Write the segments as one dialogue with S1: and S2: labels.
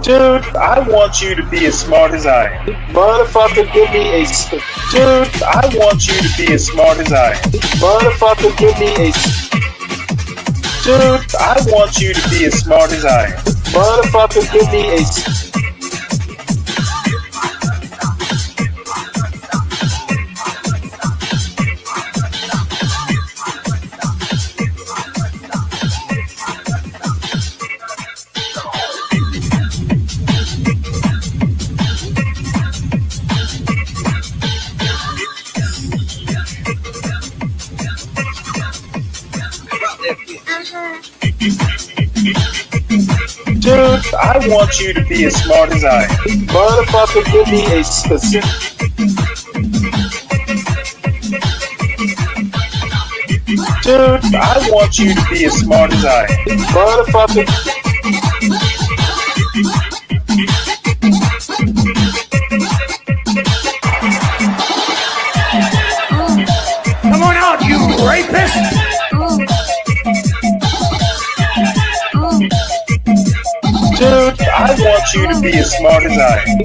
S1: Dude, I want you to be as smart as I am.
S2: Motherfucker, give me a...
S1: Dude, I want you to be as smart as I am.
S2: Motherfucker, give me a...
S1: Dude, I want you to be as smart as I am.
S2: Motherfucker, give me a...
S1: Dude, I want you to be as smart as I am.
S2: Motherfucker, give me a specific...
S1: Dude, I want you to be as smart as I am.
S2: Motherfucker...
S3: Come on out, you rapist!
S1: Dude, I want you to be as smart as I am.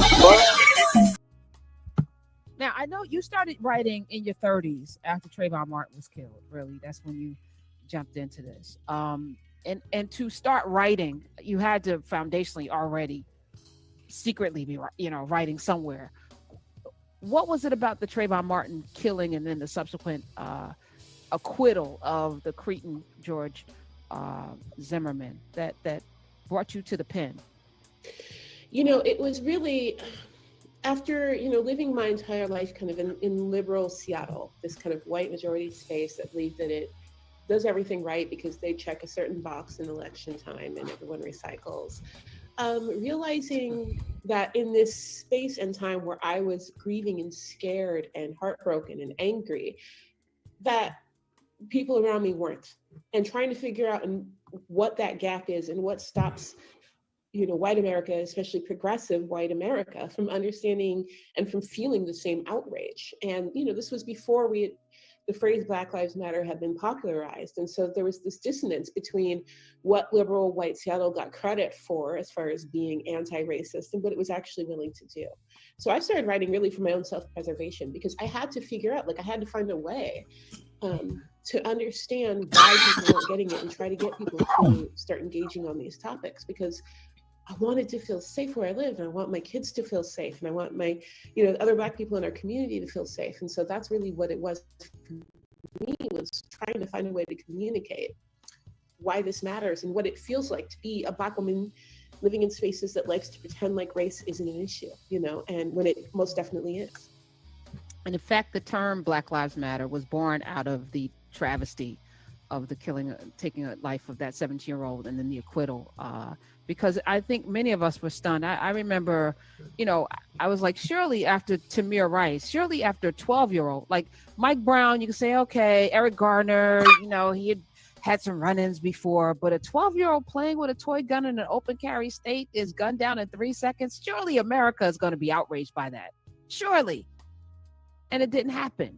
S4: Now, I know you started writing in your 30s after Trayvon Martin was killed. Really, that's when you jumped into this. And to start writing, you had to foundationally already secretly be, writing somewhere. What was it about the Trayvon Martin killing and then the subsequent acquittal of the Cretan George Zimmerman that brought you to the pen?
S5: It was really after, living my entire life kind of in liberal Seattle, this kind of white majority space that believed that it does everything right because they check a certain box in election time and everyone recycles. Realizing that in this space and time where I was grieving and scared and heartbroken and angry, that people around me weren't, and trying to figure out what that gap is and what stops white America, especially progressive white America, from understanding and from feeling the same outrage. And this was before the phrase Black Lives Matter had been popularized, and so there was this dissonance between what liberal white Seattle got credit for as far as being anti-racist and what it was actually willing to do. So I started writing really for my own self-preservation, because I had to figure out, I had to find a way to understand why people weren't getting it and try to get people to start engaging on these topics, because I wanted to feel safe where I lived, and I want my kids to feel safe, and I want my, other Black people in our community to feel safe. And so that's really what it was for me, was trying to find a way to communicate why this matters and what it feels like to be a Black woman living in spaces that likes to pretend like race isn't an issue, and when it most definitely is.
S4: And in fact, the term Black Lives Matter was born out of the travesty of the taking a life of that 17-year-old and then the acquittal, because I think many of us were stunned. I remember, I was like, surely after Tamir Rice, surely after a 12-year-old, like Mike Brown, you can say, okay, Eric Garner, he had some run-ins before, but a 12-year-old playing with a toy gun in an open carry state is gunned down in 3 seconds. Surely America is going to be outraged by that. Surely. And it didn't happen.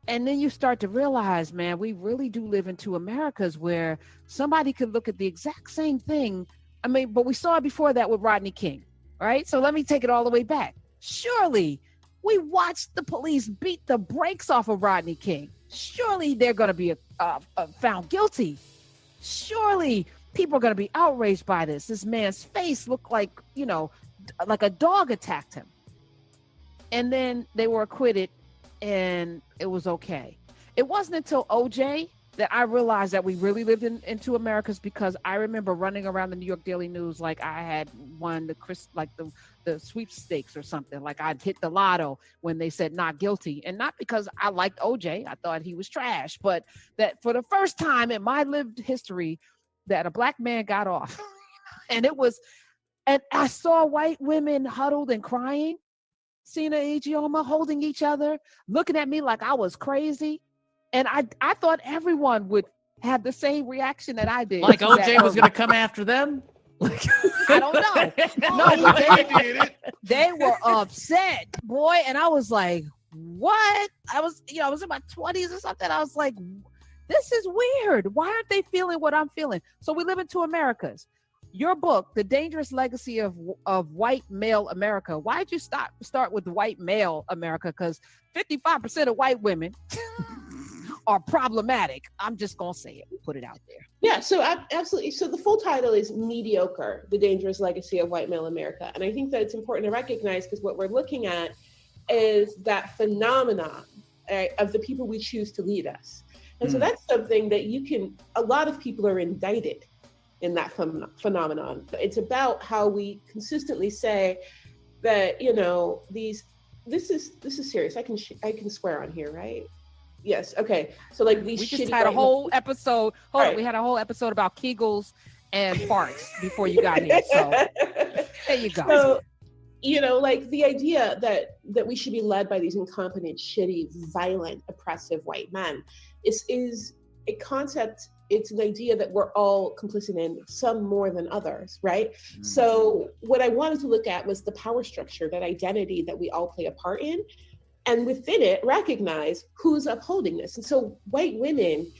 S4: And then you start to realize, man, we really do live in two Americas where somebody could look at the exact same thing. I mean, but we saw it before that with Rodney King, right? So let me take it all the way back. Surely we watched the police beat the brakes off of Rodney King. Surely they're going to be found guilty. Surely people are going to be outraged by this. This man's face looked like, like a dog attacked him. And then they were acquitted and it was okay. It wasn't until OJ that I realized that we really lived in two Americas, because I remember running around the New York Daily News like I had won the sweepstakes or something, like I'd hit the lotto when they said not guilty. And not because I liked OJ, I thought he was trash, but that for the first time in my lived history that a Black man got off. And I saw white women huddled and crying. Sina Ijeoma holding each other, looking at me like I was crazy. And I thought everyone would have the same reaction that I did.
S3: Like OJ was going to come after them?
S4: I don't know. No, they were upset, boy. And I was like, what? I was in my 20s or something. I was like, this is weird. Why aren't they feeling what I'm feeling? So we live in two Americas. Your book, The Dangerous Legacy of White Male America. Why'd you start with white male America? Because 55% of white women are problematic. I'm just going to say it, put it out there.
S5: Yeah, so absolutely. So the full title is Mediocre, The Dangerous Legacy of White Male America. And I think that it's important to recognize, because what we're looking at is that phenomenon of the people we choose to lead us. And so that's something that a lot of people are indicted in that phenomenon. It's about how we consistently say that, this is serious. I can swear on here, right? Yes. Okay. So like we
S4: just had a whole episode. We had a whole episode about Kegels and farts before you got here. So there you go.
S5: So, like the idea that we should be led by these incompetent, shitty, violent, oppressive white men is a concept. It's an idea that we're all complicit in, some more than others, right? Mm-hmm. So what I wanted to look at was the power structure, that identity that we all play a part in, and within it, recognize who's upholding this. And so white women,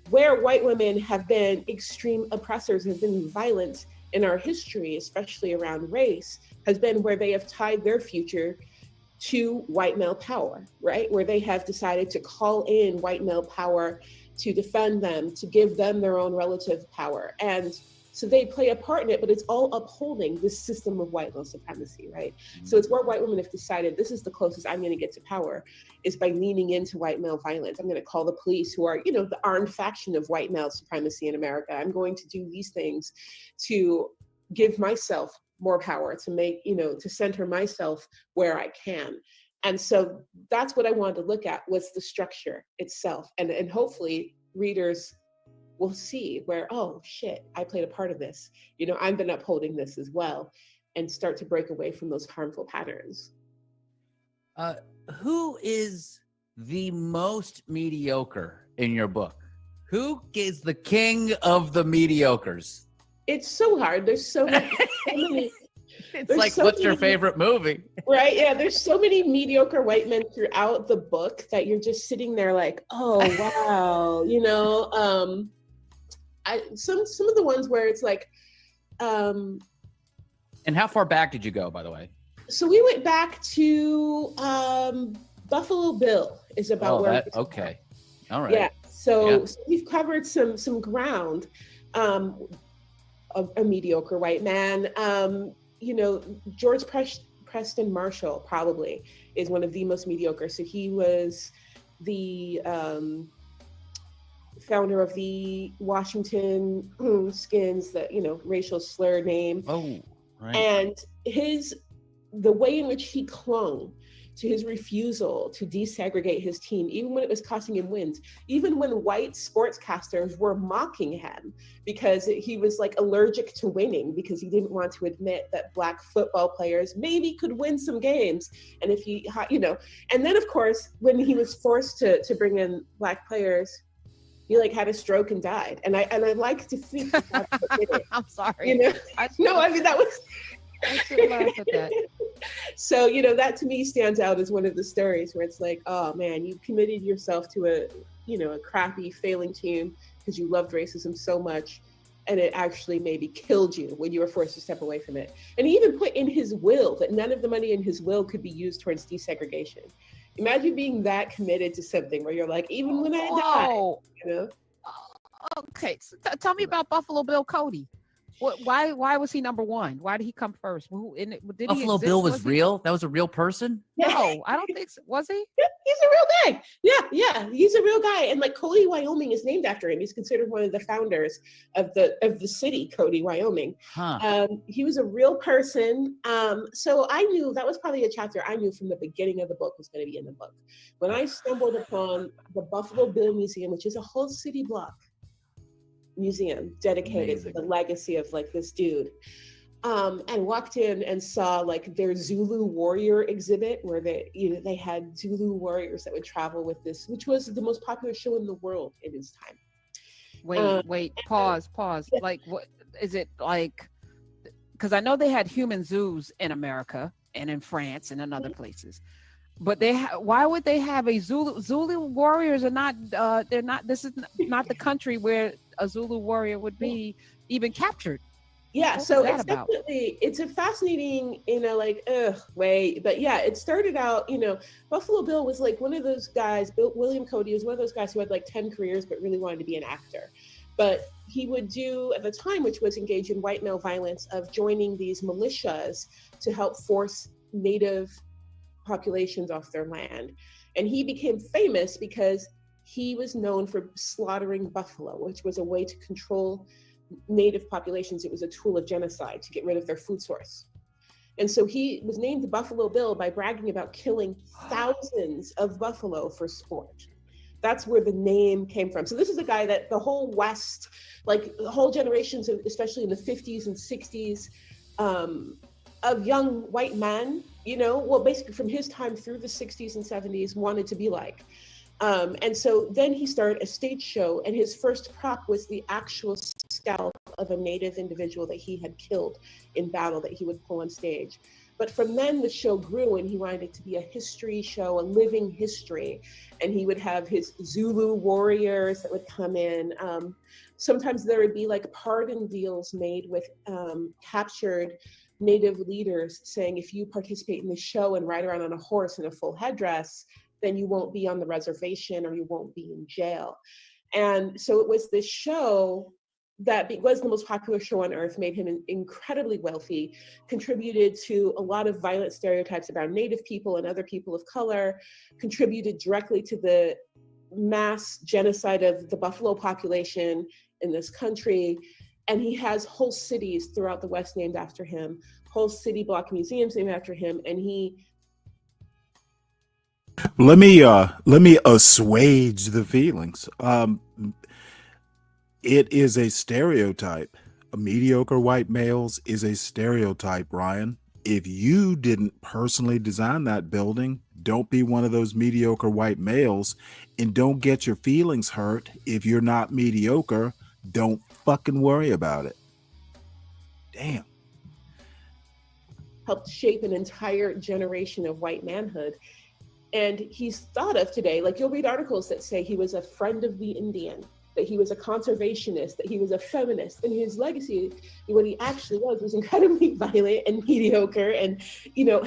S5: where white women have been extreme oppressors, have been violent in our history, especially around race, has been where they have tied their future to white male power, right? Where they have decided to call in white male power to defend them, to give them their own relative power. And so they play a part in it, but it's all upholding this system of white male supremacy, right? Mm-hmm. So it's where white women have decided, this is the closest I'm gonna get to power, is by leaning into white male violence. I'm gonna call the police, who are, the armed faction of white male supremacy in America. I'm going to do these things to give myself more power, to make, to center myself where I can. And so that's what I wanted to look at, was the structure itself. And hopefully readers will see where, oh shit, I played a part of this. I've been upholding this as well, and start to break away from those harmful patterns.
S6: Who is the most mediocre in your book? Who is the king of the mediocres?
S5: It's so hard. There's so many.
S6: It's like, what's your favorite movie?
S5: Right. Yeah. There's so many mediocre white men throughout the book that you're just sitting there like, oh, wow. Some of the ones where it's like.
S6: And how far back did you go, by the way?
S5: So we went back to Buffalo Bill is about where.
S6: Okay. All right.
S5: Yeah. So we've covered some ground. A mediocre white man. George Preston Marshall probably is one of the most mediocre. So he was the founder of the Washington Skins, the racial slur name.
S6: Oh, right.
S5: And the way in which he clung to his refusal to desegregate his team, even when it was costing him wins, even when white sportscasters were mocking him because he was like allergic to winning, because he didn't want to admit that Black football players maybe could win some games. And if he, and then of course, when he was forced to bring in Black players, he had a stroke and died. And I like to think that's what did it.
S4: I'm sorry.
S5: That was.
S4: I should laugh at that.
S5: So, that to me stands out as one of the stories where it's like, oh man, you committed yourself to a crappy, failing team because you loved racism so much, and it actually maybe killed you when you were forced to step away from it. And he even put in his will that none of the money in his will could be used towards desegregation. Imagine being that committed to something where you're like, even when I die,
S4: Okay, so tell me about Buffalo Bill Cody. Why was he number one? Why did he come first?
S6: Buffalo Bill was real? That was a real person?
S4: No, I don't think so. Was he?
S5: Yeah, he's a real guy. Yeah, he's a real guy. And Cody, Wyoming is named after him. He's considered one of the founders of the city, Cody, Wyoming.
S6: Huh.
S5: He was a real person. So I knew that was probably a chapter I knew from the beginning of the book was going to be in the book. When I stumbled upon the Buffalo Bill Museum, which is a whole city block museum dedicated to the legacy of this dude, and walked in and saw their Zulu warrior exhibit where they had Zulu warriors that would travel with this, which was the most popular show in the world in its time.
S4: Wait, pause. Yeah. What is it like? Because I know they had human zoos in America and in France and in other places. But why would they have a Zulu warriors are not they're not, this is not the country where a Zulu warrior would be even captured.
S5: Yeah,
S4: What
S5: so
S4: was that
S5: it's
S4: about?
S5: definitely, it's a fascinating, way. But yeah, it started out, Buffalo Bill was like one of those guys, William Cody was one of those guys who had like 10 careers, but really wanted to be an actor. But he would do, at the time, which was engage in white male violence of joining these militias to help force native populations off their land. And he became famous because he was known for slaughtering buffalo, which was a way to control native populations. It was a tool of genocide to get rid of their food source. And so he was named the Buffalo Bill by bragging about killing thousands of buffalo for sport. That's where the name came from. So this is a guy that the whole West, like the whole generations, of, especially in the 50s and 60s, of young white men, basically from his time through the 60s and 70s, wanted to be like. And so then he started a stage show, and his first prop was the actual scalp of a native individual that he had killed in battle that he would pull on stage. But from then the show grew, and he wanted it to be a history show, a living history. And he would have his Zulu warriors that would come in. Sometimes there would be like pardon deals made with captured native leaders saying, if you participate in the show and ride around on a horse in a full headdress, then you won't be on the reservation or you won't be in jail. And so it was this show that was the most popular show on earth, made him incredibly wealthy, contributed to a lot of violent stereotypes about Native people and other people of color, contributed directly to the mass genocide of the buffalo population in this country. And he has whole cities throughout the West named after him, whole city block museums named after him. And
S7: let me assuage the feelings. It is a stereotype. Mediocre white males is a stereotype, Ryan. If you didn't personally design that building, don't be one of those mediocre white males, and don't get your feelings hurt if you're not mediocre. Don't fucking worry about it. Damn.
S5: Helped shape an entire generation of white manhood. And he's thought of today, like you'll read articles that say he was a friend of the Indian, that he was a conservationist, that he was a feminist. And his legacy, what he actually was incredibly violent and mediocre. And,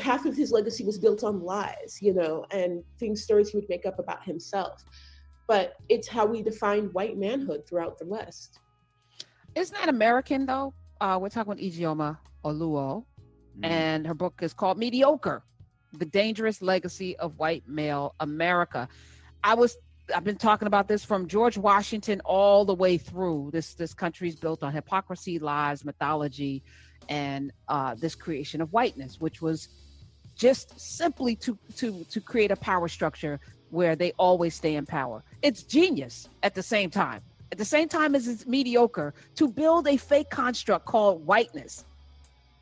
S5: half of his legacy was built on lies, and stories he would make up about himself. But it's how we define white manhood throughout the West.
S4: Isn't that American, though? We're talking about Ijeoma Oluo, and her book is called Mediocre: The Dangerous Legacy of White Male America. I've been talking about this from George Washington all the way through. This country's built on hypocrisy, lies, mythology, and this creation of whiteness, which was just simply to create a power structure where they always stay in power. It's genius at the same time. At the same time as it's mediocre to build a fake construct called whiteness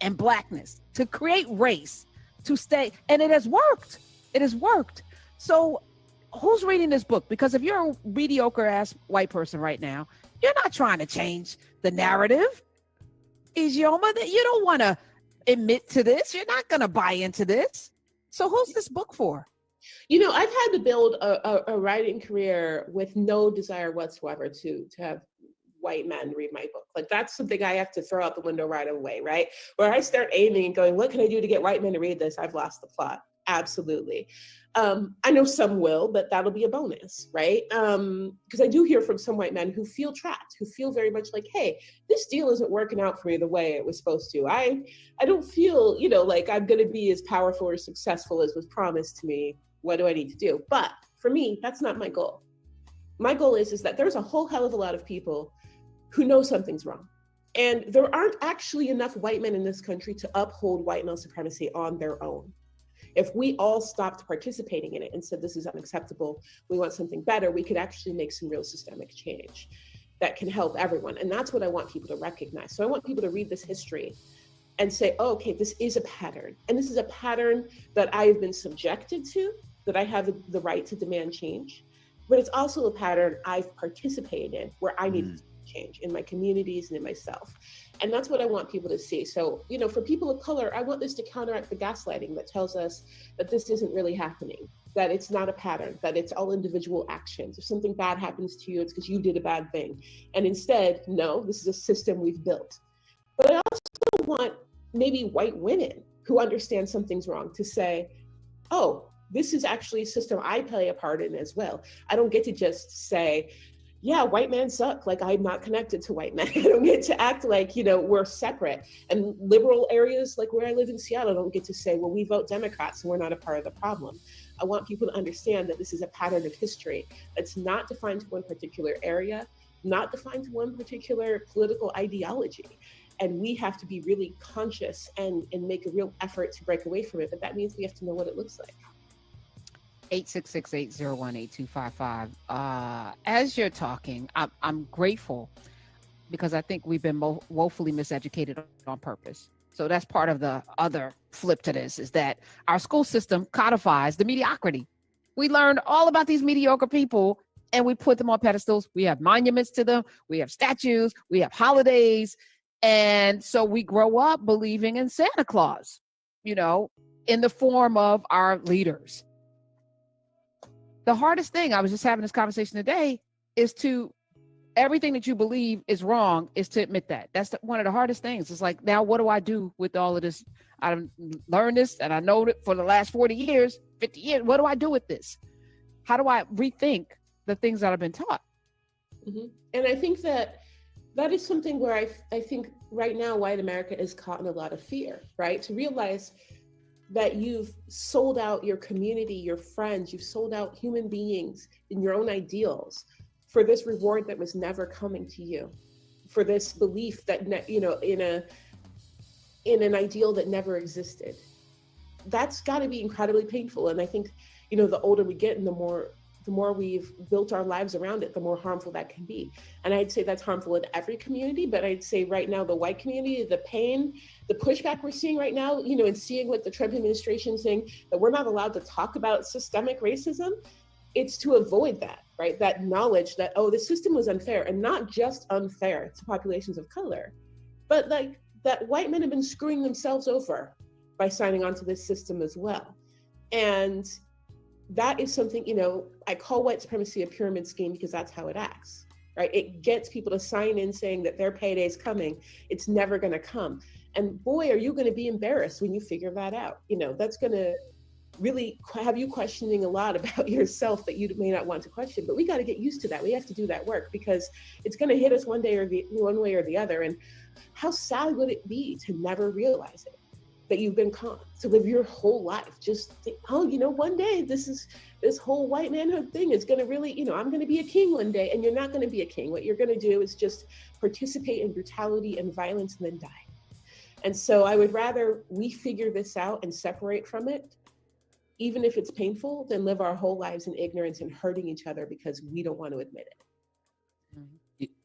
S4: and blackness to create race to stay, and it has worked. It has worked. So who's reading this book? Because if you're a mediocre ass white person right now, you're not trying to change the narrative. Ijeoma, that you don't want to admit to this. You're not going to buy into this. So who's this book for?
S5: I've had to build a writing career with no desire whatsoever to have white men read my book. Like, that's something I have to throw out the window right away, right? Where I start aiming and going, what can I do to get white men to read this? I've lost the plot. Absolutely. I know some will, but that'll be a bonus, right? Because I do hear from some white men who feel trapped, who feel very much like, hey, this deal isn't working out for me the way it was supposed to. I don't feel, like I'm going to be as powerful or successful as was promised to me. What do I need to do? But for me, that's not my goal. My goal is that there's a whole hell of a lot of people who know something's wrong. And there aren't actually enough white men in this country to uphold white male supremacy on their own. If we all stopped participating in it and said, this is unacceptable, we want something better, we could actually make some real systemic change that can help everyone. And that's what I want people to recognize. So I want people to read this history and say, oh, okay, this is a pattern. And this is a pattern that I've been subjected to, that I have the right to demand change. But it's also a pattern I've participated in where I needed to change in my communities and in myself. And that's what I want people to see. So, you know, for people of color, I want this to counteract the gaslighting that tells us that this isn't really happening, that it's not a pattern, that it's all individual actions. If something bad happens to you, it's because you did a bad thing. And instead, no, this is a system we've built. But I also want maybe white women who understand something's wrong to say, oh, this is actually a system I play a part in as well. I don't get to just say, yeah, white men suck, like I'm not connected to white men. I don't get to act like, you know, we're separate. And liberal areas like where I live in Seattle don't get to say, well, we vote Democrats and we're not a part of the problem. I want people to understand that this is a pattern of history that's not defined to one particular area, not defined to one particular political ideology. And we have to be really conscious and make a real effort to break away from it. But that means we have to know what it looks like.
S4: 866-801-8255. As you're talking, I'm grateful because I think we've been woefully miseducated on purpose. So that's part of the other flip to this, is that our school system codifies the mediocrity. We learned all about these mediocre people and we put them on pedestals. We have monuments to them. We have statues. We have holidays. And so we grow up believing in Santa Claus, you know, in the form of our leaders. The hardest thing, I was just having this conversation today, is to, everything that you believe is wrong is to admit that. That's one of the hardest things. It's like, now what do I do with all of this? I've learned this and I know it for the last 40 years, 50 years. What do I do with this? How do I rethink the things that I've been taught?
S5: Mm-hmm. And I think that is something where I think right now white America is caught in a lot of fear, right? To realize that you've sold out your community, your friends, you've sold out human beings and your own ideals for this reward that was never coming to you, for this belief that, you know, in an ideal that never existed. That's got to be incredibly painful. And I think, you know, the older we get and the more we've built our lives around it, the more harmful that can be. And I'd say that's harmful in every community, but I'd say right now, the white community, the pain, the pushback we're seeing right now, you know, and seeing what the Trump administration is saying, that we're not allowed to talk about systemic racism, it's to avoid that, right? That knowledge that, oh, the system was unfair, and not just unfair to populations of color, but like that white men have been screwing themselves over by signing on to this system as well. And that is something, you know, I call white supremacy a pyramid scheme because that's how it acts, right? It gets people to sign in saying that their payday's coming. It's never going to come. And boy, are you going to be embarrassed when you figure that out. You know, that's going to really have you questioning a lot about yourself that you may not want to question. But we got to get used to that. We have to do that work because it's going to hit us one way or the other. And how sad would it be to never realize it? That you've been caught, to live your whole life just think, oh, you know, one day this whole white manhood thing is going to really, you know, I'm going to be a king one day. And you're not going to be a king. What you're going to do is just participate in brutality and violence and then die. And so I would rather we figure this out and separate from it, even if it's painful, than live our whole lives in ignorance and hurting each other because we don't want to admit it.
S6: Mm-hmm.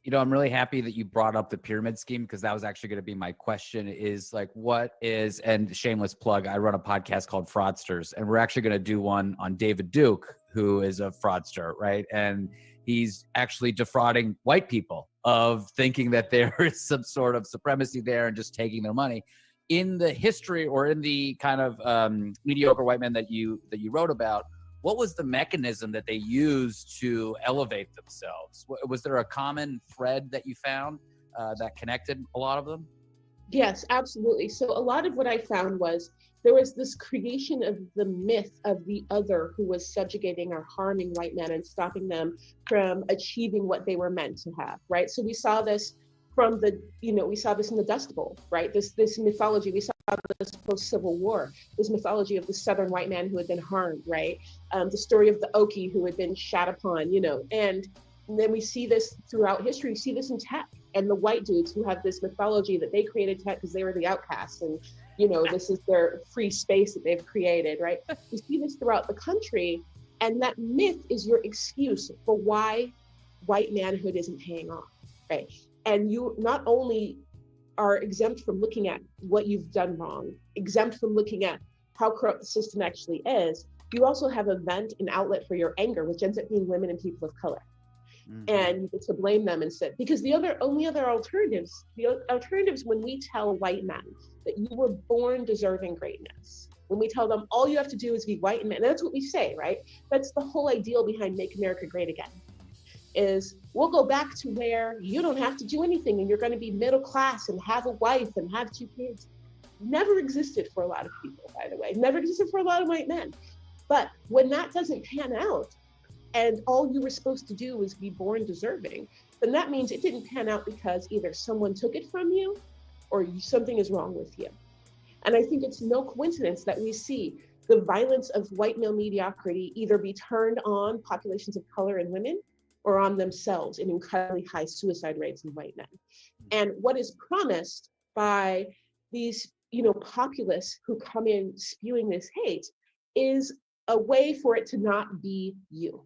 S6: You know, I'm really happy that you brought up the pyramid scheme, because that was actually going to be my question, is like, what is, and shameless plug, I run a podcast called Fraudsters, and we're actually going to do one on David Duke, who is a fraudster, right? And he's actually defrauding white people of thinking that there is some sort of supremacy there and just taking their money. In the history, or in the kind of mediocre white men that you wrote about, what was the mechanism that they used to elevate themselves? Was there a common thread that you found that connected a lot of them?
S5: Yes, absolutely. So a lot of what I found was there was this creation of the myth of the other who was subjugating or harming white men and stopping them from achieving what they were meant to have, right? So we saw this from the, you know, we saw this in the Dust Bowl, right? This mythology, we saw this post-Civil War, this mythology of the Southern white man who had been harmed, right? The story of the Okie who had been shat upon, you know, and then we see this throughout history. We see this in tech, and the white dudes who have this mythology that they created tech because they were the outcasts, and, you know, this is their free space that they've created, right? We see this throughout the country, and that myth is your excuse for why white manhood isn't paying off, right? And you not only are exempt from looking at what you've done wrong, exempt from looking at how corrupt the system actually is, you also have a vent and outlet for your anger, which ends up being women and people of color. and you get to blame them instead. Because the only other alternatives when we tell white men that you were born deserving greatness, when we tell them all you have to do is be white and man, that's what we say, right? That's the whole ideal behind Make America Great Again, is we'll go back to where you don't have to do anything and you're going to be middle class and have a wife and have 2 kids. Never existed for a lot of people, by the way. Never existed for a lot of white men. But when that doesn't pan out, and all you were supposed to do was be born deserving, then that means it didn't pan out because either someone took it from you or something is wrong with you. And I think it's no coincidence that we see the violence of white male mediocrity either be turned on populations of color and women or on themselves in incredibly high suicide rates in white men. And what is promised by these, populists who come in spewing this hate is a way for it to not be you.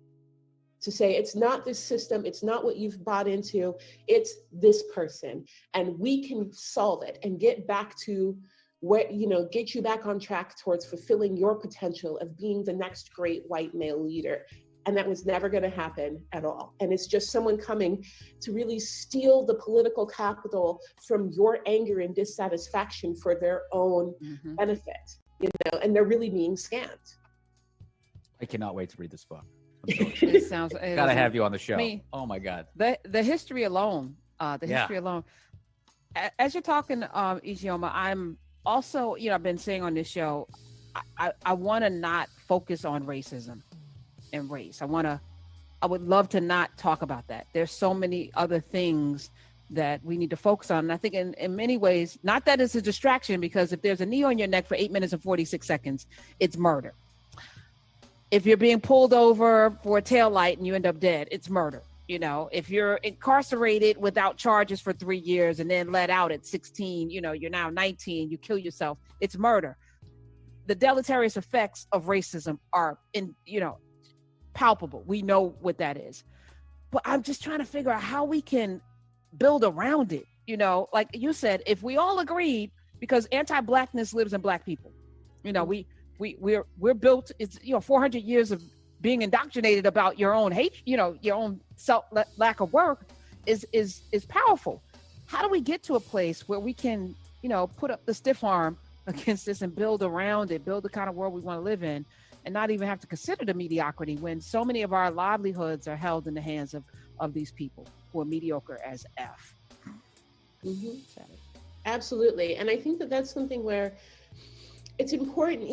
S5: To say it's not this system, it's not what you've bought into, it's this person. And we can solve it and get back to where, get you back on track towards fulfilling your potential of being the next great white male leader. And that was never going to happen at all. And it's just someone coming to really steal the political capital from your anger and dissatisfaction for their own benefit, and they're really being scammed.
S6: I cannot wait to read this book.
S4: It sounds.
S6: Gotta have you on the show. Oh my God.
S4: The history alone. History alone. As you're talking, Ijeoma, I'm also, I've been saying on this show, I want to not focus on racism and race. I would love to not talk about that. There's so many other things that we need to focus on. And I think in many ways, not that it's a distraction, because if there's a knee on your neck for 8 minutes and 46 seconds, it's murder. If you're being pulled over for a taillight and you end up dead, it's murder. If you're incarcerated without charges for 3 years and then let out at 16, you're now 19, you kill yourself, it's murder. The deleterious effects of racism are palpable. We know what that is. But I'm just trying to figure out how we can build around it. Like you said, if we all agreed, because anti-blackness lives in Black people, we're built, it's 400 years of being indoctrinated about your own hate, your own lack of work is powerful. How do we get to a place where we can, put up the stiff arm against this and build around it, build the kind of world we want to live in, and not even have to consider the mediocrity when so many of our livelihoods are held in the hands of these people who are mediocre as F.
S5: Absolutely. And I think that that's something where it's important.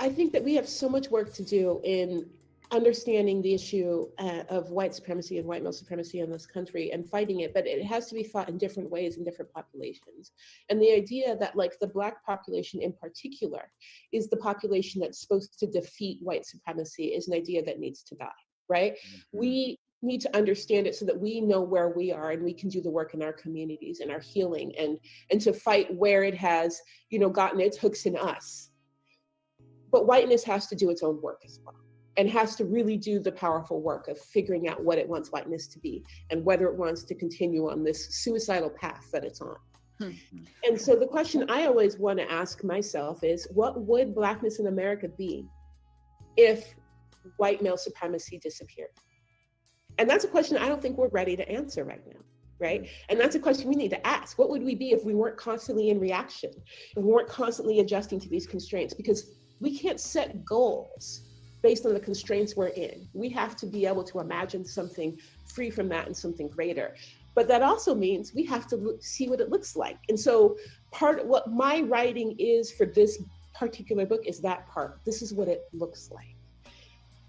S5: I think that we have so much work to do in understanding the issue of white supremacy and white male supremacy in this country and fighting it, but it has to be fought in different ways in different populations. And the idea that the Black population in particular is the population that's supposed to defeat white supremacy is an idea that needs to die, right? We need to understand it so that we know where we are and we can do the work in our communities and our healing and to fight where it has, gotten its hooks in us. But whiteness has to do its own work as well, and has to really do the powerful work of figuring out what it wants whiteness to be and whether it wants to continue on this suicidal path that it's on. And so the question I always want to ask myself is, what would Blackness in America be if white male supremacy disappeared? And that's a question I don't think we're ready to answer right now, right? And that's a question we need to ask. What would we be if we weren't constantly in reaction, if we weren't constantly adjusting to these constraints? Because we can't set goals based on the constraints we're in. We have to be able to imagine something free from that and something greater. But that also means we have to see what it looks like. And so part of what my writing is for this particular book is that part. This is what it looks like.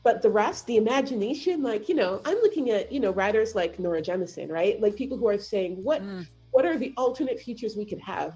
S5: But the rest, the imagination, I'm looking at, writers like Nora Jemisin, right? Like people who are saying, what are the alternate futures we could have?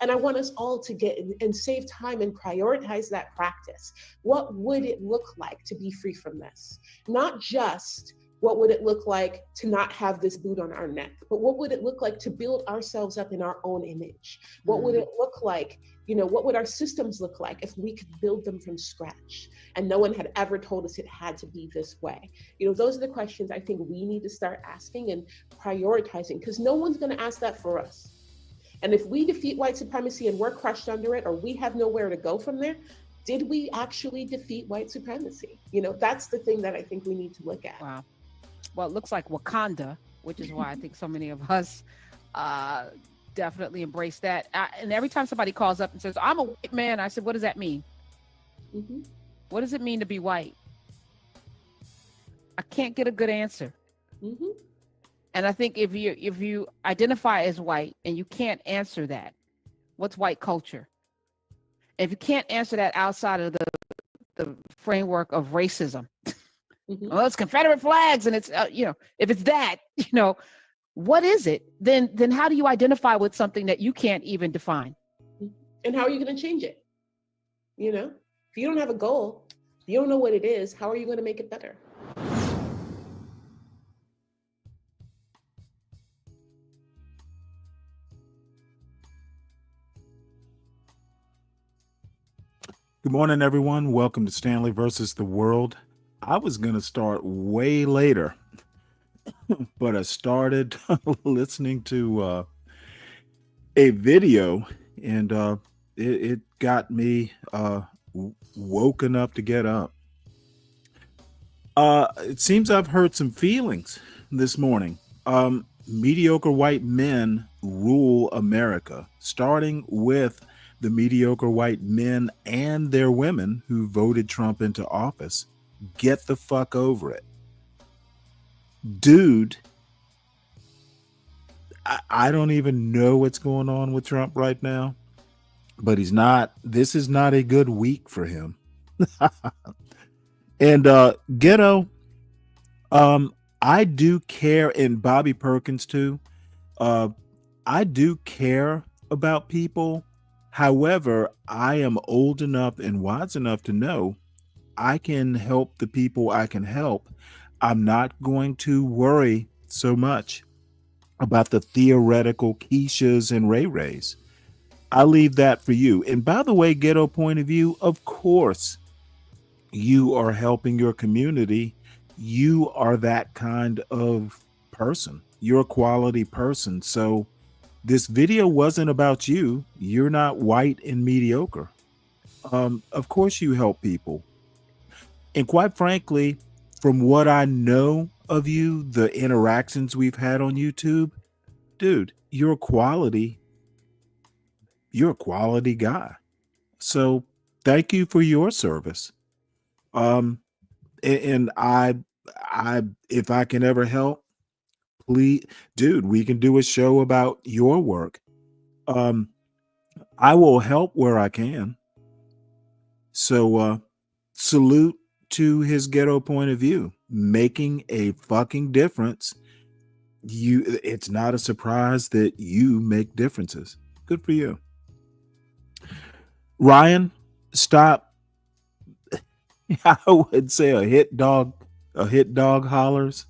S5: And I want us all to get and save time and prioritize that practice. What would it look like to be free from this? Not just what would it look like to not have this boot on our neck, but what would it look like to build ourselves up in our own image? What would it look like? What would our systems look like if we could build them from scratch and no one had ever told us it had to be this way? Those are the questions I think we need to start asking and prioritizing, because no one's going to ask that for us. And if we defeat white supremacy and we're crushed under it, or we have nowhere to go from there, did we actually defeat white supremacy? That's the thing that I think we need to look at.
S4: Wow. well, it looks like Wakanda, which is why I think so many of us definitely embrace that. And every time somebody calls up and says, I'm a white man, I said, what does that mean?
S5: Mm-hmm.
S4: What does it mean to be white? I can't get a good answer.
S5: Mm-hmm.
S4: And I think if you identify as white and you can't answer that, what's white culture? If you can't answer that outside of the framework of racism,
S5: Mm-hmm.
S4: well, it's Confederate flags and it's if it's that, what is it? Then how do you identify with something that you can't even define?
S5: And how are you going to change it? If you don't have a goal, you don't know what it is, how are you going to make it better?
S7: Good morning, everyone. Welcome to Stanley versus the World. I was going to start way later, but I started listening to a video, and it got me woken up to get up. It seems I've hurt some feelings this morning. Mediocre white men rule America, starting with the mediocre white men and their women who voted Trump into office. Get the fuck over it. Dude, I don't even know what's going on with Trump right now, but this is not a good week for him. And Ghetto, I do care, and Bobby Perkins too. I do care about people. However, I am old enough and wise enough to know I can help the people I can help. I'm not going to worry so much about the theoretical Keishas and Ray Rays. I leave that for you. And by the way, Ghetto point of view, of course, you are helping your community. You are that kind of person. You're a quality person. So this video wasn't about you. You're not white and mediocre. Of course you help people. And quite frankly, from what I know of you, the interactions we've had on YouTube, dude, you're a quality guy. So thank you for your service. And I if I can ever help, please, dude, we can do a show about your work. I will help where I can. So salute to his Ghetto point of view, making a fucking difference. It's not a surprise that you make differences. Good for you. Ryan, stop. I would say a hit dog hollers.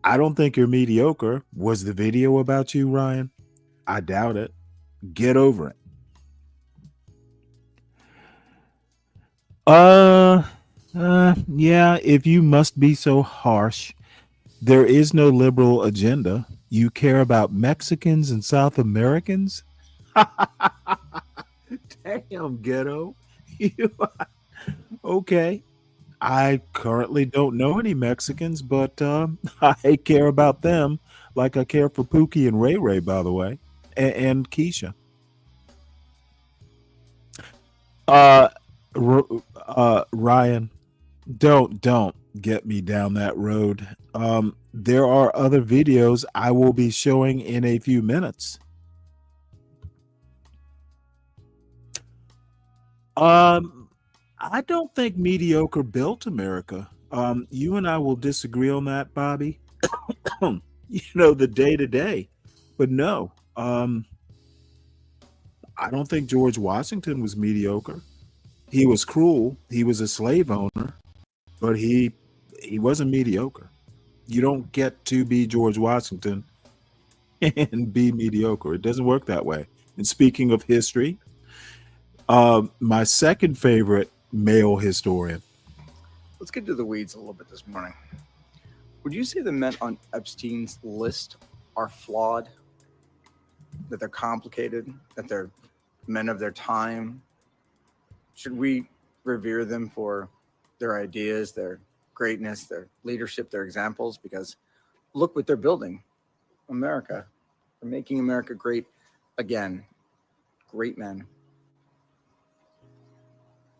S7: I don't think you're mediocre. Was the video about you, Ryan? I doubt it. Get over it. Yeah, if you must be so harsh, there is no liberal agenda. You care about Mexicans and South Americans? Damn, Ghetto. Okay. I currently don't know any Mexicans, but I care about them like I care for Pookie and Ray Ray, by the way, and Keisha. Ryan, don't get me down that road. There are other videos I will be showing in a few minutes. I don't think mediocre built America. You and I will disagree on that, Bobby. The day to day, but no. I don't think George Washington was mediocre. He was cruel. He was a slave owner, but he wasn't mediocre. You don't get to be George Washington and be mediocre. It doesn't work that way. And speaking of history, my second favorite male historian.
S8: Let's get to the weeds a little bit this morning. Would you say the men on Epstein's list are flawed? That they're complicated? That they're men of their time? Should we revere them for their ideas, their greatness, their leadership, their examples, because look what they're building. America. They're making America great again. Great men.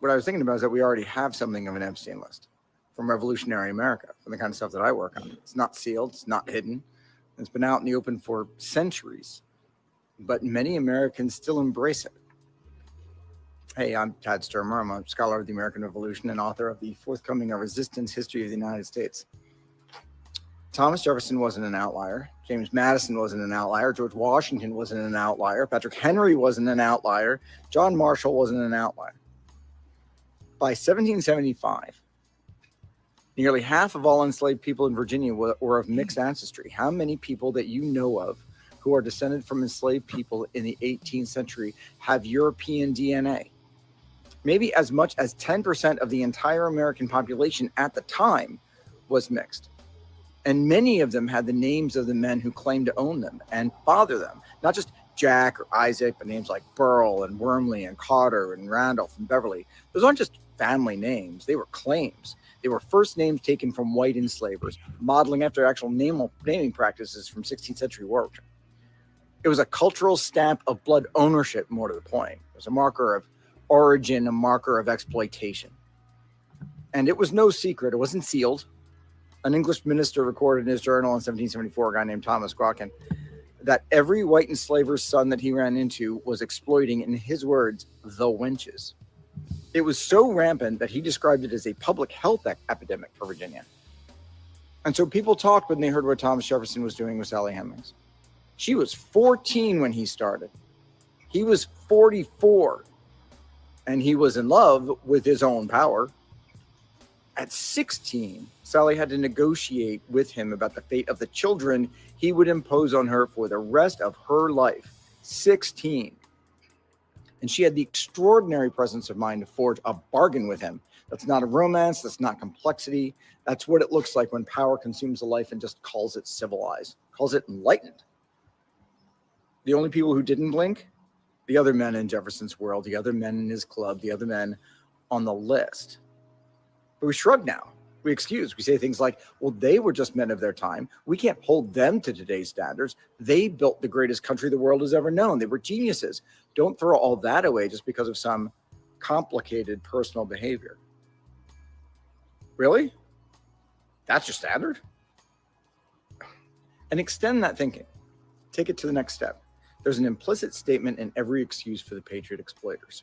S8: What I was thinking about is that we already have something of an Epstein list from revolutionary America, from the kind of stuff that I work on. It's not sealed, it's not hidden. It's been out in the open for centuries, but many Americans still embrace it. Hey, I'm Tad Sturmer. I'm a scholar of the American Revolution and author of the forthcoming A Resistance History of the United States. Thomas Jefferson wasn't an outlier. James Madison wasn't an outlier. George Washington wasn't an outlier. Patrick Henry wasn't an outlier. John Marshall wasn't an outlier. By 1775, nearly half of all enslaved people in Virginia were of mixed ancestry. How many people that you know of who are descended from enslaved people in the 18th century have European DNA? Maybe as much as 10% of the entire American population at the time was mixed. And many of them had the names of the men who claimed to own them and father them. Not just Jack or Isaac, but names like Burl and Wormley and Carter and Randolph and Beverly. Those aren't just family names. They were claims. They were first names taken from white enslavers, modeling after actual naming practices from 16th century origin. It was a cultural stamp of blood ownership, more to the point. It was a marker of origin, a marker of exploitation. And it was no secret. It wasn't sealed. An English minister recorded in his journal in 1774, a guy named Thomas Grockin, that every white enslaver's son that he ran into was exploiting, in his words, the wenches. It was so rampant that he described it as a public health epidemic for Virginia. And so people talked when they heard what Thomas Jefferson was doing with Sally Hemings. She was 14 when he started. He was 44. And he was in love with his own power. At 16, Sally had to negotiate with him about the fate of the children he would impose on her for the rest of her life. 16. And she had the extraordinary presence of mind to forge a bargain with him. That's not a romance. That's not complexity. That's what it looks like when power consumes a life and just calls it civilized, calls it enlightened. The only people who didn't blink, the other men in Jefferson's world, the other men in his club, the other men on the list. But we shrug now. We excuse. We say things like, well, they were just men of their time. We can't hold them to today's standards. They built the greatest country the world has ever known. They were geniuses. Don't throw all that away just because of some complicated personal behavior. Really? That's your standard? And extend that thinking. Take it to the next step. There's an implicit statement in every excuse for the patriot exploiters.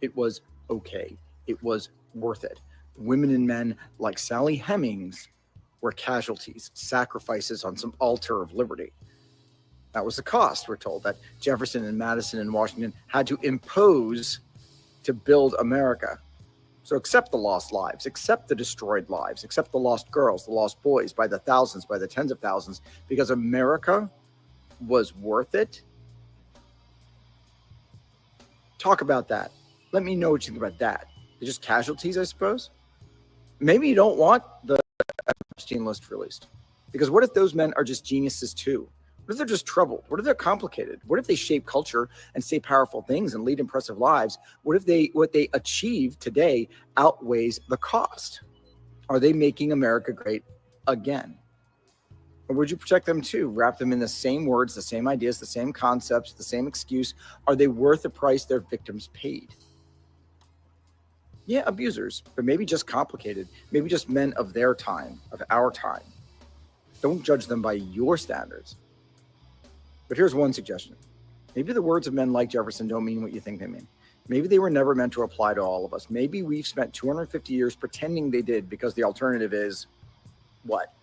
S8: It was okay. It was worth it. Women and men like Sally Hemings were casualties, sacrifices on some altar of liberty. That was the cost, we're told, that Jefferson and Madison and Washington had to impose to build America. So accept the lost lives, accept the destroyed lives, accept the lost girls, the lost boys by the thousands, by the tens of thousands, because America was worth it. Talk about that. Let me know what you think about that. They're just casualties, I suppose. Maybe you don't want the Epstein list released, because what if those men are just geniuses too? What if they're just troubled? What if they're complicated? What if they shape culture and say powerful things and lead impressive lives? What if what they achieve today outweighs the cost? Are they making America great again? Or would you protect them too? Wrap them in the same words, the same ideas, the same concepts, the same excuse? Are they worth the price their victims paid? Yeah, abusers, but maybe just complicated. Maybe just men of their time, of our time. Don't judge them by your standards. But here's one suggestion. Maybe the words of men like Jefferson don't mean what you think they mean. Maybe they were never meant to apply to all of us. Maybe we've spent 250 years pretending they did, because the alternative is what?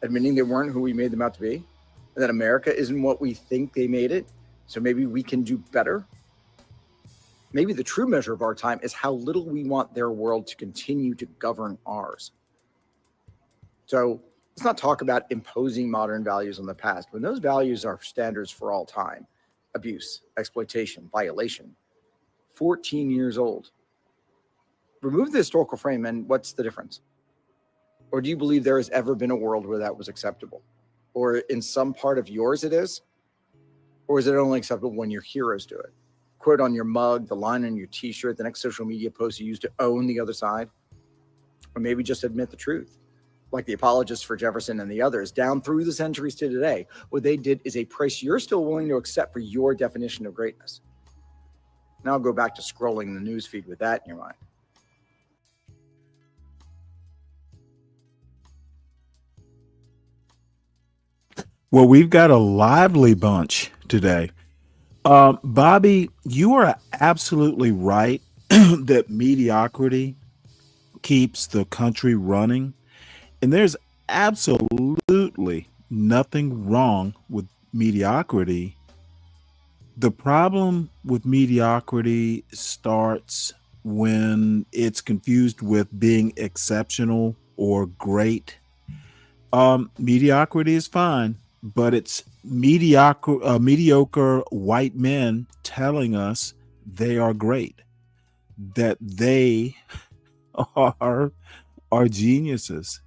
S8: Admitting they weren't who we made them out to be? And that America isn't what we think they made it? So maybe we can do better? Maybe the true measure of our time is how little we want their world to continue to govern ours. So let's not talk about imposing modern values on the past when those values are standards for all time. Abuse, exploitation, violation. 14 years old. Remove the historical frame and what's the difference? Or do you believe there has ever been a world where that was acceptable? Or in some part of yours it is? Or is it only acceptable when your heroes do it? Quote on your mug, the line on your t-shirt, the next social media post you use to own the other side? Or maybe just admit the truth. like the apologists for Jefferson and the others, down through the centuries to today, what they did is a price you're still willing to accept for your definition of greatness. Now go back to scrolling the news feed with that in your mind.
S7: Well, we've got a lively bunch today. Bobby, you are absolutely right that mediocrity keeps the country running. And there's absolutely nothing wrong with mediocrity. The problem with mediocrity starts when it's confused with being exceptional or great. Mediocrity is fine, but it's mediocre white men telling us they are great, that they are geniuses.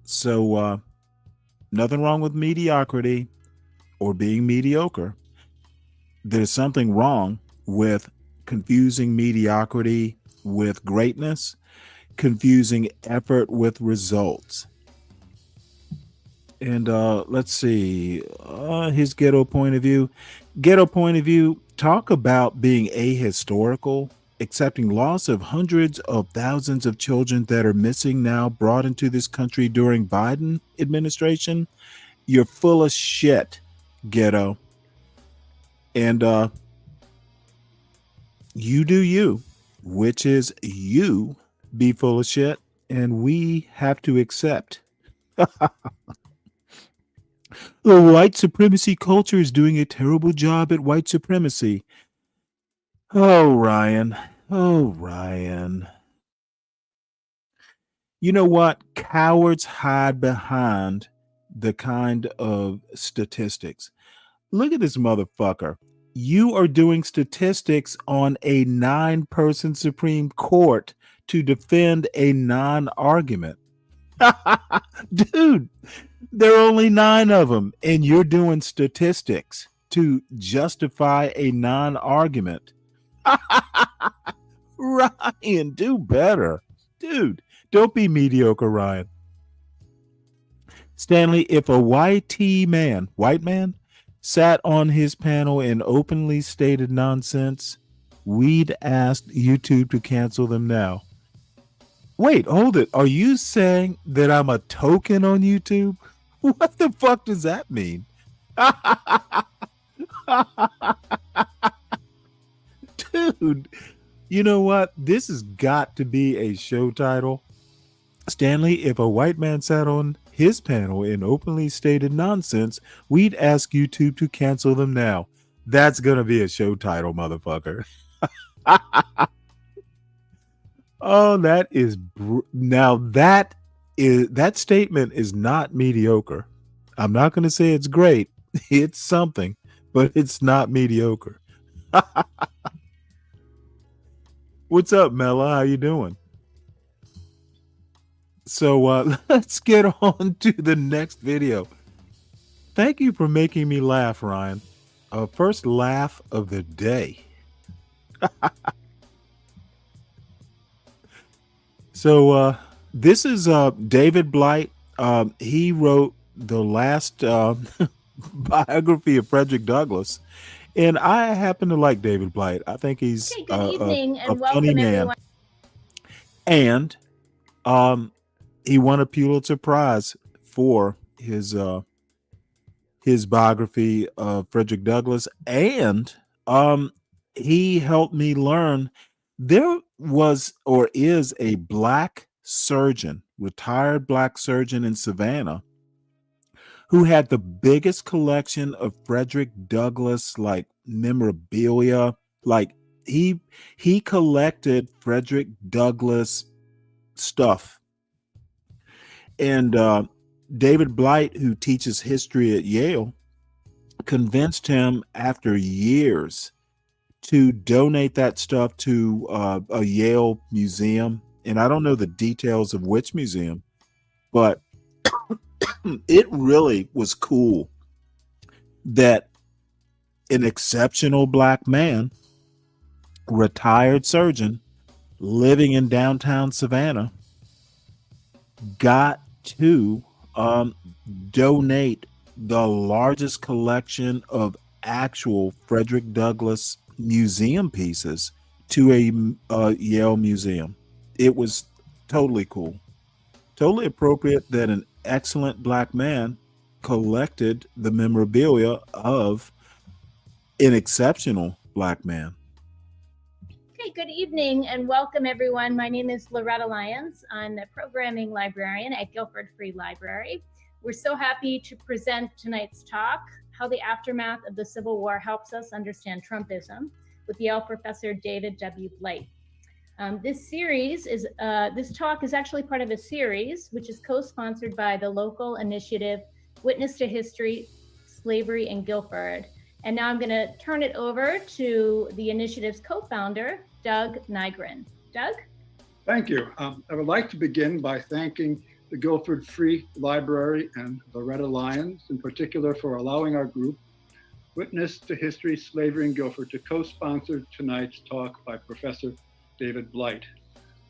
S7: So nothing wrong with mediocrity or being mediocre. There's something wrong with confusing mediocrity with greatness, confusing effort with results. And let's see, his ghetto point of view. Ghetto point of view, talk about being ahistorical, accepting loss of hundreds of thousands of children that are missing now brought into this country during Biden administration. You're full of shit, ghetto. And you do you, which is you be full of shit, and we have to accept. The white supremacy culture is doing a terrible job at white supremacy. Oh, Ryan. Oh, Ryan. You know what? Cowards hide behind the kind of statistics. Look at this motherfucker. You are doing statistics on a 9-person Supreme Court to defend a non-argument. Dude, there are only 9 of them, and you're doing statistics to justify a non-argument. Ryan, do better. Dude, don't be mediocre, Ryan. Stanley, if a white man, sat on his panel and openly stated nonsense, we'd ask YouTube to cancel them now. Wait, hold it. Are you saying that I'm a token on YouTube? What the fuck does that mean? Dude, you know what? This has got to be a show title. Stanley, if a white man sat on his panel and openly stated nonsense, we'd ask YouTube to cancel them now. That's going to be a show title, motherfucker. Oh, that is now that statement is not mediocre. I'm not going to say it's great. It's something, but it's not mediocre. What's up, Mela? How you doing? So let's get on to the next video. Thank you for making me laugh, Ryan. First laugh of the day. So this is David Blight. He wrote the last biography of Frederick Douglass. And I happen to like David Blight. I think he's
S9: Good evening
S7: a
S9: and
S7: funny
S9: welcome
S7: man.
S9: everyone.
S7: And he won a Pulitzer Prize for his biography of Frederick Douglass. And he helped me learn there was or is a black surgeon, retired black surgeon in Savannah, who had the biggest collection of Frederick Douglass like memorabilia. Like he collected Frederick Douglass stuff. And David Blight, who teaches history at Yale, convinced him after years to donate that stuff to a Yale museum. And I don't know the details of which museum, but it really was cool that an exceptional black man, retired surgeon, living in downtown Savannah, got to donate the largest collection of actual Frederick Douglass museum pieces to a Yale museum. It was totally cool, totally appropriate that an excellent Black man collected the memorabilia of an exceptional Black man.
S9: Okay, good evening and welcome everyone. My name is Loretta Lyons. I'm the programming librarian at Guilford Free Library. We're so happy to present tonight's talk, How the Aftermath of the Civil War Helps Us Understand Trumpism, with Yale professor David W. Blight. This talk is actually part of a series which is co-sponsored by the local initiative Witness to History, Slavery in Guilford. And now I'm going to turn it over to the initiative's co-founder, Doug Nygren. Doug?
S10: Thank you. I would like to begin by thanking the Guilford Free Library and Loretta Lyons in particular for allowing our group, Witness to History, Slavery in Guilford, to co-sponsor tonight's talk by Professor David Blight.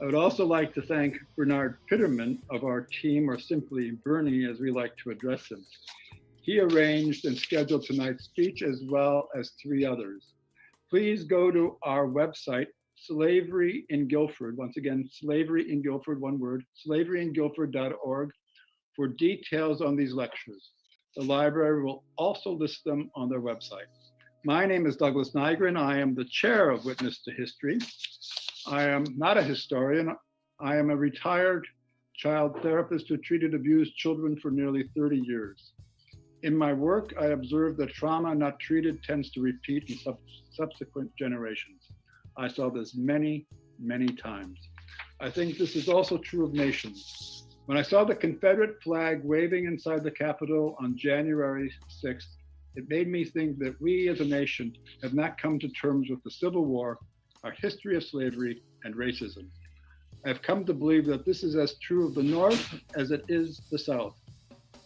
S10: I would also like to thank Bernard Pitterman of our team, or simply Bernie as we like to address him. He arranged and scheduled tonight's speech as well as 3 others. Please go to our website, Slavery in Guilford. Once again, Slavery in Guilford, one word, slaveryinguilford.org for details on these lectures. The library will also list them on their website. My name is Douglas Nygren. I am the chair of Witness to History. I am not a historian. I am a retired child therapist who treated abused children for nearly 30 years. In my work, I observed that trauma not treated tends to repeat in subsequent generations. I saw this many, many times. I think this is also true of nations. When I saw the Confederate flag waving inside the Capitol on January 6th, it made me think that we as a nation have not come to terms with the Civil War, our history of slavery, and racism. I've come to believe that this is as true of the North as it is the South.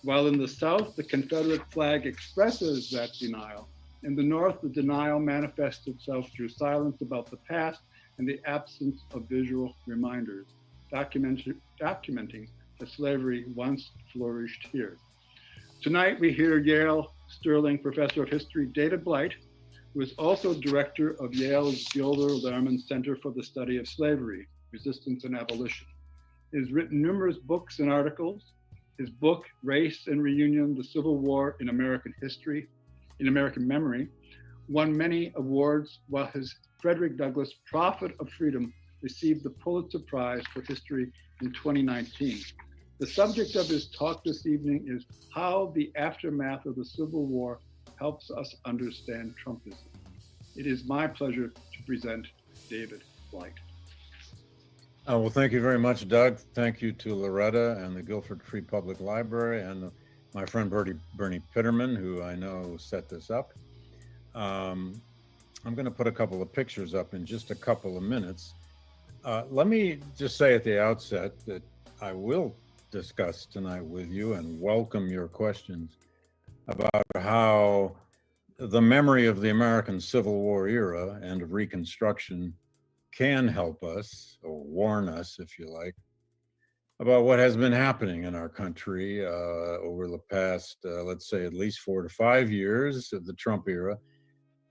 S10: While in the South, the Confederate flag expresses that denial, in the North, the denial manifests itself through silence about the past and the absence of visual reminders, documenting that slavery once flourished here. Tonight, we hear Yale Sterling Professor of History David Blight, who is also director of Yale's Gilder Lehrman Center for the Study of Slavery, Resistance and Abolition. He has written numerous books and articles. His book, Race and Reunion, The Civil War in American History, in American Memory, won many awards, while his Frederick Douglass Prophet of Freedom received the Pulitzer Prize for History in 2019. The subject of his talk this evening is how the aftermath of the Civil War helps us understand Trumpism. It is my pleasure to present David Blight.
S11: Well, thank you very much, Doug. Thank you to Loretta and the Guilford Free Public Library and my friend Bernie Pitterman, who I know set this up. I'm going to put a couple of pictures up in just a couple of minutes. Let me just say at the outset that I will discuss tonight with you and welcome your questions about how the memory of the American Civil War era and of Reconstruction can help us, or warn us, if you like, about what has been happening in our country over the past, let's say, at least 4 to 5 years of the Trump era,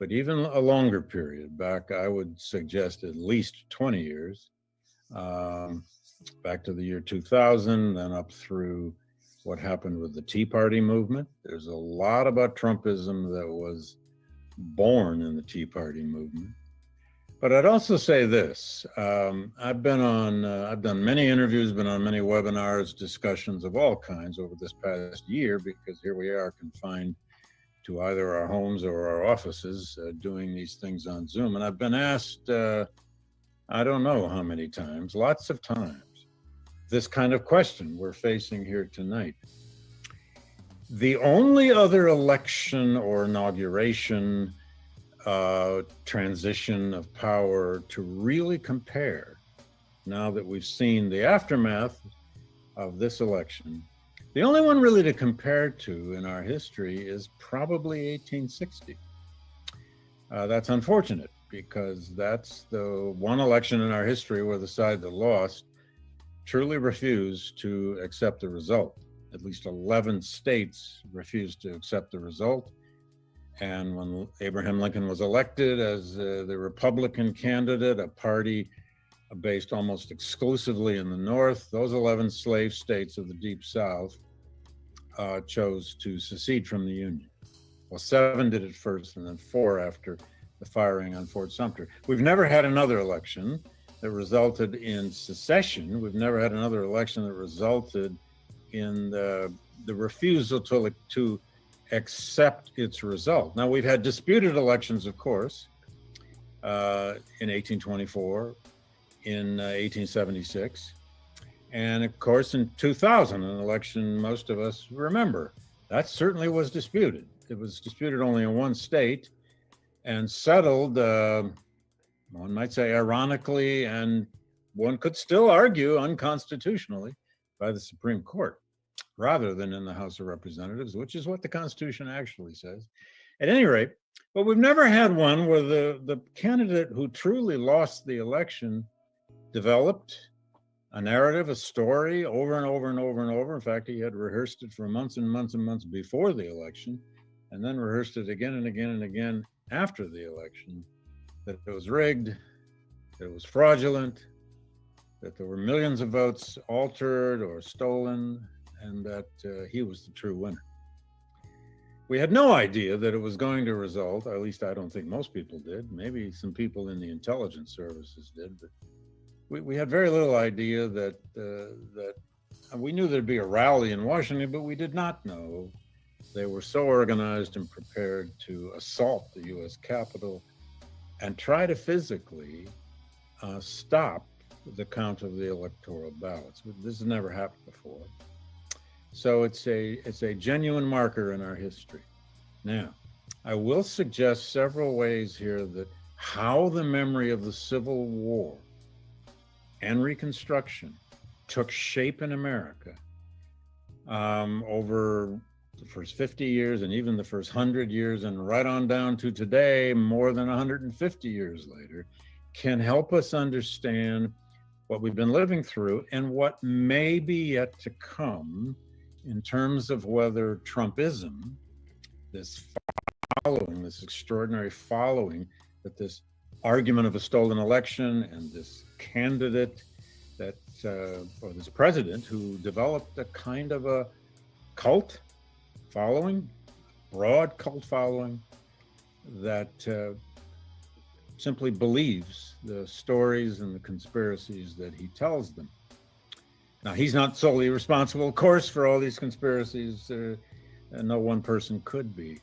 S11: but even a longer period back, I would suggest at least 20 years, back to the year 2000, then up through what happened with the Tea Party movement. There's a lot about Trumpism that was born in the Tea Party movement. But I'd also say this, I've done many interviews, been on many webinars, discussions of all kinds over this past year, because here we are confined to either our homes or our offices doing these things on Zoom. And I've been asked, I don't know how many times, lots of times, this kind of question we're facing here tonight. The only other election or inauguration transition of power to really compare, now that we've seen the aftermath of this election, the only one really to compare to in our history is probably 1860. That's unfortunate, because that's the one election in our history where the side that lost truly refused to accept the result. At least 11 states refused to accept the result. And when Abraham Lincoln was elected as the Republican candidate, a party based almost exclusively in the North, those 11 slave states of the Deep South chose to secede from the Union. Well, 7 did it first, and then 4 after the firing on Fort Sumter. We've never had another election that resulted in secession. We've never had another election that resulted in the refusal to accept its result. Now, we've had disputed elections, of course, in 1824, in 1876, and of course in 2000, an election most of us remember. That certainly was disputed. It was disputed only in one state and settled, one might say ironically, and one could still argue unconstitutionally, by the Supreme Court, rather than in the House of Representatives, which is what the Constitution actually says. At any rate, but we've never had one where the candidate who truly lost the election developed a narrative, a story over and over and over and over. In fact, he had rehearsed it for months and months and months before the election, and then rehearsed it again and again and again after the election, that it was rigged, that it was fraudulent, that there were millions of votes altered or stolen, and that he was the true winner. We had no idea that it was going to result, or at least I don't think most people did. Maybe some people in the intelligence services did, but we had very little idea that we knew there'd be a rally in Washington, but we did not know they were so organized and prepared to assault the U.S. Capitol and try to physically stop the count of the electoral ballots. This has never happened before. So it's a genuine marker in our history. Now, I will suggest several ways here that how the memory of the Civil War and Reconstruction took shape in America over the first 50 years and even the first 100 years and right on down to today, more than 150 years later, can help us understand what we've been living through and what may be yet to come in terms of whether Trumpism, this following, this extraordinary following, that this argument of a stolen election and this candidate that, or this president who developed a kind of a cult following, broad cult following, that simply believes the stories and the conspiracies that he tells them. Now, he's not solely responsible, of course, for all these conspiracies. No one person could be.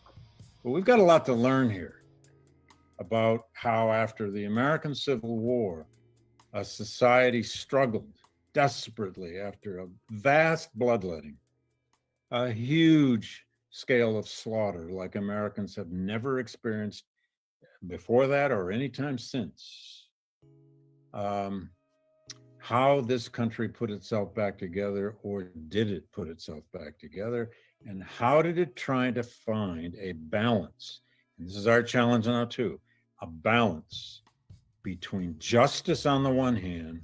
S11: But we've got a lot to learn here about how, after the American Civil War, a society struggled desperately after a vast bloodletting, a huge scale of slaughter like Americans have never experienced before that or any time since. How this country put itself back together, or did it put itself back together, and how did it try to find a balance? And this is our challenge now too, a balance between justice on the one hand,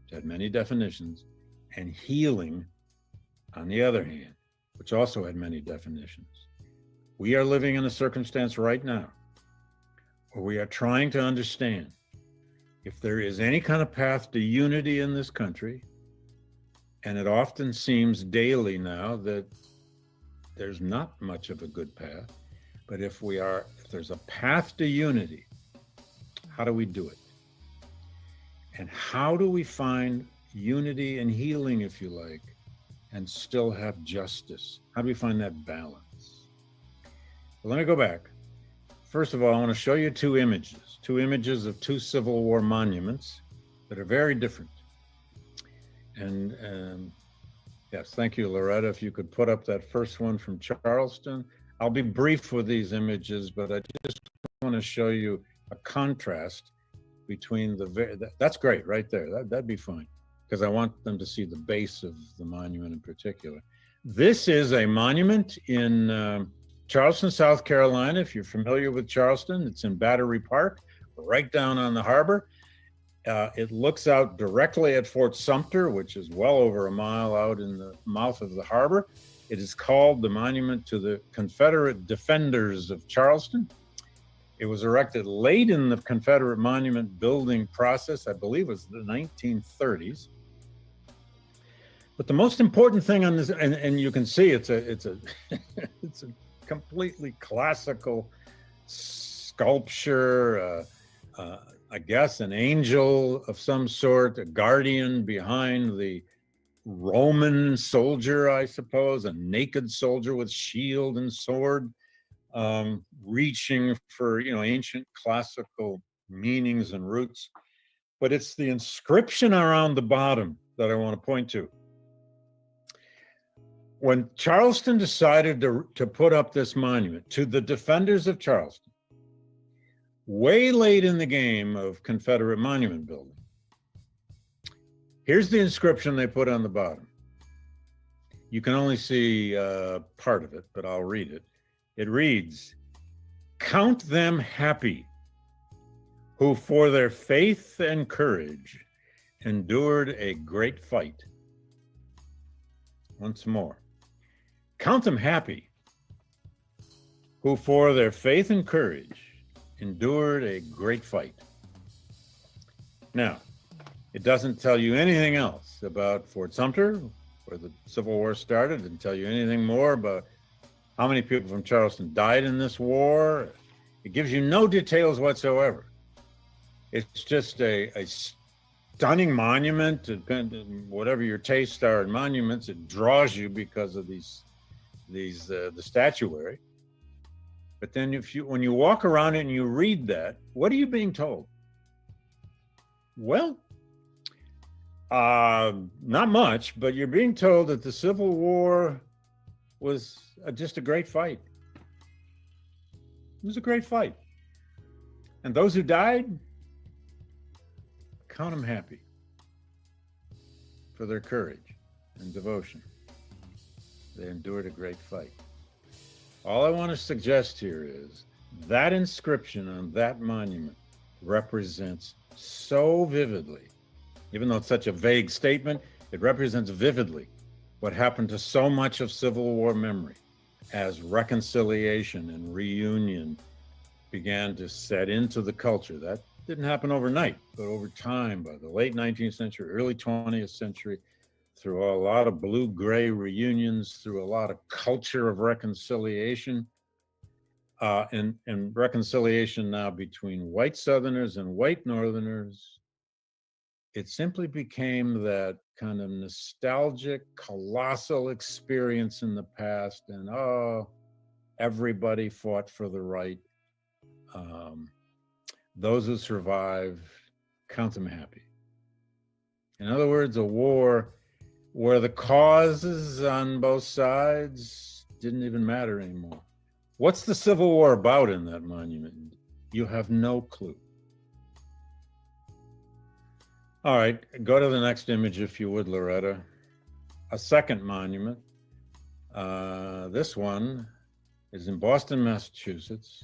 S11: which had many definitions, and healing on the other hand, which also had many definitions. We are living in a circumstance right now where we are trying to understand if there is any kind of path to unity in this country, and it often seems daily now that there's not much of a good path, but if there's a path to unity, how do we do it? And how do we find unity and healing, if you like, and still have justice? How do we find that balance? Well, let me go back. First of all, I want to show you two images of two Civil War monuments that are very different. And yes, thank you, Loretta. If you could put up that first one from Charleston. I'll be brief with these images, but I just want to show you a contrast between that's great right there. That'd be fine, because I want them to see the base of the monument in particular. This is a monument in Charleston, South Carolina. If you're familiar with Charleston, it's in Battery Park, right down on the harbor. It looks out directly at Fort Sumter, which is well over a mile out in the mouth of the harbor. It is called the Monument to the Confederate Defenders of Charleston. It was erected late in the Confederate monument building process. I believe it was the 1930s. But the most important thing on this, and you can see it's a it's a completely classical sculpture. I guess an angel of some sort, a guardian behind the Roman soldier, I suppose, a naked soldier with shield and sword, reaching for, ancient classical meanings and roots. But it's the inscription around the bottom that I want to point to. When Charleston decided to put up this monument to the defenders of Charleston, way late in the game of Confederate monument building, here's the inscription they put on the bottom. You can only see part of it, but I'll read it. It reads, "Count them happy who for their faith and courage endured a great fight." Once more. Count them happy who for their faith and courage endured a great fight. Now, it doesn't tell you anything else about Fort Sumter, where the Civil War started. It didn't tell you anything more about how many people from Charleston died in this war. It gives you no details whatsoever. It's just a stunning monument. Whatever your tastes are in monuments, it draws you because of the statuary. But then when you walk around it and you read that, what are you being told? Well, not much, but you're being told that the Civil War was just a great fight. It was a great fight. And those who died, count them happy for their courage and devotion. They endured a great fight. All I want to suggest here is that inscription on that monument represents so vividly, even though it's such a vague statement, it represents vividly what happened to so much of Civil War memory as reconciliation and reunion began to set into the culture. That didn't happen overnight, but over time, by the late 19th century, early 20th century, through a lot of blue-gray reunions, through a lot of culture of reconciliation, and reconciliation now between white Southerners and white Northerners. It simply became that kind of nostalgic, colossal experience in the past, and everybody fought for the right. Those who survived, count them happy. In other words, a war where the causes on both sides didn't even matter anymore. What's the Civil War about in that monument? You have no clue. All right, go to the next image if you would, Loretta. A second monument. This one is in Boston, Massachusetts.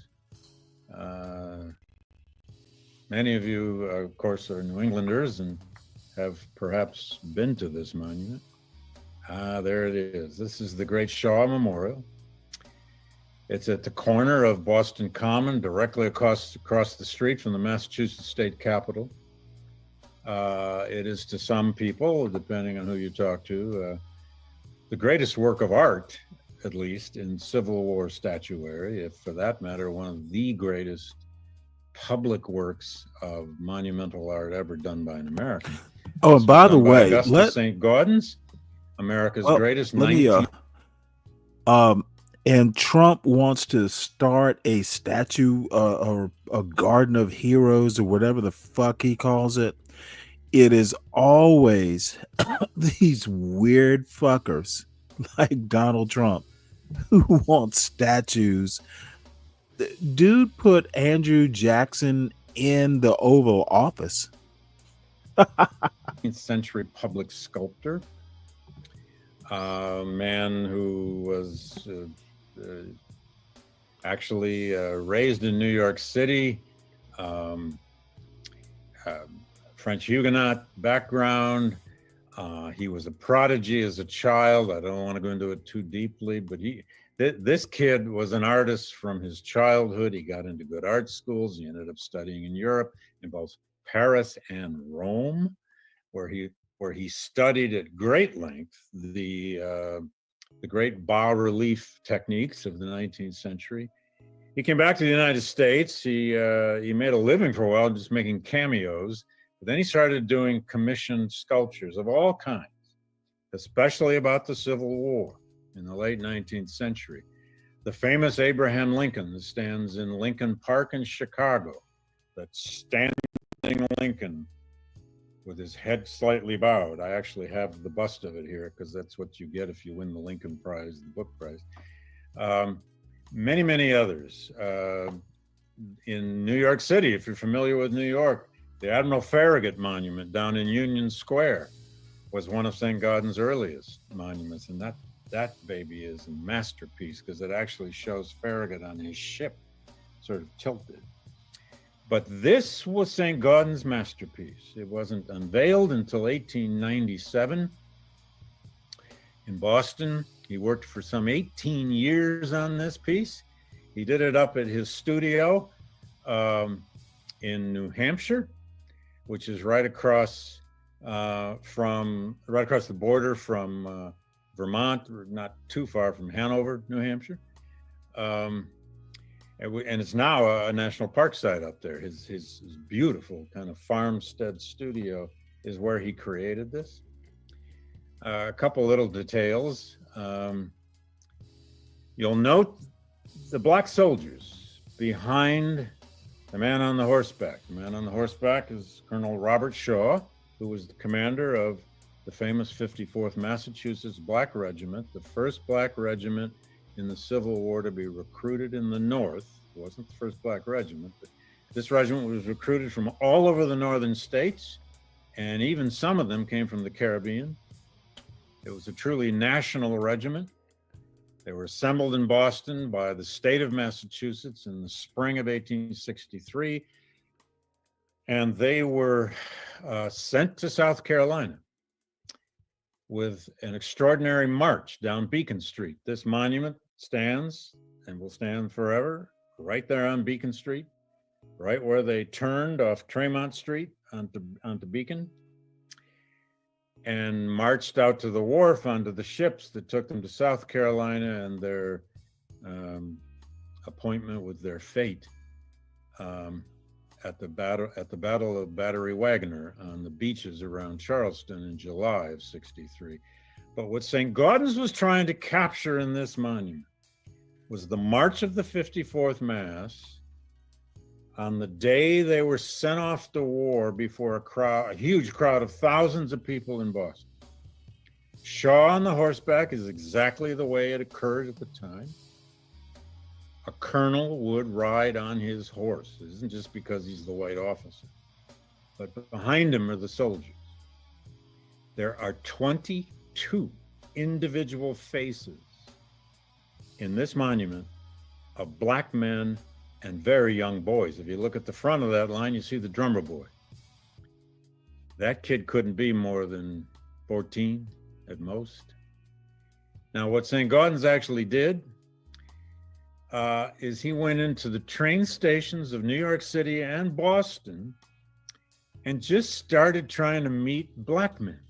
S11: Many of you, of course, are New Englanders and have perhaps been to this monument. There it is. This is the Great Shaw Memorial. It's at the corner of Boston Common, directly across the street from the Massachusetts State Capitol. It is to some people, depending on who you talk to, the greatest work of art, at least in Civil War statuary, if for that matter, one of the greatest public works of monumental art ever done by an American.
S7: Oh, and by the way,
S11: Augustus St. Gaudens, America's greatest.
S7: And Trump wants to start a statue or a garden of heroes or whatever the fuck he calls it. It is always these weird fuckers like Donald Trump who want statues. Dude put Andrew Jackson in the Oval Office.
S11: 19th century public sculptor, a man who was actually raised in New York City, French Huguenot background. He was a prodigy as a child. I don't want to go into it too deeply, but this kid was an artist from his childhood. He got into good art schools. He ended up studying in Europe, in both Paris and Rome, where he studied at great length the great bas-relief techniques of the 19th century. He came back to the United States. He made a living for a while just making cameos. But then he started doing commissioned sculptures of all kinds, especially about the Civil War in the late 19th century. The famous Abraham Lincoln that stands in Lincoln Park in Chicago, that standing Lincoln with his head slightly bowed. I actually have the bust of it here because that's what you get if you win the Lincoln Prize, the book prize. Many, many others. In New York City, if you're familiar with New York, the Admiral Farragut Monument down in Union Square was one of St. Gaudens's earliest monuments, and that baby is a masterpiece because it actually shows Farragut on his ship, sort of tilted. But this was St. Gaudens's masterpiece. It wasn't unveiled until 1897 in Boston. He worked for some 18 years on this piece. He did it up at his studio in New Hampshire, which is right across the border from Vermont, not too far from Hanover, New Hampshire. And it's now a national park site up there. His beautiful kind of farmstead studio is where he created this. A couple little details. You'll note the black soldiers behind the man on the horseback. The man on the horseback is Colonel Robert Shaw, who was the commander of the famous 54th Massachusetts Black Regiment, the first black regiment in the Civil War to be recruited in the North. It wasn't the first black regiment, but this regiment was recruited from all over the northern states, and even some of them came from the Caribbean. It was a truly national regiment. They were assembled in Boston by the state of Massachusetts in the spring of 1863, and they were sent to South Carolina with an extraordinary march down Beacon Street. This monument stands and will stand forever right there on Beacon Street, right where they turned off Tremont Street onto Beacon and marched out to the wharf onto the ships that took them to South Carolina and their appointment with their fate at the Battle of Battery Wagner on the beaches around Charleston in July of '63. But what St. Gaudens was trying to capture in this monument was the march of the 54th Mass on the day they were sent off to war before a huge crowd of thousands of people in Boston. Shaw on the horseback is exactly the way it occurred at the time. A colonel would ride on his horse. It isn't just because he's the white officer, but behind him are the soldiers. There are 22 individual faces in this monument of black men and very young boys. If you look at the front of that line, you see the drummer boy. That kid couldn't be more than 14 at most. Now, what St. Gaudens actually did is he went into the train stations of New York City and Boston and just started trying to meet black men.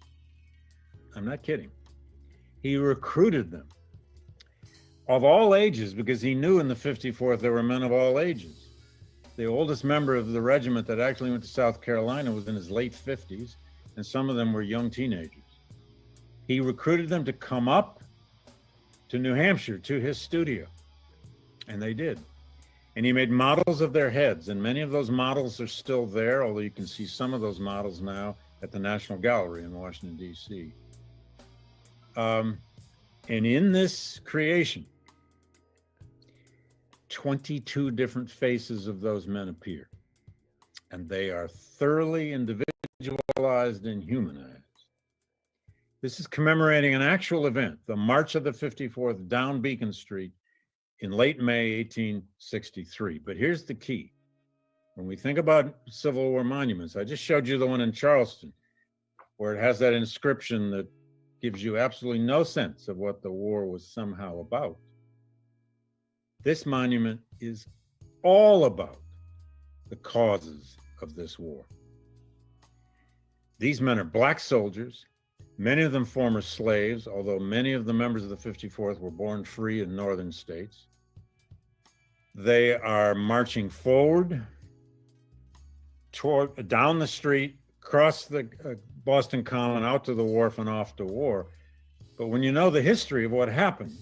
S11: I'm not kidding. He recruited them of all ages, because he knew in the 54th there were men of all ages. The oldest member of the regiment that actually went to South Carolina was in his late 50s, and some of them were young teenagers. He recruited them to come up to New Hampshire to his studio, and they did. And he made models of their heads, and many of those models are still there, although you can see some of those models now at the National Gallery in Washington, D.C. And in this creation, 22 different faces of those men appear, and they are thoroughly individualized and humanized. This is commemorating an actual event, the March of the 54th down Beacon Street in late May 1863. But here's the key. When we think about Civil War monuments, I just showed you the one in Charleston, where it has that inscription that gives you absolutely no sense of what the war was somehow about. This monument is all about the causes of this war. These men are Black soldiers, many of them former slaves, although many of the members of the 54th were born free in northern states. They are marching forward down the street, across the Boston Common, out to the wharf and off to war. But when you know the history of what happened,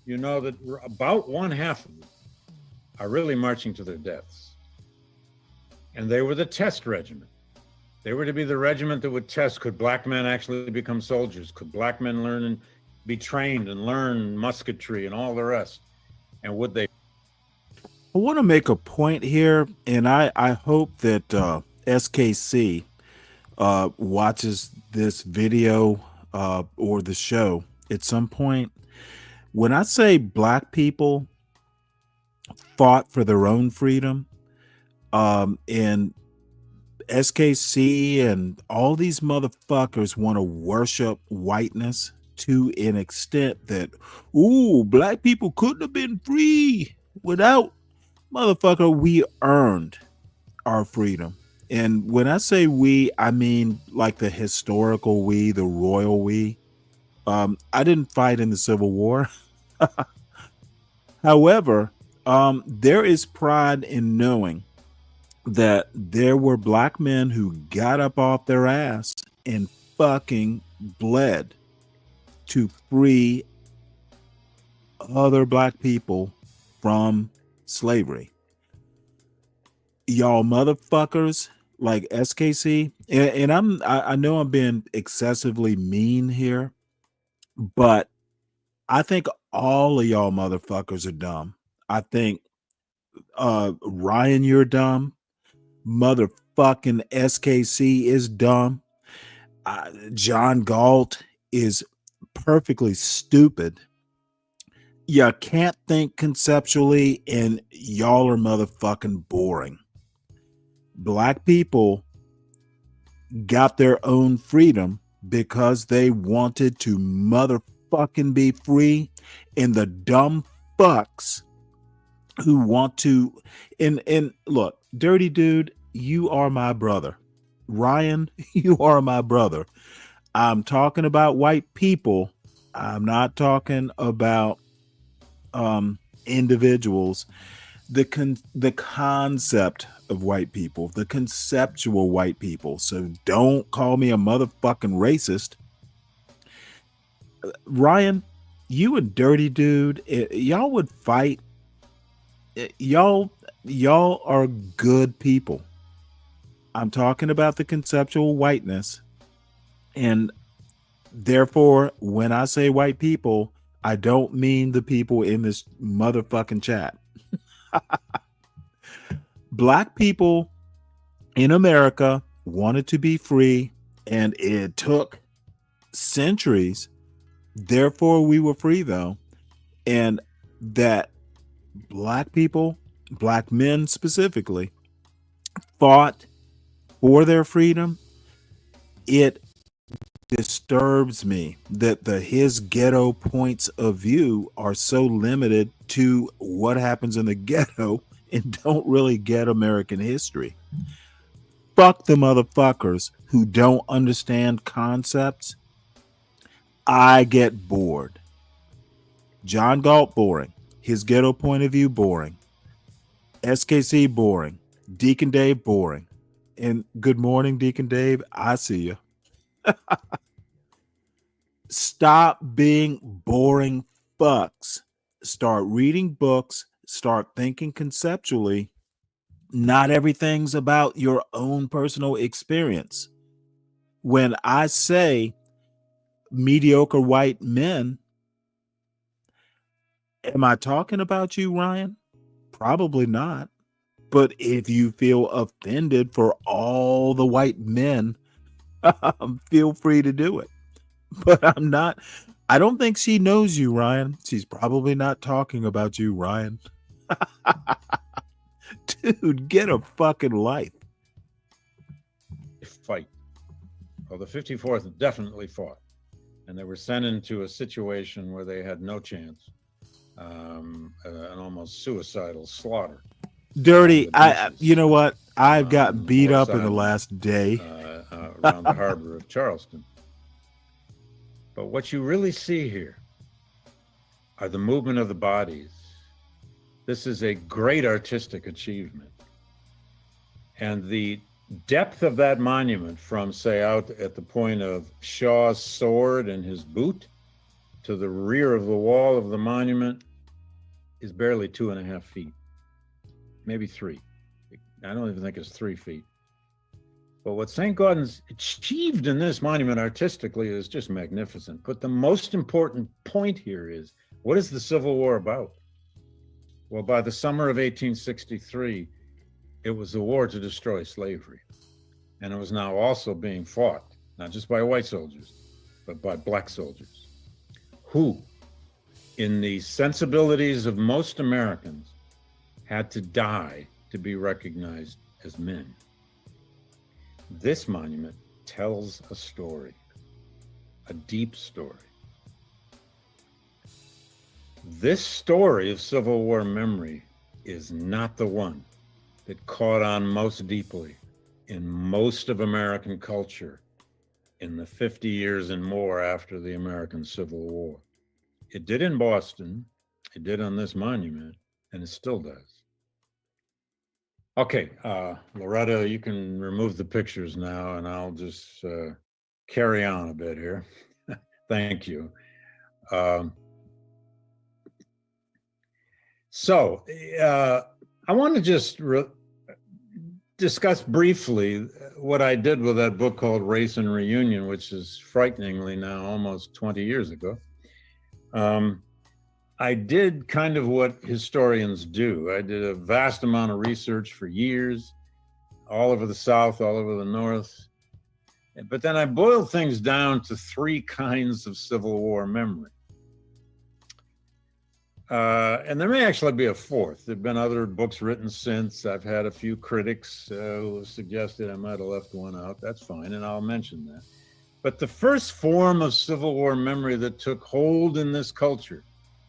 S11: you know that about one half of them are really marching to their deaths. And they were the test regiment. They were to be the regiment that would test, could Black men actually become soldiers? Could Black men learn and be trained and learn musketry and all the rest? And would they?
S7: I want to make a point here, and I hope that SKC watches this video or the show at some point. When I say Black people fought for their own freedom, and SKC and all these motherfuckers want to worship whiteness to an extent that, ooh, Black people couldn't have been free without, motherfucker, we earned our freedom. And when I say we, I mean like the historical we, the royal we. I didn't fight in the Civil War. However, there is pride in knowing that there were Black men who got up off their ass and fucking bled to free other Black people from slavery. Y'all motherfuckers like SKC, and I know I'm being excessively mean here, but I think all of y'all motherfuckers are dumb. I think Ryan, you're dumb. Motherfucking SKC is dumb. John Galt is perfectly stupid. You can't think conceptually, and y'all are motherfucking boring. Black people got their own freedom because they wanted to motherfucking be free, and the dumb fucks who want to, and look, Dirty Dude, you are my brother. Ryan, you are my brother. I'm talking about white people. I'm not talking about individuals. The concept of white people, the conceptual white people. So don't call me a motherfucking racist. Ryan, you and Dirty Dude, y'all would fight. Y'all are good people. I'm talking about the conceptual whiteness. And therefore, when I say white people, I don't mean the people in this motherfucking chat. Black people in America wanted to be free, and it took centuries. Therefore, we were free, though. And that Black people, Black men specifically, fought for their freedom. It disturbs me that his ghetto points of view are so limited to what happens in the ghetto and don't really get American history. Fuck the motherfuckers who don't understand concepts. I get bored. John Galt, boring. His ghetto point of view, boring. SKC, boring. Deacon Dave, boring. And good morning, Deacon Dave. I see you. Stop being boring fucks. Start reading books. Start thinking conceptually. Not everything's about your own personal experience. When I say mediocre white men, am I talking about you, Ryan? Probably not. But if you feel offended for all the white men, feel free to do it. But I'm not. I don't think she knows you, Ryan. She's probably not talking about you, Ryan. Dude, get a fucking life.
S11: Fight. Well, the 54th definitely fought, and they were sent into a situation where they had no chance, an almost suicidal slaughter.
S7: Dirty. You know what? I've got beat up in the last day
S11: around the harbor of Charleston. But what you really see here are the movement of the bodies. This is a great artistic achievement. And the depth of that monument from, say, out at the point of Shaw's sword and his boot to the rear of the wall of the monument is barely 2.5 feet, maybe 3. I don't even think it's 3 feet. But what St. Gaudens achieved in this monument artistically is just magnificent. But the most important point here is, what is the Civil War about? Well, by the summer of 1863, it was a war to destroy slavery. And it was now also being fought, not just by white soldiers, but by black soldiers, who, in the sensibilities of most Americans, had to die to be recognized as men. This monument tells a story, a deep story. This story of Civil War memory is not the one that caught on most deeply in most of American culture in the 50 years and more after the American Civil War. It did in Boston, it did on this monument, and it still does. Okay, Loretta, you can remove the pictures now, and I'll just carry on a bit here. Thank you. So I want to just discuss briefly what I did with that book called Race and Reunion, which is frighteningly now almost 20 years ago. I did kind of what historians do. I did a vast amount of research for years, all over the South, all over the North. But then I boiled things down to 3 kinds of Civil War memory. And there may actually be a 4th. There have been other books written since. I've had a few critics who suggested I might have left one out. That's fine, and I'll mention that. But the first form of Civil War memory that took hold in this culture,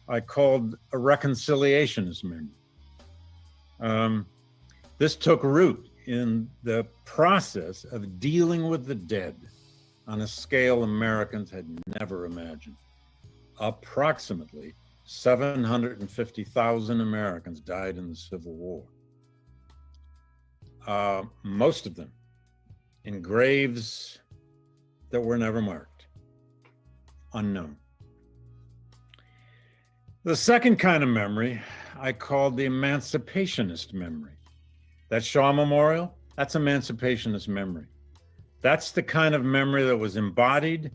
S11: I called a reconciliationist memory. This took root in the process of dealing with the dead on a scale Americans had never imagined. Approximately 750,000 Americans died in the Civil War. Most of them in graves that were never marked, unknown. The second kind of memory I called the emancipationist memory. That Shaw Memorial, that's emancipationist memory. That's the kind of memory that was embodied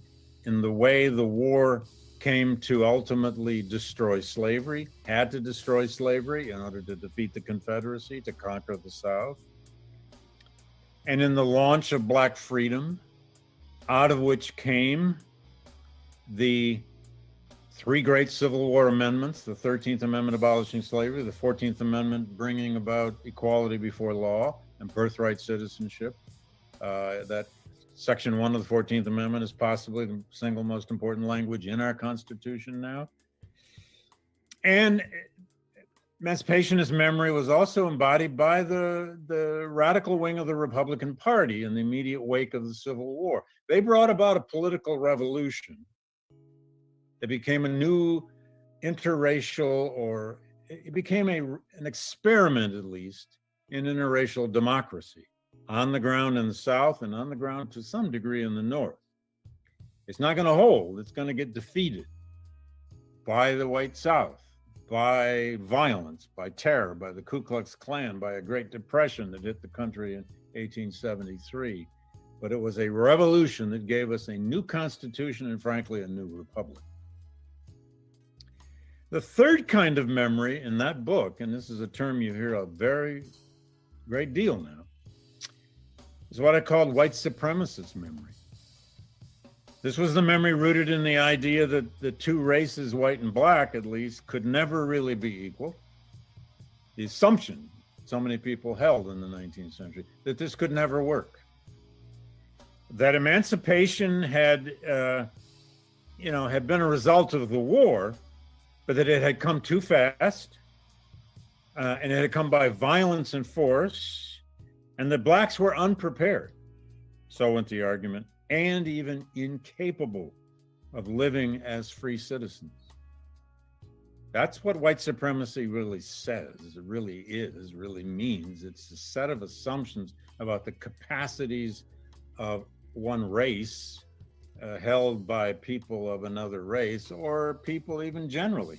S11: in the way the war came to ultimately destroy slavery, had to destroy slavery in order to defeat the Confederacy, to conquer the South. And in the launch of Black freedom, out of which came the 3 great Civil War amendments, the 13th Amendment abolishing slavery, the 14th Amendment bringing about equality before law and birthright citizenship. That Section 1 of the 14th Amendment is possibly the single most important language in our Constitution now. And emancipationist memory was also embodied by the radical wing of the Republican Party in the immediate wake of the Civil War. They brought about a political revolution. It became a new interracial, or it became an experiment, at least, in interracial democracy on the ground in the South and on the ground to some degree in the North. It's not going to hold. It's going to get defeated by the white South, by violence, by terror, by the Ku Klux Klan, by a Great Depression that hit the country in 1873. But it was a revolution that gave us a new constitution and, frankly, a new republic. The third kind of memory in that book, and this is a term you hear a very great deal now, is what I called white supremacist memory. This was the memory rooted in the idea that the 2 races, white and black at least, could never really be equal. The assumption so many people held in the 19th century, that this could never work. That emancipation had been a result of the war, but that it had come too fast, and it had come by violence and force, and that blacks were unprepared, so went the argument, and even incapable of living as free citizens. That's what white supremacy really says, it really is, really means. It's a set of assumptions about the capacities of one race held by people of another race, or people even generally.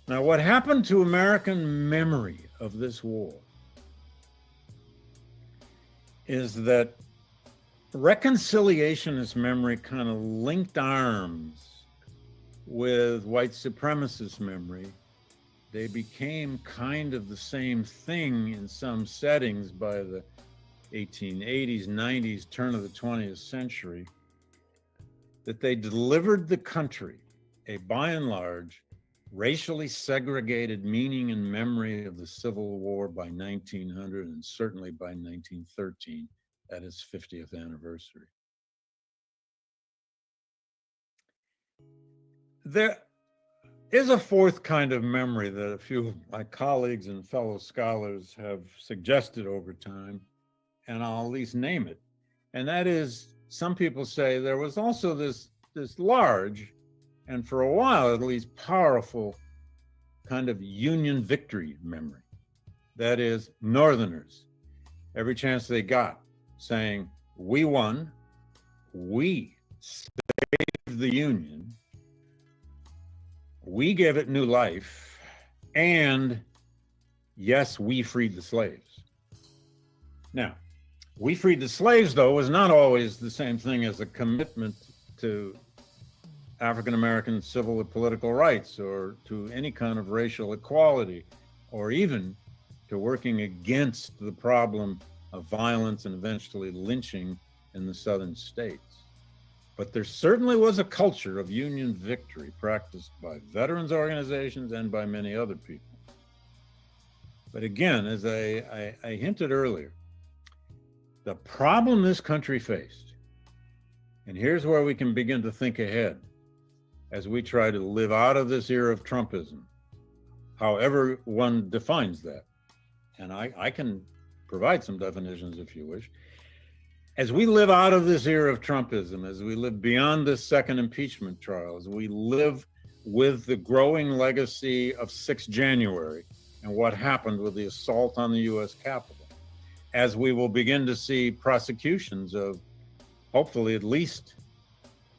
S11: Now, what happened to American memory of this war is that reconciliationist memory kind of linked arms with white supremacist memory. They became kind of the same thing in some settings by the 1880s, 90s, turn of the 20th century, that they delivered the country a, by and large, racially segregated meaning and memory of the Civil War by 1900, and certainly by 1913, at its 50th anniversary. There is a fourth kind of memory that a few of my colleagues and fellow scholars have suggested over time, and I'll at least name it. And that is, some people say there was also this large, and for a while at least powerful, kind of Union victory memory. That is, Northerners, every chance they got, saying, we won, we saved the Union, we gave it new life, and yes, we freed the slaves. Now, we freed the slaves, though, was not always the same thing as a commitment to African-American civil or political rights, or to any kind of racial equality, or even to working against the problem of violence and eventually lynching in the southern states. But there certainly was a culture of Union victory practiced by veterans organizations and by many other people. But again, as I hinted earlier, the problem this country faced, and here's where we can begin to think ahead as we try to live out of this era of Trumpism, however one defines that. And I can provide some definitions if you wish. As we live out of this era of Trumpism, as we live beyond this second impeachment trial, as we live with the growing legacy of 6 January and what happened with the assault on the US Capitol, as we will begin to see prosecutions of hopefully at least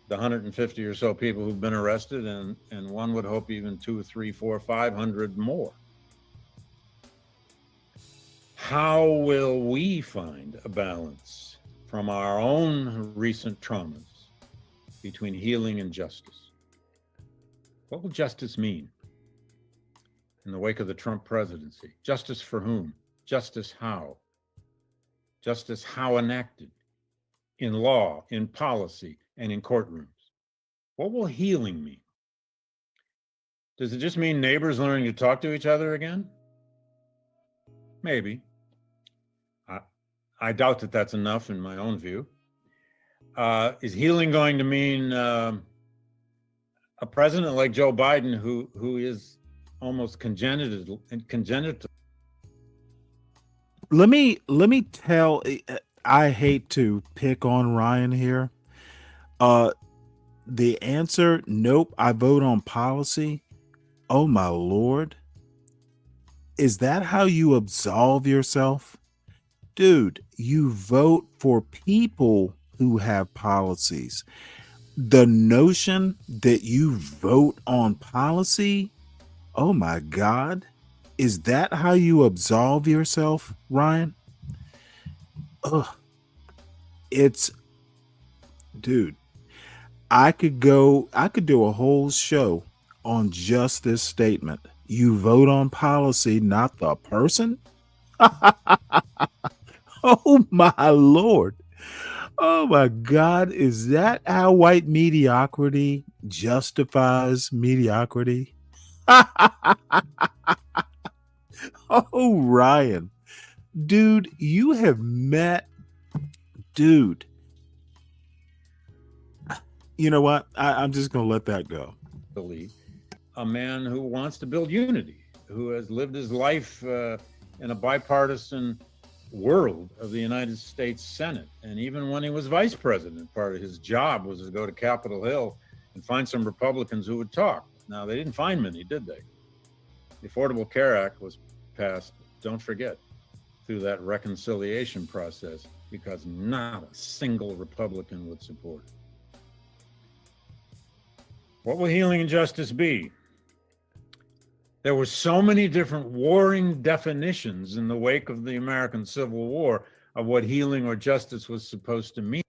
S11: the 150 or so people who've been arrested, and one would hope even 200, 300, 400, 500 more. How will we find a balance from our own recent traumas between healing and justice? What will justice mean in the wake of the Trump presidency? Justice for whom? Justice how? Justice how enacted? In law, in policy, and in courtrooms. What will healing mean? Does it just mean neighbors learning to talk to each other again? Maybe. I doubt that that's enough in my own view. Is healing going to mean a president like Joe Biden who is almost congenital?
S7: Let me tell, I hate to pick on Ryan here. The answer, nope, I vote on policy. Oh my Lord. Is that how you absolve yourself? Dude, you vote for people who have policies. The notion that you vote on policy, oh my God, is that how you absolve yourself, Ryan? Ugh. It's, dude, I could do a whole show on just this statement. You vote on policy, not the person? Oh my Lord. Oh my God. Is that how white mediocrity justifies mediocrity? Oh, Ryan. Dude, you have met. Dude. You know what? I'm just going to let that go.
S11: A man who wants to build unity, who has lived his life in a bipartisan world of the United States Senate. And even when he was vice president, part of his job was to go to Capitol Hill and find some Republicans who would talk. Now, they didn't find many, did they? The Affordable Care Act was passed, don't forget, through that reconciliation process because not a single Republican would support it. What will healing and justice be? There were so many different warring definitions in the wake of the American Civil War of what healing or justice was supposed to mean.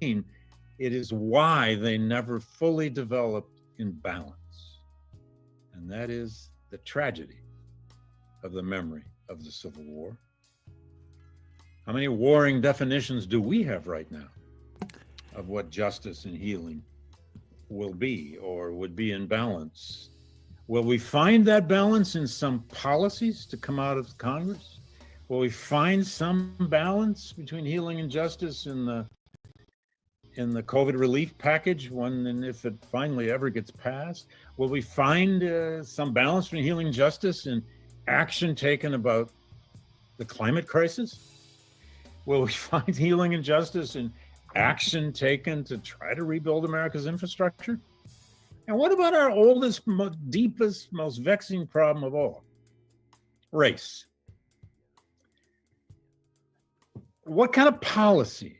S11: It is why they never fully developed in balance. And that is the tragedy of the memory of the Civil War. How many warring definitions do we have right now of what justice and healing will be or would be in balance? Will we find that balance in some policies to come out of Congress? Will we find some balance between healing and justice in the in the COVID relief package, when and if it finally ever gets passed? Will we find some balance between healing justice and action taken about the climate crisis? Will we find healing and justice and action taken to try to rebuild America's infrastructure? And what about our oldest, deepest, most vexing problem of all? Race. What kind of policies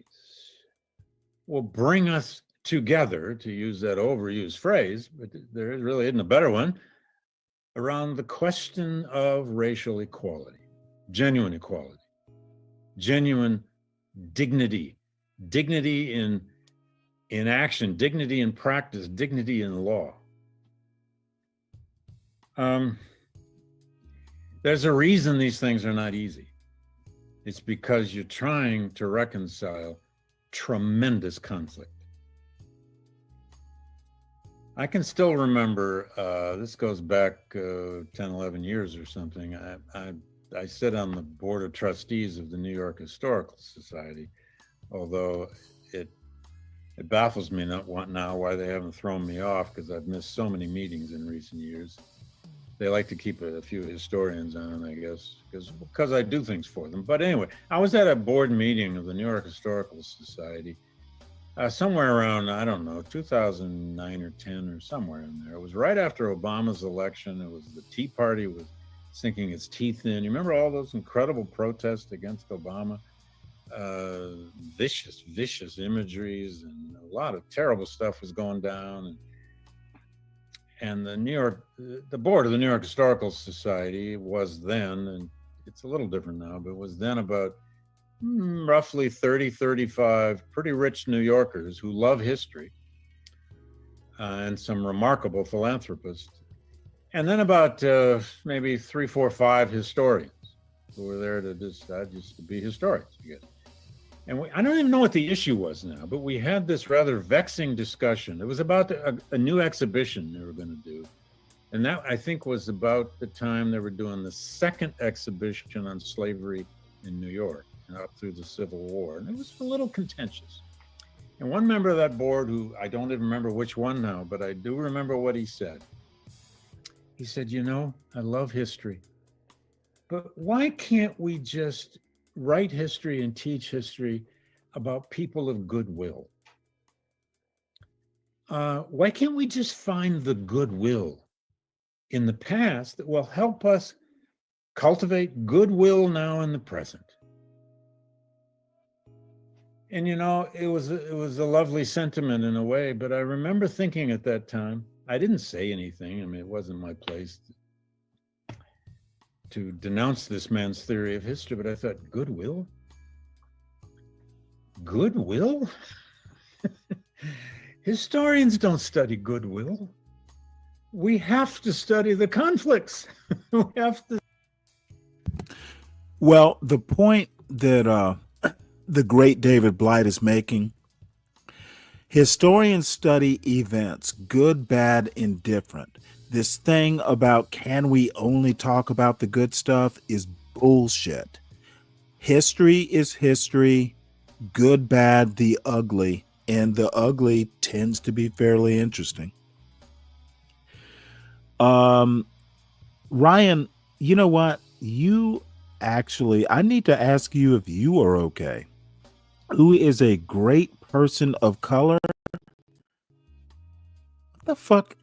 S11: will bring us together, to use that overused phrase, but there really isn't a better one, around the question of racial equality, genuine equality, genuine dignity, dignity in action, dignity in practice, dignity in law. There's a reason these things are not easy. It's because you're trying to reconcile tremendous conflict. I can still remember, this goes back 10, 11 years or something. I sit on the board of trustees of the New York Historical Society, although it baffles me now why they haven't thrown me off, because I've missed so many meetings in recent years. They like to keep a few historians on, I guess, because I do things for them. But anyway, I was at a board meeting of the New York Historical Society somewhere around, I don't know, 2009 or 10 or somewhere in there. It was right after Obama's election. It was the Tea Party was sinking its teeth in. You remember all those incredible protests against Obama? Vicious imageries, and a lot of terrible stuff was going down. And the board of the New York Historical Society was then, and it's a little different now, but was then about roughly 30, 35 pretty rich New Yorkers who love history, and some remarkable philanthropists. And then about maybe 3, 4, 5 historians who were there to just to be historians, I guess. And I don't even know what the issue was now, but we had this rather vexing discussion. It was about a new exhibition they were going to do. And that, I think, was about the time they were doing the second exhibition on slavery in New York, and up through the Civil War. And it was a little contentious. And one member of that board, who I don't even remember which one now, but I do remember what he said. He said, you know, I love history, but why can't we just write history and teach history about people of goodwill? Why can't we just find the goodwill in the past that will help us cultivate goodwill now in the present? And you know, it was a lovely sentiment in a way, but I remember thinking at that time, I didn't say anything. I mean, it wasn't my place to denounce this man's theory of history, but I thought, goodwill? Goodwill? Historians don't study goodwill. We have to study the conflicts. We have to.
S7: Well, the point that the great David Blight is making, historians study events, good, bad, indifferent. This thing about can we only talk about the good stuff is bullshit. History is history, good, bad, the ugly, and the ugly tends to be fairly interesting. Ryan, you know what? I need to ask you if you are okay. Who is a great person of color? What the fuck?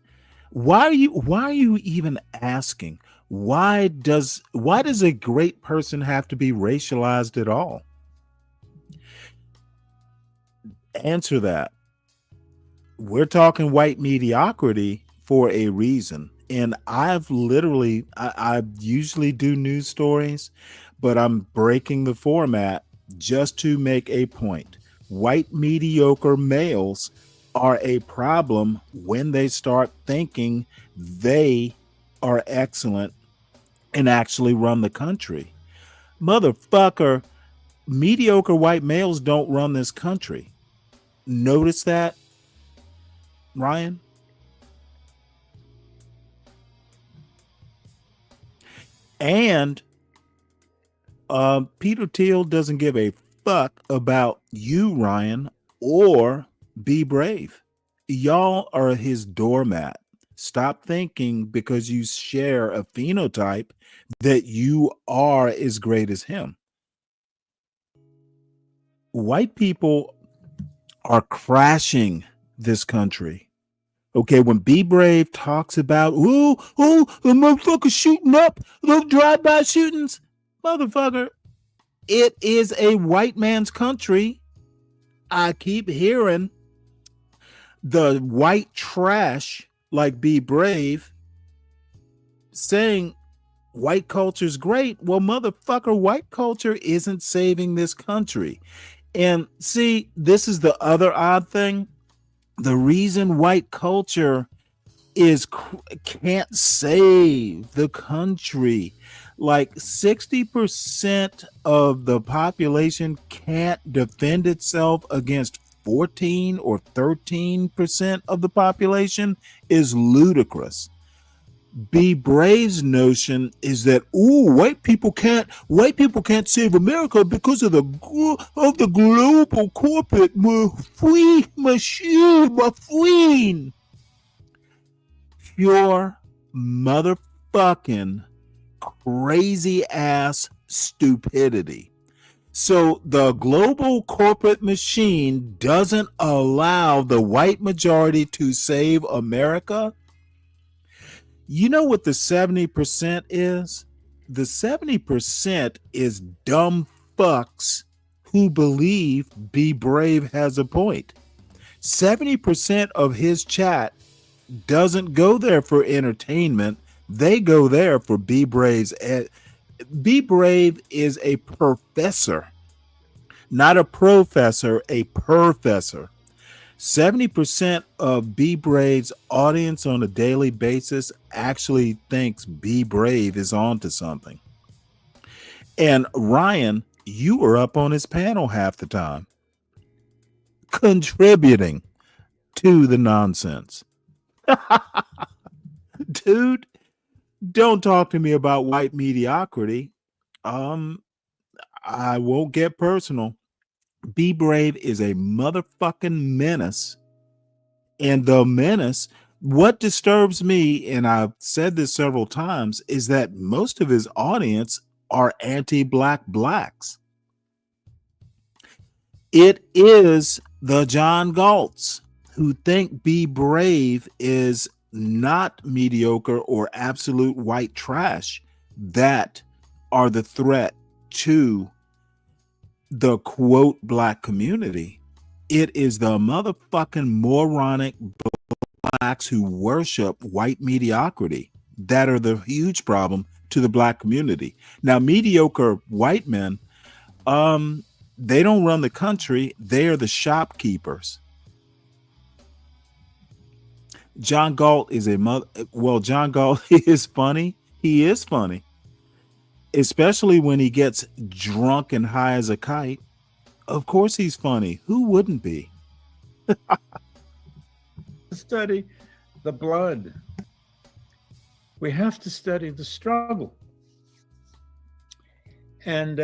S7: Why are you even asking? Why does a great person have to be racialized at all? Answer that. We're talking white mediocrity for a reason. And I usually do news stories, but I'm breaking the format just to make a point. White mediocre males are a problem when they start thinking they are excellent and actually run the country. Motherfucker, mediocre white males don't run this country. Notice that, Ryan? And Peter Thiel doesn't give a fuck about you, Ryan, or Be brave. Y'all are his doormat. Stop thinking because you share a phenotype that you are as great as him. White people are crashing this country. Okay, when Be Brave talks about, the motherfucker shooting up, those drive-by shootings, motherfucker, it is a white man's country. I keep hearing the white trash like Be Brave saying white culture's great. Well, motherfucker, white culture isn't saving this country. And see, this is the other odd thing. The reason white culture can't save the country. Like 60% of the population can't defend itself against 14 or 13% of the population is ludicrous. Be Brave's notion is that white people can't save America because of the global corporate machine. Pure motherfucking crazy ass stupidity. So the global corporate machine doesn't allow the white majority to save America. You know what the 70% is? The 70% is dumb fucks who believe Be Brave has a point. 70% of his chat doesn't go there for entertainment. They go there for Be Brave's. Be Brave is a professor, not a professor, a professor. 70% of Be Brave's audience on a daily basis actually thinks Be Brave is onto something. And Ryan, you were up on his panel half the time, contributing to the nonsense. Dude, don't talk to me about white mediocrity. I won't get personal. Be Brave is a motherfucking menace. And the menace, what disturbs me, and I've said this several times, is that most of his audience are anti-black blacks. It is the John Galts who think Be Brave is not mediocre or absolute white trash that are the threat to the quote black community. It is the motherfucking moronic blacks who worship white mediocrity that are the huge problem to the black community. Now, mediocre white men, they don't run the country. They are the shopkeepers. John Galt is John Galt is funny. He is funny. Especially when he gets drunk and high as a kite. Of course he's funny. Who wouldn't be?
S11: Study the blood. We have to study the struggle. And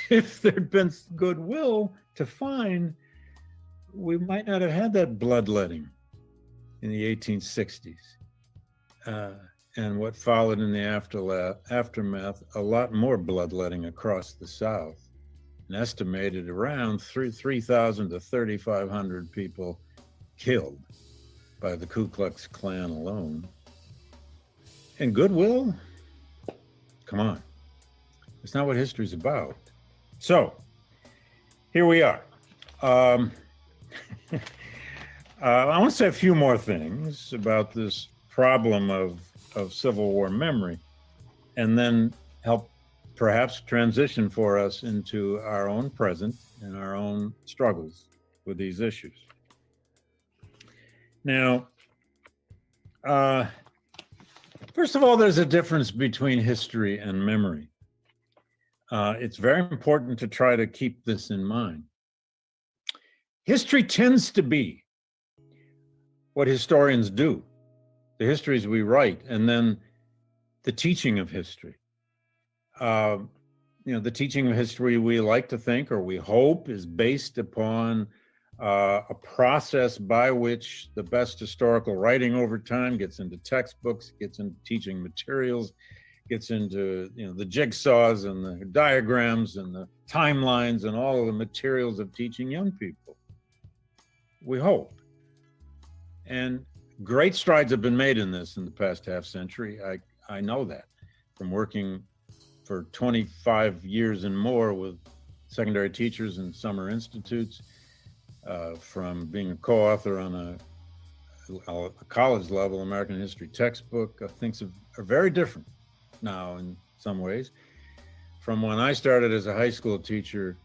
S11: if there'd been goodwill to find, we might not have had that bloodletting in the 1860s. And what followed in the aftermath, a lot more bloodletting across the South. An estimated around 3,000 to 3,500 people killed by the Ku Klux Klan alone. And goodwill? Come on. It's not what history's about. So, here we are. I want to say a few more things about this problem of Civil War memory, and then help perhaps transition for us into our own present and our own struggles with these issues. Now, first of all, there's a difference between history and memory. It's very important to try to keep this in mind. History tends to be what historians do, the histories we write, and then the teaching of history. The teaching of history we like to think, or we hope, is based upon a process by which the best historical writing over time gets into textbooks, gets into teaching materials, gets into the jigsaws and the diagrams and the timelines and all of the materials of teaching young people. We hope. And great strides have been made in this in the past half century. I know that from working for 25 years and more with secondary teachers and summer institutes, from being a co-author on a college level American history textbook. Things are very different now in some ways from when I started as a high school teacher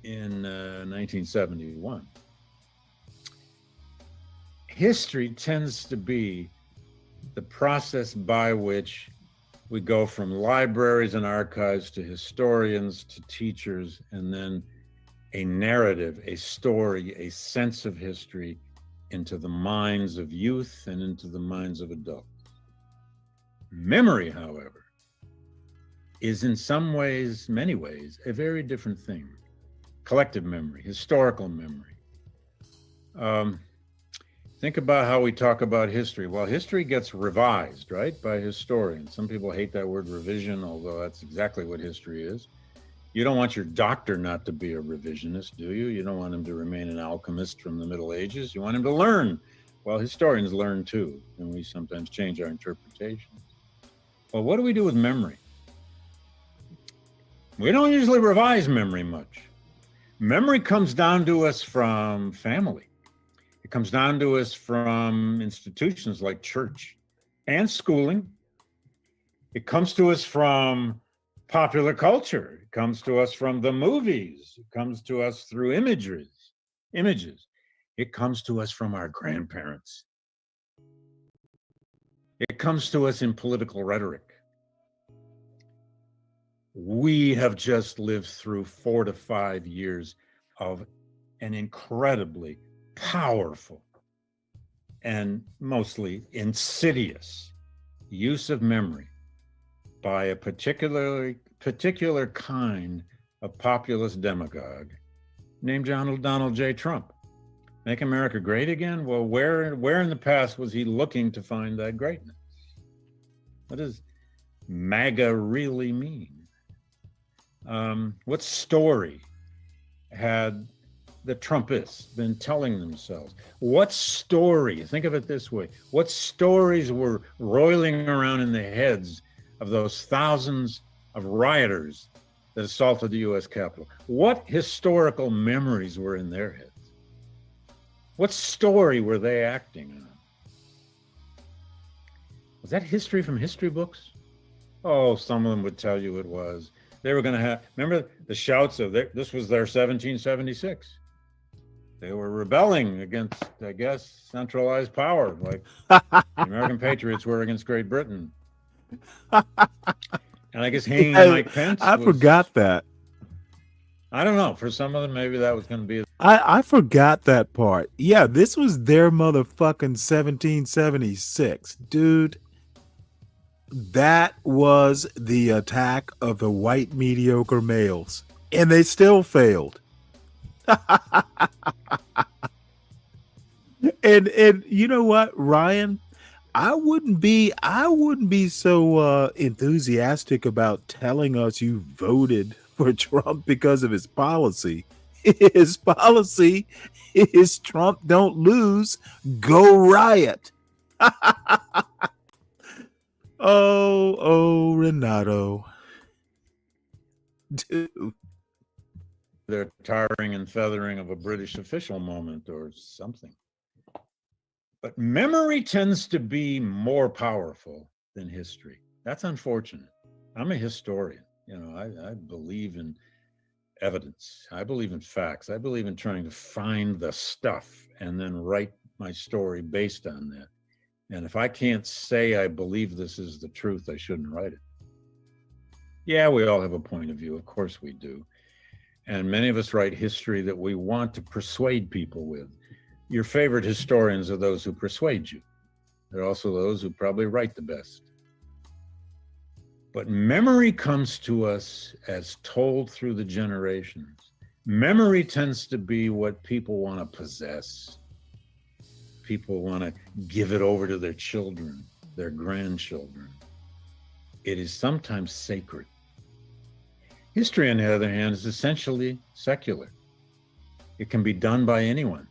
S11: in 1971. History tends to be the process by which we go from libraries and archives to historians to teachers, and then a narrative, a story, a sense of history into the minds of youth and into the minds of adults. Memory, however, is in some ways, many ways, a very different thing. Collective memory, historical memory. Think about how we talk about history. Well, history gets revised, right, by historians. Some people hate that word revision, although that's exactly what history is. You don't want your doctor not to be a revisionist, do you? You don't want him to remain an alchemist from the Middle Ages. You want him to learn. Well, historians learn too, and we sometimes change our interpretations. Well, what do we do with memory? We don't usually revise memory much. Memory comes down to us from family. It comes down to us from institutions like church and schooling. It comes to us from popular culture. It comes to us from the movies. It comes to us through images. It comes to us from our grandparents. It comes to us in political rhetoric. We have just lived through 4 to 5 years of an incredibly powerful and mostly insidious use of memory by a particular kind of populist demagogue named Donald J. Trump. Make America great again? Well, where in the past was he looking to find that greatness? What does MAGA really mean? What story had the Trumpists been telling themselves? What story, think of it this way, what stories were roiling around in the heads of those thousands of rioters that assaulted the US Capitol? What historical memories were in their heads? What story were they acting on? Was that history from history books? Oh, some of them would tell you it was. They were going to have, remember the shouts of this was their 1776. They were rebelling against, I guess, centralized power, like the American patriots were against Great Britain. And I guess hanging Mike Pence
S7: I forgot that.
S11: I don't know. For some of them, maybe that was going to be.
S7: I forgot that part. Yeah, this was their motherfucking 1776. Dude, that was the attack of the white mediocre males. And they still failed. and you know what, Ryan? I wouldn't be so enthusiastic about telling us you voted for Trump because of his policy. His policy is Trump don't lose, go riot. Oh, Renato. Dude.
S11: They're tarring and feathering of a British official moment or something. But memory tends to be more powerful than history. That's unfortunate. I'm a historian. You know, I believe in evidence. I believe in facts. I believe in trying to find the stuff and then write my story based on that. And if I can't say I believe this is the truth, I shouldn't write it. Yeah, we all have a point of view. Of course we do. And many of us write history that we want to persuade people with. Your favorite historians are those who persuade you. They're also those who probably write the best. But memory comes to us as told through the generations Memory tends to be what people want to possess. People want to give it over to their children, their grandchildren. It is sometimes sacred. History, on the other hand, is essentially secular. It can be done by anyone.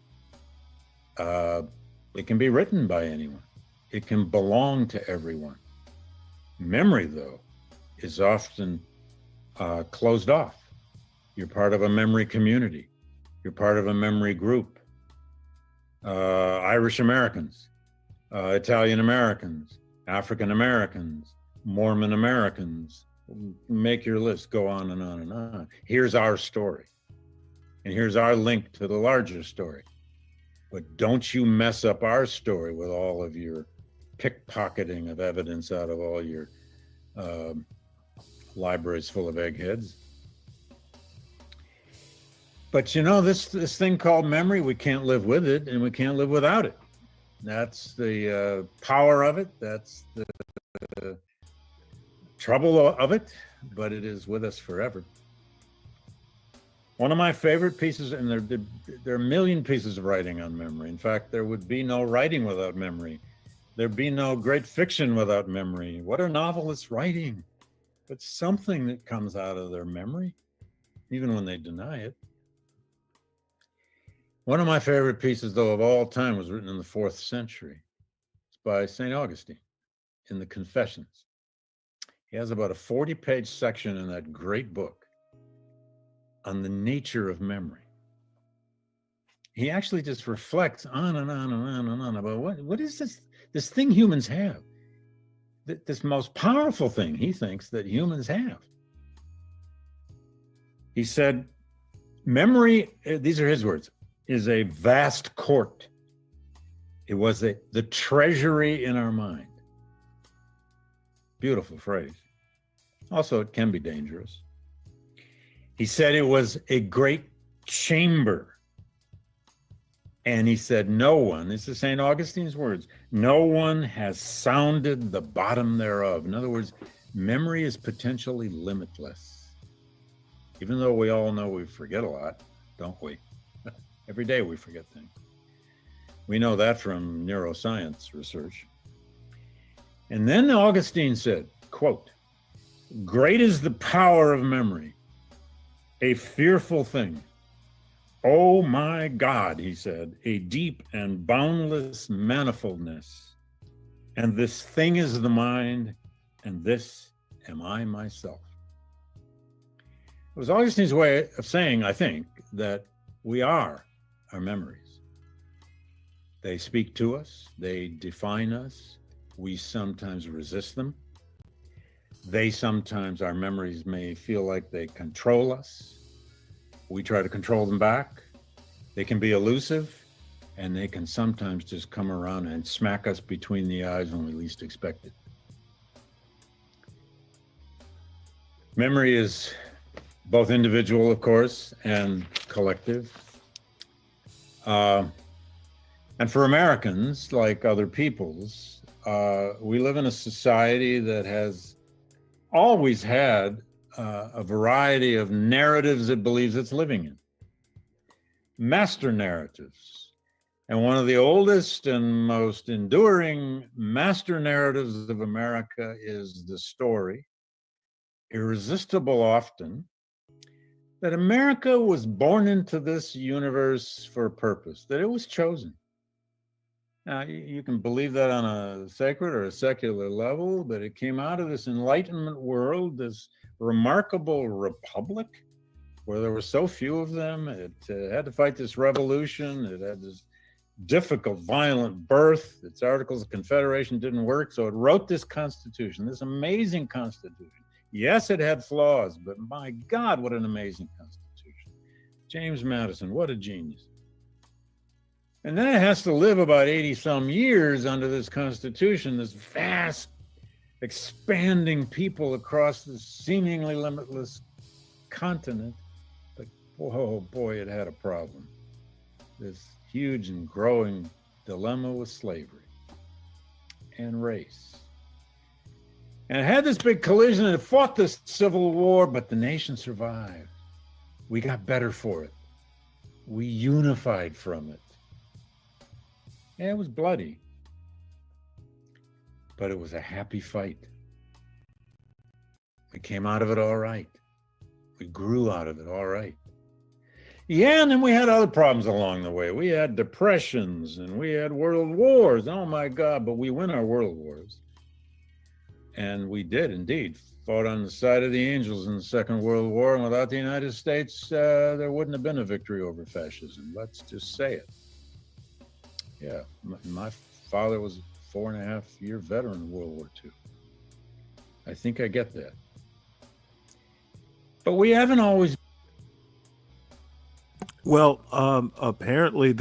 S11: It can be written by anyone. It can belong to everyone. Memory, though, is often closed off. You're part of a memory community. You're part of a memory group. Irish Americans, Italian Americans, African Americans, Mormon Americans, make your list, go on and on and on. Here's our story. And here's our link to the larger story. But don't you mess up our story with all of your pickpocketing of evidence out of all your libraries full of eggheads. But you know, this thing called memory, we can't live with it and we can't live without it. That's the power of it. That's the trouble of it, but it is with us forever. One of my favorite pieces, and there are a million pieces of writing on memory. In fact, there would be no writing without memory. There'd be no great fiction without memory. What are novelists writing? But something that comes out of their memory, even when they deny it. One of my favorite pieces, though, of all time was written in the 4th century. It's by St. Augustine in the Confessions. He has about a 40-page section in that great book on the nature of memory. He actually just reflects on and on and on and on about what is this thing humans have, this most powerful thing he thinks that humans have. He said, memory, these are his words, is a vast court. It was the treasury in our mind. Beautiful phrase. Also, it can be dangerous. He said it was a great chamber. And he said, no one, this is St. Augustine's words, no one has sounded the bottom thereof. In other words, memory is potentially limitless. Even though we all know we forget a lot, don't we? Every day we forget things. We know that from neuroscience research. And then Augustine said, quote, great is the power of memory, a fearful thing. Oh my God, he said, a deep and boundless manifoldness. And this thing is the mind, and this am I myself. It was Augustine's way of saying, I think, that we are our memories. They speak to us, they define us. We sometimes resist them. They sometimes, our memories may feel like they control us. We try to control them back. They can be elusive, and they can sometimes just come around and smack us between the eyes when we least expect it. Memory is both individual, of course, and collective. And for Americans, like other peoples, we live in a society that has always had a variety of narratives it believes it's living in. Master narratives. And one of the oldest and most enduring master narratives of America is the story, irresistible often, that America was born into this universe for a purpose, that it was chosen. Now, you can believe that on a sacred or a secular level, but it came out of this Enlightenment world, this remarkable republic, where there were so few of them. It had to fight this revolution. It had this difficult, violent birth. Its Articles of Confederation didn't work, so it wrote this Constitution, this amazing Constitution. Yes, it had flaws, but my God, what an amazing Constitution. James Madison, what a genius. And then it has to live about 80 some years under this Constitution, this vast, expanding people across this seemingly limitless continent. But oh boy, it had a problem. This huge and growing dilemma with slavery and race. And it had this big collision and it fought this civil war, but the nation survived. We got better for it. We unified from it. Yeah, it was bloody, but it was a happy fight. We came out of it all right. We grew out of it all right. Yeah, and then we had other problems along the way. We had depressions and we had world wars. Oh my God, but we win our world wars. And we did indeed fought on the side of the angels in the Second World War. And without the United States, there wouldn't have been a victory over fascism. Let's just say it. Yeah, my father was a 4.5-year veteran of World War II. I think I get that. But we haven't always.
S7: Well, apparently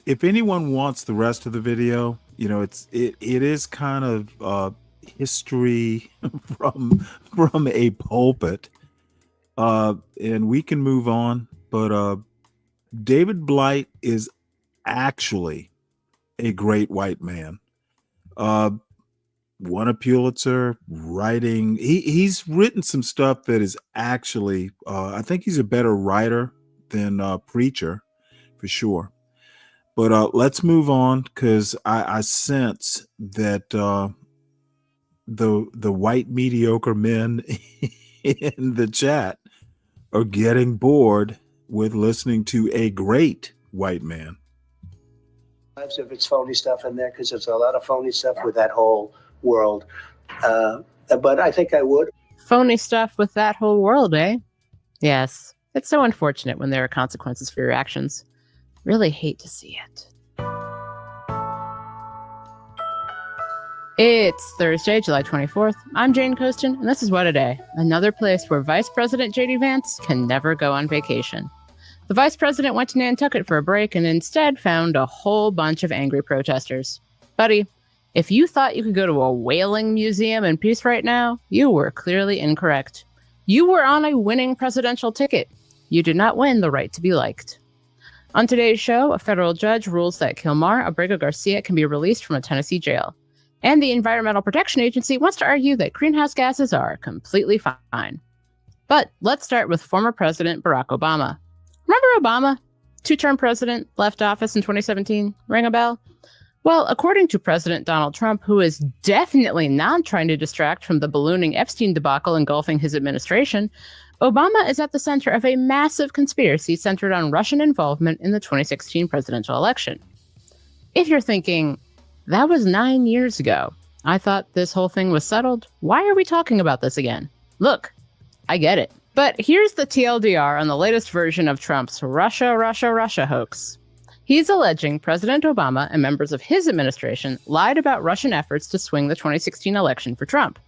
S7: if anyone wants the rest of the video, you know, it is kind of history from a pulpit, and we can move on. But David Blight is actually a great white man. Won a Pulitzer, writing. He's written some stuff that is actually, I think he's a better writer than preacher, for sure. But let's move on, because I sense that the white mediocre men in the chat are getting bored with listening to a great white man.
S12: If it's phony stuff in there, because there's a lot of phony stuff with that whole world. But I think I would.
S13: Phony stuff with that whole world, eh? Yes. It's so unfortunate when there are consequences for your actions. Really hate to see it. It's Thursday, July 24th. I'm Jane Coaston, and this is What a Day, another place where Vice President J.D. Vance can never go on vacation. The Vice President went to Nantucket for a break and instead found a whole bunch of angry protesters. Buddy, if you thought you could go to a whaling museum in peace right now, you were clearly incorrect. You were on a winning presidential ticket. You did not win the right to be liked. On today's show, a federal judge rules that Kilmar Abrego Garcia can be released from a Tennessee jail. And the Environmental Protection Agency wants to argue that greenhouse gases are completely fine. But let's start with former President Barack Obama. Remember Obama? Two-term president, left office in 2017. Ring a bell? Well, according to President Donald Trump, who is definitely not trying to distract from the ballooning Epstein debacle engulfing his administration, Obama is at the center of a massive conspiracy centered on Russian involvement in the 2016 presidential election. If you're thinking, that was 9 years ago, I thought this whole thing was settled, why are we talking about this again? Look, I get it. But here's the TLDR on the latest version of Trump's Russia hoax. He's alleging President Obama and members of his administration lied about Russian efforts to swing the 2016 election for Trump,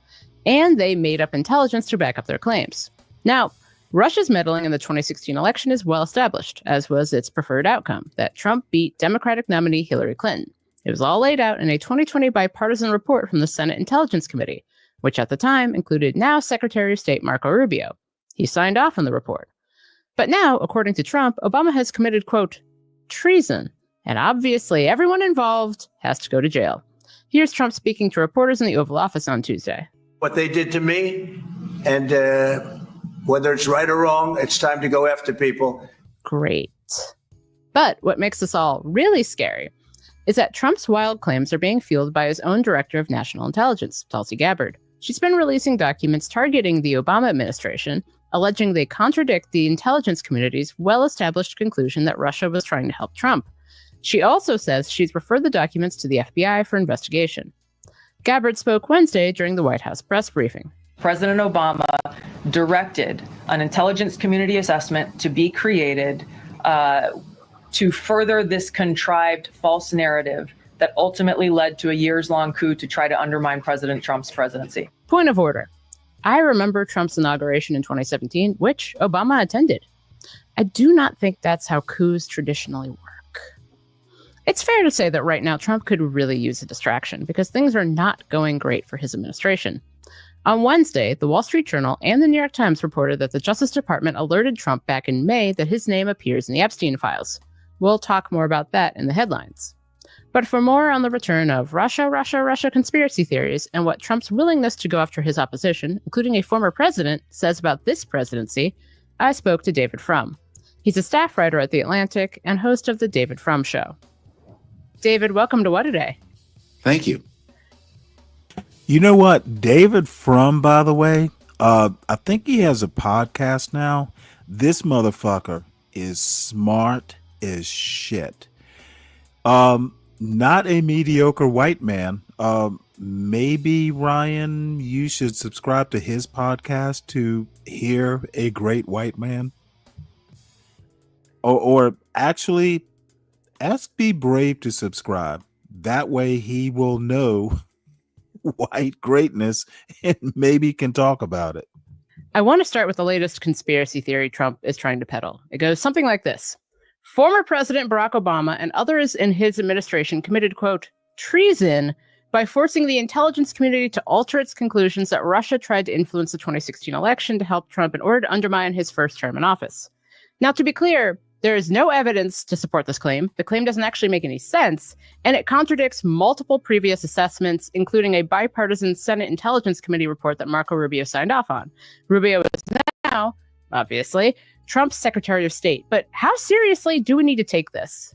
S13: and they made up intelligence to back up their claims. Now, Russia's meddling in the 2016 election is well established, as was its preferred outcome, that Trump beat Democratic nominee Hillary Clinton. It was all laid out in a 2020 bipartisan report from the Senate Intelligence Committee, which at the time included now Secretary of State Marco Rubio. He signed off on the report. But now, according to Trump, Obama has committed, quote, treason, and obviously everyone involved has to go to jail. Here's Trump speaking to reporters in the Oval Office on Tuesday.
S12: What they did to me, and whether it's right or wrong, it's time to go after people.
S13: Great. But what makes this all really scary is that Trump's wild claims are being fueled by his own Director of National Intelligence, Tulsi Gabbard. She's been releasing documents targeting the Obama administration, alleging they contradict the intelligence community's well-established conclusion that Russia was trying to help Trump. She also says she's referred the documents to the FBI for investigation. Gabbard spoke Wednesday during the White House press briefing.
S14: President Obama directed an intelligence community assessment to be created to further this contrived false narrative that ultimately led to a years-long coup to try to undermine President Trump's presidency.
S13: Point of order. I remember Trump's inauguration in 2017, which Obama attended. I do not think that's how coups traditionally work. It's fair to say that right now Trump could really use a distraction because things are not going great for his administration. On Wednesday, the Wall Street Journal and the New York Times reported that the Justice Department alerted Trump back in May that his name appears in the Epstein files. We'll talk more about that in the headlines. But for more on the return of Russia conspiracy theories and what Trump's willingness to go after his opposition, including a former president, says about this presidency, I spoke to David Frum. He's a staff writer at The Atlantic and host of The David Frum Show. David, welcome to What a Day.
S15: Thank you.
S7: You know what? David Frum, by the way, I think he has a podcast now. This motherfucker is smart as shit. Not a mediocre white man. Maybe, Ryan, you should subscribe to his podcast to hear a great white man. Or actually, ask Be Brave to subscribe. That way he will know white greatness and maybe can talk about it.
S13: I want to start with the latest conspiracy theory Trump is trying to peddle. It goes something like this. Former President Barack Obama and others in his administration committed, quote, treason by forcing the intelligence community to alter its conclusions that Russia tried to influence the 2016 election to help Trump in order to undermine his first term in office. Now, to be clear, there is no evidence to support this claim. The claim doesn't actually make any sense, and it contradicts multiple previous assessments, including a bipartisan Senate Intelligence Committee report that Marco Rubio signed off on. Rubio is now, obviously, Trump's Secretary of State. But how seriously do we need to take this?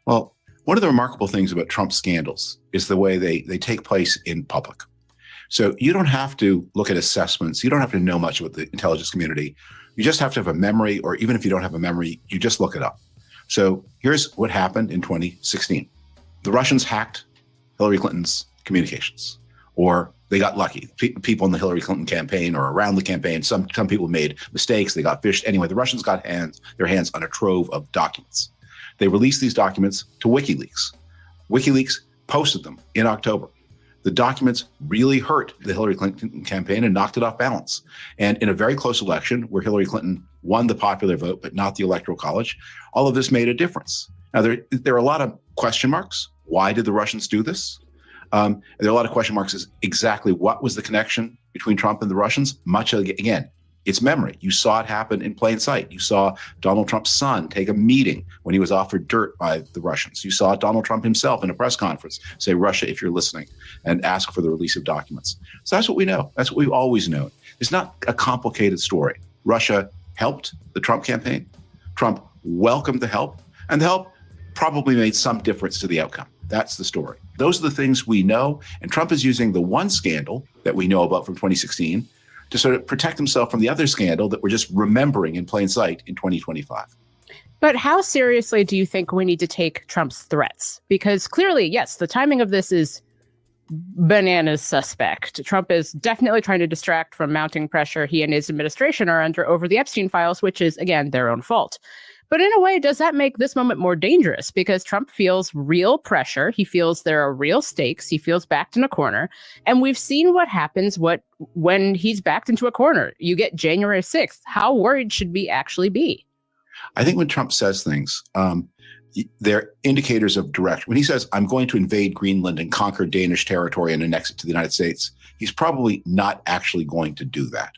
S15: Well, one of the remarkable things about Trump scandals is the way they take place in public. So you don't have to look at assessments. You don't have to know much about the intelligence community. You just have to have a memory, or even if you don't have a memory, you just look it up. So here's what happened in 2016. The Russians hacked Hillary Clinton's communications, or they got lucky. People in the Hillary Clinton campaign or around the campaign, some people made mistakes, they got phished. Anyway, the Russians got their hands on a trove of documents. They released these documents to WikiLeaks. WikiLeaks posted them in October. The documents really hurt the Hillary Clinton campaign and knocked it off balance. And in a very close election where Hillary Clinton won the popular vote, but not the Electoral College, all of this made a difference. Now, there are a lot of question marks. Why did the Russians do this? There are a lot of question marks as exactly what was the connection between Trump and the Russians. Much of, again, it's memory. You saw it happen in plain sight. You saw Donald Trump's son take a meeting when he was offered dirt by the Russians. You saw Donald Trump himself in a press conference say, Russia, if you're listening, and ask for the release of documents. So that's what we know. That's what we've always known. It's not a complicated story. Russia helped the Trump campaign. Trump welcomed the help, and the help probably made some difference to the outcome. That's the story. Those are the things we know. And Trump is using the one scandal that we know about from 2016 to sort of protect himself from the other scandal that we're just remembering in plain sight in 2025.
S13: But how seriously do you think we need to take Trump's threats? Because clearly, yes, the timing of this is bananas suspect. Trump is definitely trying to distract from mounting pressure he and his administration are under over the Epstein files, which is, again, their own fault. But in a way, does that make this moment more dangerous? Because Trump feels real pressure. He feels there are real stakes. He feels backed in a corner. And we've seen what happens when he's backed into a corner. You get January 6th. How worried should we actually be?
S15: I think when Trump says things, they're indicators of direction. When he says, I'm going to invade Greenland and conquer Danish territory and annex it to the United States, he's probably not actually going to do that.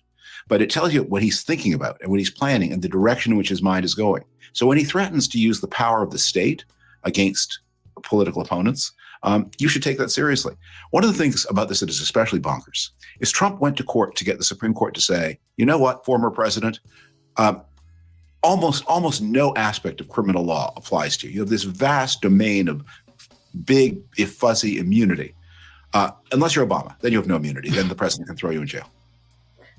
S15: But it tells you what he's thinking about and what he's planning and the direction in which his mind is going. So when he threatens to use the power of the state against political opponents, you should take that seriously. One of the things about this that is especially bonkers is Trump went to court to get the Supreme Court to say, you know what, former president, almost no aspect of criminal law applies to you. You have this vast domain of big, if fuzzy immunity. Unless you're Obama, then you have no immunity. Then the president can throw you in jail.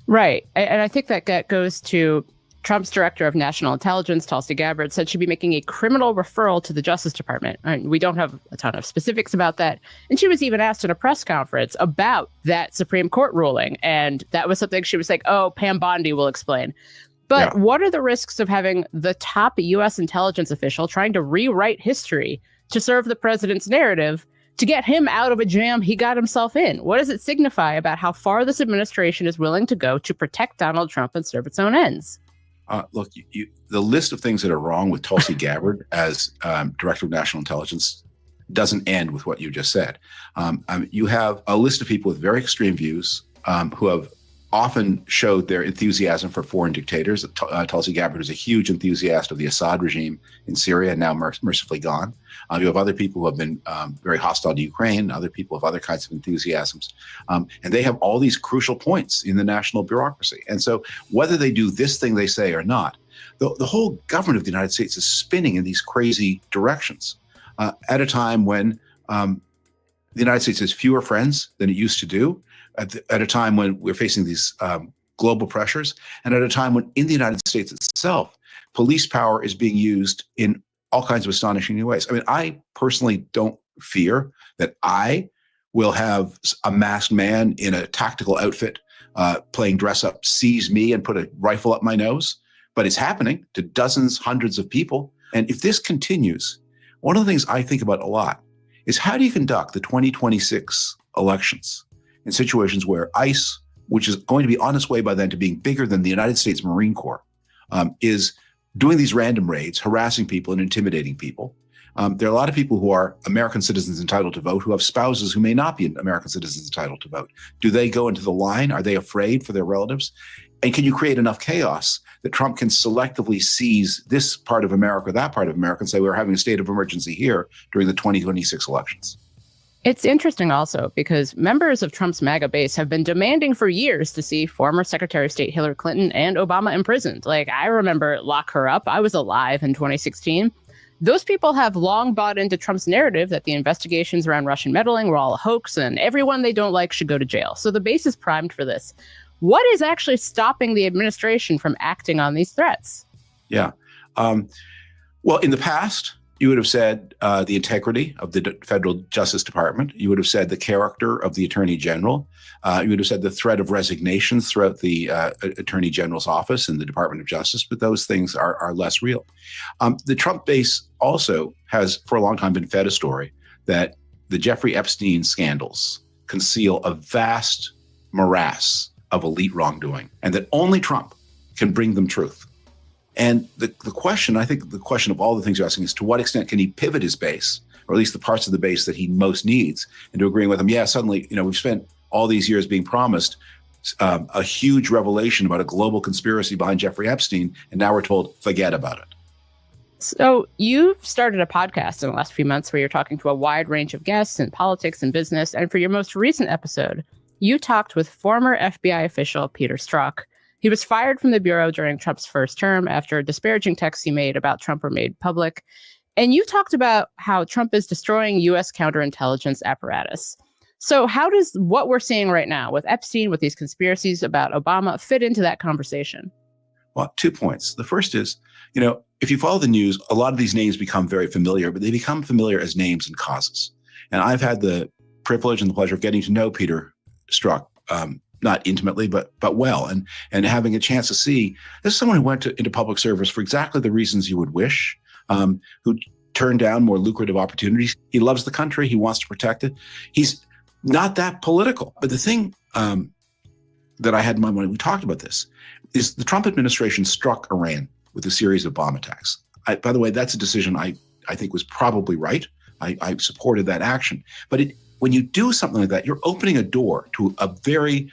S13: Right. And I think that goes to Trump's director of national intelligence, Tulsi Gabbard, said she'd be making a criminal referral to the Justice Department. And we don't have a ton of specifics about that. And she was even asked in a press conference about that Supreme Court ruling. And that was something she was like, oh, Pam Bondi will explain. But What are the risks of having the top U.S. intelligence official trying to rewrite history to serve the president's narrative to get him out of a jam he got himself in? What does it signify about how far this administration is willing to go to protect Donald Trump and serve its own ends?
S15: Look, the list of things that are wrong with Tulsi Gabbard as director of national intelligence doesn't end with what you just said. You have a list of people with very extreme views who have often showed their enthusiasm for foreign dictators. Tulsi Gabbard was a huge enthusiast of the Assad regime in Syria, now mercifully gone. You have other people who have been very hostile to Ukraine, other people have other kinds of enthusiasms. And they have all these crucial points in the national bureaucracy. And so whether they do this thing they say or not, the whole government of the United States is spinning in these crazy directions at a time when the United States has fewer friends than it used to do, at a time when we're facing these global pressures, and at a time when in the United States itself, police power is being used in all kinds of astonishing new ways. I mean, I personally don't fear that I will have a masked man in a tactical outfit playing dress up seize me and put a rifle up my nose, but it's happening to dozens, hundreds of people. And if this continues, one of the things I think about a lot is how do you conduct the 2026 elections in situations where ICE, which is going to be on its way by then to being bigger than the United States Marine Corps, is doing these random raids, harassing people and intimidating people. There are a lot of people who are American citizens entitled to vote who have spouses who may not be American citizens entitled to vote. Do they go into the line? Are they afraid for their relatives? And can you create enough chaos that Trump can selectively seize this part of America, that part of America, and say we're having a state of emergency here during the 2026 elections?
S13: It's interesting also because members of Trump's MAGA base have been demanding for years to see former Secretary of State Hillary Clinton and Obama imprisoned. Like, I remember Lock Her Up. I was alive in 2016. Those people have long bought into Trump's narrative that the investigations around Russian meddling were all a hoax and everyone they don't like should go to jail. So the base is primed for this. What is actually stopping the administration from acting on these threats?
S15: Yeah. Well, in the past, you would have said the integrity of the federal Justice Department. You would have said the character of the Attorney General. You would have said the threat of resignations throughout the Attorney General's office and the Department of Justice, but those things are less real. The Trump base also has, for a long time, been fed a story that the Jeffrey Epstein scandals conceal a vast morass of elite wrongdoing, and that only Trump can bring them truth. And the question, I think the question of all the things you're asking is to what extent can he pivot his base, or at least the parts of the base that he most needs, into agreeing with him, yeah, suddenly, we've spent all these years being promised a huge revelation about a global conspiracy behind Jeffrey Epstein, and now we're told, forget about it.
S13: So you've started a podcast in the last few months where you're talking to a wide range of guests in politics and business, and for your most recent episode, you talked with former FBI official Peter Strzok. He was fired from the Bureau during Trump's first term after disparaging texts he made about Trump were made public. And you talked about how Trump is destroying U.S. counterintelligence apparatus. So how does what we're seeing right now with Epstein, with these conspiracies about Obama, fit into that conversation?
S15: Well, 2 points. The first is, if you follow the news, a lot of these names become very familiar, but they become familiar as names and causes. And I've had the privilege and the pleasure of getting to know Peter Strzok, not intimately, but well, and having a chance to see this is someone who went into public service for exactly the reasons you would wish, who turned down more lucrative opportunities. He loves the country. He wants to protect it. He's not that political. But the thing that I had in mind when we talked about this is the Trump administration struck Iran with a series of bomb attacks. By the way, that's a decision I think was probably right. I supported that action. But when you do something like that, you're opening a door to a very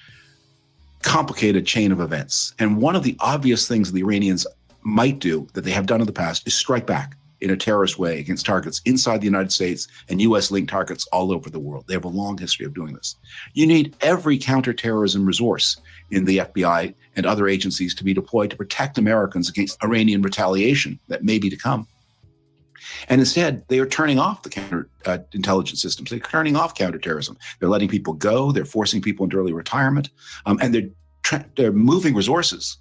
S15: complicated chain of events. And one of the obvious things the Iranians might do that they have done in the past is strike back in a terrorist way against targets inside the United States and US-linked targets all over the world. They have a long history of doing this. You need every counterterrorism resource in the FBI and other agencies to be deployed to protect Americans against Iranian retaliation that may be to come. And instead, they are turning off the counterintelligence systems. They're turning off counterterrorism. They're letting people go. They're forcing people into early retirement. And they're moving resources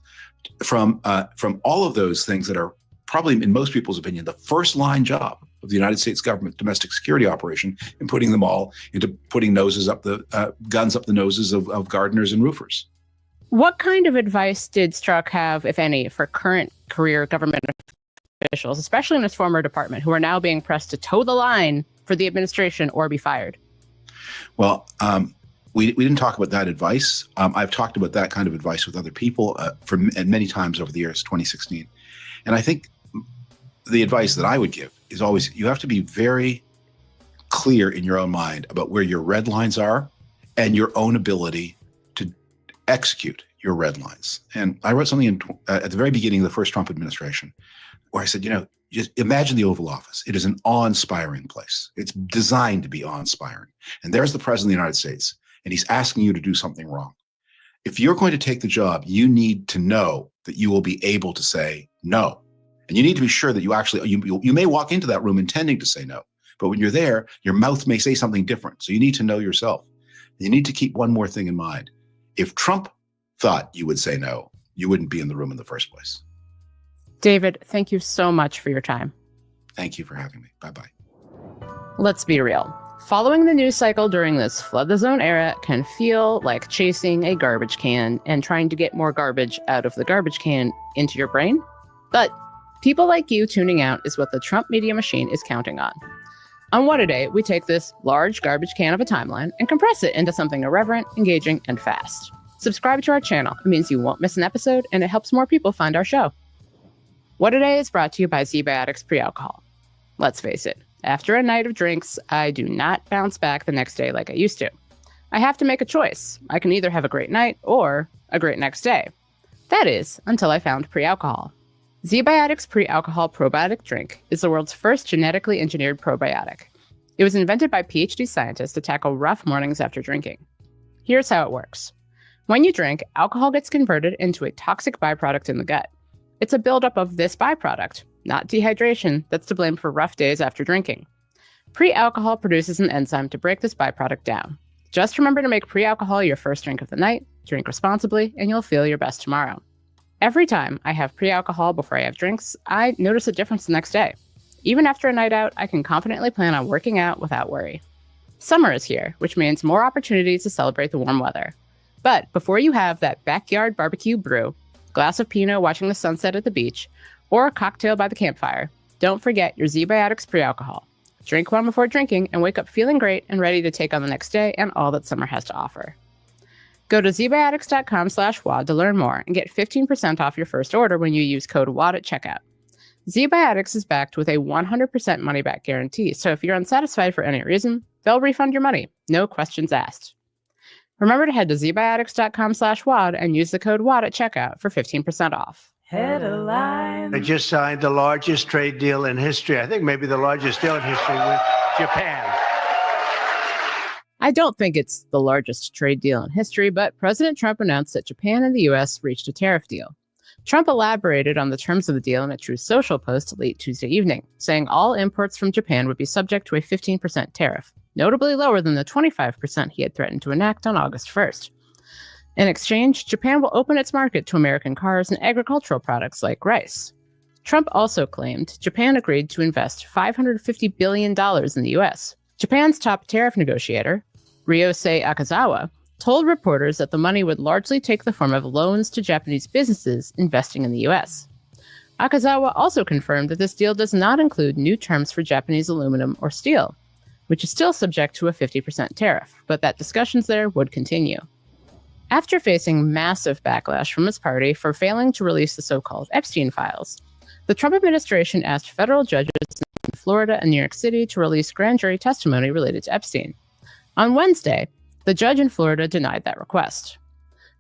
S15: from all of those things that are probably, in most people's opinion, the first line job of the United States government domestic security operation, and putting them all into putting guns up the noses of gardeners and roofers.
S13: What kind of advice did Strzok have, if any, for current career government officials, especially in his former department, who are now being pressed to toe the line for the administration or be fired?
S15: Well, we didn't talk about that advice. I've talked about that kind of advice with other people and many times over the years, 2016. And I think the advice that I would give is always, you have to be very clear in your own mind about where your red lines are and your own ability to execute your red lines. And I wrote something at the very beginning of the first Trump administration where I said, just imagine the Oval Office. It is an awe-inspiring place. It's designed to be awe-inspiring. And there's the president of the United States, and he's asking you to do something wrong. If you're going to take the job, you need to know that you will be able to say no. And you need to be sure that you may walk into that room intending to say no, but when you're there, your mouth may say something different. So you need to know yourself. And you need to keep one more thing in mind. If Trump thought you would say no, you wouldn't be in the room in the first place.
S13: David, thank you so much for your time.
S15: Thank you for having me. Bye-bye.
S13: Let's be real. Following the news cycle during this flood the zone era can feel like chasing a garbage can and trying to get more garbage out of the garbage can into your brain. But people like you tuning out is what the Trump media machine is counting on. On What a Day, we take this large garbage can of a timeline and compress it into something irreverent, engaging, and fast. Subscribe to our channel. It means you won't miss an episode, and it helps more people find our show. What a Day is brought to you by Z-Biotics Pre-Alcohol. Let's face it, after a night of drinks, I do not bounce back the next day like I used to. I have to make a choice. I can either have a great night or a great next day. That is, until I found pre-alcohol. Z-Biotics Pre-Alcohol Probiotic Drink is the world's first genetically engineered probiotic. It was invented by PhD scientists to tackle rough mornings after drinking. Here's how it works. When you drink, alcohol gets converted into a toxic byproduct in the gut. It's a buildup of this byproduct, not dehydration, that's to blame for rough days after drinking. Pre-alcohol produces an enzyme to break this byproduct down. Just remember to make pre-alcohol your first drink of the night, drink responsibly, and you'll feel your best tomorrow. Every time I have pre-alcohol before I have drinks, I notice a difference the next day. Even after a night out, I can confidently plan on working out without worry. Summer is here, which means more opportunities to celebrate the warm weather. But before you have that backyard barbecue brew, glass of Pinot watching the sunset at the beach, or a cocktail by the campfire, don't forget your Z-Biotics Pre-Alcohol. Drink one before drinking and wake up feeling great and ready to take on the next day and all that summer has to offer. Go to zbiotics.com/WAD to learn more and get 15% off your first order when you use code WAD at checkout. Z-Biotics is backed with a 100% money-back guarantee, so if you're unsatisfied for any reason, they'll refund your money. No questions asked. Remember to head to zbiotics.com/WAD and use the code WAD at checkout for 15% off.
S16: Headline. They just signed the largest trade deal in history. I think maybe the largest deal in history with Japan.
S13: I don't think it's the largest trade deal in history, but President Trump announced that Japan and the U.S. reached a tariff deal. Trump elaborated on the terms of the deal in a Truth Social post late Tuesday evening, saying all imports from Japan would be subject to a 15% tariff, notably lower than the 25% he had threatened to enact on August 1st. In exchange, Japan will open its market to American cars and agricultural products like rice. Trump also claimed Japan agreed to invest $550 billion in the U.S. Japan's top tariff negotiator, Ryosei Akazawa, told reporters that the money would largely take the form of loans to Japanese businesses investing in the U.S. Akazawa also confirmed that this deal does not include new terms for Japanese aluminum or steel, which is still subject to a 50% tariff, but that discussions there would continue. After facing massive backlash from his party for failing to release the so-called Epstein files, the Trump administration asked federal judges in Florida and New York City to release grand jury testimony related to Epstein. On Wednesday, the judge in Florida denied that request.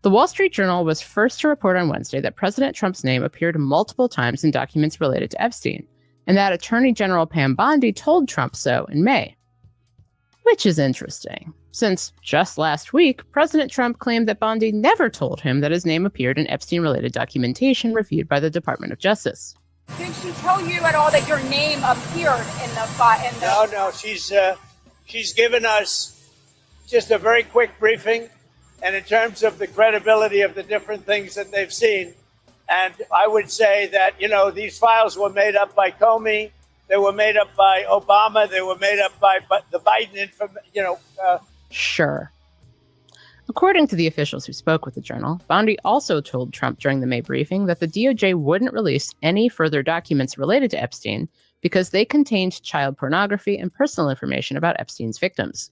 S13: The Wall Street Journal was first to report on Wednesday that President Trump's name appeared multiple times in documents related to Epstein, and that Attorney General Pam Bondi told Trump so in May. Which is interesting, since just last week, President Trump claimed that Bondi never told him that his name appeared in Epstein-related documentation reviewed by the Department of Justice.
S17: Did she tell you at all that your name appeared in the file?
S16: No, she's given us just a very quick briefing, and in terms of the credibility of the different things that they've seen. And I would say that, these files were made up by Comey, they were made up by Obama, they were made up by the Biden,
S13: Sure. According to the officials who spoke with the Journal, Bondi also told Trump during the May briefing that the DOJ wouldn't release any further documents related to Epstein because they contained child pornography and personal information about Epstein's victims.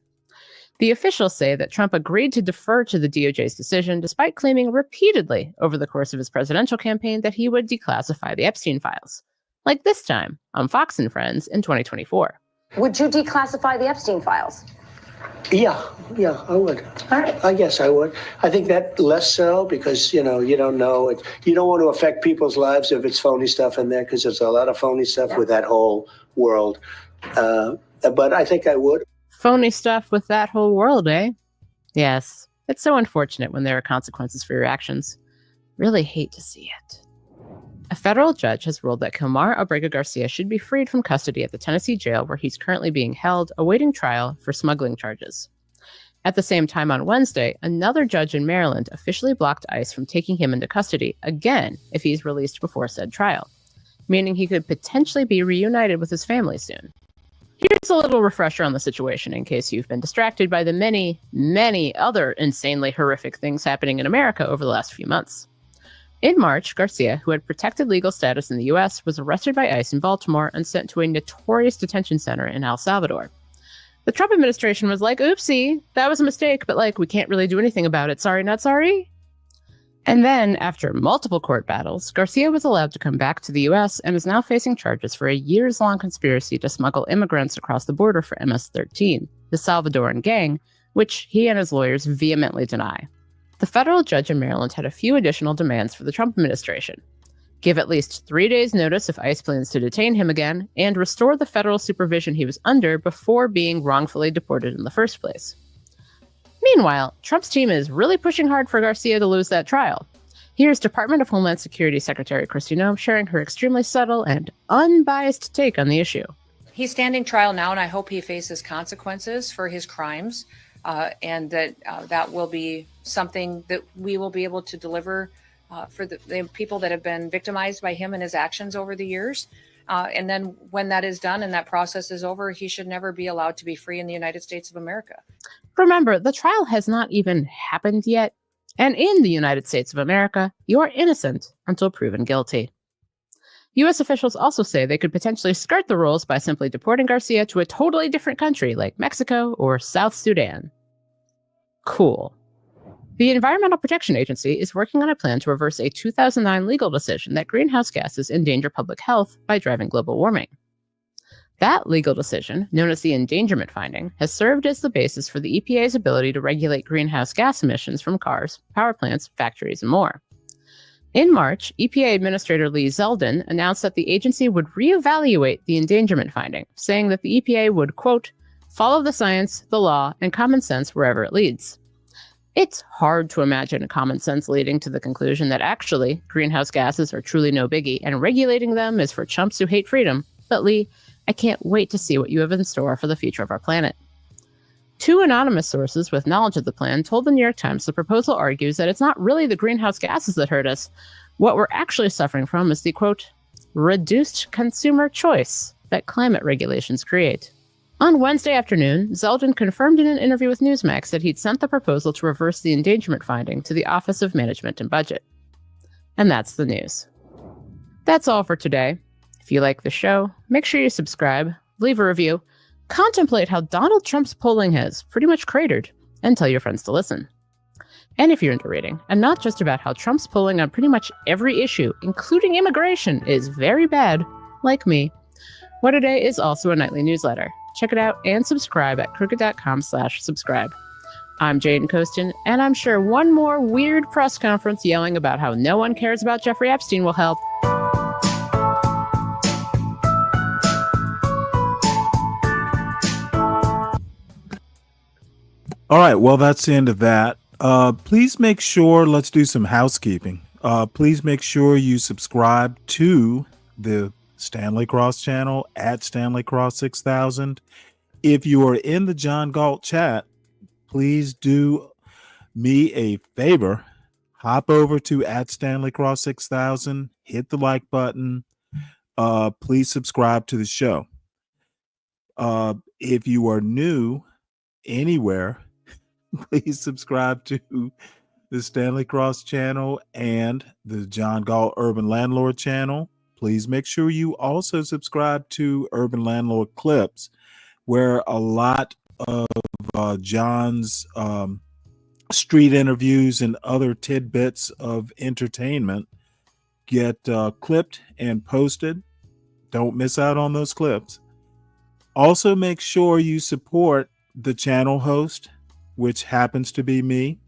S13: The officials say that Trump agreed to defer to the DOJ's decision despite claiming repeatedly over the course of his presidential campaign that he would declassify the Epstein files, like this time on Fox and Friends in 2024.
S17: Would you declassify the Epstein files?
S12: Yeah, I would.
S9: All right.
S12: I guess I would. I think that less so because, you don't know it. You don't want to affect people's lives if it's phony stuff in there because there's a lot of phony stuff with that whole world. But I think I would.
S13: Phony stuff with that whole world, eh? Yes. It's so unfortunate when there are consequences for your actions. Really hate to see it. A federal judge has ruled that Kilmar Abrega Garcia should be freed from custody at the Tennessee jail where he's currently being held, awaiting trial for smuggling charges. At the same time on Wednesday, another judge in Maryland officially blocked ICE from taking him into custody again if he's released before said trial, meaning he could potentially be reunited with his family soon. Here's a little refresher on the situation in case you've been distracted by the many, many other insanely horrific things happening in America over the last few months. In March, Garcia, who had protected legal status in the U.S., was arrested by ICE in Baltimore and sent to a notorious detention center in El Salvador. The Trump administration was like, oopsie, that was a mistake, but we can't really do anything about it. Sorry, not sorry. And then, after multiple court battles, Garcia was allowed to come back to the U.S. and is now facing charges for a years-long conspiracy to smuggle immigrants across the border for MS-13, the Salvadoran gang, which he and his lawyers vehemently deny. The federal judge in Maryland had a few additional demands for the Trump administration. Give at least 3 days' notice if ICE plans to detain him again, and restore the federal supervision he was under before being wrongfully deported in the first place. Meanwhile, Trump's team is really pushing hard for Garcia to lose that trial. Here's Department of Homeland Security Secretary Kristi Noem sharing her extremely subtle and unbiased take on the issue.
S18: He's standing trial now, and I hope he faces consequences for his crimes, and that will be something that we will be able to deliver for the people that have been victimized by him and his actions over the years. And then when that is done and that process is over, he should never be allowed to be free in the United States of America.
S13: Remember, the trial has not even happened yet, and in the United States of America, you are innocent until proven guilty. U.S. officials also say they could potentially skirt the rules by simply deporting Garcia to a totally different country like Mexico or South Sudan. Cool. The Environmental Protection Agency is working on a plan to reverse a 2009 legal decision that greenhouse gases endanger public health by driving global warming. That legal decision, known as the endangerment finding, has served as the basis for the EPA's ability to regulate greenhouse gas emissions from cars, power plants, factories, and more. In March, EPA Administrator Lee Zeldin announced that the agency would reevaluate the endangerment finding, saying that the EPA would, quote, follow the science, the law, and common sense wherever it leads. It's hard to imagine common sense leading to the conclusion that actually greenhouse gases are truly no biggie and regulating them is for chumps who hate freedom. But Lee, I can't wait to see what you have in store for the future of our planet. Two anonymous sources with knowledge of the plan told the New York Times the proposal argues that it's not really the greenhouse gases that hurt us. What we're actually suffering from is the, quote, reduced consumer choice that climate regulations create. On Wednesday afternoon, Zeldin confirmed in an interview with Newsmax that he'd sent the proposal to reverse the endangerment finding to the Office of Management and Budget. And that's the news. That's all for today. If you like the show, make sure you subscribe, leave a review, contemplate how Donald Trump's polling has pretty much cratered, and tell your friends to listen. And if you're into reading, and not just about how Trump's polling on pretty much every issue, including immigration, is very bad, like me, What A Day is also a nightly newsletter. Check it out and subscribe at crooked.com/subscribe. I'm Jane Kostin, and I'm sure one more weird press conference yelling about how no one cares about Jeffrey Epstein will help.
S7: All right, well, that's the end of that. Please make sure, let's do some housekeeping. Please make sure you subscribe to the Stanley Cross channel at Stanley Cross 6000. If you are in the John Galt chat, please do me a favor. Hop over to at Stanley Cross 6000, hit the like button. Please subscribe to the show. If you are new anywhere, please subscribe to the Stanley Cross channel and the John Galt Urban Landlord channel. Please make sure you also subscribe to Urban Landlord Clips, where a lot of John's street interviews and other tidbits of entertainment get clipped and posted. Don't miss out on those clips. Also, make sure you support the channel host, which happens to be me.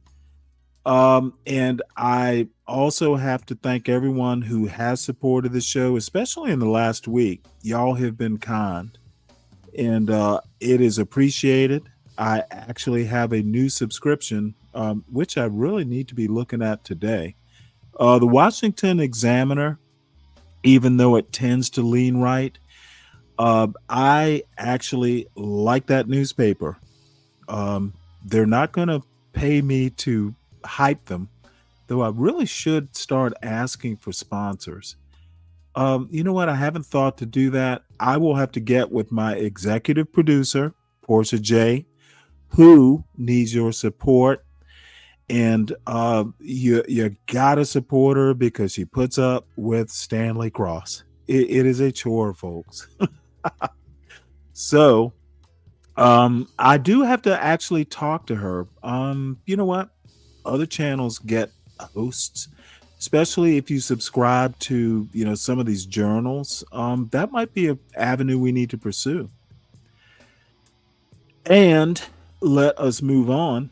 S7: And I also have to thank everyone who has supported the show, especially in the last week. Y'all have been kind, and it is appreciated. I actually have a new subscription, which I really need to be looking at today. The Washington Examiner, even though it tends to lean right, I actually like that newspaper. They're not going to pay me to hype them, though I really should start asking for sponsors. You know what? I haven't thought to do that. I will have to get with my executive producer, Portia J, who needs your support. And you gotta support her because she puts up with Stanley Cross. It is a chore, folks. So I do have to actually talk to her. You know what? Other channels get hosts, especially if you subscribe to, some of these journals. That might be an avenue we need to pursue. And let us move on.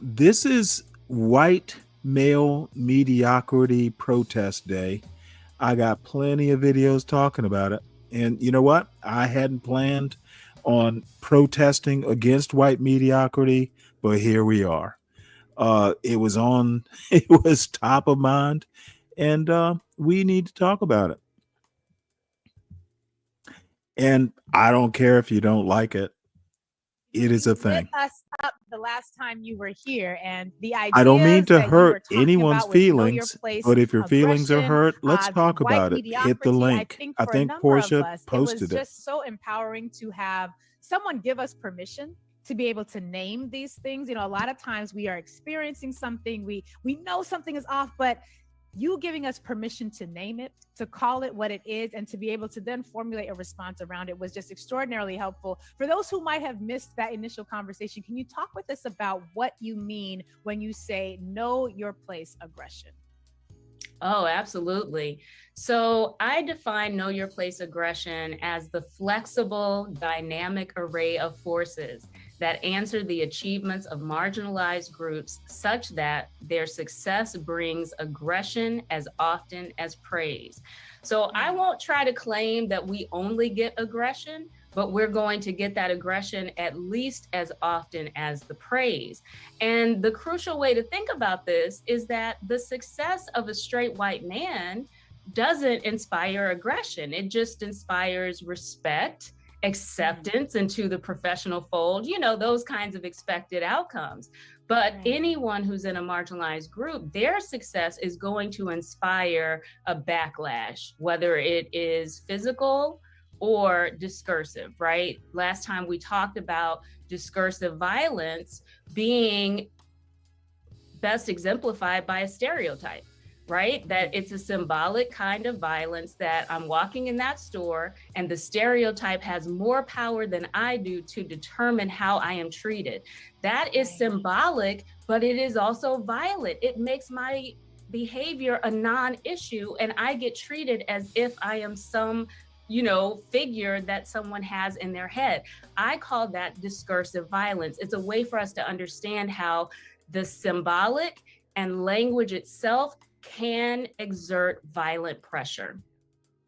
S7: This is White Male Mediocrity Protest Day. I got plenty of videos talking about it. And you know what? I hadn't planned on protesting against white mediocrity, but here we are. It was top of mind, and we need to talk about it. And I don't care if you don't like it. It is a thing.
S19: Lit us up the last time you were here, and the idea.
S7: I don't mean to hurt anyone's feelings, but if your feelings are hurt, let's talk about it. Hit the link. I think Portia posted
S19: it. It was just so empowering to have someone give us permission to be able to name these things. A lot of times we are experiencing something, we know something is off, but you giving us permission to name it, to call it what it is, and to be able to then formulate a response around it was just extraordinarily helpful. For those who might have missed that initial conversation, can you talk with us about what you mean when you say know your place aggression?
S20: Oh, absolutely. So I define know your place aggression as the flexible, dynamic array of forces that answer the achievements of marginalized groups such that their success brings aggression as often as praise. So I won't try to claim that we only get aggression, but we're going to get that aggression at least as often as the praise. And the crucial way to think about this is that the success of a straight white man doesn't inspire aggression. It just inspires respect, acceptance into the professional fold, those kinds of expected outcomes. But anyone who's in a marginalized group, their success is going to inspire a backlash, whether it is physical or discursive, right? Last time we talked about discursive violence being best exemplified by a stereotype, right? That it's a symbolic kind of violence that I'm walking in that store and the stereotype has more power than I do to determine how I am treated. That is symbolic, but it is also violent. It makes my behavior a non-issue and I get treated as if I am some figure that someone has in their head. I call that discursive violence. It's a way for us to understand how the symbolic and language itself can exert violent pressure.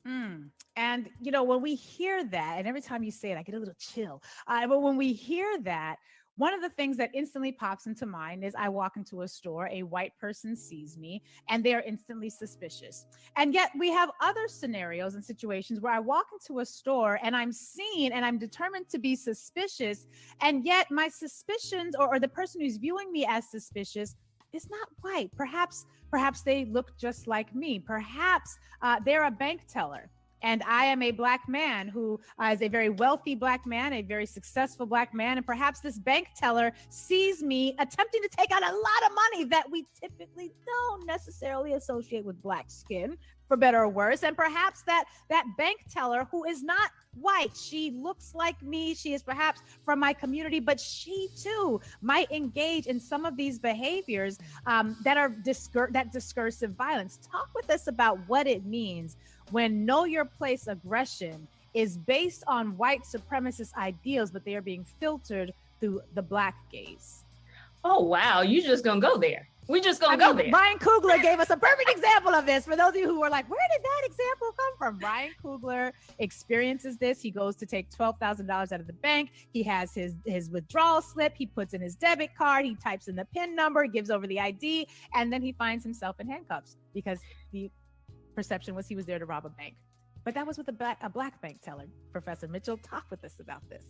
S19: And, when we hear that, and every time you say it, I get a little chill. But when we hear that, one of the things that instantly pops into mind is I walk into a store, a white person sees me, and they are instantly suspicious. And yet we have other scenarios and situations where I walk into a store and I'm seen and I'm determined to be suspicious. And yet my suspicions or the person who's viewing me as suspicious is not white. Perhaps they look just like me. Perhaps they're a bank teller. And I am a Black man who is a very wealthy Black man, a very successful Black man. And perhaps this bank teller sees me attempting to take out a lot of money that we typically don't necessarily associate with Black skin, for better or worse. And perhaps that bank teller, who is not white, she looks like me, she is perhaps from my community, but she too might engage in some of these behaviors that are that discursive violence. Talk with us about what it means when know your place aggression is based on white supremacist ideals, but they are being filtered through the Black gaze.
S20: Oh, wow. You just gonna go there. We just gonna go there.
S19: Ryan Coogler gave us a perfect example of this. For those of you who were like, where did that example come from? Ryan Coogler experiences this. He goes to take $12,000 out of the bank. He has his withdrawal slip. He puts in his debit card. He types in the PIN number, gives over the ID, and then he finds himself in handcuffs because the perception was he was there to rob a bank. But that was with a black bank teller. Professor Mitchell, talk with us about this.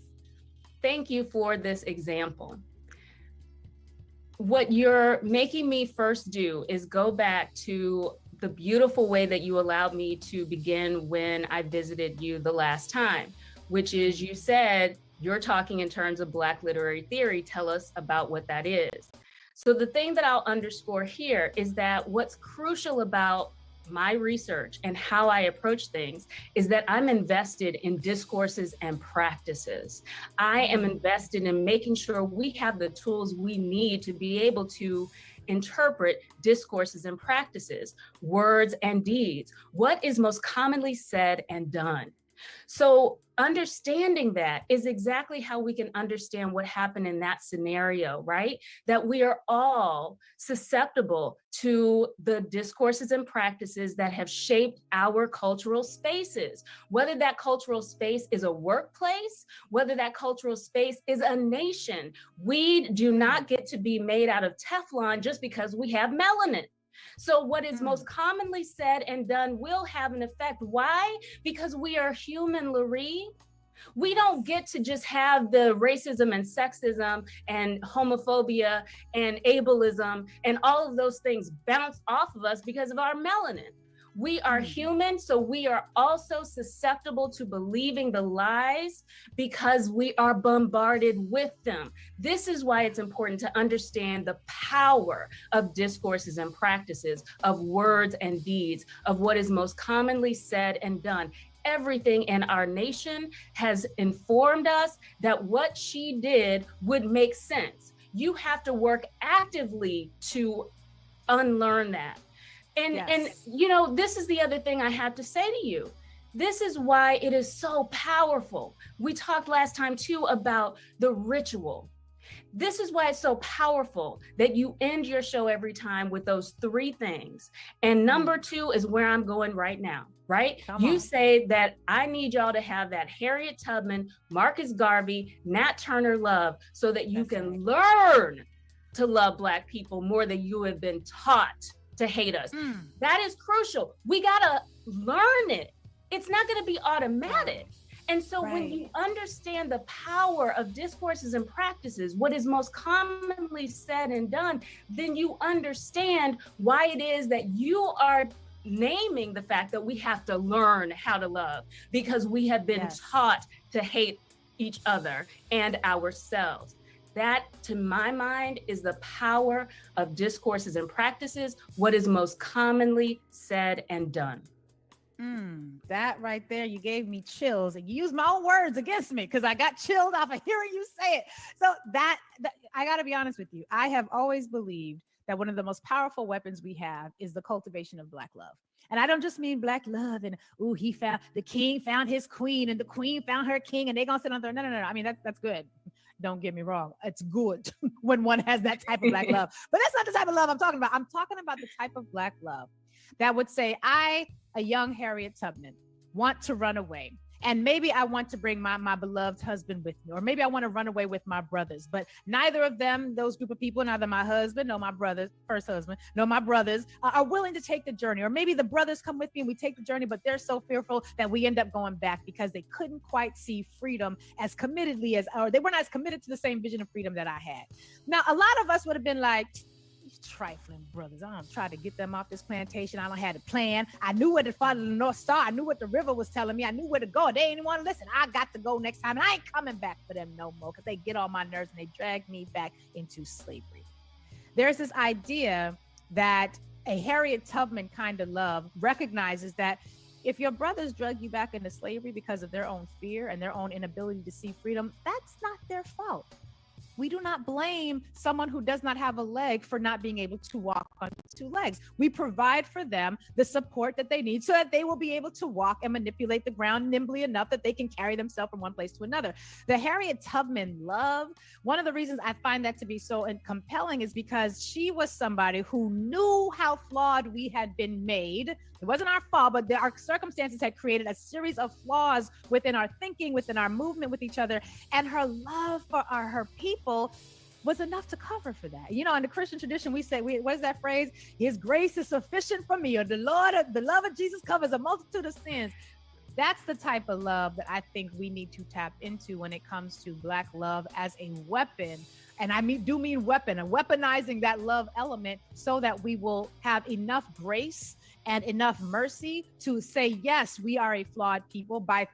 S20: Thank you for this example. What you're making me first do is go back to the beautiful way that you allowed me to begin when I visited you the last time, which is you said you're talking in terms of Black literary theory. Tell us about what that is. So the thing that I'll underscore here is that what's crucial about my research and how I approach things is that I'm invested in discourses and practices. I am invested in making sure we have the tools we need to be able to interpret discourses and practices, words and deeds, what is most commonly said and done. So understanding that is exactly how we can understand what happened in that scenario, right? That we are all susceptible to the discourses and practices that have shaped our cultural spaces, whether that cultural space is a workplace, whether that cultural space is a nation. We do not get to be made out of Teflon just because we have melanin. So what is most commonly said and done will have an effect. Why? Because we are human, Laree. We don't get to just have the racism and sexism and homophobia and ableism and all of those things bounce off of us because of our melanin. We are human, so we are also susceptible to believing the lies because we are bombarded with them. This is why it's important to understand the power of discourses and practices, of words and deeds, of what is most commonly said and done. Everything in our nation has informed us that what she did would make sense. You have to work actively to unlearn that. And you know, this is the other thing I have to say to you. This is why it is so powerful. We talked last time too about the ritual. This is why it's so powerful that you end your show every time with those three things. And number two is where I'm going right now, right? You say that I need y'all to have that Harriet Tubman, Marcus Garvey, Nat Turner love so that you can learn to love Black people more than you have been taught to hate us. That is crucial. We gotta learn it. It's not gonna be automatic. And so when you understand the power of discourses and practices, what is most commonly said and done, then you understand why it is that you are naming the fact that we have to learn how to love because we have been taught to hate each other and ourselves. That, to my mind, is the power of discourses and practices, what is most commonly said and done.
S19: That right there, you gave me chills and you used my own words against me because I got chilled off of hearing you say it. So that I got to be honest with you. I have always believed that one of the most powerful weapons we have is the cultivation of Black love. And I don't just mean Black love and, ooh, the king found his queen and the queen found her king and they gonna sit on there. No. I mean, that's good. Don't get me wrong. It's good when one has that type of Black love. But that's not the type of love I'm talking about. I'm talking about the type of Black love that would say, I, a young Harriet Tubman, want to run away. And maybe I want to bring my beloved husband with me, or maybe I want to run away with my brothers, but neither of them, those group of people, neither my husband, nor my brother's first husband, nor my brothers are willing to take the journey. Or maybe the brothers come with me and we take the journey, but they're so fearful that we end up going back because they couldn't quite see freedom as committedly as, or they were not as committed to the same vision of freedom that I had. Now, a lot of us would have been like, trifling brothers. I don't try to get them off this plantation. I don't have a plan. I knew where to follow the North Star. I knew what the river was telling me. I knew where to go. They didn't want to listen. I got to go next time. And I ain't coming back for them no more because they get on my nerves and they drag me back into slavery. There's this idea that a Harriet Tubman kind of love recognizes that if your brothers drug you back into slavery because of their own fear and their own inability to see freedom, that's not their fault. we do not blame someone who does not have a leg for not being able to walk on two legs. We provide for them the support that they need so that they will be able to walk and manipulate the ground nimbly enough that they can carry themselves from one place to another. The Harriet Tubman love, one of the reasons I find that to be so compelling is because she was somebody who knew how flawed we had been made. It wasn't our fault, but our circumstances had created a series of flaws within our thinking, within our movement with each other. And her love for her people was enough to cover for that. You know, in the Christian tradition, we say, what is that phrase? His grace is sufficient for me, or the love of Jesus covers a multitude of sins. That's the type of love that I think we need to tap into when it comes to Black love as a weapon. And I do mean weapon, and weaponizing that love element so that we will have enough grace and enough mercy to say, yes, we are a flawed people by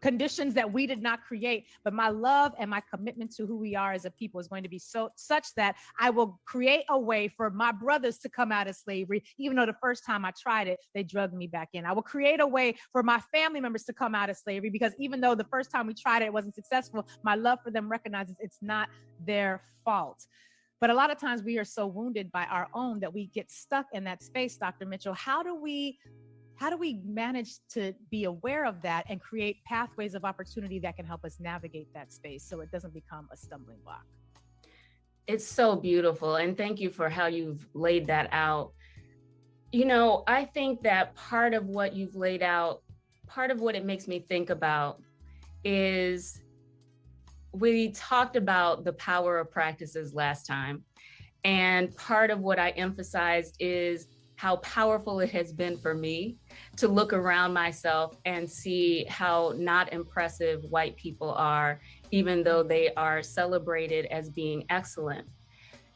S19: conditions that we did not create, but my love and my commitment to who we are as a people is going to be such that I will create a way for my brothers to come out of slavery, even though the first time I tried it, they drugged me back in. I will create a way for my family members to come out of slavery, because even though the first time we tried it, it wasn't successful, my love for them recognizes it's not their fault. But a lot of times we are so wounded by our own that we get stuck in that space, Dr. Mitchell. How do we manage to be aware of that and create pathways of opportunity that can help us navigate that space so it doesn't become a stumbling block?
S20: It's so beautiful. And thank you for how you've laid that out. You know, I think that part of what you've laid out, part of what it makes me think about is we talked about the power of practices last time. And part of what I emphasized is how powerful it has been for me to look around myself and see how not impressive white people are, even though they are celebrated as being excellent.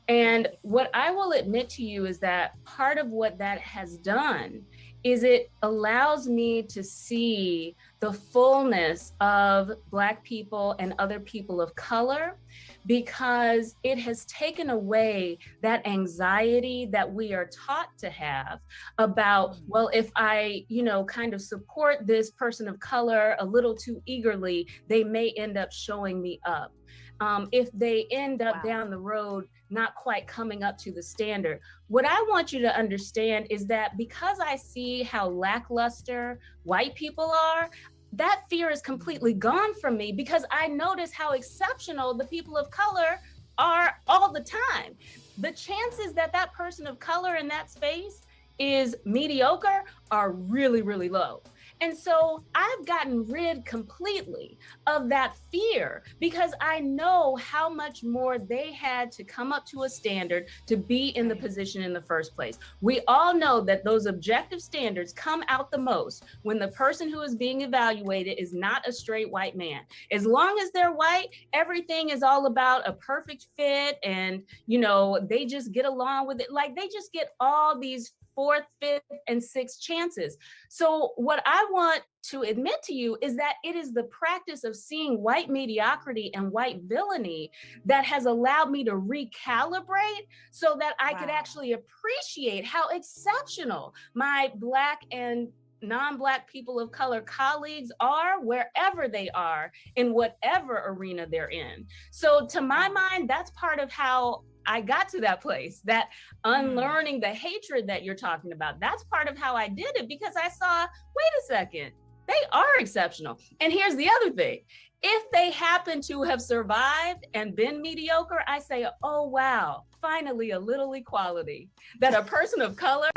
S20: And what I will admit to you is that part of what that has done is it allows me to see the fullness of Black people and other people of color, because it has taken away that anxiety that we are taught to have about, well, if I, kind of support this person of color a little too eagerly, they may end up showing me up. If they end up down the road not quite coming up to the standard. What I want you to understand is that because I see how lackluster white people are, that fear is completely gone from me, because I notice how exceptional the people of color are all the time. The chances that that person of color in that space is mediocre are really, really low. And so I've gotten rid completely of that fear, because I know how much more they had to come up to a standard to be in the position in the first place. We all know that those objective standards come out the most when the person who is being evaluated is not a straight white man. As long as they're white, everything is all about a perfect fit, and they just get along with it. Like, they just get all these 4th, 5th, and 6th chances. So what I want to admit to you is that it is the practice of seeing white mediocrity and white villainy that has allowed me to recalibrate so that I could actually appreciate how exceptional my Black and non-Black people of color colleagues are wherever they are, in whatever arena they're in. So to my mind, that's part of how I got to that place, that unlearning the hatred that you're talking about. That's part of how I did it, because I saw, wait a second, they are exceptional. And here's the other thing. If they happen to have survived and been mediocre, I say, oh, wow, finally a little equality, that a person of color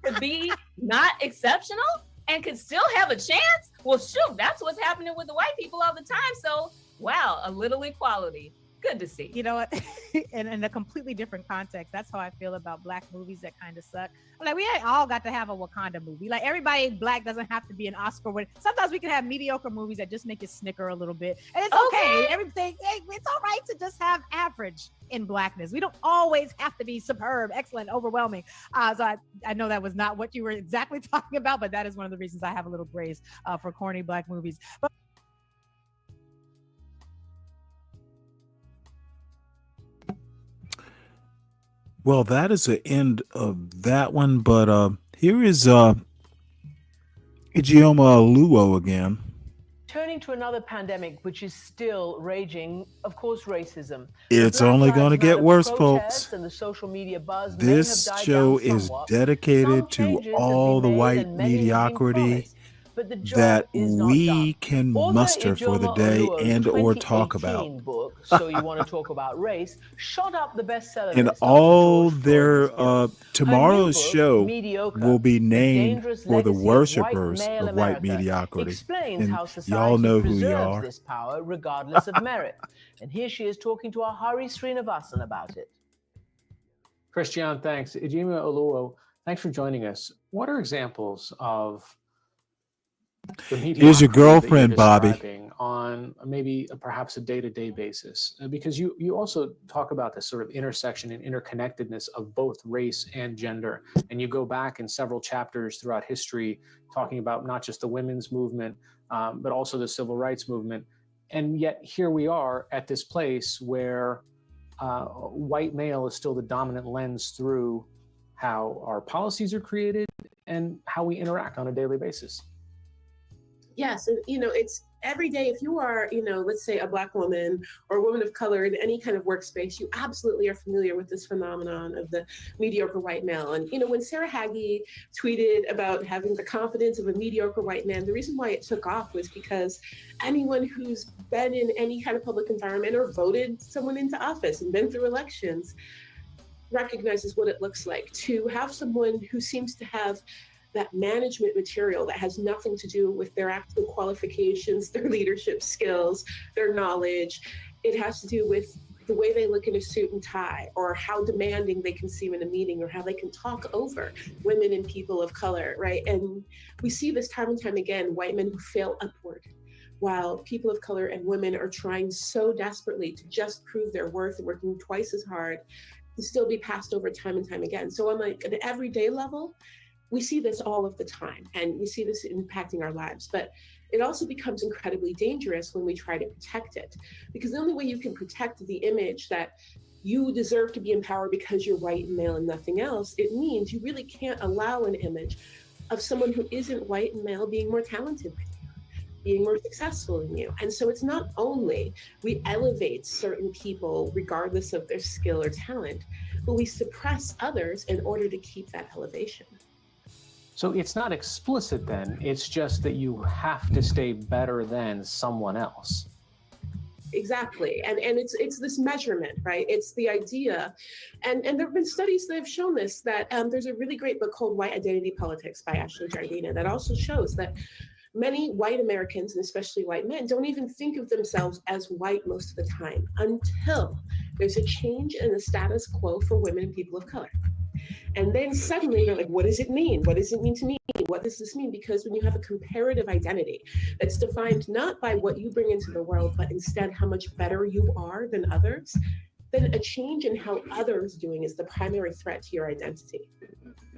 S20: could be not exceptional and could still have a chance. Well, shoot, that's what's happening with the white people all the time. So, wow, a little equality. Good to see.
S19: You know what? in a completely different context, that's how I feel about Black movies that kind of suck. Like, we all got to have a Wakanda movie. Like, everybody Black doesn't have to be an Oscar winner. Sometimes we can have mediocre movies that just make you snicker a little bit, and it's okay. Everything, it's all right to just have average in Blackness. We don't always have to be superb, excellent, overwhelming. So I know that was not what you were exactly talking about, but that is one of the reasons I have a little grace for corny Black movies. But
S7: well, that is the end of that one. But here is Ijeoma Oluo again.
S14: Turning
S21: turning to another pandemic, which is still raging, of course, racism.
S7: It's only going to get worse, folks.
S21: And the social media buzz
S7: This show is dedicated to all the white mediocrity that we can muster for the day and or talk about.
S21: Book, So You Want to Talk About Race, shot up the bestseller
S7: And
S21: list
S7: all their tomorrow's show will be named for the worshipers of white mediocrity. And y'all know who you are.
S21: This power regardless of merit. And here she is talking to our Hari Srinivasan about it.
S22: Christian, thanks. Ejima Oluo, thanks for joining us. What are examples of the
S7: Here's your girlfriend, Bobby.
S22: On maybe perhaps a day-to-day basis? Because you also talk about this sort of intersection and interconnectedness of both race and gender. And you go back in several chapters throughout history talking about not just the women's movement, but also the civil rights movement. And yet here we are at this place where white male is still the dominant lens through how our policies are created and how we interact on a daily basis.
S5: Yes, and it's every day. If you are, let's say a Black woman or a woman of color in any kind of workspace, you absolutely are familiar with this phenomenon of the mediocre white male. And when Sarah Hagi tweeted about having the confidence of a mediocre white man, the reason why it took off was because anyone who's been in any kind of public environment or voted someone into office and been through elections recognizes what it looks like to have someone who seems to have that management material that has nothing to do with their actual qualifications, their leadership skills, their knowledge. It has to do with the way they look in a suit and tie, or how demanding they can seem in a meeting, or how they can talk over women and people of color, right? And we see this time and time again, white men who fail upward, while people of color and women are trying so desperately to just prove their worth and working twice as hard to still be passed over time and time again. So on like an everyday level, we see this all of the time, and we see this impacting our lives, but it also becomes incredibly dangerous when we try to protect it, because the only way you can protect the image that you deserve to be in power because you're white and male and nothing else, it means you really can't allow an image of someone who isn't white and male being more talented than you, being more successful than you. And so it's not only we elevate certain people regardless of their skill or talent, but we suppress others in order to keep that elevation.
S22: So it's not explicit then, it's just that you have to stay better than someone else.
S5: Exactly, and it's this measurement, right? It's the idea, and there have been studies that have shown this, that there's a really great book called White Identity Politics by Ashley Jardina that also shows that many white Americans, and especially white men, don't even think of themselves as white most of the time until there's a change in the status quo for women and people of color. And then suddenly they're like, what does it mean? What does it mean to me? What does this mean? Because when you have a comparative identity that's defined not by what you bring into the world, but instead how much better you are than others, then a change in how others doing is the primary threat to your identity.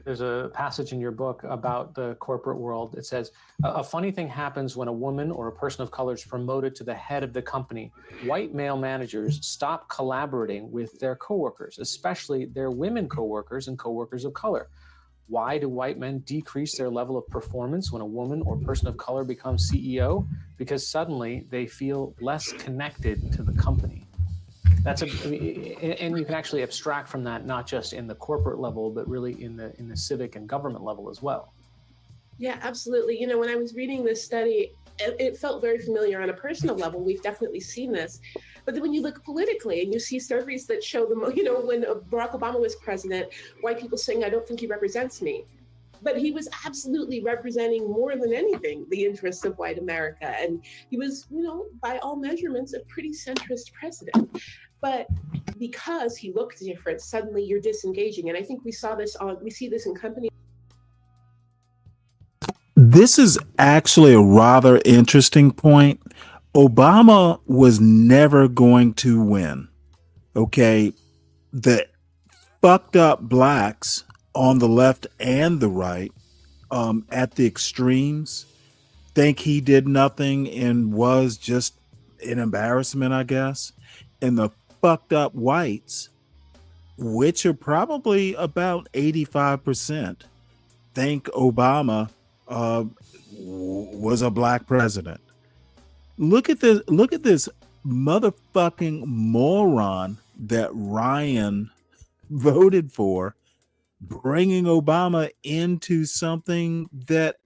S22: There's a passage in your book about the corporate world. It says, a funny thing happens when a woman or a person of color is promoted to the head of the company. White male managers stop collaborating with their coworkers, especially their women coworkers and coworkers of color. Why do white men decrease their level of performance when a woman or person of color becomes CEO? Because suddenly they feel less connected to the company. And you can actually abstract from that, not just in the corporate level, but really in the civic and government level as well.
S5: Yeah, absolutely. When I was reading this study, it felt very familiar on a personal level. We've definitely seen this. But then when you look politically and you see surveys that show them, when Barack Obama was president, white people saying, I don't think he represents me. But he was absolutely representing more than anything the interests of white America. And he was, by all measurements, a pretty centrist president. But because he looked different, suddenly you're disengaging. And I think we see this in companies.
S7: This is actually a rather interesting point. Obama was never going to win. Okay. The fucked up blacks on the left and the right, at the extremes, think he did nothing and was just an embarrassment, I guess. And the fucked up whites, which are probably about 85%, think Obama was a black president. Look at this. Look at this motherfucking moron that Ryan voted for, bringing Obama into something that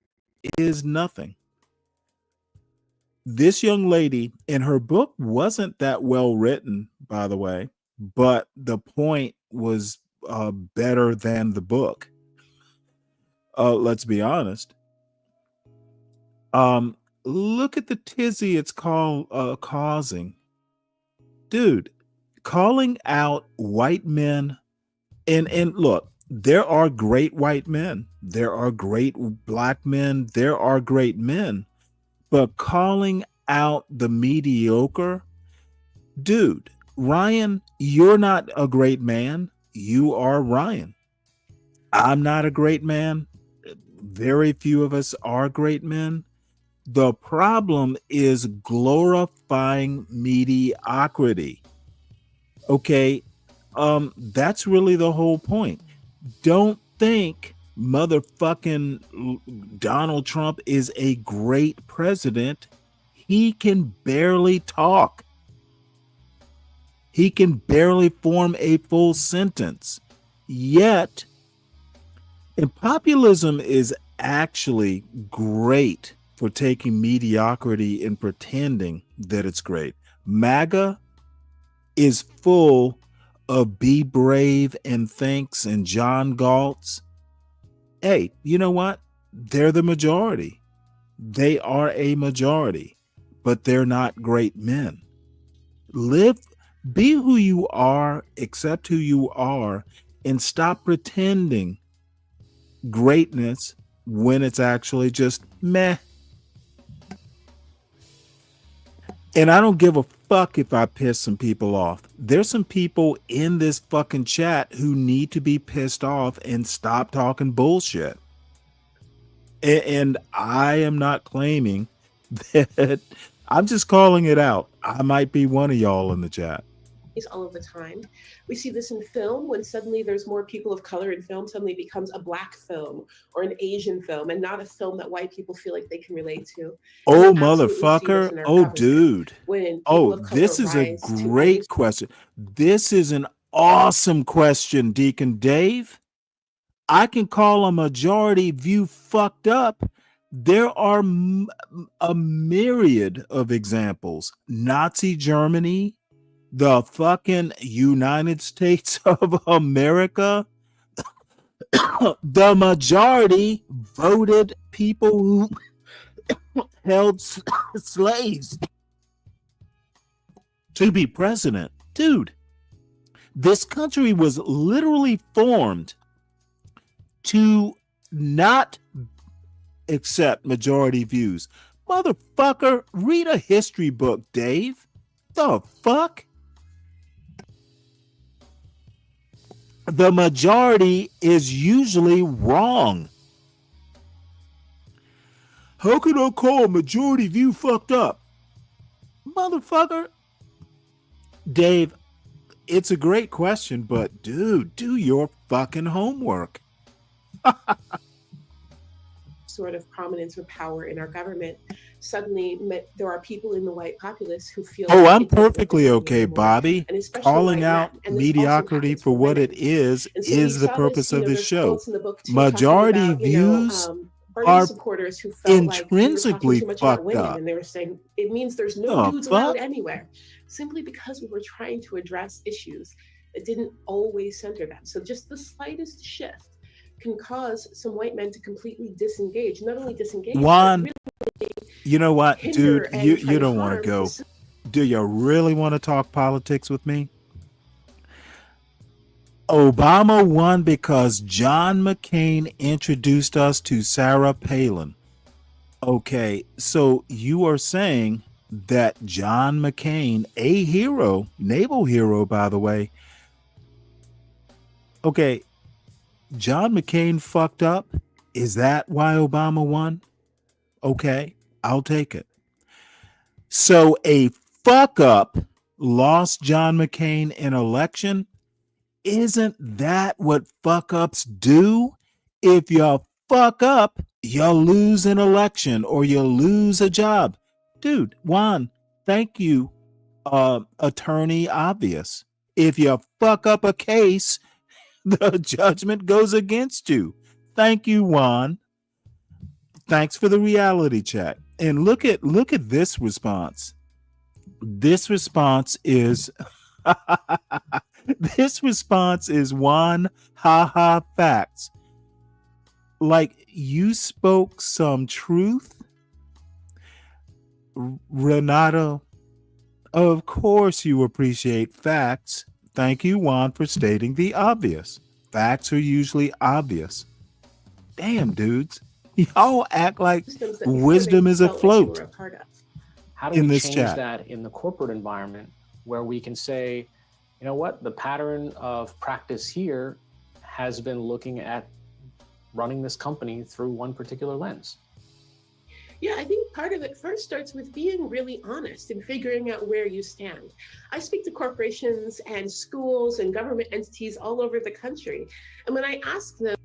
S7: is nothing. This young lady, and her book wasn't that well written, by the way, but the point was better than the book. Let's be honest. Look at the tizzy it's causing. Dude, calling out white men, and look, there are great white men, there are great black men, there are great men, but calling out the mediocre, dude, Ryan, you're not a great man. You are Ryan. I'm not a great man. Very few of us are great men. The problem is glorifying mediocrity. Okay, that's really the whole point. Don't think motherfucking Donald Trump is a great president. He can barely talk. He can barely form a full sentence. Yet, and populism is actually great for taking mediocrity and pretending that it's great. MAGA is full of Be Brave and Thanks and John Galt's. Hey, you know what? They're the majority. They are a majority, but they're not great men. Be who you are, accept who you are, and stop pretending greatness when it's actually just meh. And I don't give a fuck if I piss some people off. There's some people in this fucking chat who need to be pissed off and stop talking bullshit. And I am not claiming that. I'm just calling it out. I might be one of y'all in the chat.
S5: All of the time. We see this in film when suddenly there's more people of color in film, suddenly becomes a black film or an Asian film and not a film that white people feel like they can relate to.
S7: Oh, motherfucker. Oh, dude. Oh, this is a great question. This is an awesome question, Deacon Dave. I can call a majority view fucked up. There are a myriad of examples. Nazi Germany, the fucking United States of America, the majority voted people who held slaves to be president. Dude, this country was literally formed to not accept majority views. Motherfucker, read a history book, Dave. The fuck? The majority is usually wrong. How can I call a majority view fucked up? Motherfucker. Dave, it's a great question, but dude, do your fucking homework.
S5: Sort of prominence or power in our government, suddenly there are people in the white populace who feel
S7: I'm perfectly okay, Bobby. Calling out mediocrity for what it is the purpose of this show. Majority views are
S5: supporters who felt
S7: intrinsically
S5: like
S7: fucked up.
S5: and they were saying it means there's no dudes allowed anywhere, simply because we were trying to address issues that didn't always center them. So just the slightest shift can cause some white men to completely disengage. Not only disengage,
S7: Juan,
S5: but really
S7: you know what, dude?
S5: hinder
S7: You don't want to go. Do you really want to talk politics with me? Obama won because John McCain introduced us to Sarah Palin. Okay, so you are saying that John McCain, a hero, naval hero, by the way. Okay, John McCain fucked up. Is that why Obama won? Okay, I'll take it. So a fuck up lost John McCain an election. Isn't that what fuck ups do? If you fuck up, you lose an election or you lose a job. dude, Juan, thank you, attorney obvious. If you fuck up a case, the judgment goes against you. Thank you, Juan. Thanks for the reality check. And look at this response. This response is this response is Juan haha facts. Like, you spoke some truth, Renato. Of course you appreciate facts. Thank you, Juan, for stating the obvious. Facts are usually obvious. Damn, dudes. Y'all act like
S5: Systems that before
S7: wisdom
S5: they
S7: is
S5: felt like you
S7: afloat
S5: were a part of.
S22: How do
S7: in
S22: we
S7: this
S22: change
S7: chat.
S22: that in the corporate environment where we can say, you know what, the pattern of practice here has been looking at running this company through one particular lens?
S5: Yeah, I think part of it first starts with being really honest and figuring out where you stand. I speak to corporations and schools and government entities all over the country. And when I ask them,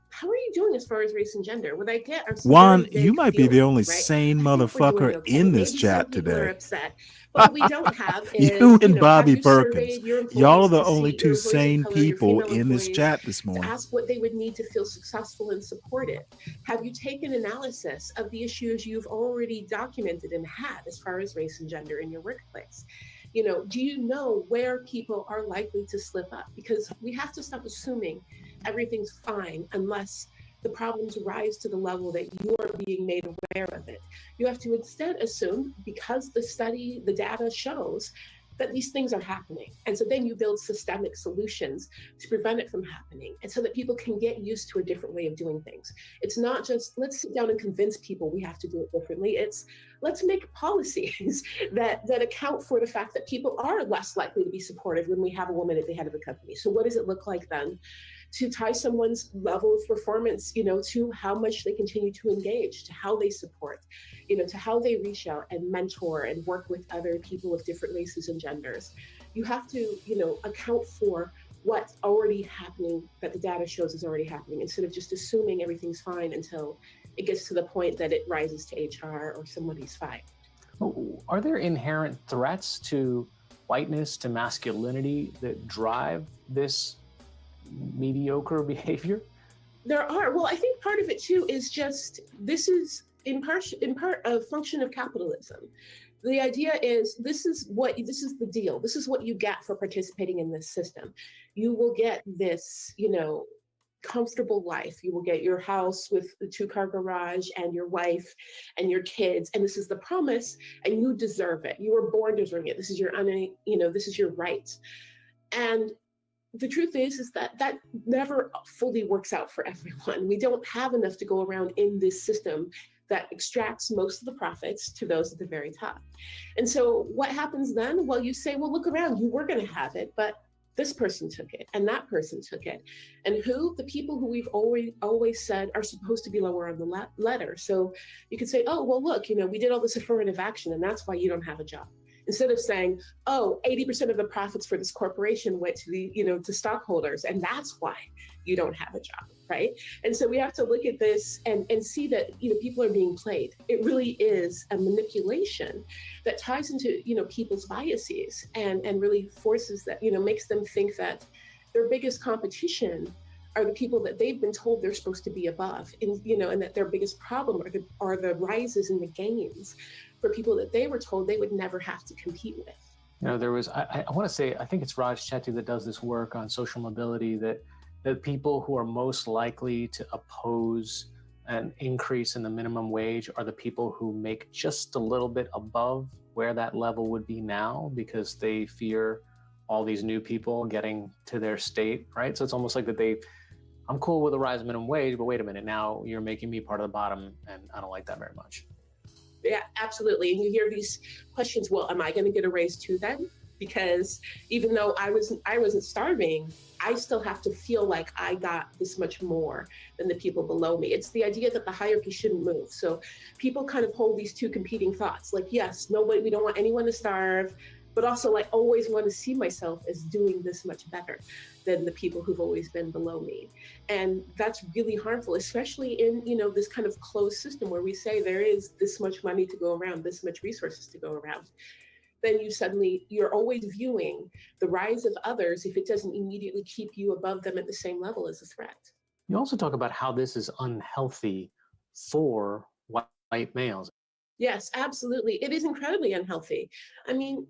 S5: how are you doing as far as race and gender? What I get are some
S7: Juan,
S5: very
S7: you
S5: vague
S7: might be the only
S5: feelings, right?
S7: sane
S5: I think we're doing
S7: motherfucker
S5: okay.
S7: in this
S5: Maybe some
S7: chat
S5: people are
S7: today.
S5: upset, but what we don't have is,
S7: You and
S5: have
S7: Bobby
S5: you
S7: Perkins.
S5: surveyed your
S7: Y'all are
S5: employees
S7: the
S5: to
S7: only
S5: see
S7: two
S5: your employees of
S7: sane
S5: color, your
S7: people
S5: female
S7: in this
S5: employees,
S7: chat this
S5: to
S7: morning.
S5: ask what they would need to feel successful and supported? Have you taken analysis of the issues you've already documented and had as far as race and gender in your workplace? Do you know where people are likely to slip up? Because we have to stop assuming everything's fine unless the problems rise to the level that you're being made aware of it. You have to instead assume, because the data shows that these things are happening. And so then you build systemic solutions to prevent it from happening, and so that people can get used to a different way of doing things. It's not just, let's sit down and convince people we have to do it differently. It's, let's make policies that account for the fact that people are less likely to be supportive when we have a woman at the head of a company. So what does it look like then to tie someone's level of performance, to how much they continue to engage, to how they support, to how they reach out and mentor and work with other people of different races and genders? You have to, account for what's already happening, that the data shows is already happening, instead of just assuming everything's fine until it gets to the point that it rises to HR or somebody's fired.
S22: Are there inherent threats to whiteness, to masculinity that drive this mediocre behavior?
S5: There are. Well, I think part of it too is just, this is in part a function of capitalism. The idea is, this is the deal. This is what you get for participating in this system. You will get this, comfortable life. You will get your house with the 2-car garage and your wife and your kids. And this is the promise, and you deserve it. You were born deserving it. This is your, this is your right. And the truth is that never fully works out for everyone. We don't have enough to go around in this system that extracts most of the profits to those at the very top. And so what happens then? Well, you say, well, look around, you were going to have it, but this person took it and that person took it. And who? The people who we've always said are supposed to be lower on the ladder. So you could say, oh, well, look, we did all this affirmative action and that's why you don't have a job. Instead of saying, oh, 80% of the profits for this corporation went to the, to stockholders, and that's why you don't have a job, right? And so we have to look at this and see that, people are being played. It really is a manipulation that ties into, people's biases and really forces that, makes them think that their biggest competition are the people that they've been told they're supposed to be above, and that their biggest problem are the rises and the gains for people that they were told they would never have to compete with.
S22: There was, I want to say, I think it's Raj Chetty that does this work on social mobility, that the people who are most likely to oppose an increase in the minimum wage are the people who make just a little bit above where that level would be now, because they fear all these new people getting to their state, right? So it's almost like that I'm cool with a rise in minimum wage, but wait a minute, now you're making me part of the bottom, and I don't like that very much.
S5: Yeah, absolutely. And you hear these questions, well, am I going to get a raise too then? Because even though I wasn't starving, I still have to feel like I got this much more than the people below me. It's the idea that the hierarchy shouldn't move. So people kind of hold these two competing thoughts, like, yes, we don't want anyone to starve, but also I always want to see myself as doing this much better than the people who've always been below me. And that's really harmful, especially in, this kind of closed system where we say there is this much money to go around, this much resources to go around. Then you're always viewing the rise of others, if it doesn't immediately keep you above them at the same level, as a threat.
S22: You also talk about how this is unhealthy for white males.
S5: Yes, absolutely. It is incredibly unhealthy. I mean,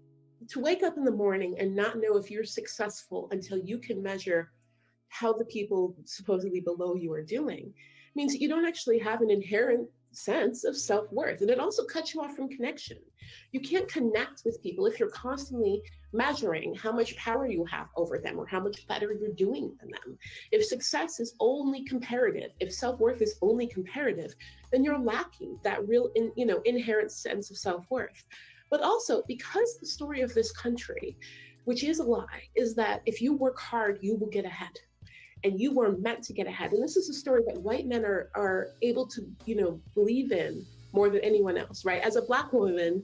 S5: to wake up in the morning and not know if you're successful until you can measure how the people supposedly below you are doing means that you don't actually have an inherent sense of self-worth. And it also cuts you off from connection. You can't connect with people if you're constantly measuring how much power you have over them or how much better you're doing than them. If success is only comparative, if self-worth is only comparative, then you're lacking that real inherent sense of self-worth. But also, because the story of this country, which is a lie, is that if you work hard, you will get ahead. And you were meant to get ahead. And this is a story that white men are able to, believe in more than anyone else, right? As a Black woman,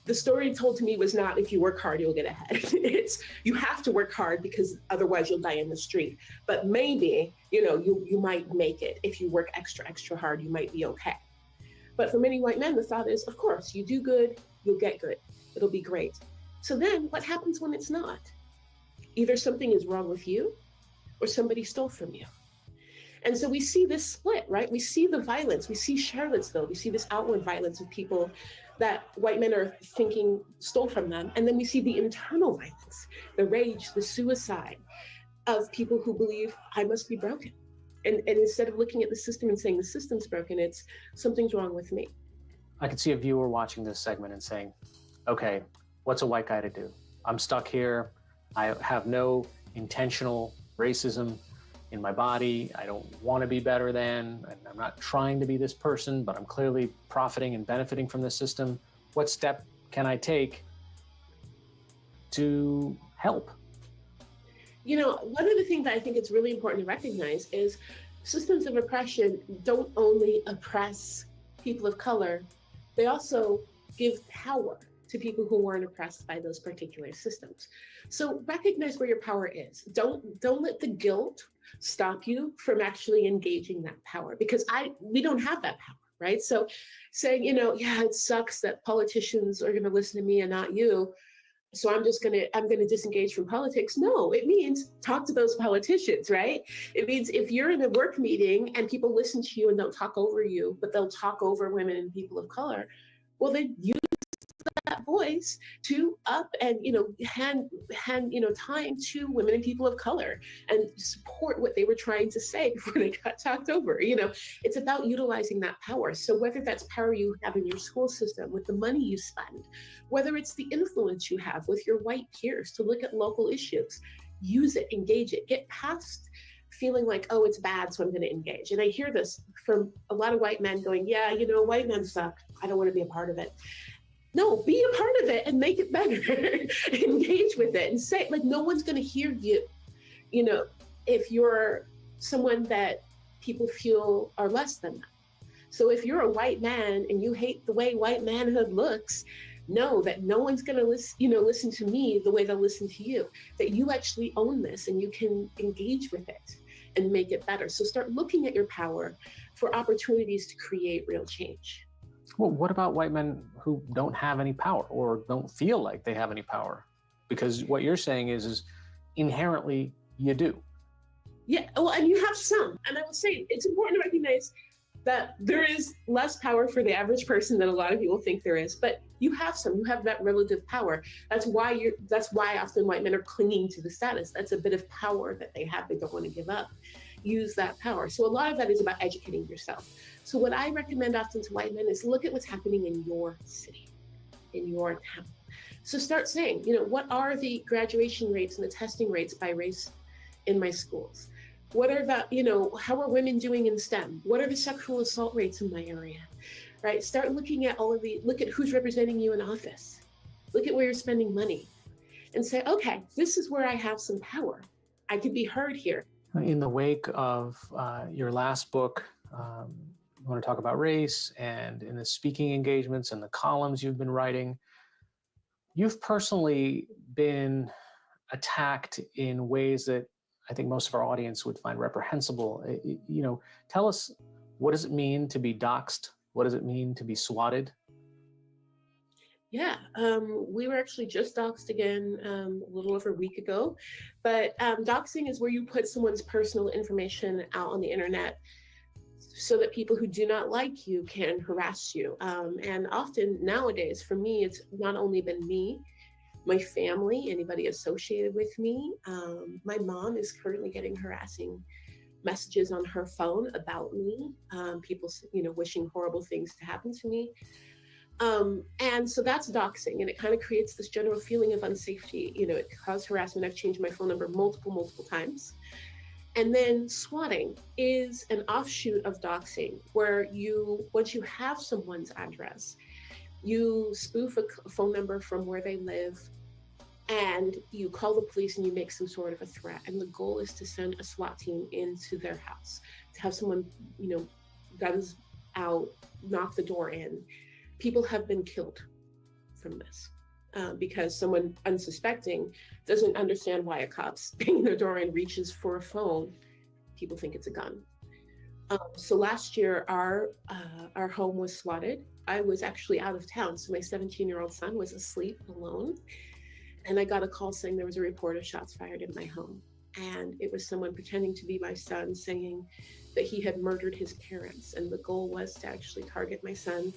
S5: the story told to me was not, if you work hard, you'll get ahead. It's, you have to work hard because otherwise you'll die in the street. But maybe, you might make it. If you work extra hard, you might be okay. But for many white men, the thought is, of course, you do good, you'll get good. It'll be great. So then what happens when it's not? Either something is wrong with you or somebody stole from you. And so we see this split, right? We see the violence. We see Charlottesville. We see this outward violence of people that white men are thinking stole from them. And then we see the internal violence, the rage, the suicide of people who believe I must be broken. And instead of looking at the system and saying the system's broken, it's something's wrong with me.
S22: I could see a viewer watching this segment and saying, okay, what's a white guy to do? I'm stuck here. I have no intentional racism in my body. I don't want to be better than, and I'm not trying to be this person, but I'm clearly profiting and benefiting from the system. What step can I take to help?
S5: One of the things that I think it's really important to recognize is systems of oppression don't only oppress people of color, they also give power to people who weren't oppressed by those particular systems. So recognize where your power is. Don't let the guilt stop you from actually engaging that power, because we don't have that power, right? So saying, yeah, it sucks that politicians are gonna listen to me and not you, so I'm gonna disengage from politics. No, it means talk to those politicians, right? It means if you're in a work meeting and people listen to you and don't talk over you, but they'll talk over women and people of color, well, then use that voice to up and hand time to women and people of color and support what they were trying to say before they got talked over. It's about utilizing that power. So whether that's power you have in your school system with the money you spend, whether it's the influence you have with your white peers to look at local issues, use it, engage it, get past feeling like, oh, it's bad, so I'm going to engage. And I hear this from a lot of white men going, yeah, white men suck. I don't want to be a part of it. No, be a part of it and make it better. Engage with it and say, like, no one's going to hear you, you know, if you're someone that people feel are less than that. So if you're a white man and you hate the way white manhood looks, know that no one's going to listen to me the way they'll listen to you, that you actually own this and you can engage with it and make it better. So start looking at your power for opportunities to create real change.
S22: Well, what about white men who don't have any power or don't feel like they have any power? Because what you're saying is inherently you do.
S5: Yeah, well, and you have some. And I will say, it's important to recognize that there is less power for the average person than a lot of people think there is, but you have some. You have that relative power. That's why often white men are clinging to the status. That's a bit of power that they have, they don't want to give up. Use that power. So a lot of that is about educating yourself. So what I recommend often to white men is look at what's happening in your city, in your town. So start saying, you know, what are the graduation rates and the testing rates by race in my schools? What are the, you know, how are women doing in STEM? What are the sexual assault rates in my area, right? Start looking at look at who's representing you in office. Look at where you're spending money and say, okay, this is where I have some power. I could be heard here.
S22: In the wake of your last book, you want to talk about race, and in the speaking engagements and the columns you've been writing, you've personally been attacked in ways that I think most of our audience would find reprehensible. You know, tell us, what does it mean to be doxxed? What does it mean to be swatted?
S5: Yeah, we were actually just doxxed again a little over a week ago. But doxing is where you put someone's personal information out on the internet so that people who do not like you can harass you. And often nowadays, for me, it's not only been me, my family, anybody associated with me. My mom is currently getting harassing messages on her phone about me, people, you know, wishing horrible things to happen to me. And so that's doxing, and it kind of creates this general feeling of unsafety. You know, it caused harassment. I've changed my phone number multiple times. And then swatting is an offshoot of doxing, where once you have someone's address, you spoof a phone number from where they live, and you call the police and you make some sort of a threat. And the goal is to send a SWAT team into their house, to have someone, you know, guns out, knock the door in. People have been killed from this because someone unsuspecting doesn't understand why a cop's banging their door and reaches for a phone. People think it's a gun. So last year, our home was swatted. I was actually out of town, so my 17-year-old son was asleep alone. And I got a call saying there was a report of shots fired in my home. And it was someone pretending to be my son saying that he had murdered his parents. And the goal was to actually target my son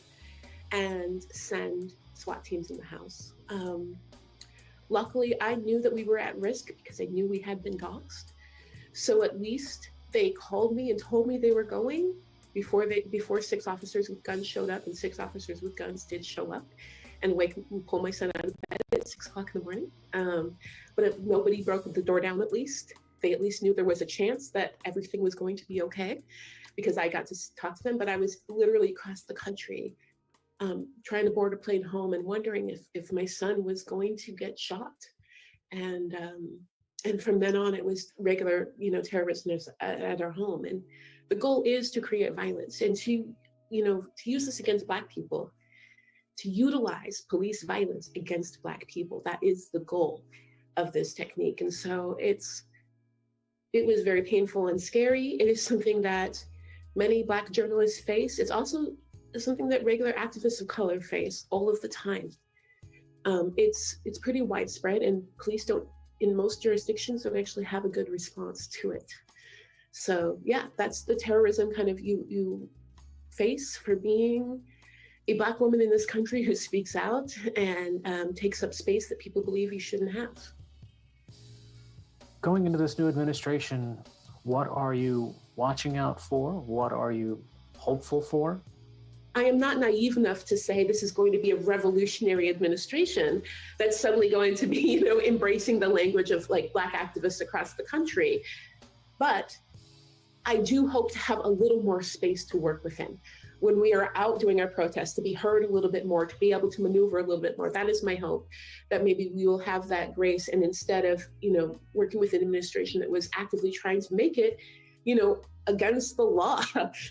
S5: and send SWAT teams in the house. Luckily, I knew that we were at risk because I knew we had been doxxed. So at least they called me and told me they were going before 6 officers with guns showed up, and 6 officers with guns did show up and pull my son out of bed at 6 o'clock in the morning. But if nobody broke the door down, they at least knew there was a chance that everything was going to be okay, because I got to talk to them. But I was literally across the country trying to board a plane home and wondering if my son was going to get shot. And from then on, it was regular, you know, terrorism at our home. And the goal is to create violence and to use this against Black people, to utilize police violence against Black people. That is the goal of this technique. And so it was very painful and scary. It is something that many Black journalists face. It's also something that regular activists of color face all of the time. It's pretty widespread, and police in most jurisdictions don't actually have a good response to it. So yeah, that's the terrorism kind of you face for being a Black woman in this country who speaks out and takes up space that people believe you shouldn't have.
S22: Going into this new administration, what are you watching out for? What are you hopeful for?
S5: I am not naive enough to say this is going to be a revolutionary administration that's suddenly going to be, you know, embracing the language of like Black activists across the country. But I do hope to have a little more space to work within. when we are out doing our protests, to be heard a little bit more, to be able to maneuver a little bit more. That is my hope, that maybe we will have that grace. And instead of, working with an administration that was actively trying to make it, against the law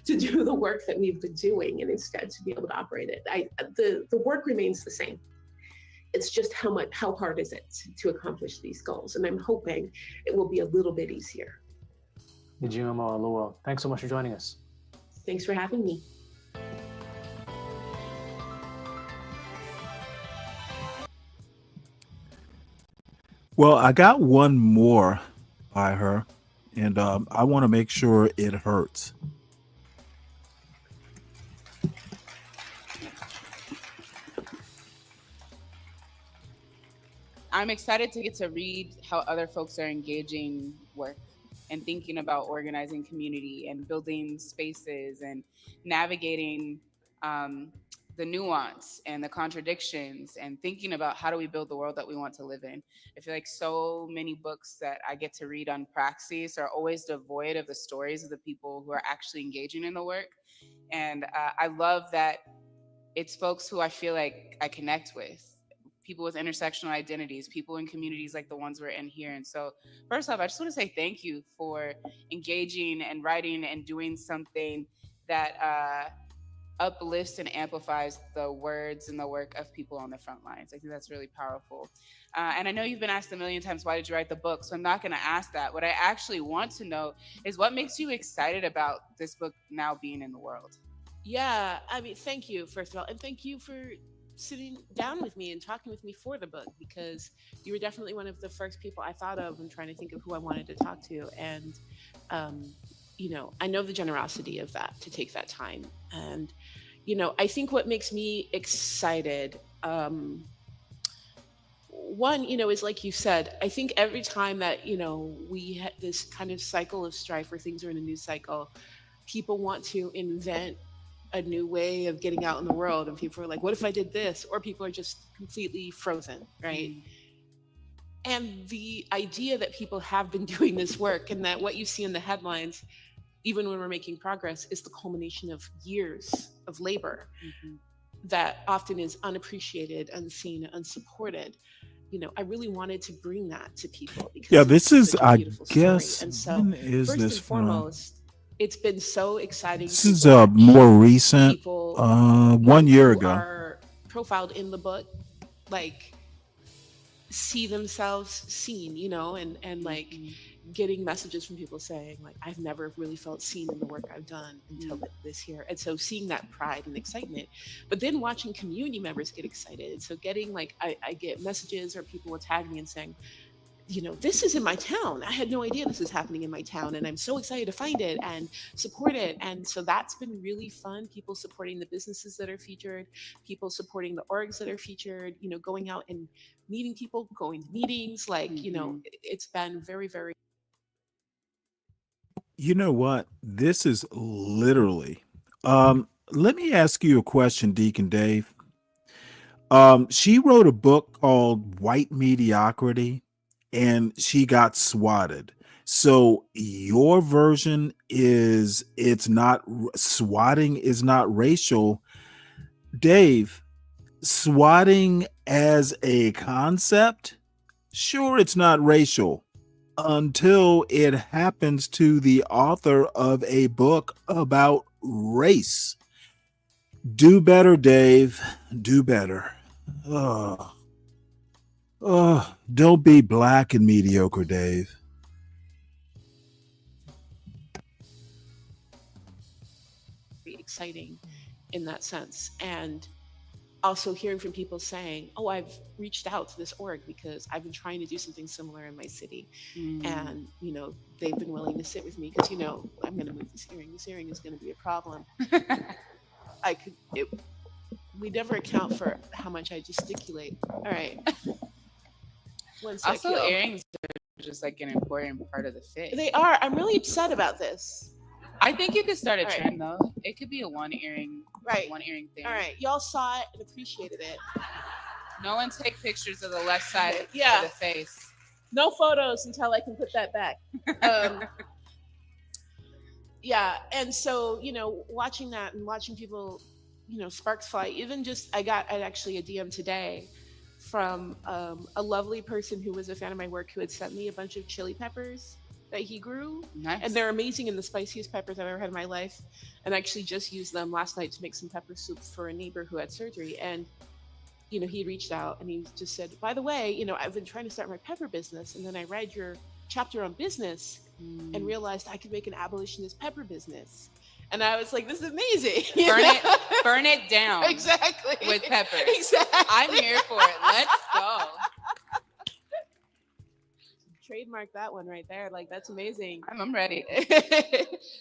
S5: to do the work that we've been doing, and instead to be able to operate it. The work remains the same. It's just how hard is it to accomplish these goals? And I'm hoping it will be a little bit easier.
S22: Ijeoma Oluo, thanks so much for joining us.
S5: Thanks for having me.
S7: Well, I got one more by her, and I want to make sure it hurts.
S1: I'm excited to get to read how other folks are engaging work and thinking about organizing community and building spaces and navigating the nuance and the contradictions and thinking about how do we build the world that we want to live in. I feel like so many books that I get to read on praxis are always devoid of the stories of the people who are actually engaging in the work. And I love that it's folks who I feel like I connect with, people with intersectional identities, people in communities like the ones we're in here. And so first off, I just want to say thank you for engaging and writing and doing something that uplifts and amplifies the words and the work of people on the front lines. I think that's really powerful. And I know you've been asked a million times, why did you write the book? So I'm not going to ask that. What I actually want to know is what makes you excited about this book now being in the world?
S2: Yeah, I mean, thank you, first of all. And thank you for sitting down with me and talking with me for the book, because you were definitely one of the first people I thought of when trying to think of who I wanted to talk to. And, I know the generosity of that, to take that time. And, I think what makes me excited, one, is like you said, I think every time that, we had this kind of cycle of strife where things are in a news cycle, people want to invent a new way of getting out in the world, and people are like, what if I did this? Or people are just completely frozen, right? And the idea that people have been doing this work, and that what you see in the headlines, even when we're making progress, is the culmination of years of labor that often is unappreciated, unseen, unsupported. I really wanted to bring that to people, because
S7: this is, I guess,
S2: story. And so
S7: when is
S2: first
S7: this
S2: and
S7: from?
S2: foremost, it's been so exciting.
S7: This is more recent, 1 year ago.
S2: Are profiled in the book, like, see themselves seen, and like getting messages from people saying, like, I've never really felt seen in the work I've done until this year. And so seeing that pride and excitement, but then watching community members get excited. And so getting, like, I get messages, or people will tag me and saying, this is in my town. I had no idea this is happening in my town, and I'm so excited to find it and support it. And so that's been really fun. People supporting the businesses that are featured, people supporting the orgs that are featured, going out and meeting people, going to meetings, like, it's been very, very.
S7: You know what? This is literally, let me ask you a question, Deacon Dave. She wrote a book called White Mediocrity, and she got swatted. So your version is, it's not, swatting is not racial. Dave, swatting as a concept, sure, it's not racial until it happens to the author of a book about race. Do better, Dave. Do better. Don't be black and mediocre, Dave.
S2: Exciting in that sense. And also hearing from people saying, oh, I've reached out to this org because I've been trying to do something similar in my city. And, they've been willing to sit with me because, I'm going to move this earring. This earring is going to be a problem. We never account for how much I gesticulate. All right.
S1: Also, earrings are just like an important part of the fit.
S2: They are. I'm really upset about this.
S1: I think you could start a trend though. It could be a one earring thing.
S2: All right. Y'all saw it and appreciated it.
S1: No one take pictures of the left side of the face.
S2: No photos until I can put that back. Yeah. And so, watching that and watching people, sparks fly, even just, I got actually a DM today from a lovely person who was a fan of my work who had sent me a bunch of chili peppers that he grew.
S1: Nice.
S2: And they're amazing and the spiciest peppers I've ever had in my life. And I actually just used them last night to make some pepper soup for a neighbor who had surgery. And, he reached out and he just said, by the way, I've been trying to start my pepper business. And then I read your chapter on business and realized I could make an abolitionist pepper business. And I was like, this is amazing.
S1: Burn it down.
S2: Exactly.
S1: With peppers.
S2: Exactly.
S1: I'm here for it. Let's go.
S2: Trademark that one right there. Like, that's amazing.
S1: I'm ready.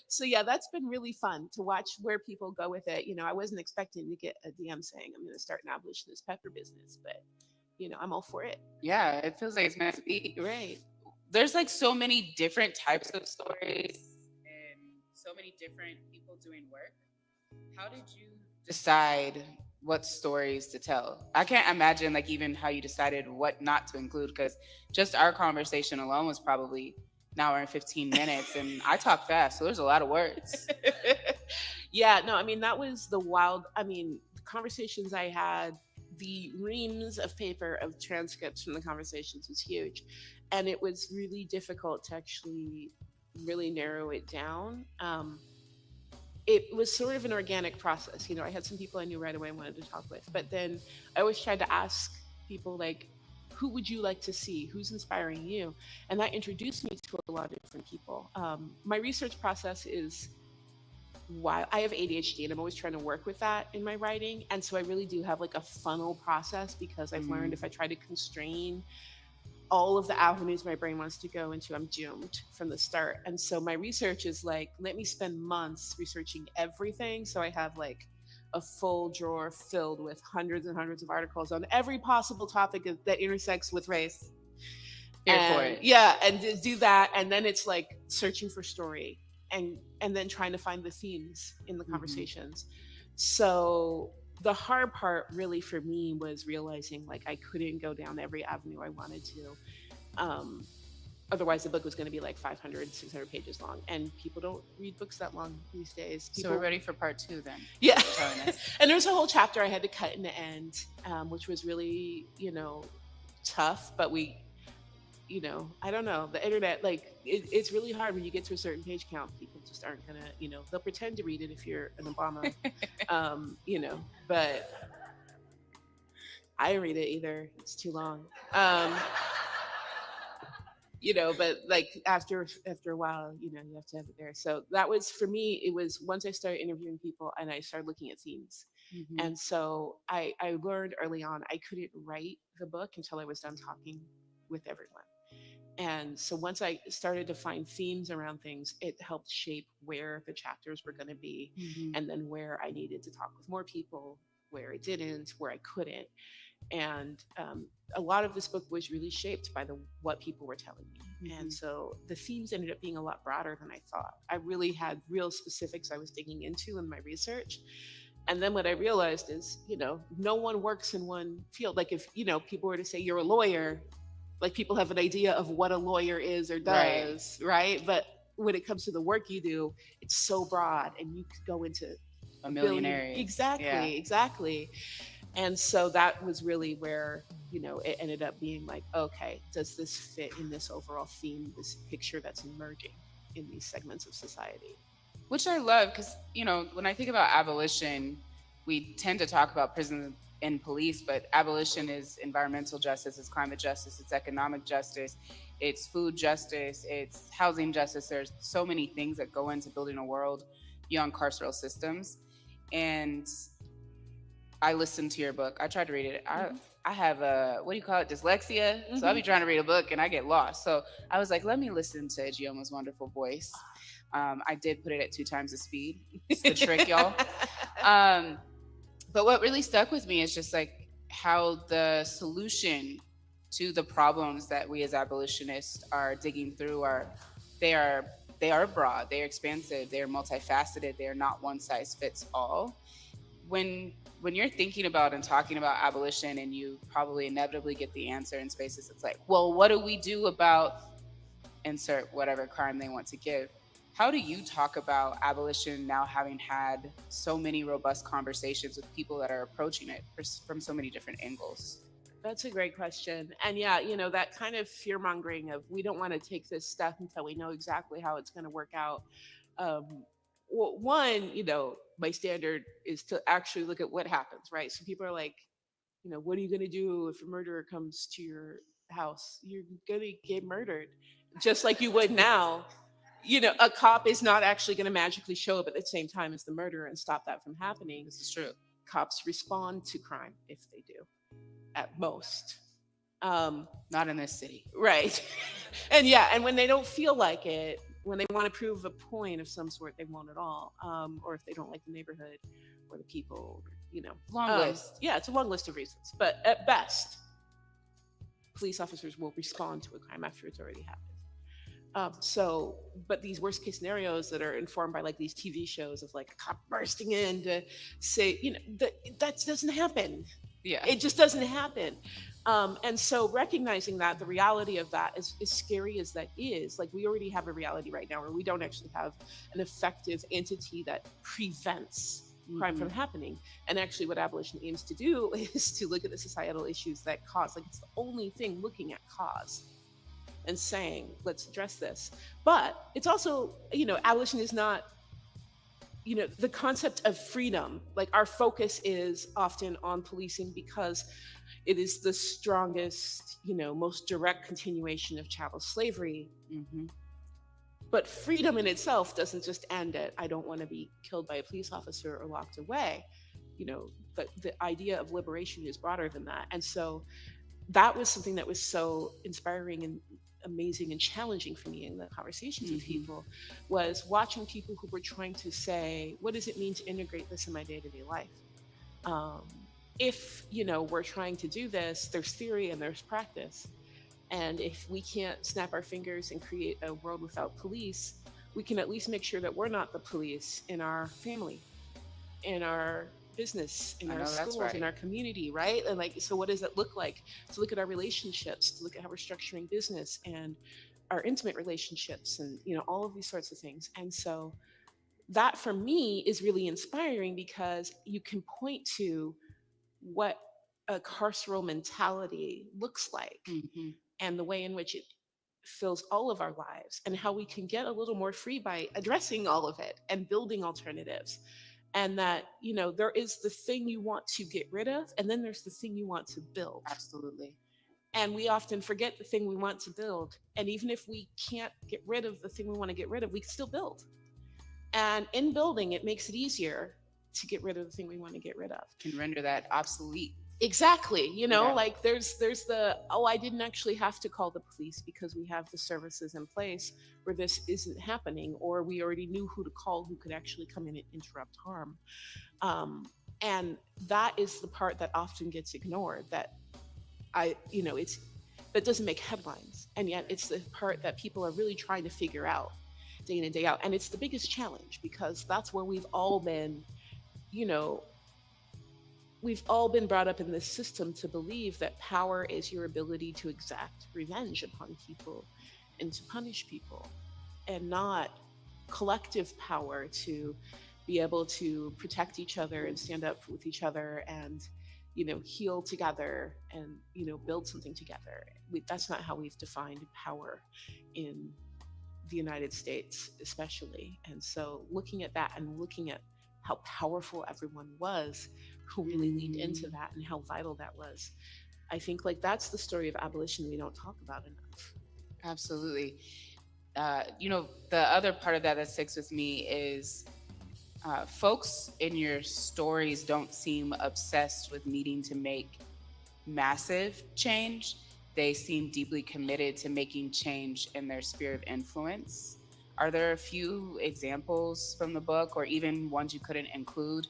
S2: So yeah, that's been really fun to watch where people go with it. I wasn't expecting to get a DM saying I'm going to start an abolitionist pepper business, but I'm all for it.
S1: Yeah, it feels like it's meant to be.
S2: Right.
S1: There's like so many different types of stories and so many different people doing work. How did you decide what stories to tell? I can't imagine like even how you decided what not to include, because just our conversation alone was probably an hour and 15 minutes and I talk fast, so there's a lot of words.
S2: Yeah, no, that was the conversations I had, the reams of paper of transcripts from the conversations was huge. And it was really difficult to actually really narrow it down. It was sort of an organic process. I had some people I knew right away I wanted to talk with, but then I always tried to ask people like, who would you like to see? Who's inspiring you? And that introduced me to a lot of different people. My research process is wild. I have ADHD and I'm always trying to work with that in my writing. And so I really do have like a funnel process, because I've learned if I try to constrain all of the avenues my brain wants to go into, I'm doomed from the start. And so my research is like, let me spend months researching everything. So I have like a full drawer filled with hundreds and hundreds of articles on every possible topic that intersects with race.
S1: Here for it.
S2: Yeah, and do that. And then it's like searching for story and then trying to find the themes in the conversations. So the hard part really for me was realizing like I couldn't go down every avenue I wanted to. Otherwise the book was going to be like 500, 600 pages long, and people don't read books that long these days.
S1: So we're ready for part 2 then.
S2: Yeah. And there's a whole chapter I had to cut in the end, which was really, tough, but we, I don't know, the internet, like it's really hard when you get to a certain page count. People just aren't gonna, they'll pretend to read it if you're an Obama, but I read it either. It's too long. But like after a while, you have to have it there. So that was, for me, it was once I started interviewing people and I started looking at themes. And so I learned early on, I couldn't write the book until I was done talking with everyone. And so once I started to find themes around things, it helped shape where the chapters were going to be, and then where I needed to talk with more people, where I didn't, where I couldn't. And a lot of this book was really shaped by what people were telling me. And so the themes ended up being a lot broader than I thought. I really had real specifics I was digging into in my research. And then what I realized is, no one works in one field. Like if, people were to say you're a lawyer, like people have an idea of what a lawyer is or does, right? But when it comes to the work you do, it's so broad and you could go into
S1: a million areas.
S2: Exactly. And so that was really where, it ended up being like, okay, does this fit in this overall theme, this picture that's emerging in these segments of society?
S1: Which I love, because, when I think about abolition, we tend to talk about prisons and police, but abolition is environmental justice, it's climate justice, it's economic justice, it's food justice, it's housing justice. There's so many things that go into building a world beyond carceral systems. And I listened to your book. I tried to read it. I have dyslexia. So I'll be trying to read a book and I get lost. So I was like, let me listen to Gioma's wonderful voice. I did put it at 2 times the speed. It's the trick, y'all. But what really stuck with me is just like how the solution to the problems that we as abolitionists are digging through they are broad, they are expansive, they are multifaceted, they are not one size fits all. When you're thinking about and talking about abolition, and you probably inevitably get the answer in spaces, it's like, well, what do we do about insert whatever crime they want to give? How do you talk about abolition now, having had so many robust conversations with people that are approaching it from so many different angles?
S2: That's a great question. And yeah, that kind of fear mongering of we don't want to take this step until we know exactly how it's going to work out. One, my standard is to actually look at what happens, right? So people are like, what are you going to do if a murderer comes to your house? You're going to get murdered, just like you would now. A cop is not actually going to magically show up at the same time as the murderer and stop that from happening.
S1: This is true.
S2: Cops respond to crime if they do, at most.
S1: Not in this city.
S2: Right. And when they don't feel like it, when they want to prove a point of some sort, they won't at all. Or if they don't like the neighborhood or the people,
S1: Long list.
S2: Yeah, it's a long list of reasons. But at best, police officers will respond to a crime after it's already happened. But these worst case scenarios that are informed by like these TV shows of like a cop bursting in to say, that doesn't happen.
S1: Yeah.
S2: It just doesn't happen. And so recognizing that the reality of that is as scary as that is, like we already have a reality right now where we don't actually have an effective entity that prevents crime from happening. And actually what abolition aims to do is to look at the societal issues that cause, like it's the only thing looking at cause and saying, let's address this. But it's also, abolition is not, the concept of freedom. Like our focus is often on policing because it is the strongest, most direct continuation of chattel slavery. But freedom in itself doesn't just end at, I don't want to be killed by a police officer or locked away. The idea of liberation is broader than that. And so that was something that was so inspiring and amazing and challenging for me in the conversations with people, was watching people who were trying to say, what does it mean to integrate this in my day-to-day life? If, we're trying to do this, there's theory and there's practice. And if we can't snap our fingers and create a world without police, we can at least make sure that we're not the police in our family, in our business, in our schools, in our community, right? And so what does it look like to look at our relationships, to look at how we're structuring business and our intimate relationships and, all of these sorts of things. And so that for me is really inspiring because you can point to what a carceral mentality looks like and the way in which it fills all of our lives and how we can get a little more free by addressing all of it and building alternatives. And that, there is the thing you want to get rid of, and then there's the thing you want to build.
S1: Absolutely.
S2: And we often forget the thing we want to build. And even if we can't get rid of the thing we want to get rid of, we can still build. And in building, it makes it easier to get rid of the thing we want to get rid of.
S1: Can render that obsolete.
S2: Exactly. Like there's the, I didn't actually have to call the police because we have the services in place where this isn't happening, or we already knew who to call who could actually come in and interrupt harm. And that is the part that often gets ignored, that that doesn't make headlines. And yet it's the part that people are really trying to figure out day in and day out. And it's the biggest challenge because that's where we've all been, we've all been brought up in this system to believe that power is your ability to exact revenge upon people and to punish people, and not collective power to be able to protect each other and stand up with each other and, heal together and, build something together. That's not how we've defined power in the United States, especially. And so looking at that and looking at how powerful everyone was who really leaned into that and how vital that was. I think that's the story of abolition we don't talk about enough.
S1: Absolutely. The other part of that sticks with me is folks in your stories don't seem obsessed with needing to make massive change. They seem deeply committed to making change in their sphere of influence. Are there a few examples from the book, or even ones you couldn't include,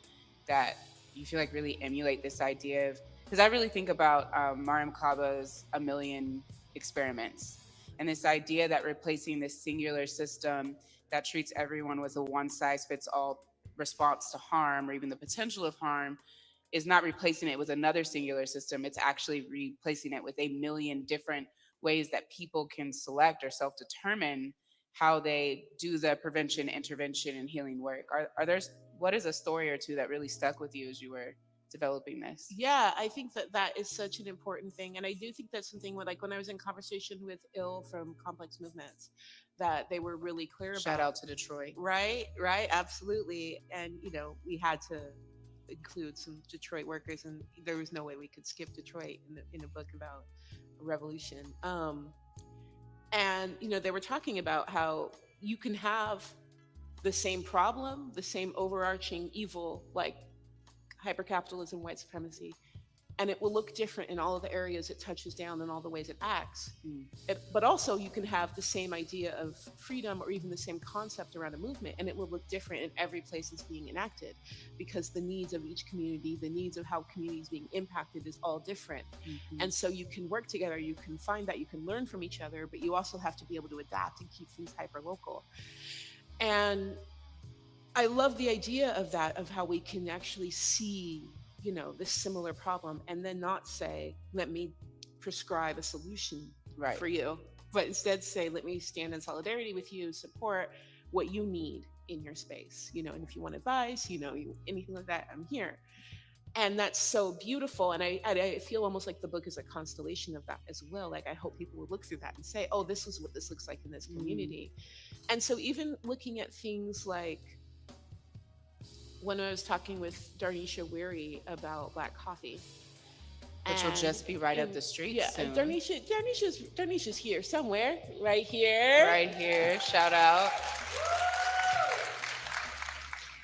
S1: that you feel like really emulate this idea of, because I really think about Mariam Kaba's A Million Experiments, and this idea that replacing this singular system that treats everyone with a one-size-fits-all response to harm, or even the potential of harm, is not replacing it with another singular system. It's actually replacing it with a million different ways that people can select or self-determine how they do the prevention, intervention, and healing work. Are there, what is a story or two that really stuck with you as you were developing this?
S2: Yeah, I think that is such an important thing, and I do think that's something where, like, when I was in conversation with Il from Complex Movements, that they were really clear about.
S1: Shout out to Detroit.
S2: Right, absolutely. And we had to include some Detroit workers, and there was no way we could skip Detroit in a book about a revolution. And they were talking about how you can have the same problem, the same overarching evil, like hypercapitalism, white supremacy, and it will look different in all of the areas it touches down and all the ways it acts. But also you can have the same idea of freedom or even the same concept around a movement, and it will look different in every place it's being enacted, because the needs of each community, the needs of how communities being impacted is all different. And so you can work together, you can find that, you can learn from each other, but you also have to be able to adapt and keep things hyper local. And I love the idea of that, of how we can actually see this similar problem, and then not say, let me prescribe a solution for you, but instead say, let me stand in solidarity with you, support what you need in your space, and if you want advice, anything like that, I'm here. And that's so beautiful. And I feel almost like the book is a constellation of that as well. Like, I hope people will look through that and say, oh, this is what this looks like in this community. And so even looking at things like, when I was talking with Darnisha Weary about Black coffee,
S1: which will just be right up the street soon.
S2: Darnisha's here somewhere, right here.
S1: Shout out.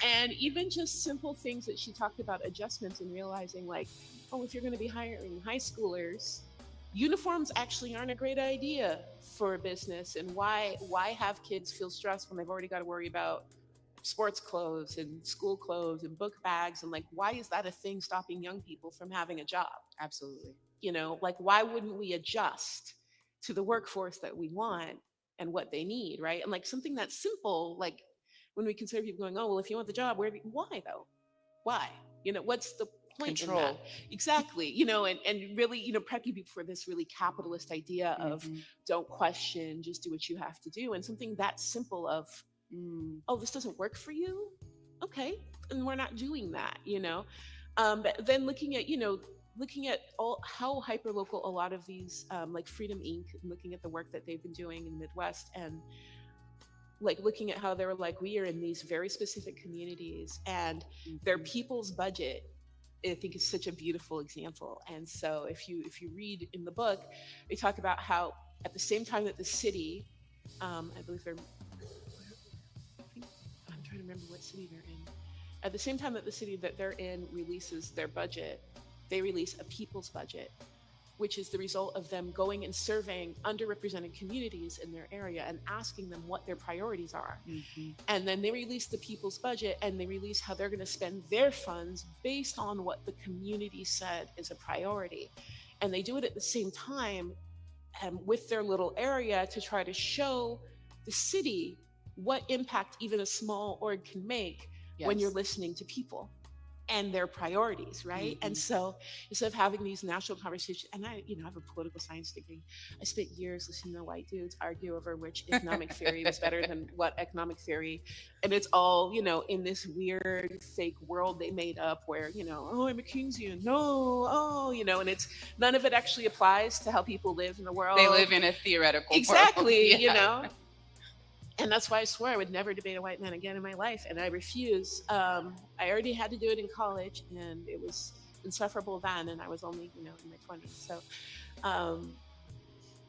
S2: And even just simple things that she talked about, adjustments, and realizing, like, oh, if you're going to be hiring high schoolers, uniforms actually aren't a great idea for a business. And why have kids feel stressed when they've already got to worry about sports clothes and school clothes and book bags? And, like, why is that a thing stopping young people from having a job?
S1: Absolutely.
S2: Like, why wouldn't we adjust to the workforce that we want and what they need, right? And, like, something that's simple, like, when we consider people going, oh, well, if you want the job, why though? Why? What's the point in that? Exactly. And really, prepping people for this really capitalist idea of don't question, just do what you have to do. And something that simple of, oh, this doesn't work for you? Okay. And we're not doing that, But then looking at all how hyperlocal a lot of these, like Freedom Inc., looking at the work that they've been doing in the Midwest, and like looking at how they were like, we are in these very specific communities, and their people's budget, I think, is such a beautiful example. And so if you read in the book, they talk about how at the same time that the city, I believe I'm trying to remember what city they're in. At the same time that the city that they're in releases their budget, they release a people's budget, which is the result of them going and surveying underrepresented communities in their area and asking them what their priorities are. And then they release the people's budget, and they release how they're going to spend their funds based on what the community said is a priority. And they do it at the same time with their little area to try to show the city what impact even a small org can make when you're listening to people and their priorities, right? And so instead of having these national conversations, and I have a political science degree, I spent years listening to white dudes argue over which economic theory was better than what economic theory. And it's all, in this weird fake world they made up where, oh, I'm a Keynesian, no, and it's, none of it actually applies to how people live in the world.
S1: They live in a theoretical
S2: world. And that's why I swore I would never debate a white man again in my life. And I refuse. I already had to do it in college, and it was insufferable then. And I was only, in my 20s. So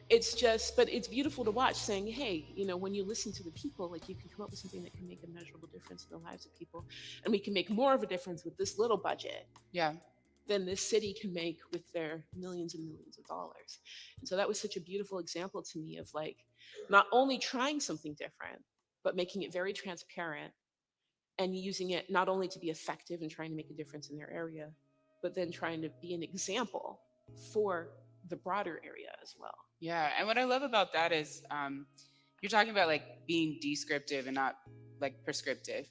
S2: it's just, but it's beautiful to watch, saying, hey, when you listen to the people, like, you can come up with something that can make a measurable difference in the lives of people. And we can make more of a difference with this little budget than this city can make with their millions and millions of dollars. And so that was such a beautiful example to me of, like, not only trying something different, but making it very transparent and using it not only to be effective and trying to make a difference in their area, but then trying to be an example for the broader area as well.
S1: Yeah. And what I love about that is you're talking about, like, being descriptive and not, like, prescriptive.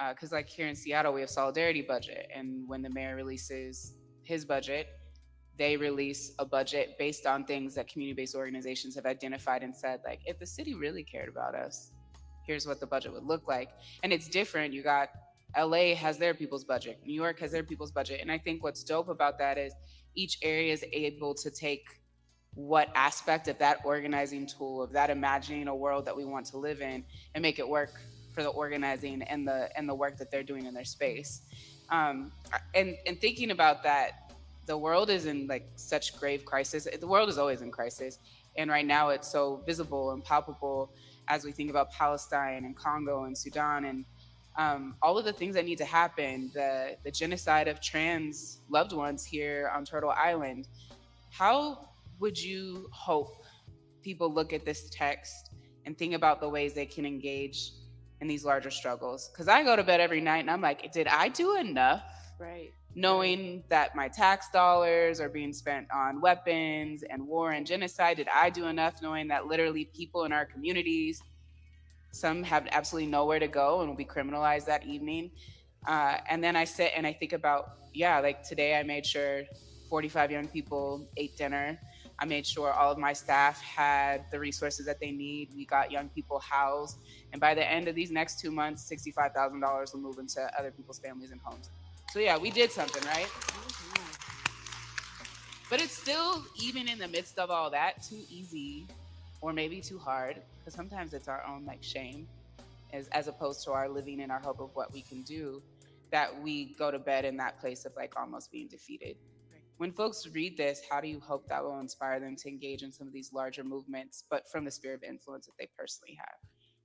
S1: Because, like, here in Seattle, we have solidarity budget. And when the mayor releases his budget, they release a budget based on things that community-based organizations have identified and said, like, if the city really cared about us, here's what the budget would look like. And it's different. You got LA has their people's budget, New York has their people's budget. And I think what's dope about that is each area is able to take what aspect of that organizing tool, of that imagining a world that we want to live in, and make it work for the organizing and the work that they're doing in their space. And thinking about that, the world is in like such grave crisis. The world is always in crisis, and right now it's so visible and palpable as we think about Palestine and Congo and Sudan and all of the things that need to happen. The genocide of trans loved ones here on Turtle Island. How would you hope people look at this text and think about the ways they can engage in these larger struggles? Because I go to bed every night and I'm like, did I do enough?
S2: Right.
S1: Knowing that my tax dollars are being spent on weapons and war and genocide, did I do enough knowing that literally people in our communities, some have absolutely nowhere to go and will be criminalized that evening? And then I sit and I think about, like today I made sure 45 young people ate dinner. I made sure all of my staff had the resources that they need. We got young people housed. And by the end of these next 2 months, $65,000 will move into other people's families and homes. So we did something, right? But it's still, even in the midst of all that, too easy or maybe too hard, because sometimes it's our own like shame as opposed to our living in our hope of what we can do, that we go to bed in that place of like almost being defeated. When folks read this, how do you hope that will inspire them to engage in some of these larger movements, but from the sphere of influence that they personally have?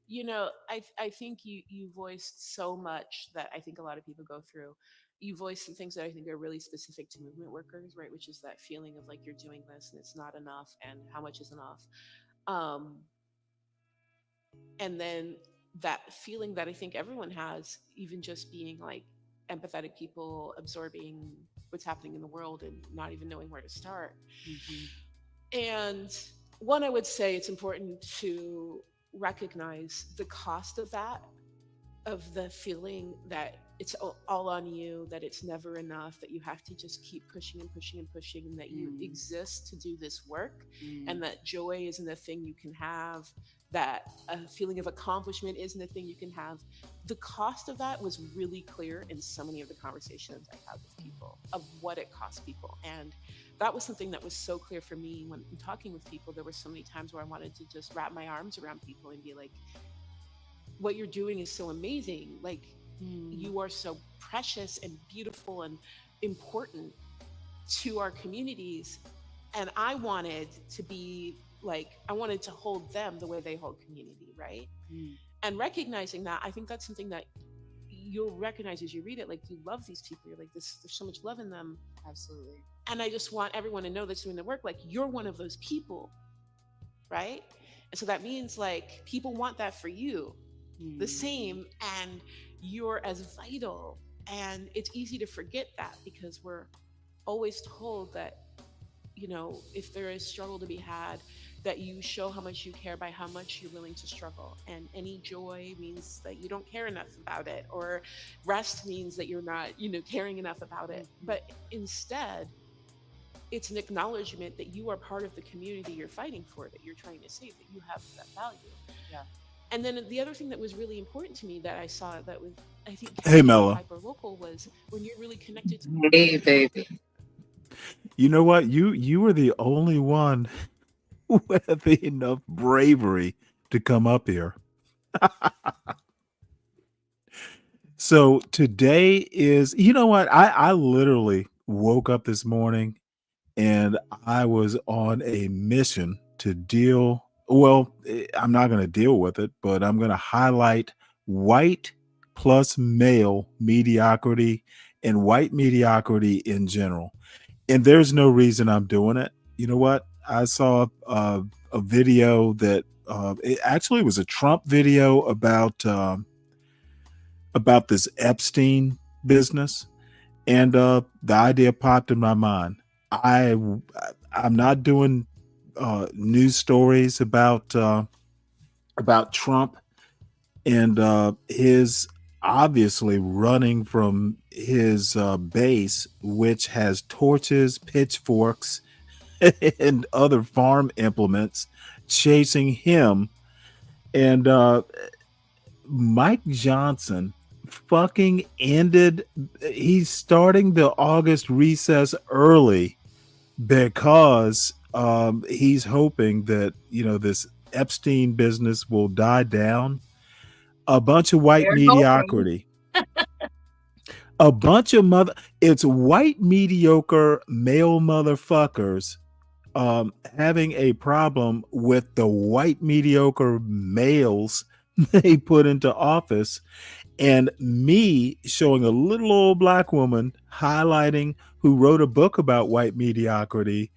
S2: You know, I think you voiced so much that I think a lot of people go through. You voiced some things that I think are really specific to movement workers, right? Which is that feeling of like you're doing this and it's not enough, and how much is enough. And then that feeling that I think everyone has, even just being like empathetic people absorbing what's happening in the world and not even knowing where to start. Mm-hmm. And one, I would say it's important to recognize the cost of that, of the feeling that it's all on you, that it's never enough, that you have to just keep pushing and pushing and pushing, and that you exist to do this work, and that joy isn't a thing you can have, that a feeling of accomplishment isn't a thing you can have. The cost of that was really clear in so many of the conversations I had with people, of what it cost people. And that was something that was so clear for me when talking with people. There were so many times where I wanted to just wrap my arms around people and be like, what you're doing is so amazing. Like, you are so precious and beautiful and important to our communities. And I wanted to be like, I wanted to hold them the way they hold community, right? And recognizing that, I think that's something that you'll recognize as you read it. Like, you love these people. You're like, there's so much love in them.
S1: Absolutely.
S2: And I just want everyone to know that's doing the work, like, you're one of those people, right? And so that means like people want that for you, the same, and you're as vital. And it's easy to forget that because we're always told that, you know, if there is struggle to be had, that you show how much you care by how much you're willing to struggle. And any joy means that you don't care enough about it, or rest means that you're not, you know, caring enough about it. But instead, it's an acknowledgement that you are part of the community you're fighting for, that you're trying to save, that you have that value.
S1: Yeah.
S2: And then the other thing that was really important to me that I saw that was, I think,
S7: Hey, Mela.
S2: hyper local, was when you're really connected to.
S3: Hey, baby.
S7: You know what? You were the only one with enough bravery to come up here. So today is, you know what? I literally woke up this morning and I was on a mission to deal. Well, I'm not going to deal with it, but I'm going to highlight white plus male mediocrity and white mediocrity in general. And there's no reason I'm doing it. You know what? I saw a video that it actually was a Trump video about this Epstein business, and the idea popped in my mind. I'm not doing news stories about Trump and his obviously running from his base, which has torches, pitchforks, and other farm implements chasing him. And Mike Johnson fucking he's starting the August recess early because he's hoping that, this Epstein business will die down. A bunch of white mediocrity. A bunch of it's white mediocre male motherfuckers having a problem with the white mediocre males they put into office, and me showing a little old black woman highlighting who wrote a book about white mediocrity.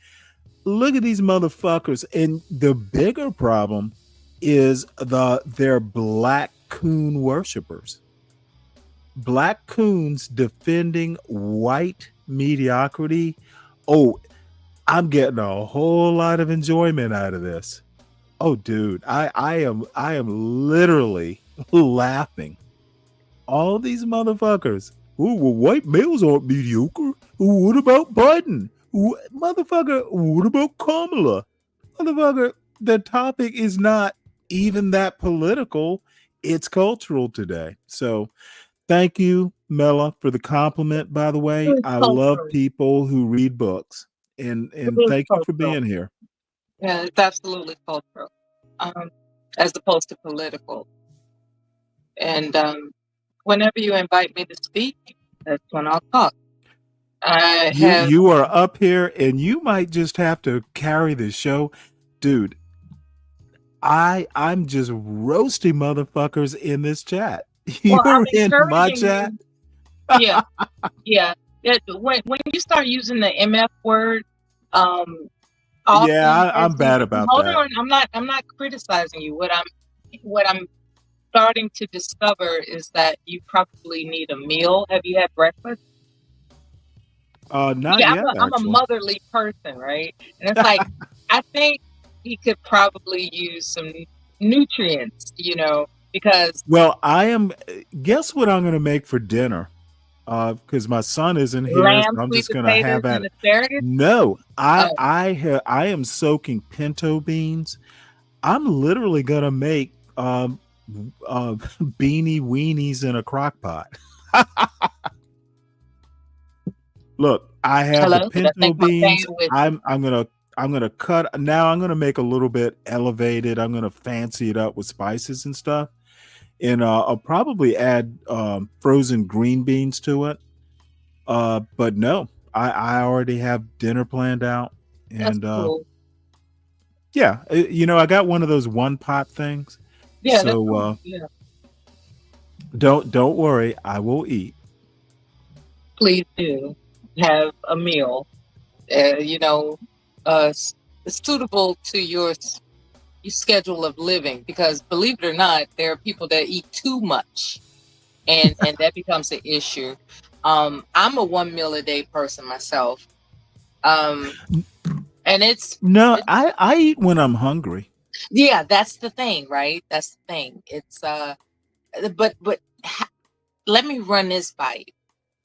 S7: Look at these motherfuckers. And the bigger problem is they're black coon worshipers. Black coons defending white mediocrity. Oh, I'm getting a whole lot of enjoyment out of this. Oh, dude, I am literally laughing. All these motherfuckers. Oh, well, white males aren't mediocre. What about Biden? Motherfucker, what about Kamala? Motherfucker, the topic is not even that political. It's cultural today. So thank you, Mela, for the compliment, by the way. I love people who read books. And thank you for being here.
S3: Yeah, it's absolutely cultural, as opposed to political. And whenever you invite me to speak, that's when I'll talk.
S7: You are up here, and you might just have to carry the show, dude. I'm just roasting motherfuckers in this chat. You're in my chat.
S3: Yeah, yeah. When you start using the MF word,
S7: yeah, I'm bad about
S3: hold
S7: that.
S3: on, I'm not criticizing you. What I'm starting to discover is that you probably need a meal. Have you had breakfast?
S7: Not
S3: Yeah,
S7: yet.
S3: I'm a
S7: Actually,
S3: motherly person, right? And it's like I think he could probably use some nutrients, because
S7: well, I am. Guess what I'm going to make for dinner? Because my son isn't here,
S3: lamb,
S7: so I'm
S3: sweet
S7: just going to have
S3: potatoes,
S7: at
S3: and
S7: it.
S3: asparagus.
S7: No,
S3: Oh.
S7: I am soaking pinto beans. I'm literally going to make beanie weenies in a crock pot. Look, I have
S3: Hello?
S7: the
S3: Did I
S7: pinto
S3: think my
S7: beans.
S3: bandwidth?
S7: I'm gonna cut now. I'm gonna make a little bit elevated. I'm gonna fancy it up with spices and stuff, and I'll probably add frozen green beans to it. But no, I already have dinner planned out,
S3: That's
S7: and
S3: cool.
S7: yeah, I got one of those one pot things.
S3: Yeah, that's
S7: So
S3: cool. Yeah.
S7: don't worry, I will eat.
S3: Please do have a meal, suitable to your schedule of living. Because believe it or not, there are people that eat too much, and that becomes an issue. I'm a 1 meal a day person myself, and
S7: I eat when I'm hungry.
S3: yeah, that's the thing, right? That's the thing. It's but let me run this by you.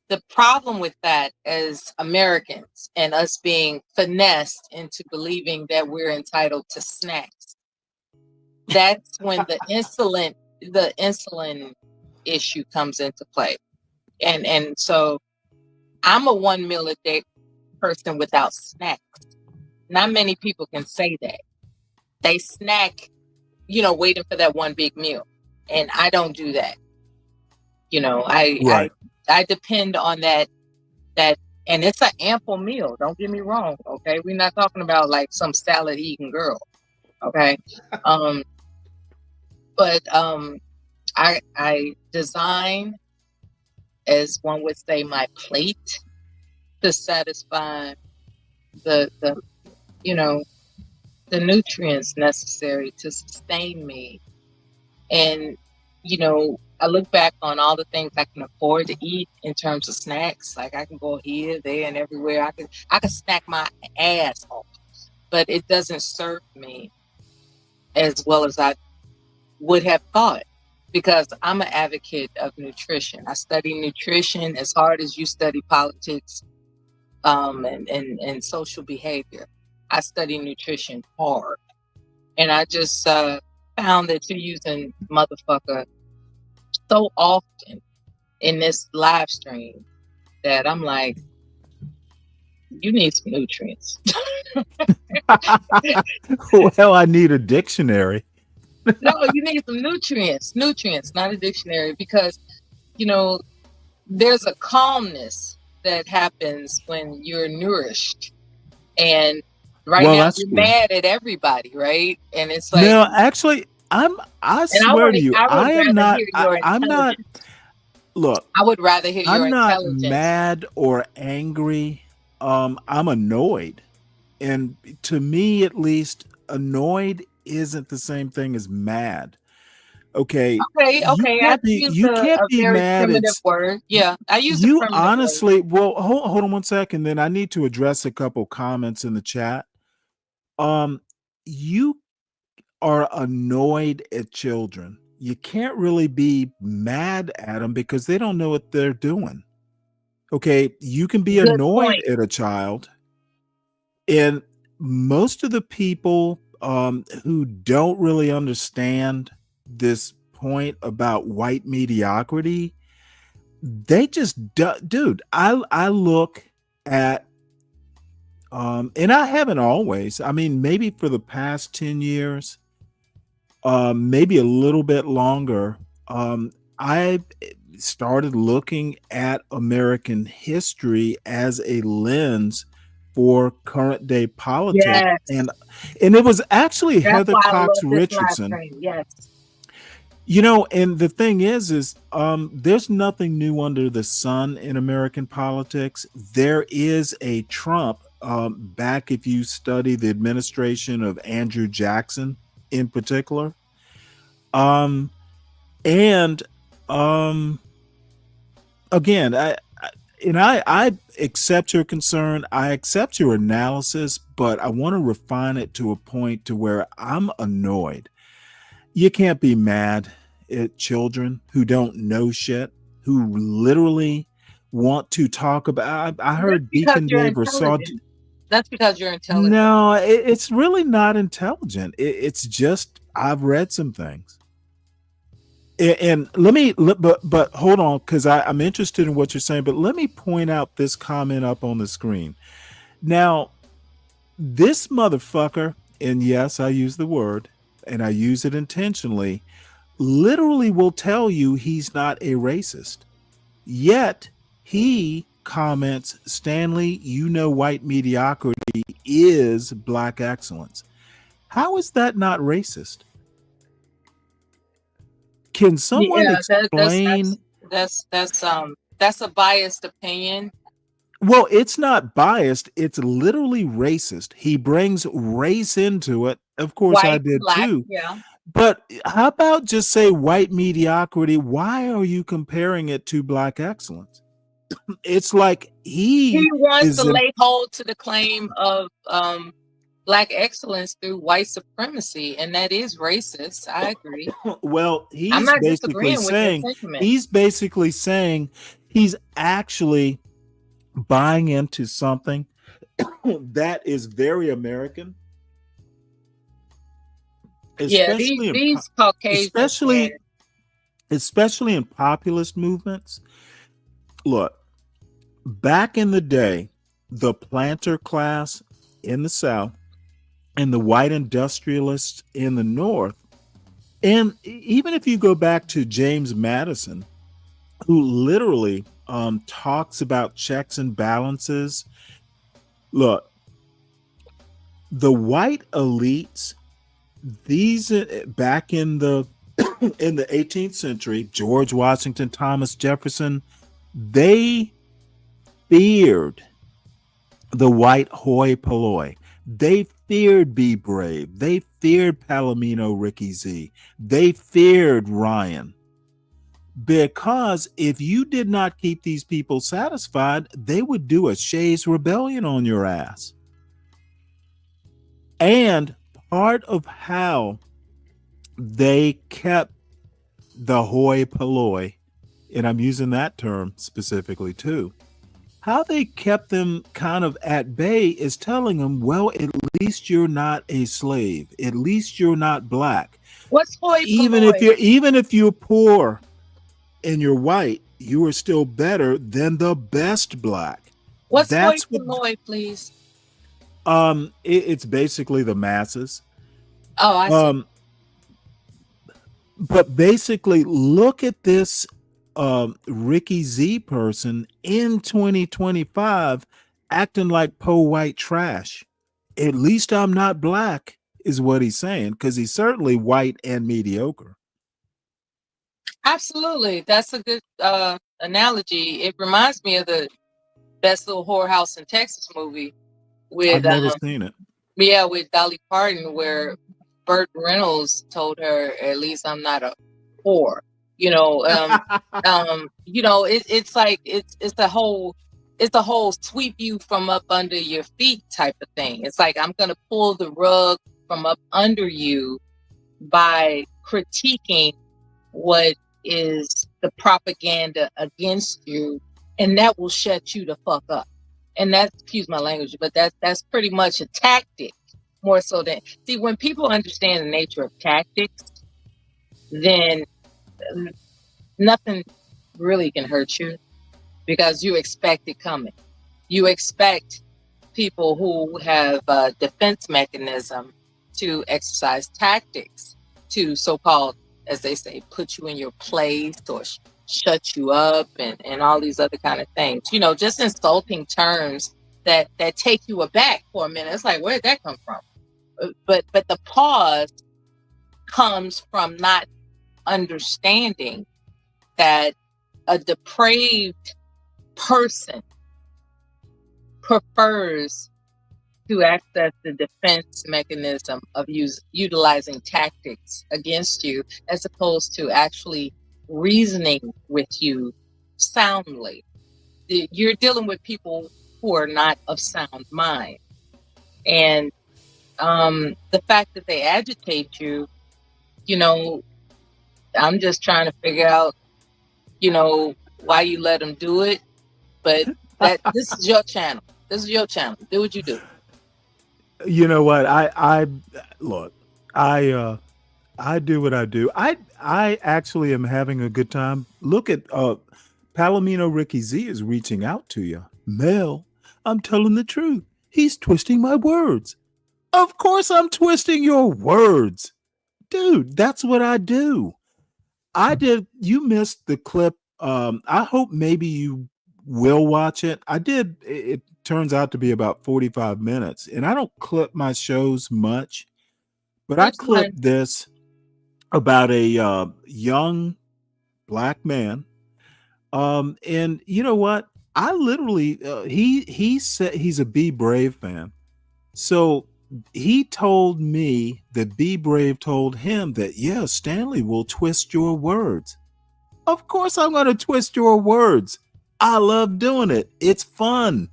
S3: The problem with that as Americans and us being finessed into believing that we're entitled to snacks, that's when the insulin issue comes into play. And so I'm a 1 meal a day person without snacks. Not many people can say that. They snack, waiting for that one big meal. And I don't do that.
S7: Right.
S3: I depend on that, and it's an ample meal. Don't get me wrong. Okay. We're not talking about like some salad eating girl. Okay. But I design, as one would say, my plate to satisfy the nutrients necessary to sustain me. And I look back on all the things I can afford to eat in terms of snacks. Like I can go here, there, and everywhere. I can snack my ass off, but it doesn't serve me as well as I would have thought, because I'm an advocate of nutrition. I study nutrition as hard as you study politics, and social behavior. I study nutrition hard. And I just found that you're using motherfucker so often in this live stream that I'm like, you need some nutrients.
S7: Well, I need a dictionary.
S3: No, you need some nutrients, not a dictionary, because, you know, there's a calmness that happens when you're nourished. And right
S7: Well,
S3: now
S7: that's
S3: you're
S7: true.
S3: mad at everybody, right? And it's like,
S7: No, actually, I swear to you,
S3: I would
S7: I am
S3: rather
S7: not,
S3: hear your
S7: I'm not,
S3: intelligence.
S7: look,
S3: I would rather hear your
S7: I'm not
S3: intelligence.
S7: mad or angry. I'm annoyed. And to me, at least, annoyed isn't the same thing as mad. Okay.
S3: Okay, I used
S7: You
S3: a
S7: can't be
S3: very
S7: mad.
S3: primitive
S7: It's
S3: word. Yeah, I use a
S7: you
S3: primitive word.
S7: honestly, well, hold on one second. Then I need to address a couple comments in the chat. You are annoyed at children. You can't really be mad at them because they don't know what they're doing. Okay, you can be
S3: Good
S7: annoyed
S3: point.
S7: at a child, and most of the people who don't really understand this point about white mediocrity, they just dude. I look at and I haven't always. I mean, maybe for the past 10 years, maybe a little bit longer. I started looking at American history as a lens for current day politics,
S3: Yes.
S7: and it was actually
S3: That's
S7: Heather
S3: why I
S7: Cox
S3: love this live
S7: Richardson.
S3: stream. Yes.
S7: You know, and the thing is there's nothing new under the sun in American politics. There is a Trump. Back if you study the administration of Andrew Jackson in particular. And again, I accept your concern. I accept your analysis, but I want to refine it to a point to where I'm annoyed. You can't be mad at children who don't know shit, who literally want to talk about. I heard Deacon Dave or saw.
S3: That's because you're intelligent.
S7: No, it's really not intelligent. It's just I've read some things. And but hold on, because I'm interested in what you're saying, but let me point out this comment up on the screen. Now, this motherfucker, and yes, I use the word, and I use it intentionally, literally will tell you he's not a racist. Yet, he comments, Stanley, you know white mediocrity is black excellence. How is that not racist? Can someone explain?
S3: That's a biased opinion.
S7: Well, it's not biased. It's literally racist. He brings race into it. Of course, I did
S3: black,
S7: too.
S3: yeah.
S7: But how about just say white mediocrity? Why are you comparing it to black excellence? It's like he
S3: wants to lay hold to the claim of black excellence through white supremacy, and that is racist. I agree.
S7: Well,
S3: I'm not disagreeing with your sentiment.
S7: He's basically saying he's actually buying into something that is very American. Especially
S3: these Caucasians,
S7: especially in populist movements. Look, back in the day, the planter class in the South and the white industrialists in the North, and even if you go back to James Madison, who literally talks about checks and balances. Look, the white elites, these back in the in the 18th century, George Washington, Thomas Jefferson, they feared the white hoi polloi. They feared Be Brave. They feared Palomino Ricky Z. They feared Ryan. Because if you did not keep these people satisfied, they would do a Shays Rebellion on your ass. And part of how they kept the hoi polloi, and I'm using that term specifically too, how they kept them kind of at bay is telling them, well, at least you're not a slave. At least you're not black.
S3: What's hoi
S7: Even if you're poor and you're white, you are still better than the best black.
S3: What's hoi
S7: That's what
S3: polloi, please?
S7: it's basically the masses.
S3: Oh, I see.
S7: But basically, look at this Ricky Z person in 2025 acting like po white trash. At least I'm not black, is what he's saying, because he's certainly white and mediocre.
S3: Absolutely. That's a good analogy. It reminds me of the Best Little Whorehouse in Texas movie
S7: I've
S3: with
S7: never seen it.
S3: yeah, with Dolly Parton, where Burt Reynolds told her, "At least I'm not a whore." You know, it's like it's the whole sweep you from up under your feet type of thing. It's like I'm gonna pull the rug from up under you by critiquing what is the propaganda against you, and that will shut you the fuck up. And that's, excuse my language, but that's pretty much a tactic, more so than, see, when people understand the nature of tactics, then nothing really can hurt you, because you expect it coming. You expect people who have a defense mechanism to exercise tactics to so-called, as they say, put you in your place or shut you up and all these other kind of things. You know, just insulting terms that take you aback for a minute. It's like, where did that come from? But the pause comes from not understanding that a depraved person prefers to access the defense mechanism of utilizing tactics against you, as opposed to actually reasoning with you soundly. You're dealing with people who are not of sound mind. And the fact that they agitate you, you know, I'm just trying to figure out, you know, why you let them do it. But this is your channel. This is your channel. Do what you do.
S7: You know what? I look, I do what I do. I actually am having a good time. Look at Palomino Ricky Z is reaching out to you. Mel, I'm telling the truth. He's twisting my words. Of course I'm twisting your words. Dude, that's what I do. You missed the clip. I hope maybe you will watch it. I did. It turns out to be about 45 minutes, and I don't clip my shows much, but I clipped this about a young black man. And you know what? I literally, he said he's a Be Brave fan. So he told me that Be Brave told him that, yeah, Stanley will twist your words. Of course I'm going to twist your words. I love doing it. It's fun.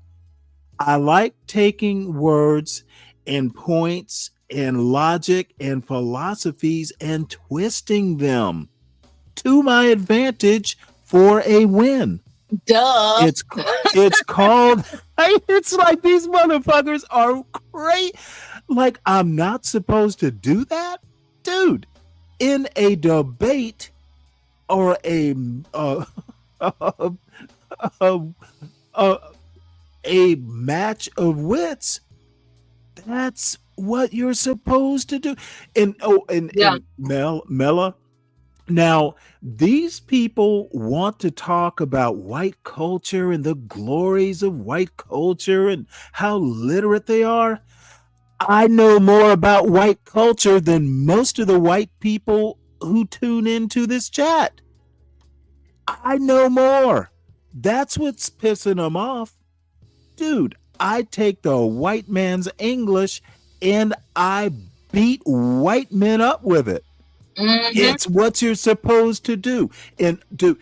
S7: I like taking words and points and logic and philosophies and twisting them to my advantage for a win.
S3: Duh.
S7: It's called, it's like these motherfuckers are great. Like, I'm not supposed to do that? Dude, in a debate or a match of wits, that's what you're supposed to do. And Mela, now these people want to talk about white culture and the glories of white culture and how literate they are. I know more about white culture than most of the white people who tune into this chat. I know more. That's what's pissing them off. Dude, I take the white man's English and I beat white men up with it. Mm-hmm. It's what you're supposed to do. And dude,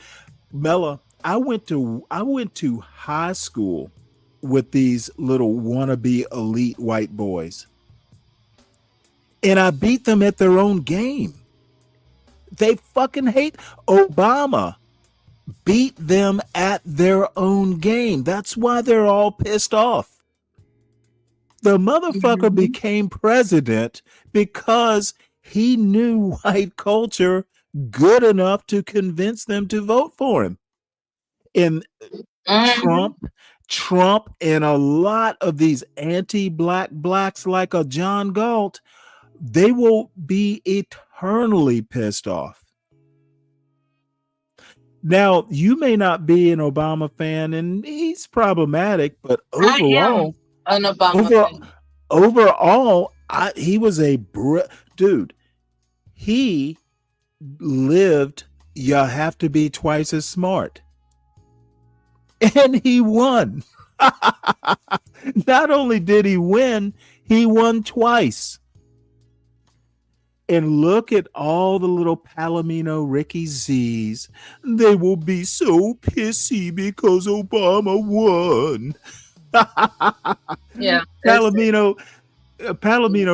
S7: Mela, I went to high school with these little wannabe elite white boys. And I beat them at their own game. They fucking hate Obama. Beat them at their own game. That's why they're all pissed off. The motherfucker became president because he knew white culture good enough to convince them to vote for him. And Trump and a lot of these anti-black blacks like a John Galt, they will be eternally pissed off. Now, you may not be an Obama fan, and he's problematic, but overall,
S3: an Obama fan.
S7: Overall, he was dude. He lived. You have to be twice as smart, and he won. Not only did he win, he won twice. And look at all the little Palomino Ricky Z's. They will be so pissy because Obama won.
S3: Yeah.
S7: Palomino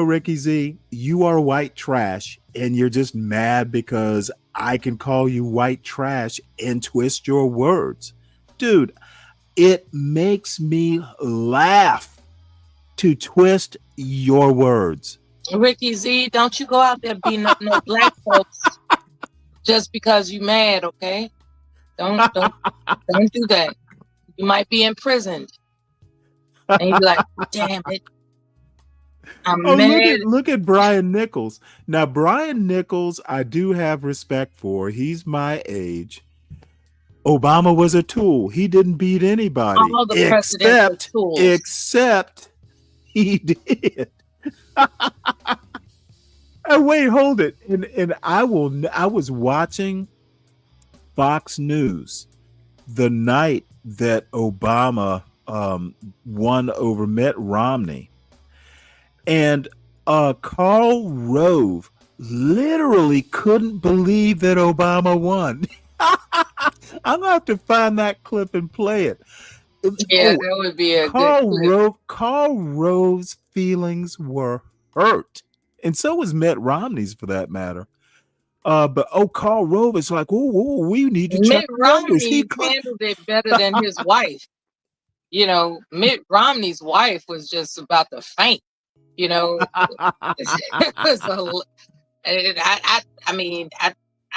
S7: Ricky Z, you are white trash, and you're just mad because I can call you white trash and twist your words. Dude, it makes me laugh to twist your words.
S3: Ricky Z, don't you go out there beating up no black folks just because you mad, okay? Don't do that. You might be imprisoned. And you be like, damn it. I'm mad.
S7: Look at Brian Nichols. Now, Brian Nichols, I do have respect for. He's my age. Obama was a tool. He didn't beat anybody.
S3: All the presidential tools.
S7: Except he did. Wait, hold it. And I was watching Fox News the night that Obama won over Mitt Romney. And Karl Rove literally couldn't believe that Obama won. I'm gonna have to find that clip and play it.
S3: Yeah, that would be a good clip.
S7: Karl Rove's feelings were hurt, and so was Mitt Romney's, for that matter. But Karl Rove is like, oh, we need to check
S3: Mitt Romney handled it better than his wife. You know, Mitt Romney's wife was just about to faint. You know, it was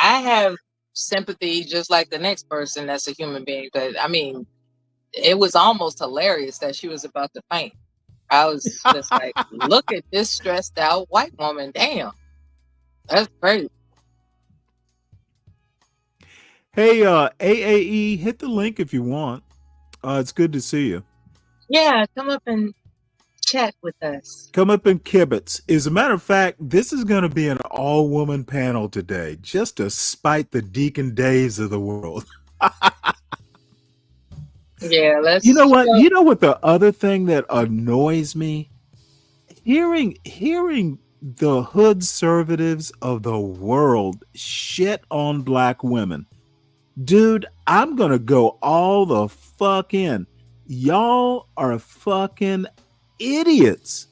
S3: I have sympathy just like the next person that's a human being, but I mean, it was almost hilarious that she was about to faint. I was just like, look at this stressed out white woman. Damn, that's crazy.
S7: Hey, AAE, hit the link if you want. It's good to see you.
S3: Yeah, come up and chat with us.
S7: Come up and kibitz. As a matter of fact, this is going to be an all-woman panel today, just to spite the Deacon Daves of the world.
S3: Yeah, let's.
S7: You know what? You know what? The other thing that annoys me, hearing the hood conservatives of the world shit on black women. Dude, I'm gonna go all the fuck in. Y'all are fucking idiots.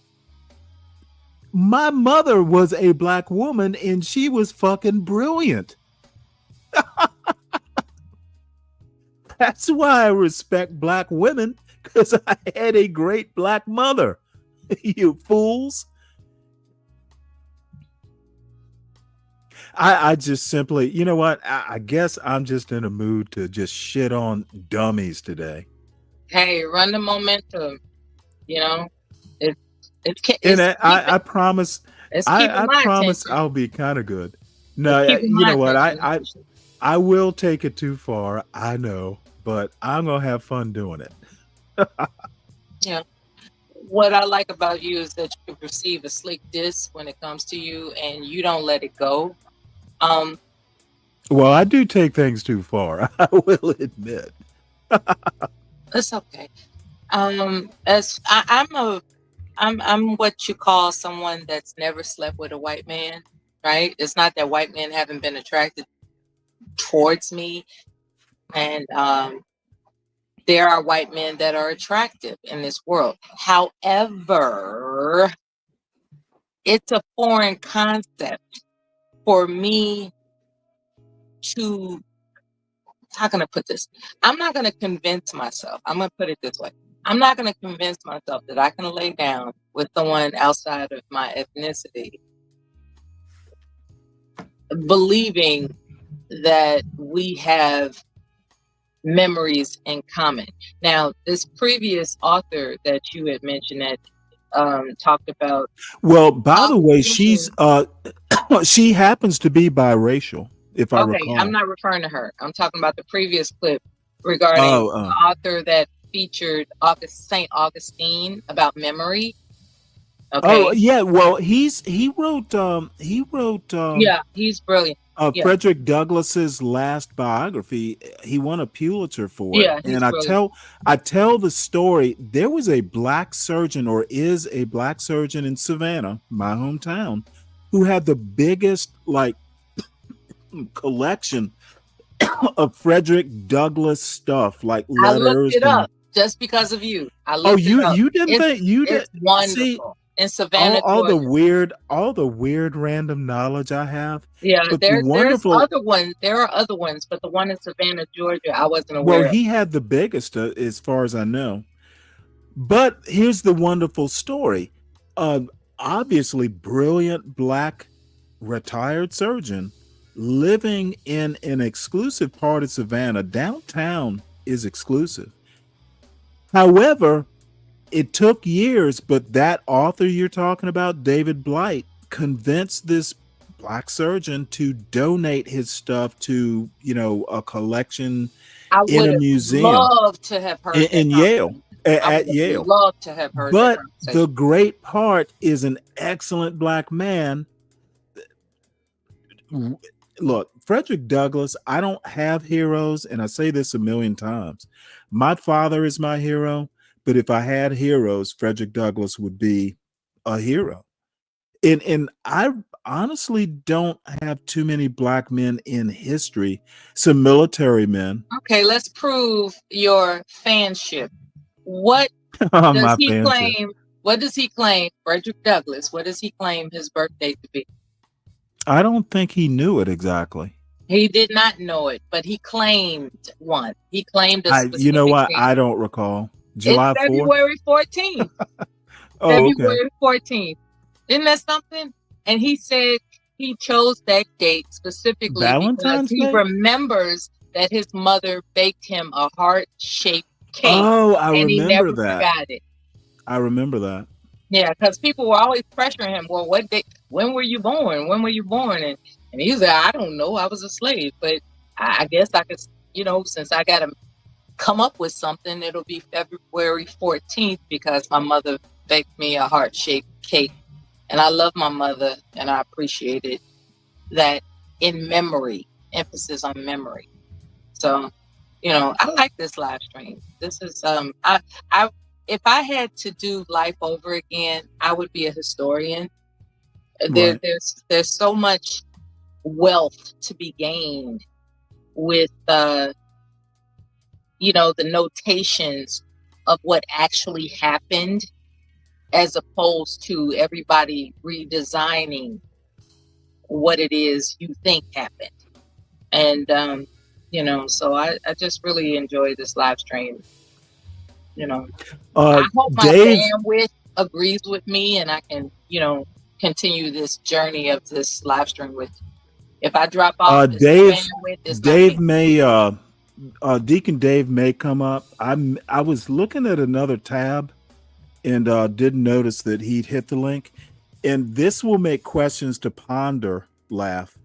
S7: My mother was a black woman and she was fucking brilliant. That's why I respect black women, because I had a great black mother. You fools. I just simply, you know what? I guess I'm just in a mood to just shit on dummies today.
S3: Hey, run the momentum. You know,
S7: I promise. I promise
S3: attention.
S7: I'll be kind of good. No, you know what? I will take it too far. I know, but I'm gonna have fun doing it.
S3: Yeah. What I like about you is that you perceive a slick diss when it comes to you, and you don't let it go.
S7: Well, I do take things too far. I will admit.
S3: It's okay. I'm what you call someone that's never slept with a white man, right? It's not that white men haven't been attracted towards me, and there are white men that are attractive in this world. However, it's a foreign concept for me to, how can I put this? I'm not going to convince myself. I'm going to put it this way. I'm not going to convince myself that I can lay down with someone outside of my ethnicity, believing that we have memories in common. Now, this previous author that you had mentioned that talked about.
S7: Well, by the way, she's she happens to be biracial, if I
S3: Okay, I'm
S7: recall.
S3: not referring to her. I'm talking about the previous clip regarding the author that featured St. Augustine about memory. Okay.
S7: Oh yeah, well he wrote
S3: Yeah, he's brilliant. Yeah.
S7: Frederick Douglass's last biography. He won a Pulitzer for it.
S3: Yeah, he's
S7: And I
S3: brilliant.
S7: tell the story. There was a black surgeon, or is a black surgeon in Savannah, my hometown, who had the biggest collection of Frederick Douglass stuff, like
S3: I
S7: letters.
S3: looked it up just because of you. I looked
S7: Oh,
S3: it up.
S7: you didn't think you did?
S3: It's wonderful.
S7: See,
S3: in Savannah,
S7: all the
S3: Georgia.
S7: weird random knowledge I have.
S3: Yeah,
S7: But
S3: there's
S7: wonderful.
S3: other ones. There are other ones, but the one in Savannah, Georgia, I wasn't
S7: Well,
S3: aware of.
S7: he had the biggest, as far as I know. But here's the wonderful story. Obviously, brilliant black retired surgeon living in an exclusive part of Savannah. Downtown is exclusive. However, it took years, but that author you're talking about, David Blight, convinced this black surgeon to donate his stuff to, a collection
S3: I
S7: in
S3: would
S7: a
S3: have
S7: museum
S3: loved to have heard
S7: in
S3: that
S7: Yale,
S3: conversation. I
S7: at
S3: would have
S7: Yale.
S3: loved to have heard
S7: But
S3: that conversation.
S7: the great part is an excellent black man. Look, Frederick Douglass, I don't have heroes, and I say this a million times. My father is my hero, but if I had heroes, Frederick Douglass would be a hero. And I honestly don't have too many black men in history, some military men.
S3: Okay, let's prove your fanship. What
S7: My
S3: does he
S7: fanship.
S3: claim? What does he claim, Frederick Douglass? What does he claim his birthday to be?
S7: I don't think he knew it exactly.
S3: He did not know it, but he claimed one. He claimed a specific
S7: You know what?
S3: date.
S7: I don't recall. July
S3: It's
S7: 4th?
S3: February 14th.
S7: Oh, okay.
S3: February 14th. Isn't that something? And he said he chose that date specifically
S7: Valentine's
S3: because he
S7: Day?
S3: remembers that his mother baked him a heart-shaped cake.
S7: Oh, I
S3: and he
S7: remember
S3: never
S7: that.
S3: forgot it.
S7: I remember that.
S3: Yeah, because people were always pressuring him. Well, what day? When were you born? When were you born? And he was like, I don't know. I was a slave, but I guess I could, since I got to come up with something, it'll be February 14th because my mother baked me a heart-shaped cake, and I love my mother, and I appreciated that in memory, emphasis on memory. So, I like this live stream. This is if I had to do life over again, I would be a historian.
S7: Right.
S3: There's so much wealth to be gained with the notations of what actually happened, as opposed to everybody redesigning what it is you think happened. And so I just really enjoy this live stream. I hope my bandwidth agrees with me and I can, continue this journey of this live stream with you. If I drop off,
S7: Deacon Dave may come up. I was looking at another tab and didn't notice that he'd hit the link. And this will make questions to ponder laugh.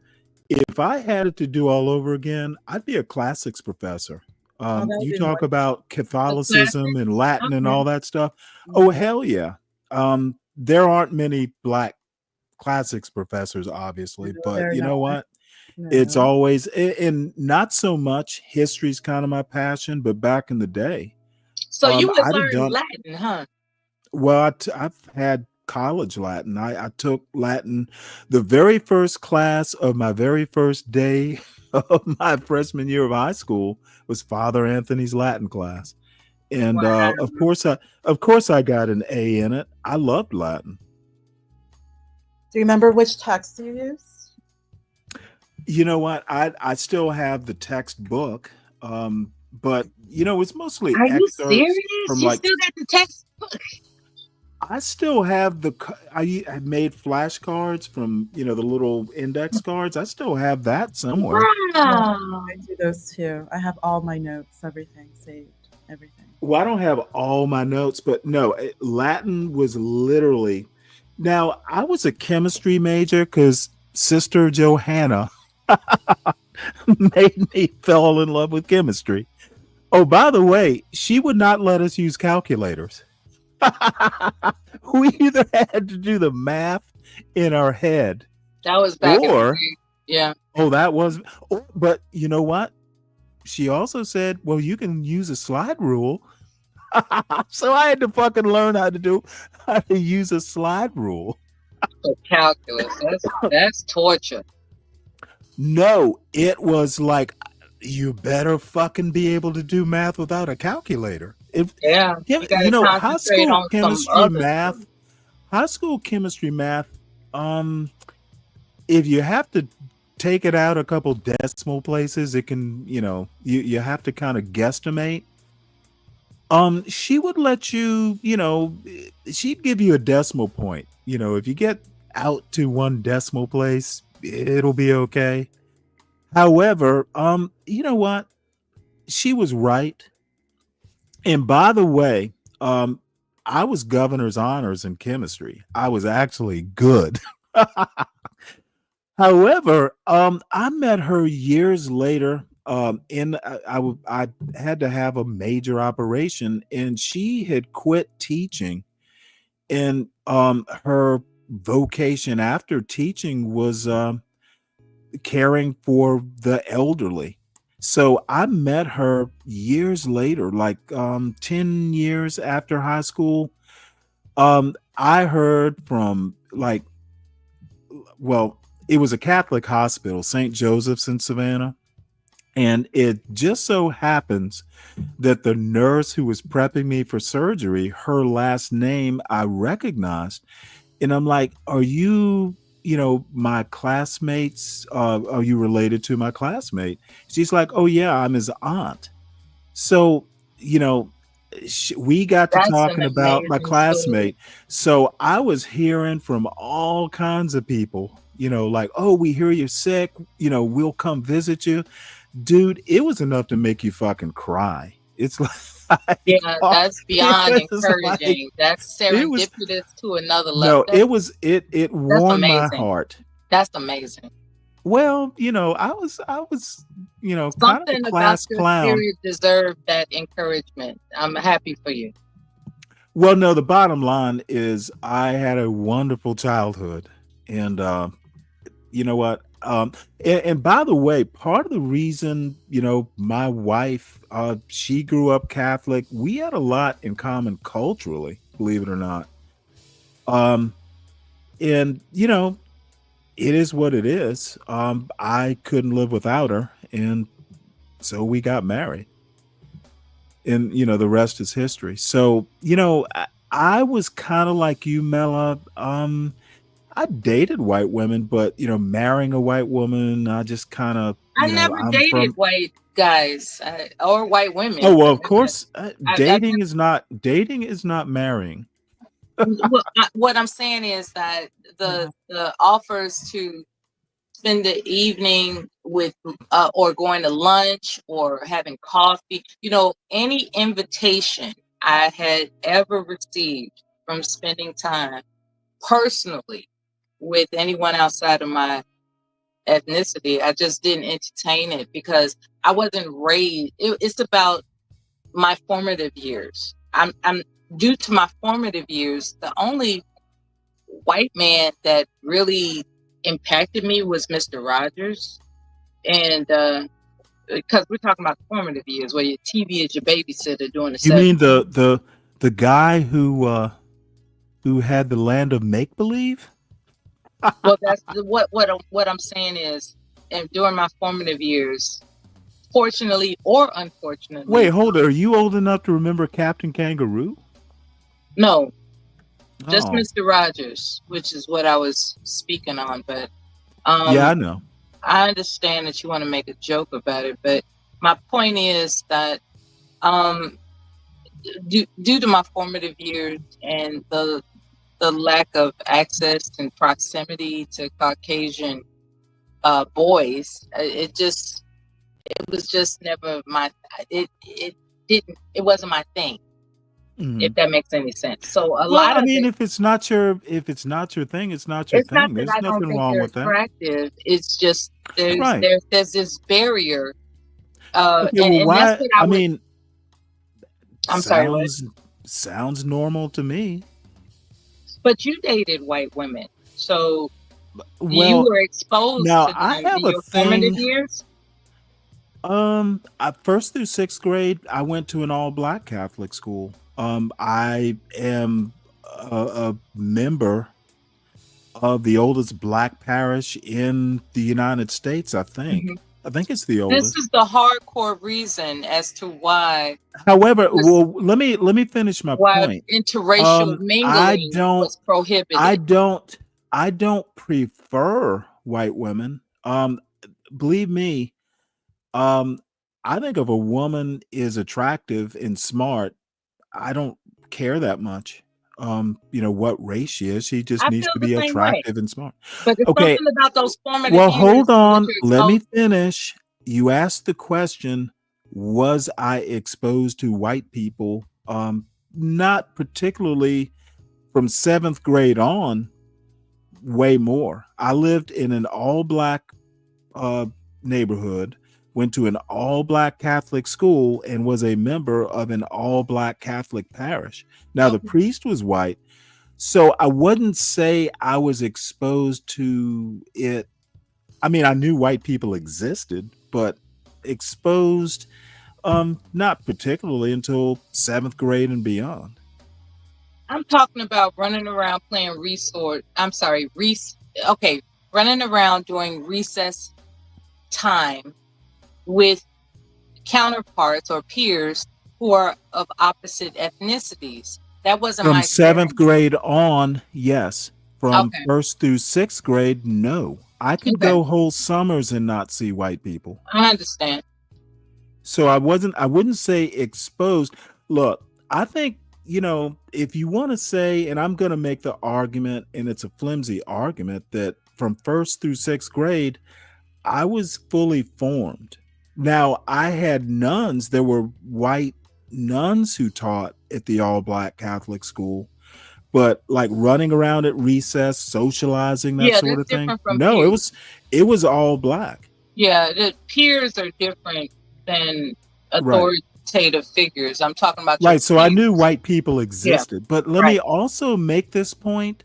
S7: If I had it to do all over again, I'd be a classics professor. You talk about Catholicism and Latin and all that stuff. Oh, hell yeah. There aren't many black classics professors, obviously, but you know what? It's always, and not so much history's kind of my passion, but back in the day.
S3: So you would learn Latin, huh?
S7: Well, I've had college Latin. I took Latin the very first class of my very first day of my freshman year of high school was Father Anthony's Latin class. And of course I got an A in it. I loved Latin.
S4: Do you remember which text you used?
S7: You know what? I still have the textbook, but it's mostly
S3: Are you
S7: excerpts
S3: serious?
S7: from
S3: You
S7: like.
S3: still got the textbook?
S7: I still have I made flashcards from the little index cards. I still have that somewhere.
S3: Wow.
S4: I do those too. I have all my notes, everything saved, everything.
S7: Well, I don't have all my notes, but no, Latin was literally. Now, I was a chemistry major because Sister Johanna made me fall in love with chemistry. Oh, by the way, she would not let us use calculators. We either had to do the math in our head,
S3: That was back in the
S7: or
S3: day. Yeah.
S7: that was. But you know what? She also said, "Well, you can use a slide rule." So I had to fucking learn how to use a slide rule.
S3: So calculus, that's torture.
S7: No, it was like you better fucking be able to do math without a calculator.
S3: Yeah, you gotta
S7: High
S3: concentrate
S7: school
S3: on some
S7: chemistry
S3: other
S7: math.
S3: stuff.
S7: High school chemistry math. If you have to take it out a couple decimal places, it can, you have to kind of guesstimate. She would let you, she'd give you a decimal point. If you get out to one decimal place, it'll be okay. However, you know what? She was right. And by the way, I was governor's honors in chemistry. I was actually good. However, I met her years later. I had to have a major operation, and she had quit teaching. And her vocation after teaching was caring for the elderly. So I met her years later, like 10 years after high school. I heard from it was a Catholic hospital, St. Joseph's in Savannah. And it just so happens that the nurse who was prepping me for surgery, her last name I recognized. And I'm like, are you, my classmates? Are you related to my classmate? She's like, oh, yeah, I'm his aunt. So, we got to
S3: That's
S7: talking
S3: an
S7: about my
S3: amazing story.
S7: classmate. So I was hearing from all kinds of people, like, oh, we hear you're sick. We'll come visit you. Dude, it was enough to make you fucking cry. It's like,
S3: Yeah, that's beyond
S7: it was
S3: encouraging. That's
S7: it was
S3: serendipitous to another
S7: no,
S3: level.
S7: it was it
S3: That's
S7: warmed my
S3: amazing.
S7: heart.
S3: That's amazing.
S7: Well, I was kind of the
S3: Something about
S7: class
S3: your
S7: clown.
S3: spirit deserved that encouragement. I'm happy for you.
S7: Well, no, the bottom line is I had a wonderful childhood. And you know what? And by the way, part of the reason, my wife, she grew up Catholic. We had a lot in common culturally, believe it or not. And it is what it is. I couldn't live without her, and so we got married. And the rest is history. So, I was kind of like you, Mela. I dated white women, but marrying a white woman, I just kind of,
S3: I never dated white guys or white women.
S7: Oh well, of course,
S3: I
S7: dating is not marrying.
S3: what I'm saying is that the offers to spend the evening with or going to lunch or having coffee, any invitation I had ever received from spending time personally with anyone outside of my ethnicity, I just didn't entertain it because I wasn't raised. It's about my formative years. I'm due to my formative years, the only white man that really impacted me was Mr. Rogers. And because we're talking about formative years where your TV is your babysitter during the
S7: You mean
S3: 70s.
S7: the guy who had the land of make believe?
S3: Well, that's what I'm saying is, and during my formative years, fortunately or unfortunately.
S7: Wait, hold it. Are you old enough to remember Captain Kangaroo?
S3: No, just
S7: Oh.
S3: Mr. Rogers, which is what I was speaking on. But
S7: Yeah, I know.
S3: I understand that you want to make a joke about it, but my point is that due to my formative years and the lack of access and proximity to Caucasian boys, it was just never my it wasn't my thing. If that makes any sense. So a lot of
S7: if it's not your thing, it's not your thing.
S3: it's not that
S7: There's
S3: I don't
S7: nothing
S3: think
S7: wrong
S3: they're
S7: with that.
S3: attractive. It's just
S7: Right.
S3: there's this barrier.
S7: Okay, well,
S3: And that's
S7: why?
S3: what I'm sorry, what?
S7: Sounds normal to me.
S3: But you dated white women, so you
S7: Well,
S3: were exposed
S7: now
S3: to
S7: I
S3: them
S7: have
S3: in
S7: a
S3: your formative
S7: thing.
S3: years.
S7: First through sixth grade, I went to an all-black Catholic school. I am a member of the oldest black parish in the United States. I think.
S3: Mhm.
S7: I think it's the
S3: This
S7: oldest.
S3: is the hardcore reason as to why
S7: However, well, let me finish my point.
S3: interracial
S7: I
S3: mingling
S7: don't,
S3: was prohibited.
S7: I don't prefer white women. Believe me, I think if a woman is attractive and smart, I don't care that much. What race she is. She just
S3: I
S7: needs
S3: feel
S7: to
S3: the
S7: be
S3: same way.
S7: attractive and smart.
S3: But there's
S7: Okay.
S3: something about those formative
S7: Well,
S3: years
S7: hold
S3: in which
S7: on.
S3: you're
S7: Let me
S3: exposed.
S7: finish. You asked the question, was I exposed to white people? Not particularly from seventh grade on, way more. I lived in an all-black neighborhood, went to an all-black Catholic school, and was a member of an all-black Catholic parish. Now, the priest was white, so I wouldn't say I was exposed to it. I mean, I knew white people existed, but exposed, not particularly until seventh grade and beyond.
S3: I'm talking about running around playing running around during recess time with counterparts or peers who are of opposite ethnicities. That wasn't
S7: From
S3: my
S7: seventh
S3: experience.
S7: grade on, yes. From
S3: Okay.
S7: first through sixth grade, no. I could
S3: Okay.
S7: go whole summers and not see white people.
S3: I understand.
S7: So I wouldn't say exposed. Look, I think, if you want to say, and I'm going to make the argument, and it's a flimsy argument, that from first through sixth grade, I was fully formed. Now, I had nuns. There were white nuns who taught at the all-black Catholic school, but like running around at recess, socializing, that
S3: Yeah,
S7: sort
S3: that's
S7: of thing.
S3: different from
S7: No,
S3: peers.
S7: it was all black.
S3: Yeah, the peers are different than
S7: Right.
S3: authoritative figures. I'm talking about your
S7: Right. So I
S3: peers.
S7: knew white people existed, but let me
S3: Right.
S7: also make this point.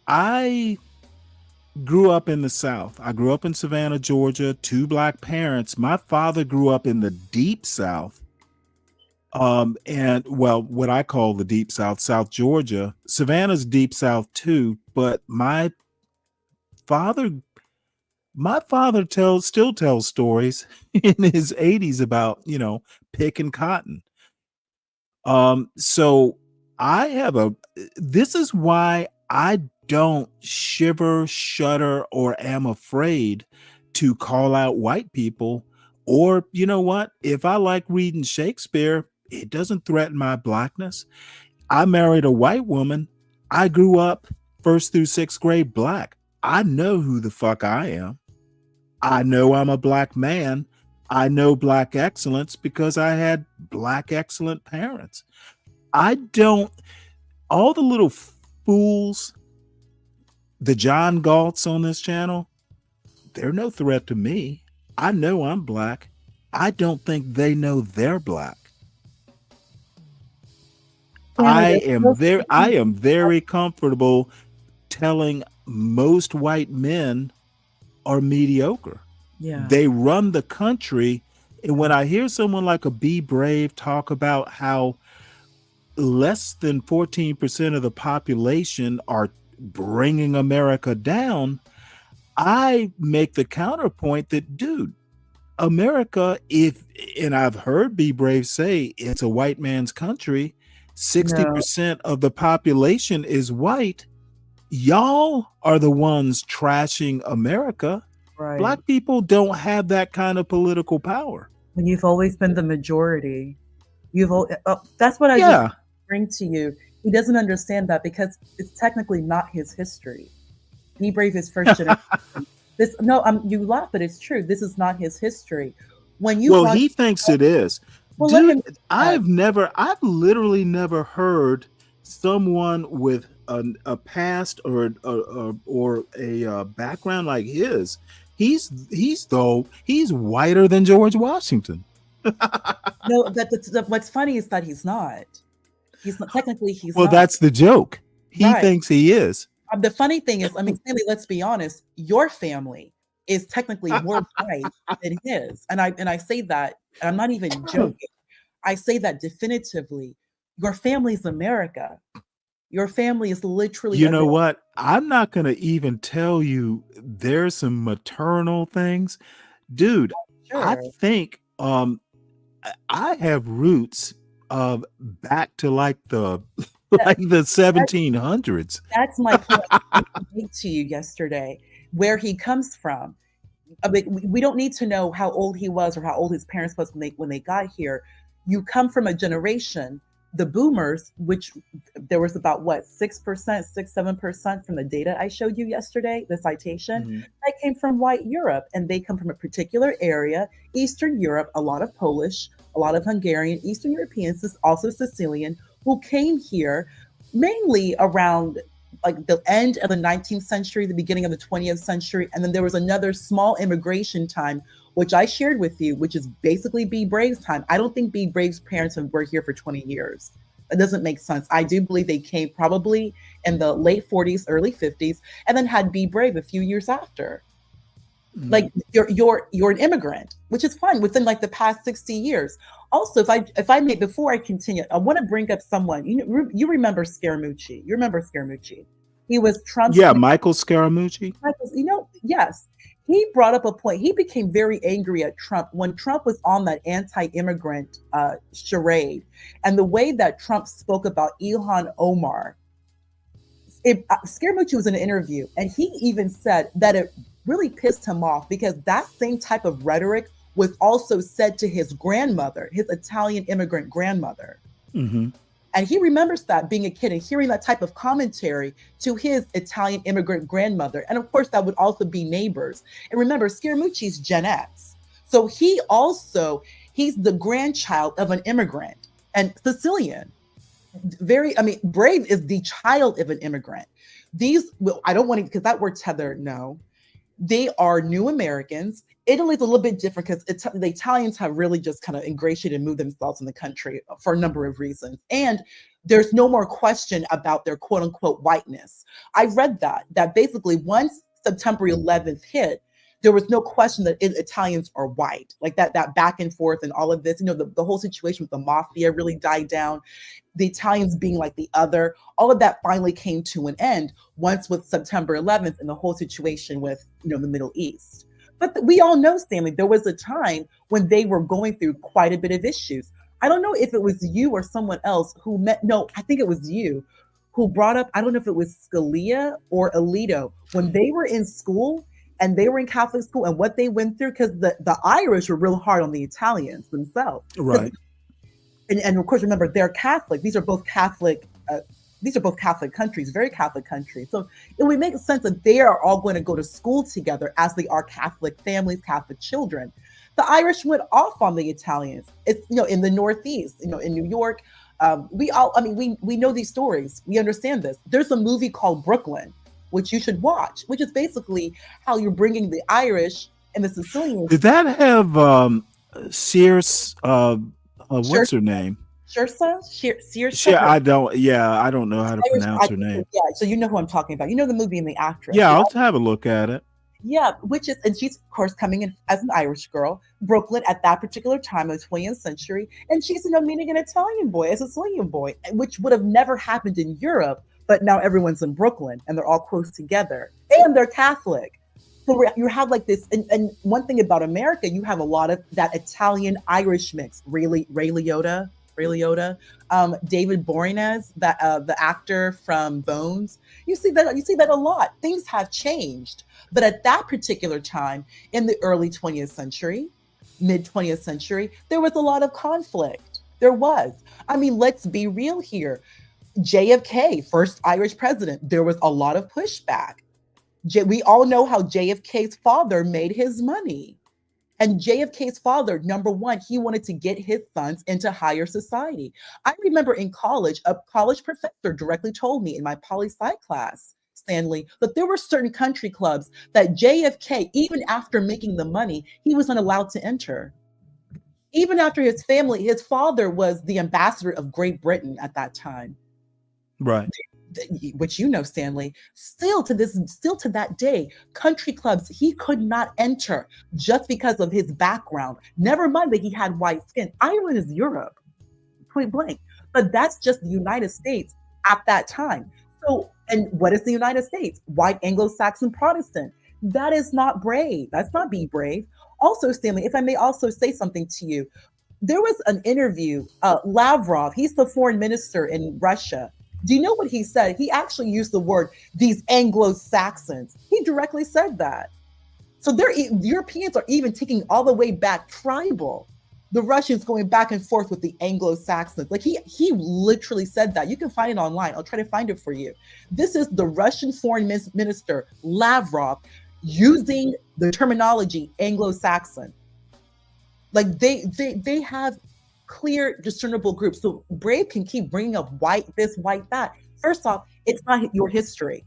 S7: I grew up in the South. I grew up in Savannah, Georgia, 2 black parents. My father grew up in the deep South. And well, what I call the deep South, South Georgia. Savannah's deep South too, but my father still tells stories in his 80s about, picking cotton. So this is why I don't shiver, shudder, or am afraid to call out white people. Or, you know what? If I like reading Shakespeare, it doesn't threaten my blackness. I married a white woman. I grew up first through sixth grade black. I know who the fuck I am. I know I'm a black man. I know black excellence because I had black excellent parents. All the little fools, the John Galts on this channel, they're no threat to me. I know I'm black. I don't think they know they're black. I am very comfortable telling most white men are mediocre.
S4: Yeah.
S7: They run the country. And when I hear someone like a Be Brave talk about how less than 14% of the population are bringing America down, I make the counterpoint that, dude, America, and I've heard Be Brave say it's a white man's country, 60% of the population is white. y'all are the ones trashing America.
S4: Right.
S7: Black people don't have that kind of political power.
S4: When you've always been the majority. That's what I
S7: Yeah.
S4: just bring to you. He doesn't understand that because it's technically not his history. Be Brave is first generation. You laugh, but it's true. This is not his history. When you
S7: he thinks it is.
S4: Well, let
S7: Dude,
S4: him-
S7: I've literally never heard someone with a past or a background like his. He's whiter than George Washington.
S4: No, what's funny is that he's not. He's not technically. He's
S7: Well,
S4: not.
S7: that's the joke. He
S4: Right.
S7: thinks he is.
S4: The funny thing is, I mean, Stanley, let's be honest. Your family is technically more white than his, and I say that, and I'm not even joking. I say that definitively. Your family is America. Your family is literally.
S7: You know what? I'm not going to even tell you there's some maternal things. Dude, I
S4: Sure.
S7: think I have roots back to like the 1700s.
S4: That's my point I made to you yesterday, where he comes from. I mean, we don't need to know how old he was or how old his parents was when they got here. You come from a generation, the boomers, which there was about 6%, 7% from the data I showed you yesterday, the citation, that came from white Europe, and they come from a particular area, Eastern Europe, a lot of Polish, a lot of Hungarian, Eastern Europeans, also Sicilian, who came here mainly around like the end of the 19th century, the beginning of the 20th century. And then there was another small immigration time, which I shared with you, which is basically Be Brave's time. I don't think Be Brave's parents were here for 20 years. It doesn't make sense. I do believe they came probably in the late 40s, early 50s, and then had Be Brave a few years after. Like you're an immigrant, which is fine within like the past 60 years. Also, if I may, before I continue, I want to bring up someone. You remember Scaramucci? You remember Scaramucci? He was Trump's.
S7: Yeah, Michael Scaramucci.
S4: Yes. He brought up a point. He became very angry at Trump when Trump was on that anti-immigrant charade, and the way that Trump spoke about Ilhan Omar. Scaramucci was in an interview, and he even said that it really pissed him off because that same type of rhetoric was also said to his grandmother, his Italian immigrant grandmother.
S7: Mm-hmm.
S4: And he remembers that being a kid and hearing that type of commentary to his Italian immigrant grandmother. And of course, that would also be neighbors. And remember, Scaramucci's Gen X. So he's the grandchild of an immigrant and Sicilian. Brave is the child of an immigrant. I don't want to, because that word tether, no. They are new Americans. Italy's a little bit different because the Italians have really just kind of ingratiated and moved themselves in the country for a number of reasons. And there's no more question about their quote unquote whiteness. I read that basically once September 11th hit, there was no question that Italians are white. Like that back and forth and all of this, the whole situation with the mafia really died down. The Italians being like the other, all of that finally came to an end once with September 11th and the whole situation with, the Middle East. But we all know, Stanley, there was a time when they were going through quite a bit of issues. I don't know if it was you or someone else I think it was you who brought up, I don't know if it was Scalia or Alito, when they were in school and they were in Catholic school and what they went through, because the Irish were real hard on the Italians themselves.
S7: Right.
S4: And of course, remember, they're Catholic. These are both Catholic countries, very Catholic countries. So it would make sense that they are all going to go to school together as they are Catholic families, Catholic children. The Irish went off on the Italians. It's, in the Northeast, in New York. We know these stories. We understand this. There's a movie called Brooklyn, which you should watch, which is basically how you're bringing the Irish and the Sicilians.
S7: Did that have Sears? What's her name?
S4: Saoirse?
S7: I don't know how to pronounce her name.
S4: Yeah, so you know who I'm talking about. You know the movie and the actress.
S7: Yeah, I'll have a look at it.
S4: Yeah, and she's of course coming in as an Irish girl, Brooklyn at that particular time of the 20th century, and she's meeting an Italian boy, a Sicilian boy, which would have never happened in Europe, but now everyone's in Brooklyn and they're all close together, and they're Catholic. So you have like this, and one thing about America, you have a lot of that Italian-Irish mix. Ray Liotta, Ray Liotta, David Boreanaz, that the actor from Bones. You see that a lot. Things have changed, but at that particular time in the early 20th century, mid 20th century, there was a lot of conflict. There was. I mean, let's be real here. JFK, first Irish president, there was a lot of pushback. We all know how JFK's father made his money. And JFK's father, number one, he wanted to get his sons into higher society. I remember in college, a college professor directly told me in my poli-sci class, Stanley, that there were certain country clubs that JFK, even after making the money, he wasn't allowed to enter. Even after his family, his father was the ambassador of Great Britain at that time.
S7: Right.
S4: Which you know, Stanley, still to that day, country clubs he could not enter just because of his background. Never mind that he had white skin. Ireland is Europe, point blank. But that's just the United States at that time. So, and what is the United States? White Anglo-Saxon Protestant. That is not brave. That's not being brave. Also, Stanley, if I may also say something to you, there was an interview, Lavrov, he's the foreign minister in Russia. Do you know what he said? He actually used the word, these Anglo-Saxons. He directly said that. So Europeans are even taking all the way back tribal. The Russians going back and forth with the Anglo-Saxons. Like he literally said that. You can find it online. I'll try to find it for you. This is the Russian foreign minister, Lavrov, using the terminology Anglo-Saxon. Like they have clear, discernible groups. So Brave can keep bringing up white this, white that. First off, it's not your history.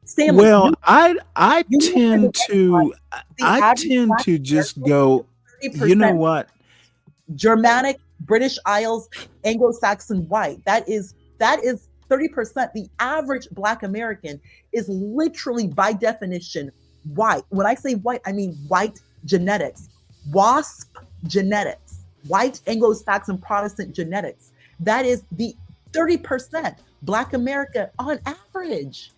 S4: Stanley,
S7: well, I tend to just go, you know what?
S4: Germanic, British Isles, Anglo-Saxon white. That is 30%. The average Black American is literally by definition white. When I say white, I mean white genetics, WASP genetics. White Anglo-Saxon Protestant genetics. That is the 30% Black America on average.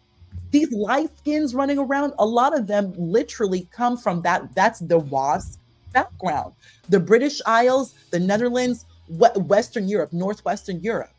S4: These light skins running around, a lot of them literally come from that. That's the WASP background. The British Isles, the Netherlands, Western Europe, Northwestern Europe.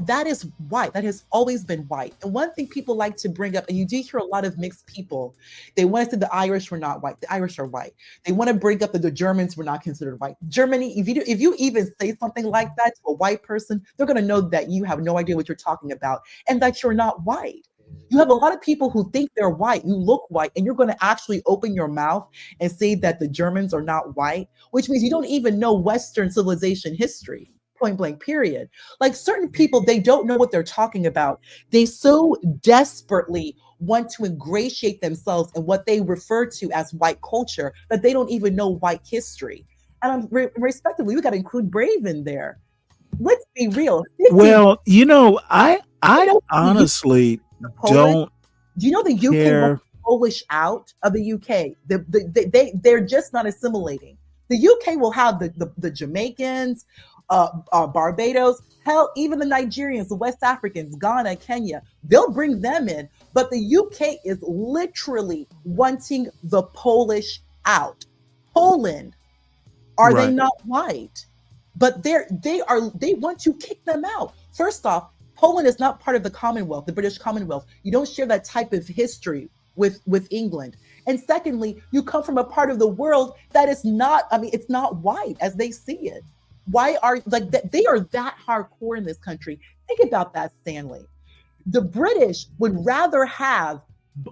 S4: That is white. That has always been white. And one thing people like to bring up, and you do hear a lot of mixed people, they want to say the Irish were not white. The Irish are white. They want to bring up that the Germans were not considered white. Germany, if you even say something like that to a white person, they're going to know that you have no idea what you're talking about and that you're not white. You have a lot of people who think they're white, you look white, and you're going to actually open your mouth and say that the Germans are not white, which means you don't even know Western civilization history. Point blank, period. Like certain people, they don't know what they're talking about. They so desperately want to ingratiate themselves in what they refer to as white culture that they don't even know white history. And respectively, we got to include Brave in there. Let's be real.
S7: Well, you know, I honestly don't.
S4: Do you know the UK wants Polish out of the UK? They're just not assimilating. The UK will have the Jamaicans, Barbados, hell, even the Nigerians, the West Africans, Ghana, Kenya, they'll bring them in. But the UK is literally wanting the Polish out. Poland, are they not white? But they want to kick them out. First off, Poland is not part of the Commonwealth, the British Commonwealth. You don't share that type of history with England. And secondly, you come from a part of the world that is not, it's not white as they see it. Why are they are that hardcore in this country? Think about that, Stanley. The British would rather have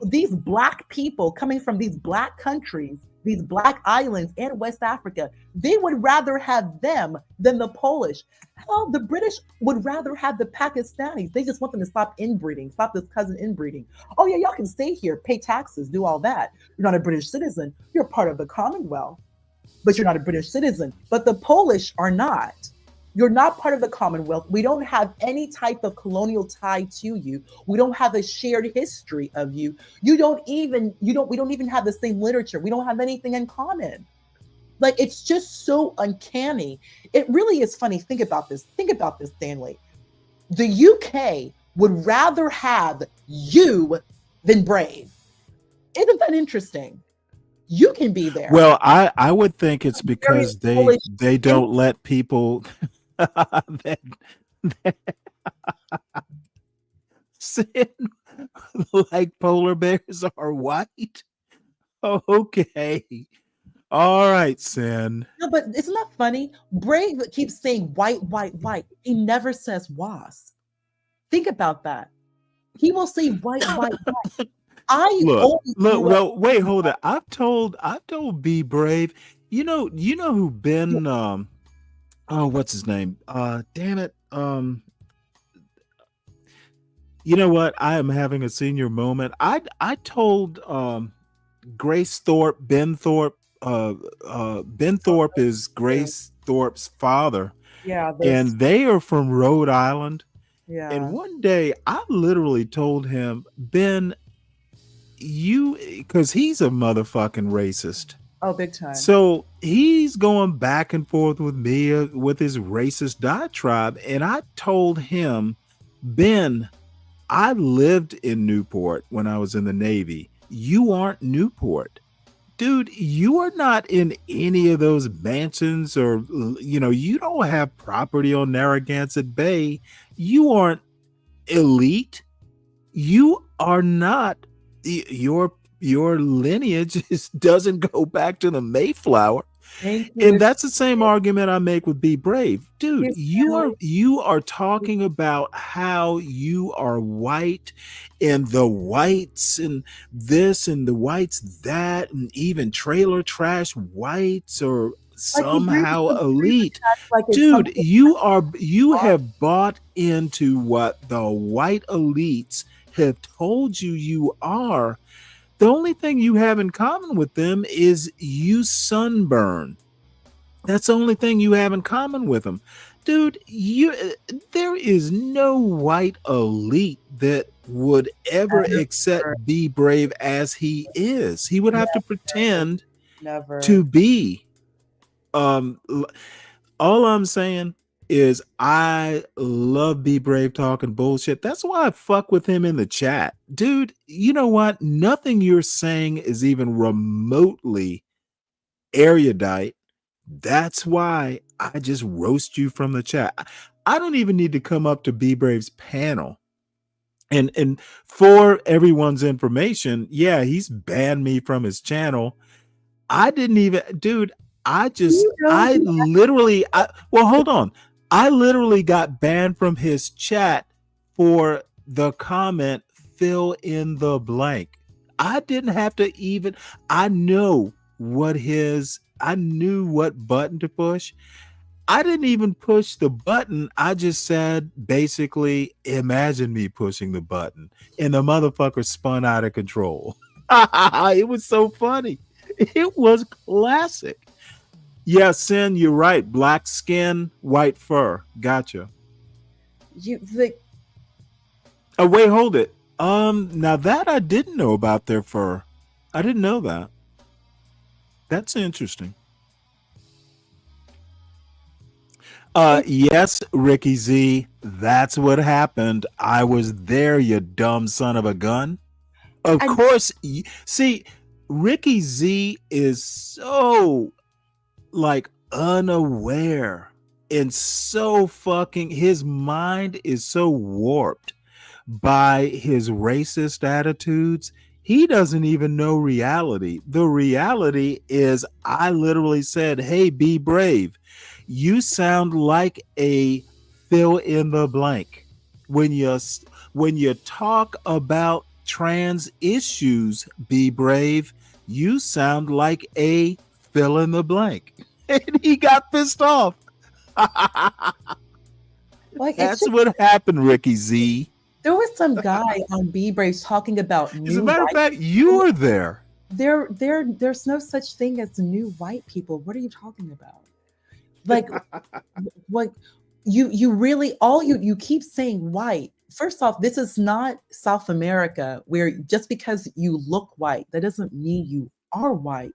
S4: these Black people coming from these Black countries, these Black islands and West Africa. They would rather have them than the Polish. Hell, the British would rather have the Pakistanis. They just want them to stop inbreeding, stop this cousin inbreeding. Oh yeah, y'all can stay here, pay taxes, do all that. You're not a British citizen. You're part of the Commonwealth, but you're not a British citizen. But the Polish are not. You're not part of the Commonwealth. We don't have any type of colonial tie to you. We don't have a shared history of you. We don't even have the same literature. We don't have anything in common. Like, it's just so uncanny. It really is funny. Think about this, Stanley. The UK would rather have you than Brave. Isn't that interesting? You can be there.
S7: Well, I would think it's because they don't let people that, that Sin, like polar bears are white. Okay. All right, Sin.
S4: No, but isn't that funny? Brave keeps saying white, white, white. He never says wasp. Think about that. He will say white, white, white. I
S7: Look,
S4: always
S7: look.
S4: grew up
S7: Well, wait, hold it. I've told Be Brave. You know who Ben? Oh, what's his name? Damn it. You know what? I am having a senior moment. I told Grace Thorpe, Ben Thorpe. Ben Thorpe is Grace Thorpe's father,
S4: Yeah,
S7: and they are from Rhode Island.
S4: yeah.
S7: And one day, I literally told him, Ben, because he's a motherfucking racist.
S4: Oh, big time.
S7: So he's going back and forth with me with his racist diatribe. And I told him, Ben, I lived in Newport when I was in the Navy. You aren't Newport. Dude, you are not in any of those mansions, or, you don't have property on Narragansett Bay. You aren't elite. You are not, your lineage doesn't go back to the Mayflower. And that's the same argument I make with Be Brave. Dude, you are talking about how you are white, and the whites and this and the whites that, and even trailer trash whites are somehow elite. Dude, you have bought into what the white elites have told you are. The only thing you have in common with them is you sunburn. That's the only thing you have in common with them. Dude, there is no white elite that would ever accept Be Brave as he is. He would have to pretend to be. All I'm saying is I love Be Brave talking bullshit. That's why I fuck with him in the chat. Dude, you know what? Nothing you're saying is even remotely erudite. That's why I just roast you from the chat. I don't even need to come up to Be Brave's panel. And for everyone's information, yeah, he's banned me from his channel. I didn't even, dude, well, hold on. I literally got banned from his chat for the comment, fill in the blank. I didn't have to even, I knew what button to push. I didn't even push the button. I just said, basically, imagine me pushing the button. And the motherfucker spun out of control. It was so funny. It was classic. Yeah, Sin, you're right. Black skin, white fur. Gotcha. Oh, wait, hold it. Now that I didn't know about their fur. I didn't know that. That's interesting. Yes, Ricky Z, that's what happened. I was there, you dumb son of a gun. Of course, see, Ricky Z is so unaware and so fucking, his mind is so warped by his racist attitudes. He doesn't even know reality. The reality is I literally said, hey, Be Brave. You sound like a fill in the blank when you talk about trans issues. Be Brave. You sound like a fill in the blank. And he got pissed off. That's what happened, Ricky Z.
S4: There was some guy on Be Brave talking about
S7: As a matter of fact, you were there.
S4: There's no such thing as new white people. What are you talking about? Like, what you really, you keep saying white. First off, this is not South America where just because you look white, that doesn't mean you are white.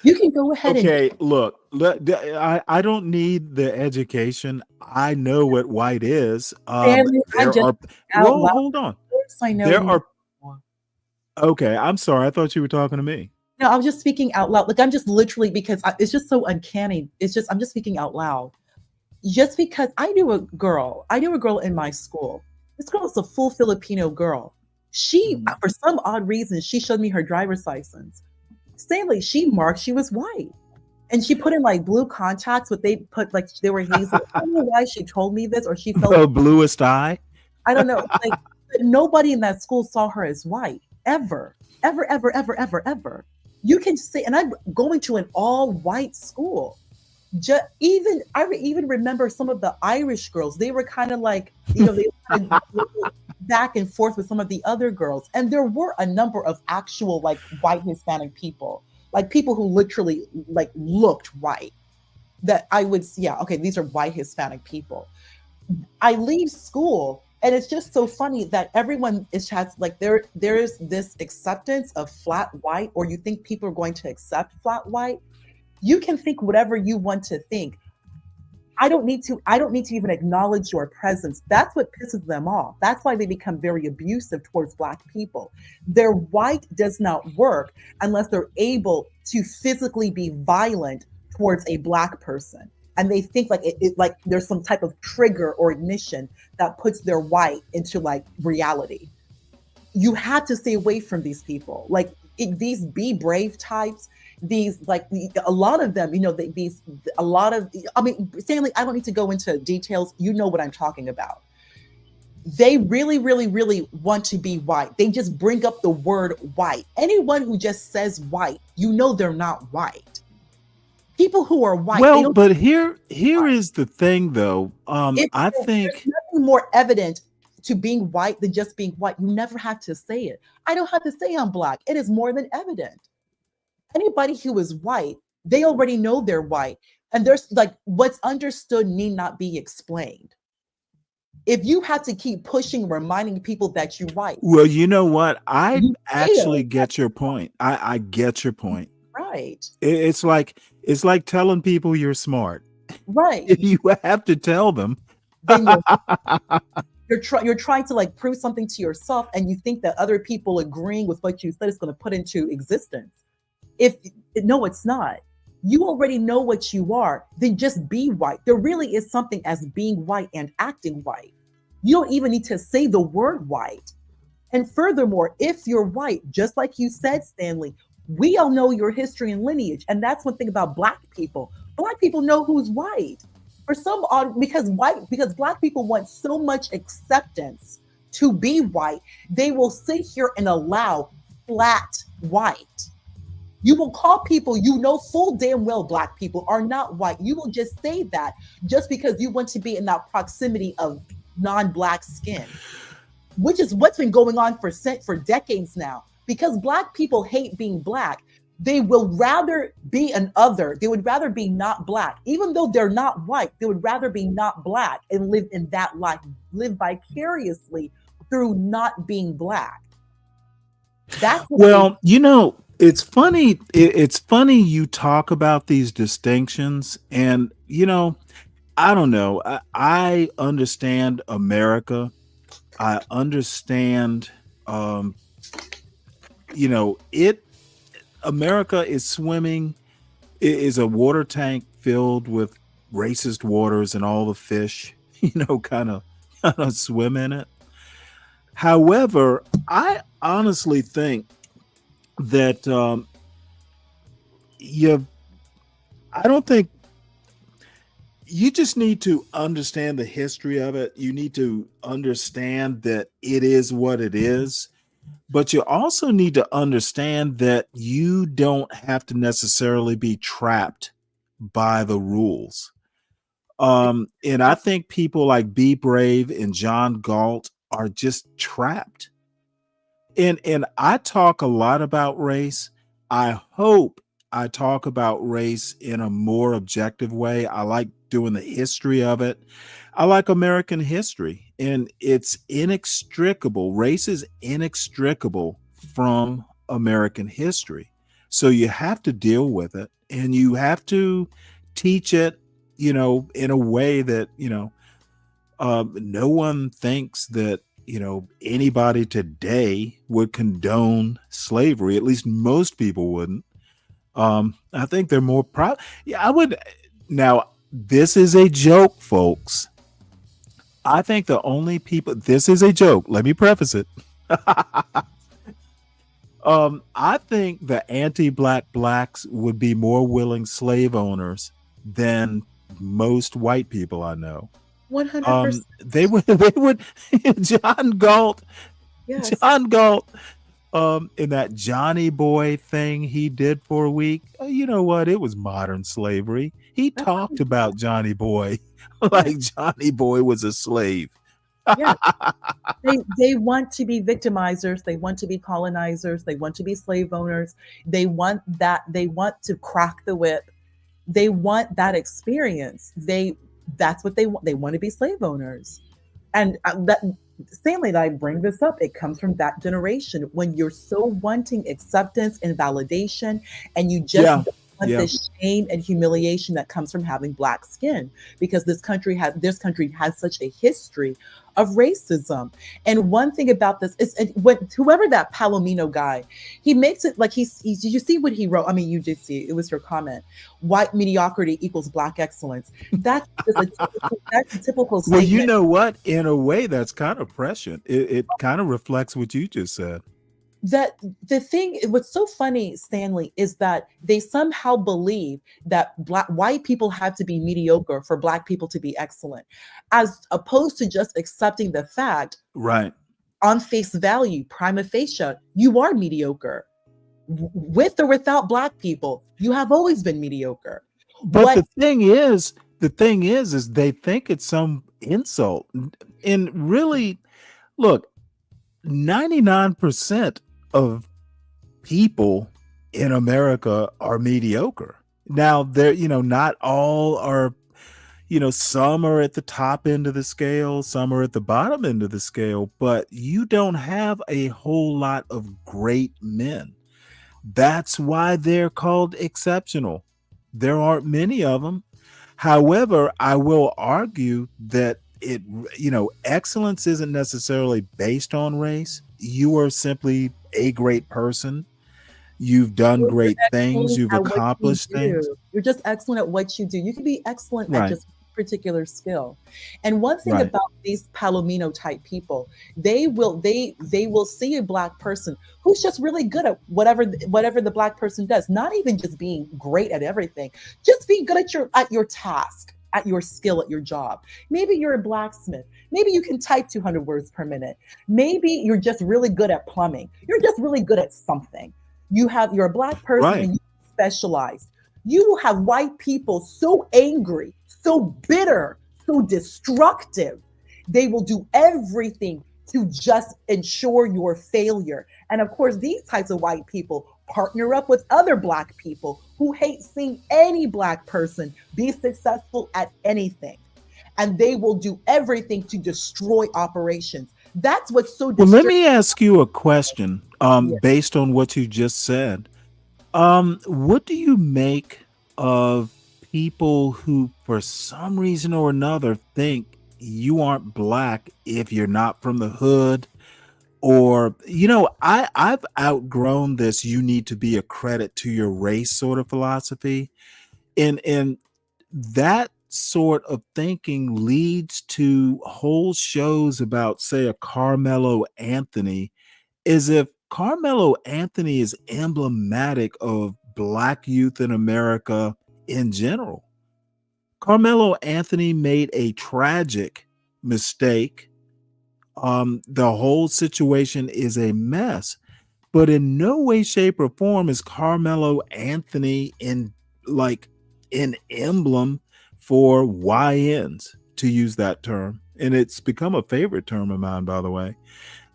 S4: You can go ahead
S7: look, I don't need the education. I know what white is.
S4: Stanley,
S7: hold on.
S4: I know
S7: okay, I'm sorry. I thought you were talking to me.
S4: No, I was just speaking out loud. Like, I'm just literally, because it's just so uncanny. I'm just speaking out loud. just because I knew a girl in my school. This girl is a full Filipino girl. She, for some odd reason, she showed me her driver's license. Stanley, she marked she was white. And she put in like blue contacts, but they put like they were hazel. I don't know why she told me this, or she felt
S7: The bluest eye.
S4: I don't know. Like, but nobody in that school saw her as white ever, ever, ever, ever, ever, ever. You can say, and I'm going to an all-white school. I even remember some of the Irish girls. They were kind of like, they were kind of back and forth with some of the other girls, and there were a number of actual like white Hispanic people, like people who literally like looked white. That I would, yeah, okay, these are white Hispanic people. I leave school, and it's just so funny that everyone has like there's this acceptance of flat white, or you think people are going to accept flat white. You can think whatever you want to think. I don't need to even acknowledge your presence. That's what pisses them off. That's why they become very abusive towards Black people. Their white does not work unless they're able to physically be violent towards a Black person. And they think like like there's some type of trigger or ignition that puts their white into like reality. You have to stay away from these people. Like these be brave types, these like a lot of them, Stanley, I don't need to go into details. You know what I'm talking about. They really, really, really want to be white. They just bring up the word white. Anyone who just says white, they're not white. People who are white.
S7: Well, but here is the thing, though. I think
S4: there's nothing more evident to being white than just being white. You never have to say it. I don't have to say I'm Black. It is more than evident. Anybody who is white, they already know they're white. And there's like what's understood need not be explained. If you have to keep pushing, reminding people that you're white.
S7: Well, you know what? I actually get your point. I get your point.
S4: Right.
S7: It's like telling people you're smart.
S4: Right.
S7: You have to tell them.
S4: Then you're trying to like prove something to yourself, and you think that other people agreeing with what you said is going to put into existence. No, it's not. You already know what you are. Then just be white. There really is something as being white and acting white. You don't even need to say the word white. And furthermore, if you're white, just like you said, Stanley, we all know your history and lineage. And that's one thing about Black people. Black people know who's white. For some odd, because Black people want so much acceptance to be white, they will sit here and allow flat white. You will call people full damn well Black people are not white. You will just say that just because you want to be in that proximity of non-Black skin, which is what's been going on for decades now. Because Black people hate being Black, they will rather be an other. They would rather be not Black, even though they're not white. They would rather be not Black and live in that life, live vicariously through not being Black. That's
S7: it's funny. It's funny you talk about these distinctions, and I don't know. I understand America. I understand. America is swimming. It is a water tank filled with racist waters, and all the fish, kind of swim in it. However, I honestly think that I don't think you just need to understand the history of it. You need to understand that it is what it is, but you also need to understand that you don't have to necessarily be trapped by the rules. And I think people like Be Brave and John Galt are just trapped. And I talk a lot about race. I hope I talk about race in a more objective way. I like doing the history of it. I like American history, and it's inextricable. Race is inextricable from American history. So you have to deal with it, and you have to teach it, in a way that, no one thinks that anybody today would condone slavery. At least most people wouldn't. I think they're more proud. Yeah, I would. Now, this is a joke, folks. I think the only people, this is a joke. Let me preface it. I think the anti-black blacks would be more willing slave owners than most white people I know.
S4: 100%.
S7: They would. John Galt,
S4: Yes.
S7: John Galt, in that Johnny Boy thing he did for a week. You know what? It was modern slavery. He talked about Johnny Boy like Johnny Boy was a slave.
S4: Yeah. They want to be victimizers. They want to be colonizers. They want to be slave owners. They want that. They want to crack the whip. They want that experience. That's what they want. They want to be slave owners. And that, Stanley and I bring this up. It comes from that generation when you're so wanting acceptance and validation, and you just don't want the shame and humiliation that comes from having black skin, because this country has such a history of racism. And one thing about this is, whoever that Palomino guy, he makes it like he's did you see what he wrote? I mean, you did see it. It was your comment. White mediocrity equals black excellence. That's a typical statement.
S7: Well, you know what? In a way, that's kind of prescient. It kind of reflects what you just said.
S4: That the thing, what's so funny, Stanley, is that they somehow believe that white people have to be mediocre for black people to be excellent, as opposed to just accepting the fact,
S7: right,
S4: on face value, prima facie, you are mediocre. With or without black people, you have always been mediocre.
S7: But the thing is they think it's some insult. And really, look, 99% of people in America are mediocre. Now, they're, not all are, some are at the top end of the scale, some are at the bottom end of the scale, but you don't have a whole lot of great men. That's why they're called exceptional. There aren't many of them. However, I will argue that excellence isn't necessarily based on race. You are simply a great person. You've done great things. You've accomplished things.
S4: You're just excellent at what you do. You can be excellent at just particular skill. And one thing about these Palomino type people, they will see a black person who's just really good at whatever the black person does, not even just being great at everything, just being good at your task, at your skill, at your job. Maybe you're a blacksmith. Maybe you can type 200 words per minute. Maybe you're just really good at plumbing. You're just really good at something. You're a black person and you specialize. You will have white people so angry, so bitter, so destructive. They will do everything to just ensure your failure. And of course, these types of white people partner up with other black people who hate seeing any black person be successful at anything. And they will do everything to destroy operations. That's what's so
S7: Well, let me ask you a question based on what you just said. What do you make of people who, for some reason or another, think you aren't black if you're not from the hood? Or, I've outgrown this "you need to be a credit to your race" sort of philosophy. And that sort of thinking leads to whole shows about, say, a Carmelo Anthony, as if Carmelo Anthony is emblematic of black youth in America in general. Carmelo Anthony made a tragic mistake. The whole situation is a mess, but in no way, shape, or form is Carmelo Anthony an emblem for YNs, to use that term. And it's become a favorite term of mine, by the way.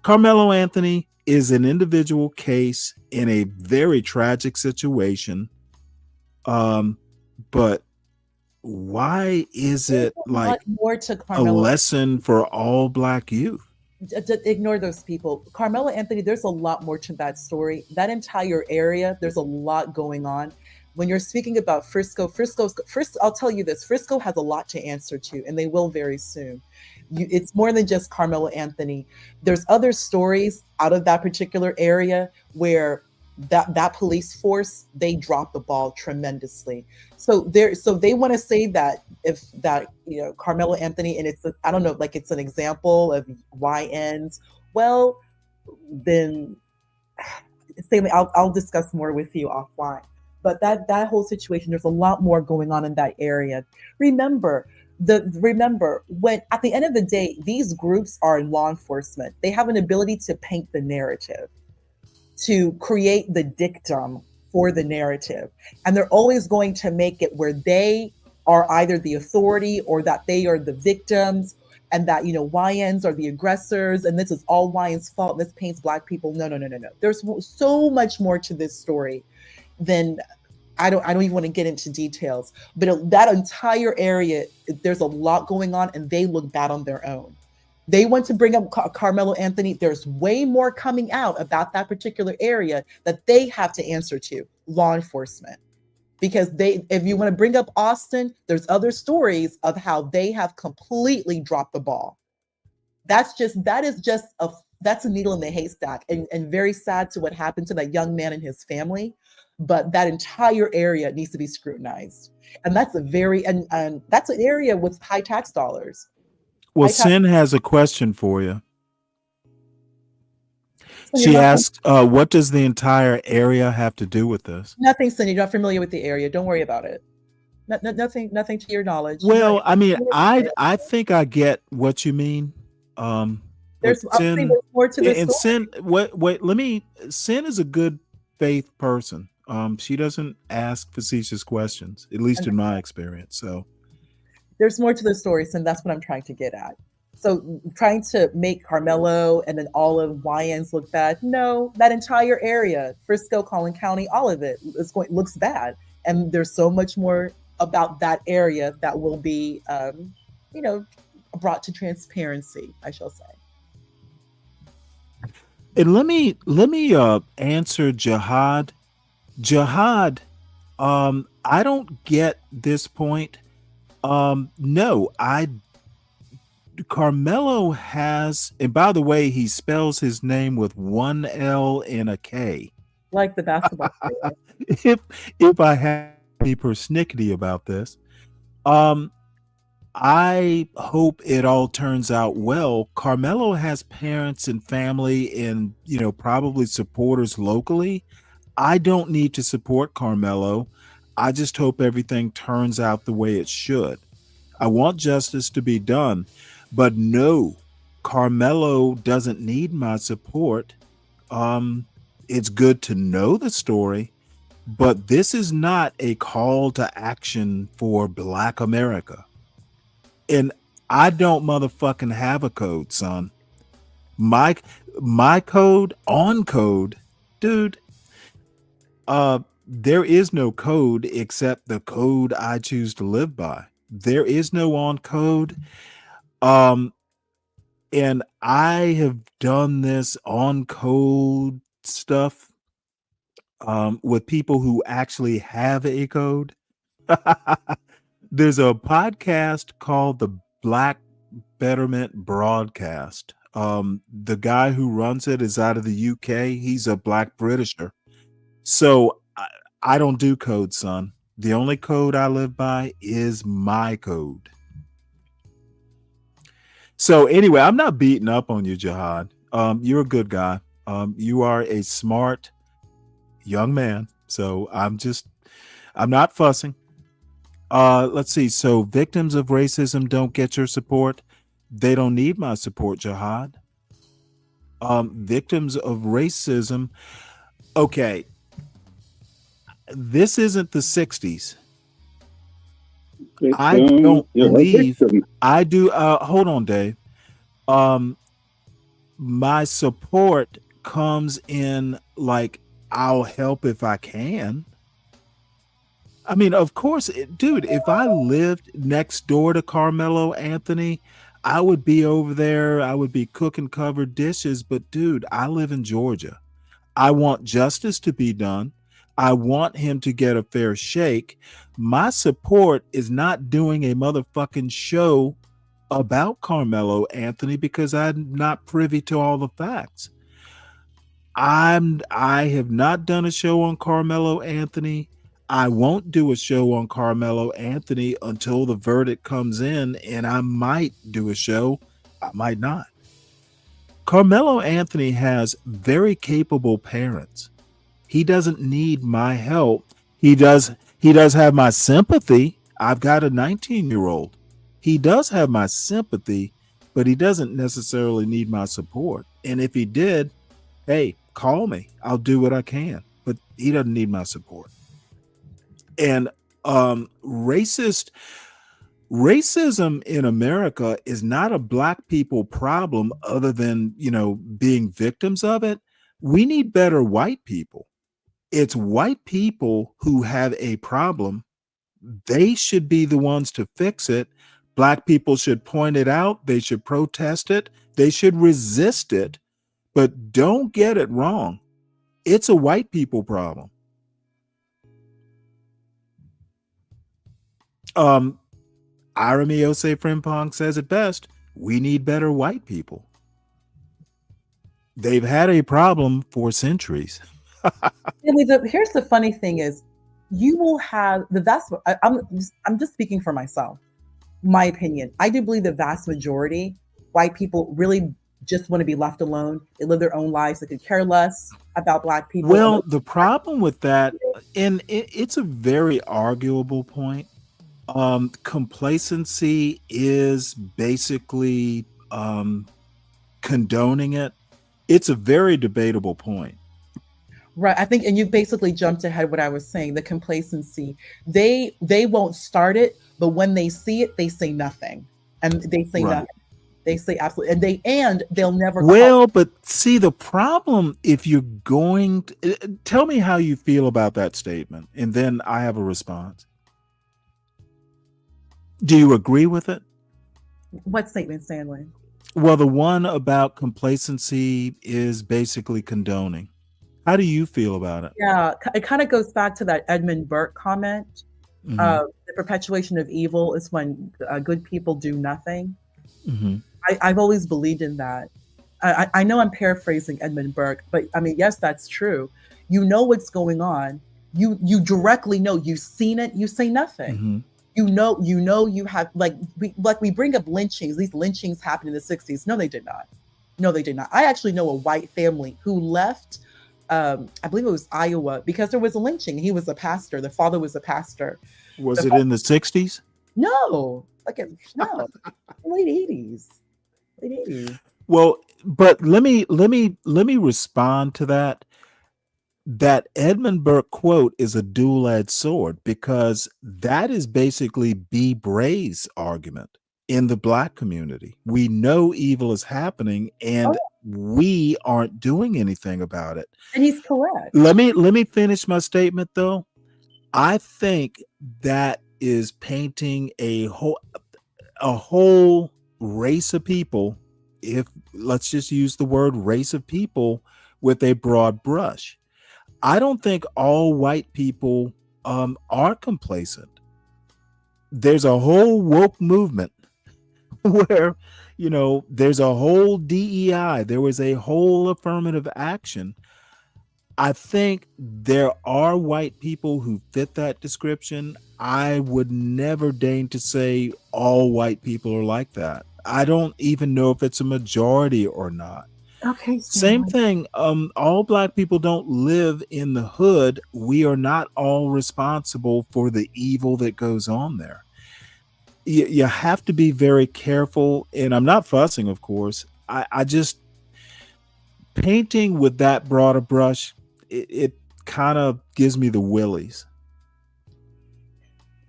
S7: Carmelo Anthony is an individual case in a very tragic situation. But why is it like a lesson for all black youth?
S4: Ignore those people. Carmelo Anthony, there's a lot more to that story. That entire area, there's a lot going on. When you're speaking about Frisco, I'll tell you this, Frisco has a lot to answer to, and they will very soon. It's more than just Carmelo Anthony. There's other stories out of that particular area where that police force, they dropped the ball tremendously. So they want to say that if that, you know, Carmelo Anthony, and I don't know, like it's an example of YNs. Well, then Stanley, I'll discuss more with you offline. But that whole situation, there's a lot more going on in that area. Remember when at the end of the day, these groups are in law enforcement. They have an ability to paint the narrative, to create the dictum for the narrative. And they're always going to make it where they are either the authority or that they are the victims, and that, you know, YNs are the aggressors and this is all YN's fault. This paints Black people. No. There's so much more to this story than I don't even want to get into details, but that entire area, there's a lot going on and they look bad on their own. They want to bring up Carmelo Anthony. There's way more coming out about that particular area that they have to answer to law enforcement. Because if you want to bring up Austin, there's other stories of how they have completely dropped the ball. That's a needle in the haystack, and very sad to what happened to that young man and his family. But that entire area needs to be scrutinized. And that's that's an area with high tax dollars.
S7: Well, Sin has a question for you. She asks, what does the entire area have to do with this?
S4: Nothing, Cindy. You're not familiar with the area. Don't worry about it. Nothing to your knowledge.
S7: Well, I mean, I think I get what you mean.
S4: There's more to this.
S7: And Sin, wait, Sin is a good faith person. She doesn't ask facetious questions, at least in my experience. So
S4: there's more to the story, and that's what I'm trying to get at. So trying to make Carmelo and then all of YNs look bad. No, that entire area, Frisco, Collin County, all of it looks bad. And there's so much more about that area that will be, brought to transparency, I shall say.
S7: And let me answer Jihad. Jihad, I don't get this point. No, Carmelo has, and by the way, he spells his name with one L and a K.
S4: Like the basketball player.
S7: If I have any persnickety about this, I hope it all turns out well. Carmelo has parents and family and, probably supporters locally. I don't need to support Carmelo. I just hope everything turns out the way it should. I want justice to be done. But no, Carmelo doesn't need my support. It's good to know the story, but this is not a call to action for Black America. And I don't motherfucking have a code, son. My code on code, dude. There is no code except the code I choose to live by. There is no on code. And I have done this on code stuff with people who actually have a code. There's a podcast called the Black Betterment Broadcast. The guy who runs it is out of the UK. He's a Black Britisher. So I don't do code, son. The only code I live by is my code. So anyway, I'm not beating up on you, Jihad. You're a good guy. You are a smart young man. So I'm not fussing. Let's see. So victims of racism don't get your support. They don't need my support, Jihad. Victims of racism. Okay. This isn't the 60s. I don't believe I do. Hold on, Dave. My support comes in like I'll help if I can. I mean, of course, dude, if I lived next door to Carmelo Anthony, I would be over there. I would be cooking covered dishes. But dude, I live in Georgia. I want justice to be done. I want him to get a fair shake. My support is not doing a motherfucking show about Carmelo Anthony because I'm not privy to all the facts. I have not done a show on Carmelo Anthony. I won't do a show on Carmelo Anthony until the verdict comes in, and I might do a show. I might not. Carmelo Anthony has very capable parents. He doesn't need my help. He does have my sympathy. I've got a 19-year-old. He does have my sympathy, but he doesn't necessarily need my support. And if he did, hey, call me. I'll do what I can. But he doesn't need my support. And racism in America is not a black people problem other than, being victims of it. We need better white people. It's white people who have a problem. They should be the ones to fix it. Black people should point it out. They should protest it. They should resist it. But don't get it wrong. It's a white people problem. Irami Ose Frimpong says it best. We need better white people. They've had a problem for centuries.
S4: Here's the funny thing is, you will have the vast. I'm just speaking for myself. My opinion. I do believe the vast majority white people really just want to be left alone. They live their own lives. They could care less about black people.
S7: Well, the problem with that, and it's a very arguable point. Complacency is basically condoning it. It's a very debatable point.
S4: Right. I think, and you basically jumped ahead what I was saying, the complacency. They won't start it, but when they see it, they say nothing. And they say
S7: Right.
S4: nothing. They say absolutely. And they'll never
S7: Well, but see, the problem, if you're going to tell me how you feel about that statement, and then I have a response. Do you agree with it?
S4: What statement, Stanley?
S7: Well, the one about complacency is basically condoning. How do you feel about it?
S4: Yeah, it kind of goes back to that Edmund Burke comment.
S7: Mhm.
S4: The perpetuation of evil is when good people do nothing.
S7: Mhm.
S4: I've always believed in that. I know I'm paraphrasing Edmund Burke, but I mean, yes, that's true. You know what's going on. You directly know. You've seen it. You say nothing.
S7: Mhm.
S4: You have we bring up lynchings. These lynchings happened in the 60s. No, they did not. No, they did not. I actually know a white family who left. I believe it was Iowa because there was a lynching. He was a pastor. The father was a pastor.
S7: Was it in the 60s?
S4: No, no, late 80s. Late 80s.
S7: Well, but let me respond to that. That Edmund Burke quote is a dual-edged sword because that is basically B. Bray's argument in the black community. We know evil is happening and we aren't doing anything about it.
S4: And he's correct.
S7: Let me finish my statement though. I think that is painting a whole race of people, if let's just use the word race of people, with a broad brush. I don't think all white people are complacent. There's a whole woke movement where, there's a whole DEI. There was a whole affirmative action. I think there are white people who fit that description. I would never deign to say all white people are like that. I don't even know if it's a majority or not.
S4: Okay.
S7: Same thing. All black people don't live in the hood. We are not all responsible for the evil that goes on there. You have to be very careful. And I'm not fussing, of course. I just painting with that broader brush, it kind of gives me the willies.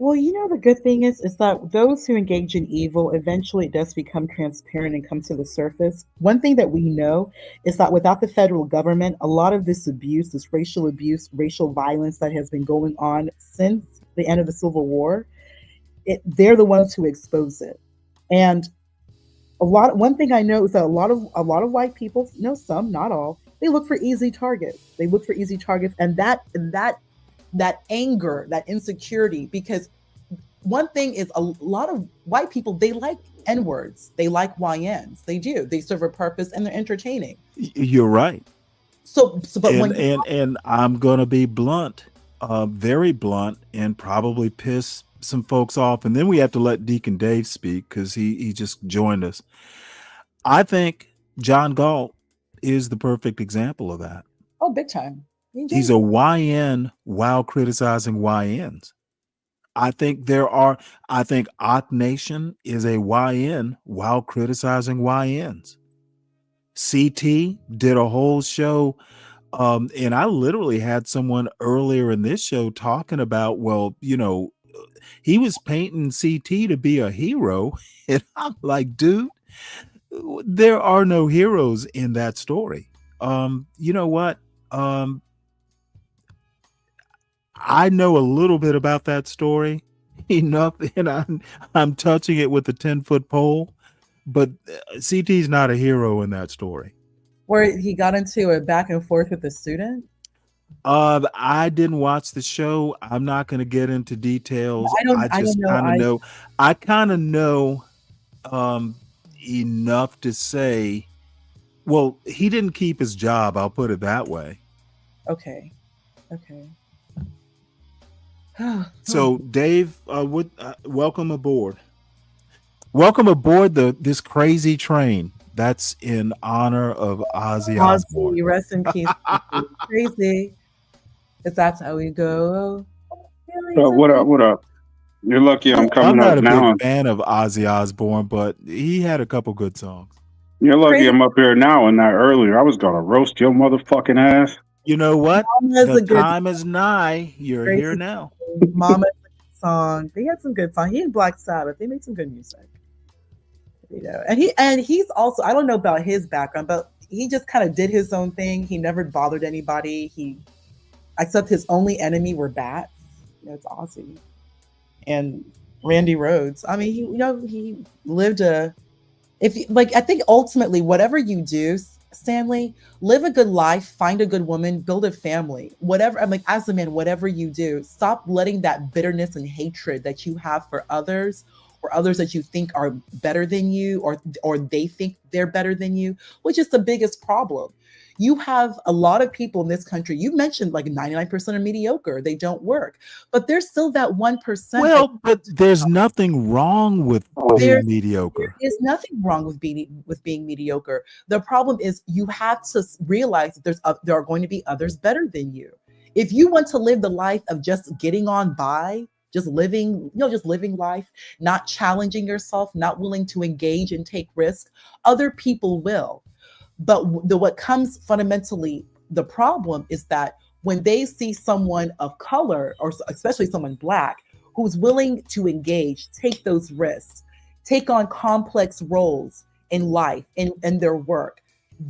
S4: Well, the good thing is that those who engage in evil, eventually it does become transparent and come to the surface. One thing that we know is that without the federal government, a lot of this abuse, this racial abuse, racial violence that has been going on since the end of the Civil War, they're the ones who expose it. And one thing I know is that a lot of white people, some, not all, they look for easy targets. They look for easy targets, and that anger, that insecurity, because one thing is a lot of white people, they like N-words. They like YNs. They do. They serve a purpose and they're entertaining.
S7: You're right.
S4: But
S7: and I'm gonna be blunt, very blunt, and probably piss some folks off. And then we have to let Deacon Dave speak because he just joined us. I think John Galt is the perfect example of that.
S4: Oh, big time.
S7: He's a YN while criticizing YNs. I think Ock Nation is a YN while criticizing YNs. CT did a whole show, and I literally had someone earlier in this show talking about, well, he was painting CT to be a hero, and I'm like, dude, there are no heroes in that story. You know what? I know a little bit about that story, enough, and I'm touching it with a 10-foot pole, but CT's not a hero in that story.
S4: Where he got into a back and forth with a student?
S7: I didn't watch the show. I'm not going to get into details. I kind of know enough to say, well, he didn't keep his job. I'll put it that way.
S4: Okay.
S7: So, Dave, welcome aboard. Welcome aboard this crazy train that's in honor of Ozzy Osbourne.
S4: Rest in peace. Crazy. If that's how we go.
S6: What up? You're lucky I'm coming
S7: I'm not
S6: up
S7: a
S6: now.
S7: big fan of Ozzy Osbourne, but he had a couple good songs.
S6: You're lucky I'm up here now and not earlier. I was gonna roast your motherfucking ass.
S7: You know what? The time is nigh. You're
S4: Crazy
S7: here now.
S4: Mama's song. They had some good songs. He and Black Sabbath. They made some good music. And he's also, I don't know about his background, but he just kind of did his own thing. He never bothered anybody. Except his only enemy were bats. It's Ozzy. And Randy Rhoads. I mean, he lived I think ultimately whatever you do, Stanley, live a good life, find a good woman, build a family, whatever. I'm like, as a man, whatever you do, stop letting that bitterness and hatred that you have for others or others that you think are better than you or they think they're better than you, which is the biggest problem. You have a lot of people in this country. You mentioned like 99% are mediocre. They don't work, but there's still that 1%.
S7: Well, but there's nothing wrong with being mediocre.
S4: There's nothing wrong with being mediocre. The problem is you have to realize that there are going to be others better than you. If you want to live the life of just getting on by, just living life, not challenging yourself, not willing to engage and take risks, other people will. But what comes fundamentally, the problem is that when they see someone of color, or especially someone Black, who's willing to engage, take those risks, take on complex roles in life, in their work,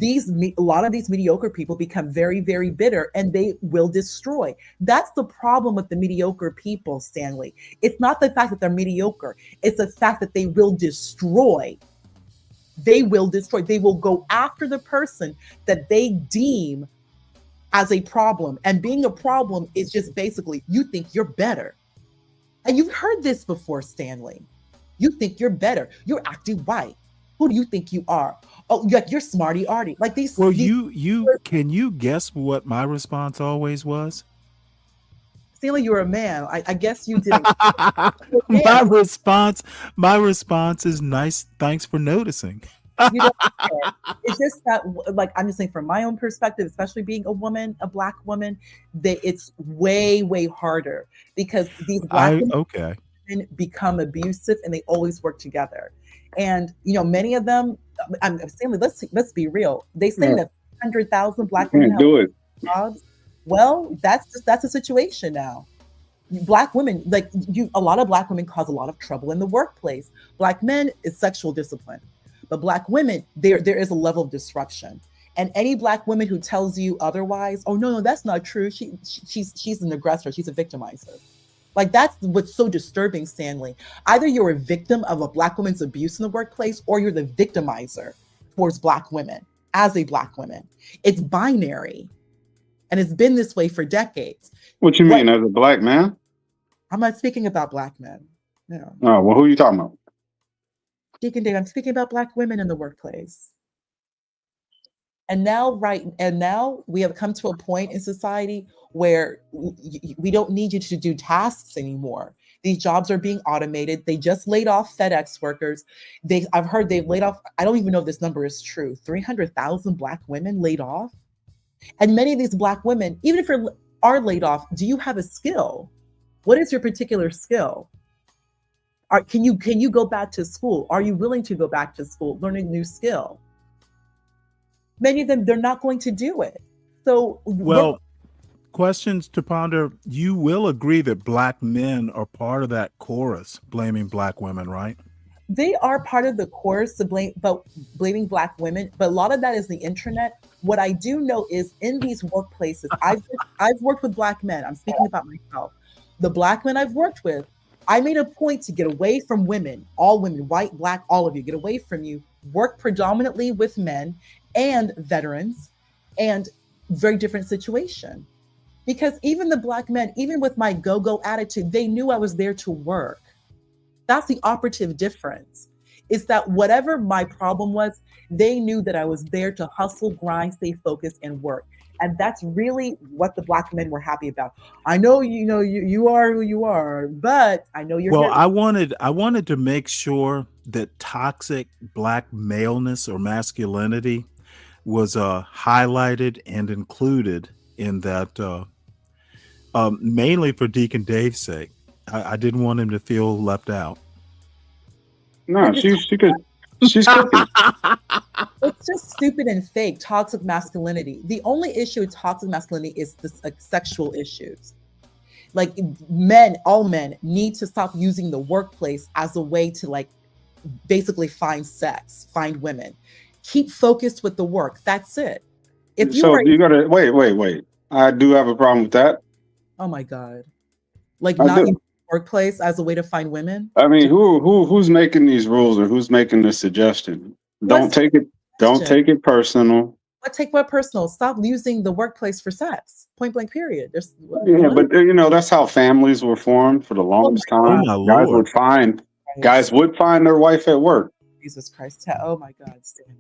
S4: a lot of these mediocre people become very, very bitter and they will destroy. That's the problem with the mediocre people, Stanley. It's not the fact that they're mediocre. It's the fact that they will destroy. They will destroy. They will go after the person that they deem as a problem. And being a problem is just basically, you think you're better. And you've heard this before, Stanley. You think you're better. You're acting white. Who do you think you are? Oh, you're smarty arty. Like these.
S7: Well, can you guess what my response always was?
S4: Stanley, you're a man. I guess you didn't.
S7: My response is nice. Thanks for noticing.
S4: It's just that, like, I'm just saying from my own perspective, especially being a woman, a Black woman, that it's way, way harder because these Black women become abusive and they always work together. And, many of them, Stanley, let's be real. They say that 100,000 Black women have jobs. Well, that's a situation now. Black women, a lot of Black women cause a lot of trouble in the workplace. Black men is sexual discipline, but Black women, there is a level of disruption. And any Black woman who tells you otherwise, oh no, that's not true. She's an aggressor. She's a victimizer. Like that's what's so disturbing, Stanley. Either you're a victim of a Black woman's abuse in the workplace, or you're the victimizer towards Black women as a Black woman. It's binary. And it's been this way for decades.
S6: What you mean, as a Black man?
S4: I'm not speaking about Black men. No.
S6: Oh, well, who are you talking about?
S4: Deacon Dave, I'm speaking about Black women in the workplace. And now we have come to a point in society where we don't need you to do tasks anymore. These jobs are being automated. They just laid off FedEx workers. I've heard they've laid off, I don't even know if this number is true, 300,000 Black women laid off. And many of these Black women, even if you are laid off, do you have a skill? What is your particular skill? Can you go back to school? Are you willing to go back to school, learn a new skill? Many of them, they're not going to do it. So,
S7: well, questions to ponder. You will agree that Black men are part of that chorus blaming Black women, right?
S4: They are part of the chorus to blaming Black women, but a lot of that is the internet. What I do know is in these workplaces, I've worked with Black men. I'm speaking about myself. The Black men I've worked with, I made a point to get away from women, all women, white, Black, all of you, get away from you, work predominantly with men and veterans, and very different situation. Because even the Black men, even with my go-go attitude, they knew I was there to work. That's the operative difference, is that whatever my problem was, they knew that I was there to hustle, grind, stay focused, and work. And that's really what the Black men were happy about. I know, you are who you are, but I know you're
S7: well,
S4: here.
S7: I wanted to make sure that toxic Black maleness or masculinity was highlighted and included in that, mainly for Deacon Dave's sake. I didn't want him to feel left out.
S6: No, she's cooking.
S4: It's just stupid and fake, toxic masculinity. The only issue with toxic masculinity is the sexual issues. Like all men need to stop using the workplace as a way to basically find sex, find women. Keep focused with the work. That's it.
S6: You gotta wait. I do have a problem with that.
S4: Oh my God. Not in the workplace as a way to find women?
S6: I mean, who's making these rules or who's making this suggestion? Don't take it personal.
S4: What personal? Stop using the workplace for sex. Point blank period.
S6: But that's how families were formed for the longest time. Guys would find their wife at work.
S4: Jesus Christ. Oh my God, Stanley.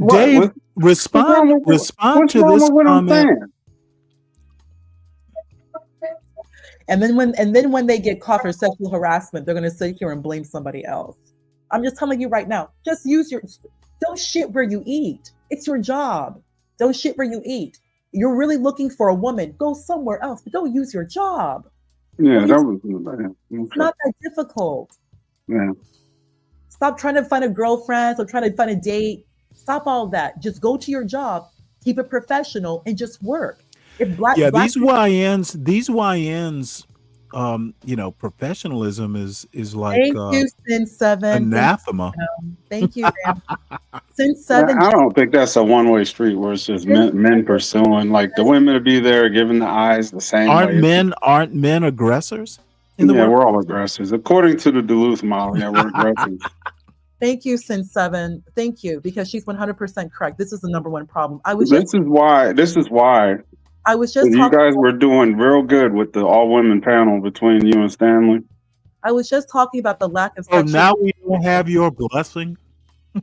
S7: Dave, respond to this comment.
S4: And then when they get caught for sexual harassment, they're going to sit here and blame somebody else. I'm just telling you right now, don't shit where you eat. It's your job. Don't shit where you eat. You're really looking for a woman, go somewhere else, but don't use your job.
S6: Yeah,
S4: it's not that difficult.
S6: Yeah.
S4: Stop trying to find a girlfriend or trying to find a date. Stop all that. Just go to your job, keep it professional, and just work.
S7: These YNs, professionalism is like
S4: Thank you, Sin 7.
S7: anathema.
S4: Thank you, Sin 7.
S6: I don't think that's a one-way street where it's just men pursuing. Like the women to be there, giving the eyes the same way.
S7: Aren't men aggressors?
S6: We're all aggressors. According to the Duluth model, we're aggressors.
S4: Thank you, Sin 7. Thank you, because she's 100% correct. This is the number one problem.
S6: This is why.
S4: I was just
S6: you guys were doing real good with the all-women panel between you and Stanley.
S4: I was just talking about the lack of.
S7: Oh, now we don't have your blessing.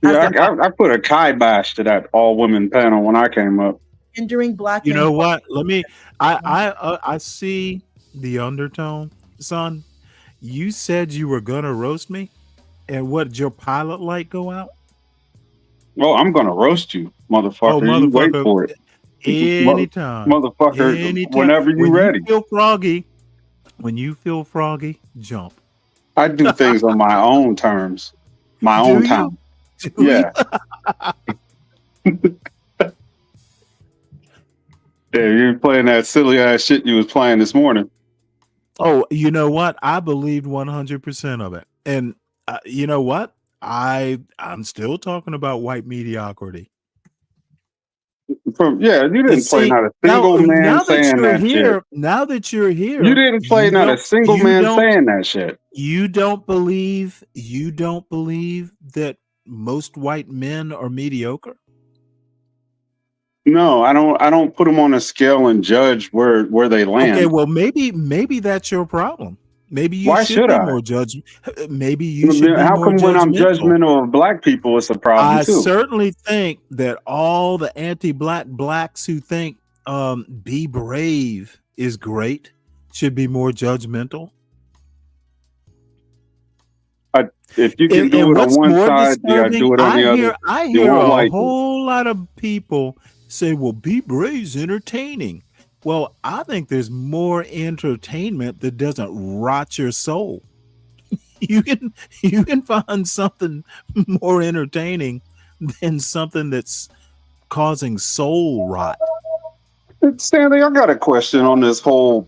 S6: Yeah, I put a kibosh to that all-women panel when I came up.
S4: Hindering Black.
S7: You know what? I see the undertone, son. You said you were gonna roast me, and what did your pilot light go out?
S6: Well, I'm gonna roast you, motherfucker. You wait for it.
S7: Anytime,
S6: motherfucker. Whenever you're ready.
S7: When you feel froggy, jump.
S6: I do things on my own terms, my own time. Yeah. Yeah, you're playing that silly ass shit you was playing this morning.
S7: Oh, you know what? I believed 100% of it, and you know what? I'm still talking about white mediocrity.
S6: You didn't play not a single man saying that shit.
S7: Now that you're here,
S6: you didn't play not a single man saying that shit.
S7: You don't believe that most white men are mediocre?
S6: No, I don't put them on a scale and judge where they land.
S7: Okay, well maybe that's your problem. Maybe you
S6: Why
S7: should
S6: should
S7: be
S6: I?
S7: more judge. Maybe you should be
S6: How
S7: more
S6: come when I'm
S7: judgmental.
S6: judgmental of black people, it's a problem
S7: I
S6: too?
S7: certainly think that all the anti-black blacks who think be brave is great should be more judgmental.
S6: If you can do
S7: And
S6: it on
S7: what's
S6: one
S7: more
S6: side, you got to
S7: disturbing,
S6: do it on the other.
S7: I
S6: You
S7: hear
S6: won't
S7: a
S6: like it.
S7: whole lot of people say, well, be brave's entertaining. Well, I think there's more entertainment that doesn't rot your soul. You can find something more entertaining than something that's causing soul rot.
S6: Stanley, I got a question on this whole,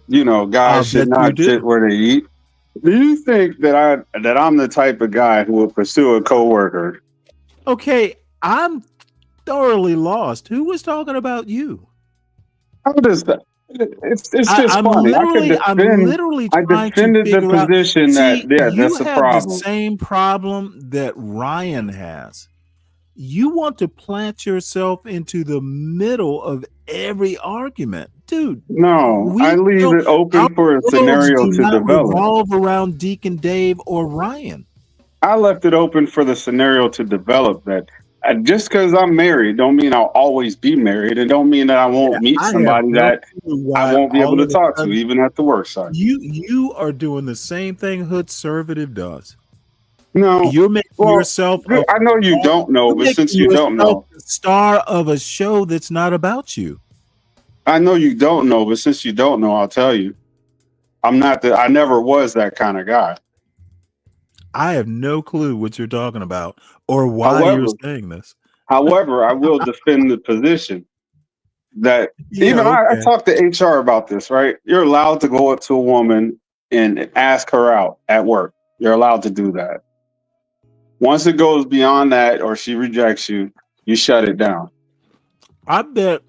S6: guys should not sit where they eat. Do you think that I'm the type of guy who will pursue a coworker?
S7: Okay, I'm thoroughly lost. Who was talking about you?
S6: How does that? It's just funny.
S7: I'm literally
S6: I
S7: trying to
S6: defended the
S7: figure out.
S6: position
S7: See, you
S6: that's a
S7: have the
S6: problem.
S7: same problem that Ryan has. You want to plant yourself into the middle of every argument, dude.
S6: No, I leave it open for a scenario to develop.
S7: Revolve around Deacon Dave or Ryan.
S6: I left it open for the scenario to develop. That just because I'm married, don't mean I'll always be married, and don't mean that I won't meet somebody that I won't be able to talk to, even at the work site.
S7: You are doing the same thing Hood Conservative does.
S6: No,
S7: you're making yourself.
S6: I know you don't know, but since you don't know,
S7: the star of a show that's not about you.
S6: I know you don't know, but since you don't know, I'll tell you. I'm not that. I never was that kind of guy.
S7: I have no clue what you're talking about or why you're saying this.
S6: However, I will defend the position that I talked to HR about this, right? You're allowed to go up to a woman and ask her out at work. You're allowed to do that. Once it goes beyond that or she rejects you, you shut it down.
S7: I bet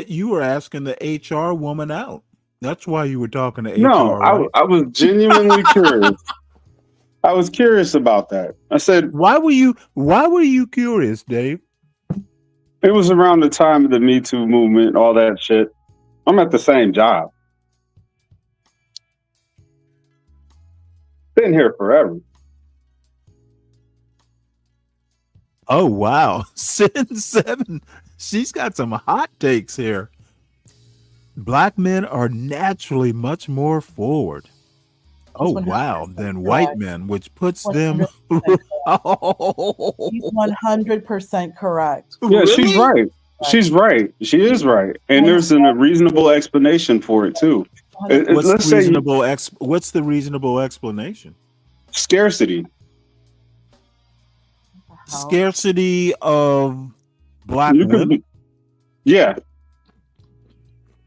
S7: you were asking the HR woman out. That's why you were talking to HR.
S6: No,
S7: right?
S6: I was genuinely curious. I was curious about that. I said,
S7: why were you curious, Dave?
S6: It was around the time of the Me Too movement, all that shit. I'm at the same job. Been here forever.
S7: Oh wow. Sin 7. She's got some hot takes here. Black men are naturally much more forward. Oh wow, than white men, which puts them.
S4: He's 100% correct.
S6: Yeah, she's right. She's right. She is right, and there's a reasonable explanation for it too.
S7: What's the reasonable explanation?
S6: Scarcity.
S7: Scarcity of black women.
S6: Yeah,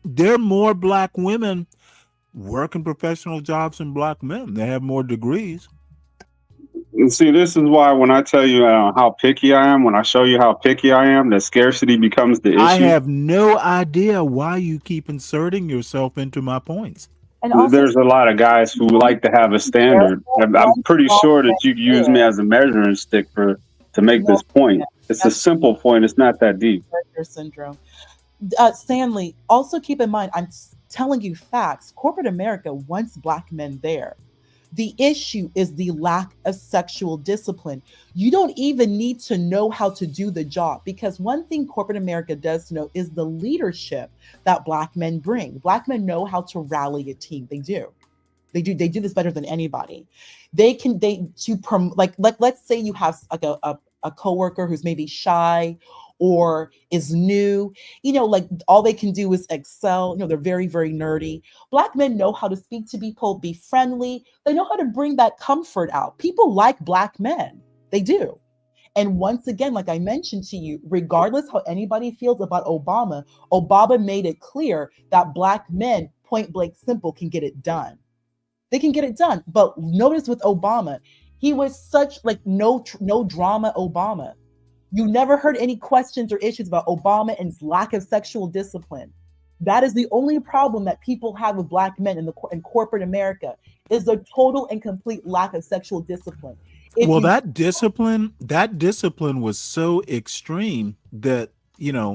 S7: there are more black women working professional jobs than black men. They have more degrees.
S6: And see, this is why when I tell you how picky I am, when I show you how picky I am, that scarcity becomes the issue.
S7: I have no idea why you keep inserting yourself into my points.
S6: And also, there's a lot of guys who like to have a standard. I'm pretty sure that you use me as a measuring stick to make this point. It's a simple point. It's not that deep.
S4: Syndrome. Stanley, also keep in mind, I'm telling you facts. Corporate America wants black men there. The issue is the lack of sexual discipline. You don't even need to know how to do the job, because one thing corporate America does know is the leadership that black men bring. Black men know how to rally a team. They do. They do this better than anybody. Let's say you have like a coworker who's maybe shy or is new, like all they can do is excel. They're very, very nerdy. Black men know how to speak to people, be friendly. They know how to bring that comfort out. People like black men. They do. And once again, like I mentioned to you, regardless how anybody feels about Obama made it clear that black men, point blank simple, can get it done. They can get it done. But notice with Obama, he was such like no drama Obama. You never heard any questions or issues about Obama and his lack of sexual discipline. That is the only problem that people have with black men in corporate America, is the total and complete lack of sexual discipline.
S7: That discipline was so extreme that, the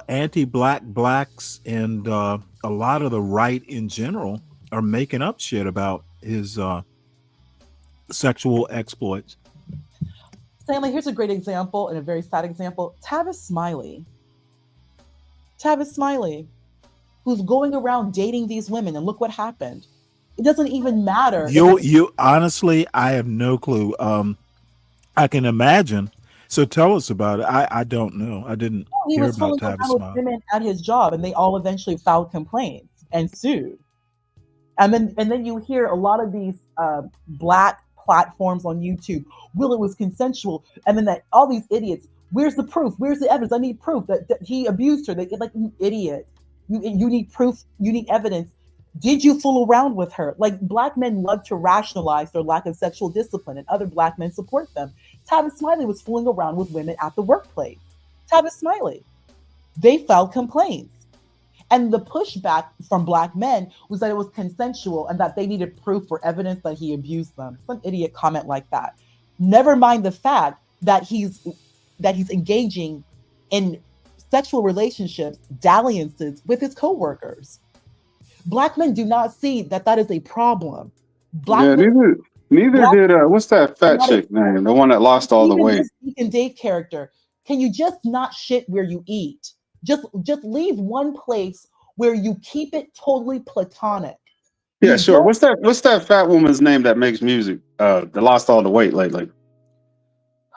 S7: anti-black blacks and a lot of the right in general are making up shit about his sexual exploits.
S4: Stanley, here's a great example and a very sad example. Tavis Smiley. Tavis Smiley, who's going around dating these women, and look what happened. It doesn't even matter.
S7: You honestly, I have no clue. I can imagine. So tell us about it. I don't know. I didn't
S4: He
S7: hear
S4: was
S7: about
S4: fooling
S7: Tavis
S4: around with
S7: Smiley.
S4: women at his job, and they all eventually filed complaints and sued. And then you hear a lot of these black platforms on YouTube. Well, it was consensual, and then that all these idiots. Where's the proof? Where's the evidence? I need proof that he abused her. They like, you idiot. You need proof. You need evidence. Did you fool around with her? Like, black men love to rationalize their lack of sexual discipline, and other black men support them. Tavis Smiley was fooling around with women at the workplace. Tavis Smiley. They filed complaints. And the pushback from black men was that it was consensual and that they needed proof or evidence that he abused them. Some idiot comment like that. Never mind the fact that he's engaging in sexual relationships, dalliances with his coworkers. Black men do not see that that is a problem.
S6: Yeah, neither did what's that fat chick name? The one that lost all the
S4: Even
S6: weight.
S4: this Deacon Dave character. Can you just not shit where you eat? Just leave one place where you keep it totally platonic.
S6: Yeah, sure. What's that fat woman's name that makes music? That lost all the weight lately.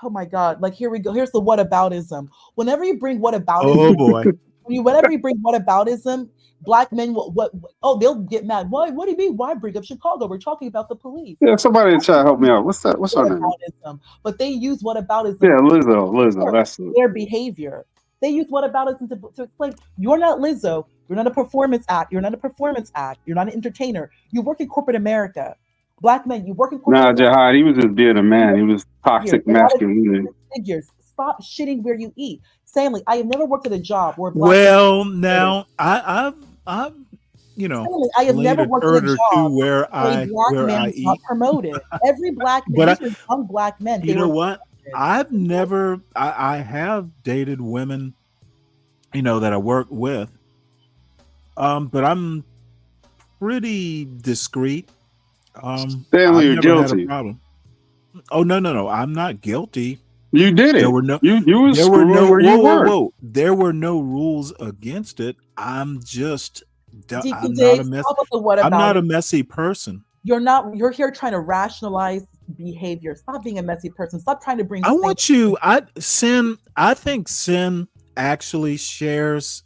S4: Oh my God! Like, here we go. Here's the whataboutism. Whenever you bring whataboutism,
S7: Oh boy.
S4: Whenever you bring whataboutism, black men will they'll get mad. Why? What do you mean? Why bring up Chicago? We're talking about the police.
S6: Yeah, somebody try to help me out. What's her name?
S4: Whataboutism. But they use whataboutism.
S6: Yeah, Lizzo. That's it.
S4: Their behavior. They use whataboutism to explain. You're not Lizzo. You're not a performance act. You're not a performance act. You're not an entertainer. You work in corporate America. Black men, you work in corporate
S6: Nah,
S4: America.
S6: Jihad, he was just being a man. He was toxic masculinity.
S4: Figures. Stop shitting where you eat. Stanley, I have never worked at a job where black
S7: Well, now I've you know,
S4: Stanley, I have never worked at a job
S7: where I
S4: eat. Not promoted. Every black man, these are young black men.
S7: You know what? I've never. I have dated women, you know, that I work with. But I'm pretty discreet.
S6: Stanley, you're guilty.
S7: Oh no! I'm not guilty.
S6: You did it.
S7: There were no.
S6: You were screwing where you were.
S7: Whoa! There were no rules against it. I'm just. I'm not a messy person.
S4: You're not. You're here trying to rationalize behavior. Stop being a messy person. Stop trying to bring.
S7: I want you. I think Sin actually shares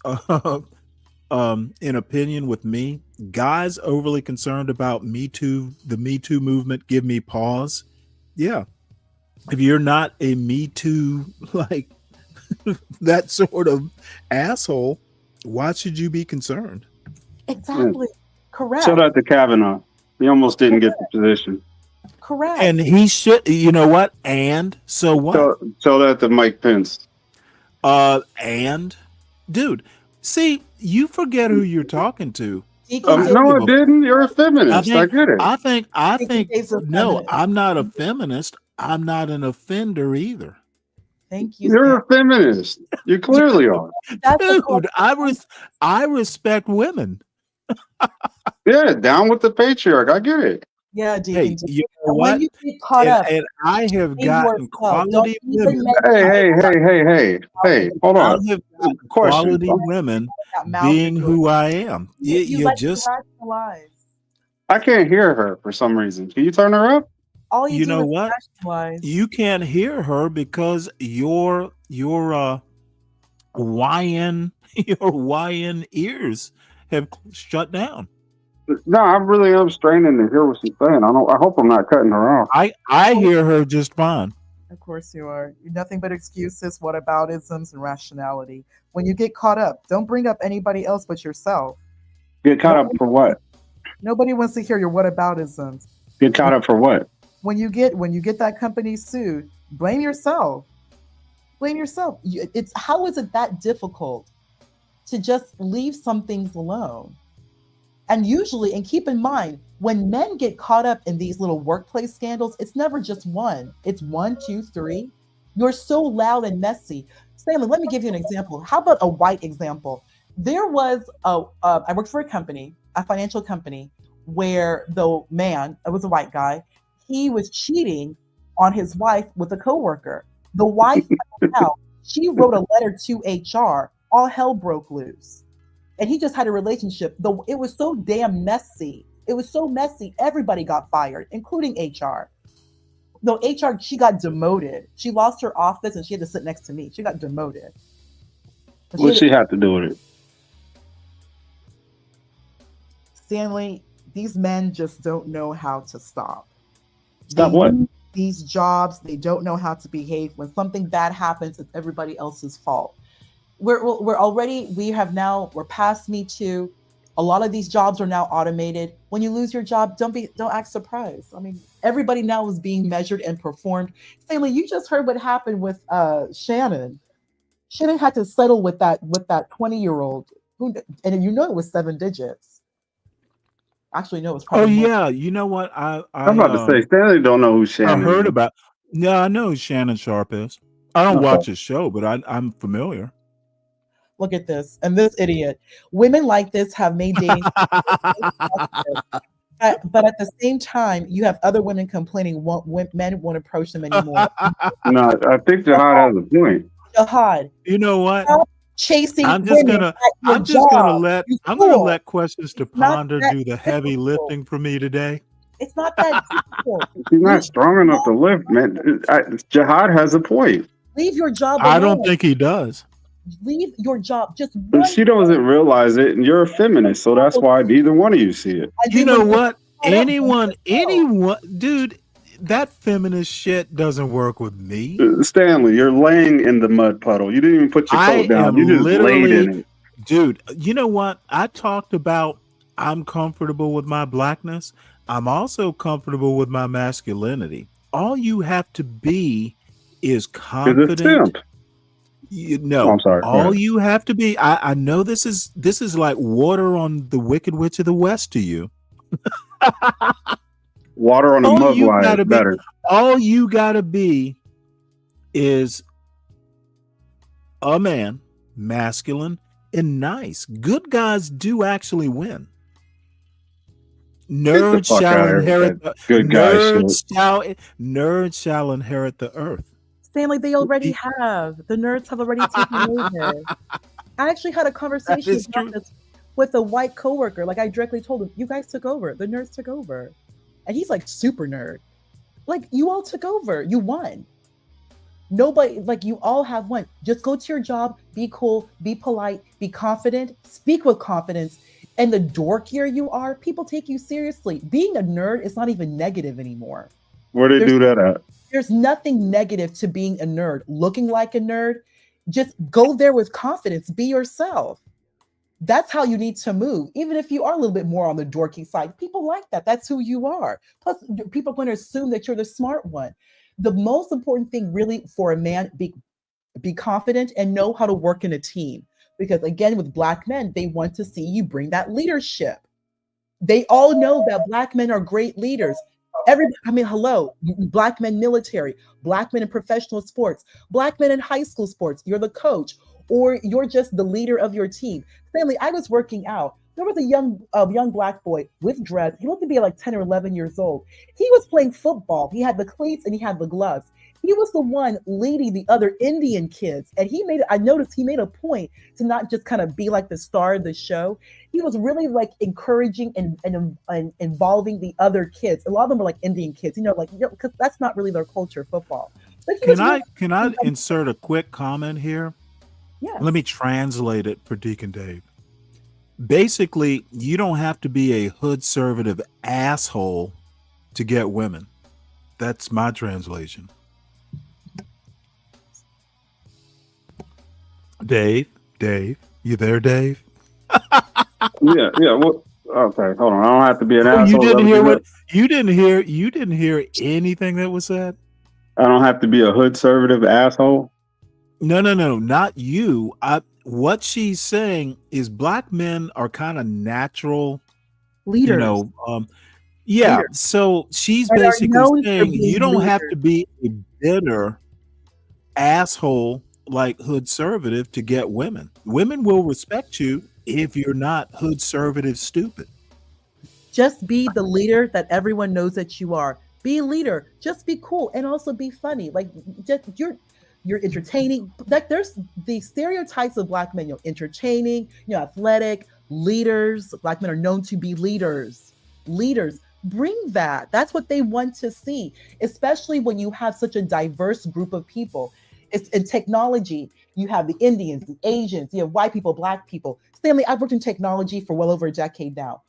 S7: an opinion with me. Guys overly concerned about Me Too, the Me Too movement, give me pause. Yeah. If you're not a Me Too, like that sort of asshole, why should you be concerned?
S4: Exactly. Correct.
S6: Shout out to Kavanaugh. He almost didn't get the position.
S4: Correct.
S7: And he should, you know what? And so what?
S6: Tell that to Mike Pence.
S7: And dude, see, you forget who you're talking to.
S6: No, I didn't. You're a feminist. I get it.
S7: I think no, I'm not a feminist. I'm not an offender either.
S4: Thank you.
S6: You're a feminist. You clearly are.
S7: Dude, I respect women.
S6: Yeah, down with the patriarch. I get it.
S4: Yeah,
S7: hey, you know what?
S4: You get caught up,
S7: and I have gotten quality women.
S6: Hey, hold on.
S7: I have quality women being who I am. You
S4: like
S7: just.
S6: I can't hear her for some reason. Can you turn her up?
S4: All
S7: you know what? You can't hear her because your YN ears have shut down.
S6: No, I'm straining to hear what she's saying. I hope I'm not cutting her off.
S7: I hear her just fine.
S4: Of course you are. You're nothing but excuses, whataboutisms, and rationality. When you get caught up, don't bring up anybody else but yourself.
S6: Get caught up for what?
S4: Nobody wants to hear your whataboutisms.
S6: Get caught up for what?
S4: When you get that company sued, blame yourself. Blame yourself. How is it that difficult to just leave some things alone? And usually, and keep in mind, when men get caught up in these little workplace scandals, it's never just one. It's 1, 2, 3. You're so loud and messy. Stanley, let me give you an example. How about a white example? There was I worked for a financial company, where the man, it was a white guy, he was cheating on his wife with a coworker. The wife found out. She wrote a letter to HR. All hell broke loose. And he just had a relationship. Though it was so damn messy. It was so messy. Everybody got fired, including HR. No, HR, she got demoted. She lost her office and she had to sit next to me. She got demoted.
S6: What she had to do with it?
S4: Stanley, these men just don't know how to stop.
S6: Stop what?
S4: These jobs, they don't know how to behave. When something bad happens, it's everybody else's fault. We're past Me Too. A lot of these jobs are now automated. When you lose your job, don't act surprised. I mean, everybody now is being measured and performed. Stanley, you just heard what happened with Shannon. Shannon had to settle with that 20-year-old and you know it was 7 digits. Actually, no, it's probably more.
S7: Yeah, you know what? I'm
S6: about to say Stanley don't know who Shannon.
S7: I heard
S6: is.
S7: about. Yeah, I know who Shannon Sharp is. I don't watch his show, but I'm familiar.
S4: Look at this, and this idiot. Women like this have made dating. But at the same time, you have other women complaining men won't approach them anymore.
S6: No, I think Jihad has a point.
S4: Jihad,
S7: you know what?
S4: Stop chasing.
S7: I'm just gonna let questions to ponder do the heavy lifting for me today.
S4: It's not that difficult.
S6: She's not strong enough to lift, man. Jihad has a point.
S4: Leave your job
S7: I
S4: alone.
S7: don't think he does.
S4: Leave your job. Just
S6: But she doesn't realize it, and you're a feminist, so that's why neither one of you see it.
S7: You know what? Anyone, dude, that feminist shit doesn't work with me.
S6: Stanley, you're laying in the mud puddle. You didn't even put your coat down. You just laid in it.
S7: Dude, you know what? I talked about I'm comfortable with my blackness. I'm also comfortable with my masculinity. All you have to be is confident.
S6: I'm sorry.
S7: All you have to be. I know this is like water on the Wicked Witch of the West to you.
S6: Water on a mug line is better.
S7: All you gotta be is a man, masculine and nice. Good guys do actually win. Nerds shall inherit the nerds shall inherit the earth.
S4: Stanley, they already have. The nerds have already taken over. I actually had a conversation about this with a white coworker. Like, I directly told him, you guys took over. The nerds took over. And he's like super nerd. Like, you all took over. You won. Nobody, like, you all have won. Just go to your job, be cool, be polite, be confident, speak with confidence. And the dorkier you are, people take you seriously. Being a nerd is not even negative anymore.
S6: Where do they do that at?
S4: There's nothing negative to being a nerd. Looking like a nerd, just go there with confidence. Be yourself. That's how you need to move. Even if you are a little bit more on the dorky side, people like that. That's who you are. Plus, people are going to assume that you're the smart one. The most important thing really for a man, be confident and know how to work in a team. Because again, with Black men, they want to see you bring that leadership. They all know that Black men are great leaders. Hello, Black men military, Black men in professional sports, Black men in high school sports. You're the coach, or you're just the leader of your team. Stanley, I was working out. There was a young Black boy with dreads. He looked to be like 10 or 11 years old. He was playing football. He had the cleats and he had the gloves. He was the one leading the other Indian kids. And I noticed he made a point to not just kind of be like the star of the show. He was really like encouraging and involving the other kids. A lot of them were like Indian kids, because that's not really their culture, football.
S7: Can I insert a quick comment here?
S4: Yeah.
S7: Let me translate it for Deacon Dave. Basically, you don't have to be a hood-servative asshole to get women. That's my translation. Dave, you there, Dave?
S6: Yeah. Well, okay, hold on. I don't have to be an asshole.
S7: You didn't hear anything that was said?
S6: I don't have to be a hood-servative asshole?
S7: No, not you. What she's saying is Black men are kind of natural
S4: leaders.
S7: Leaders. So she's basically saying you don't have to be a bitter asshole like hood conservative to get women. Women will respect you if you're not hood conservative stupid.
S4: Just be the leader that everyone knows that you are. Be a leader. Just be cool and also be funny. Like just you're entertaining. Like there's the stereotypes of black men. Entertaining. Athletic leaders. Black men are known to be leaders. Leaders. Bring that. That's what they want to see, especially when you have such a diverse group of people. It's in technology. You have the Indians, the Asians, you have white people, black people. Stanley, I've worked in technology for well over a decade now.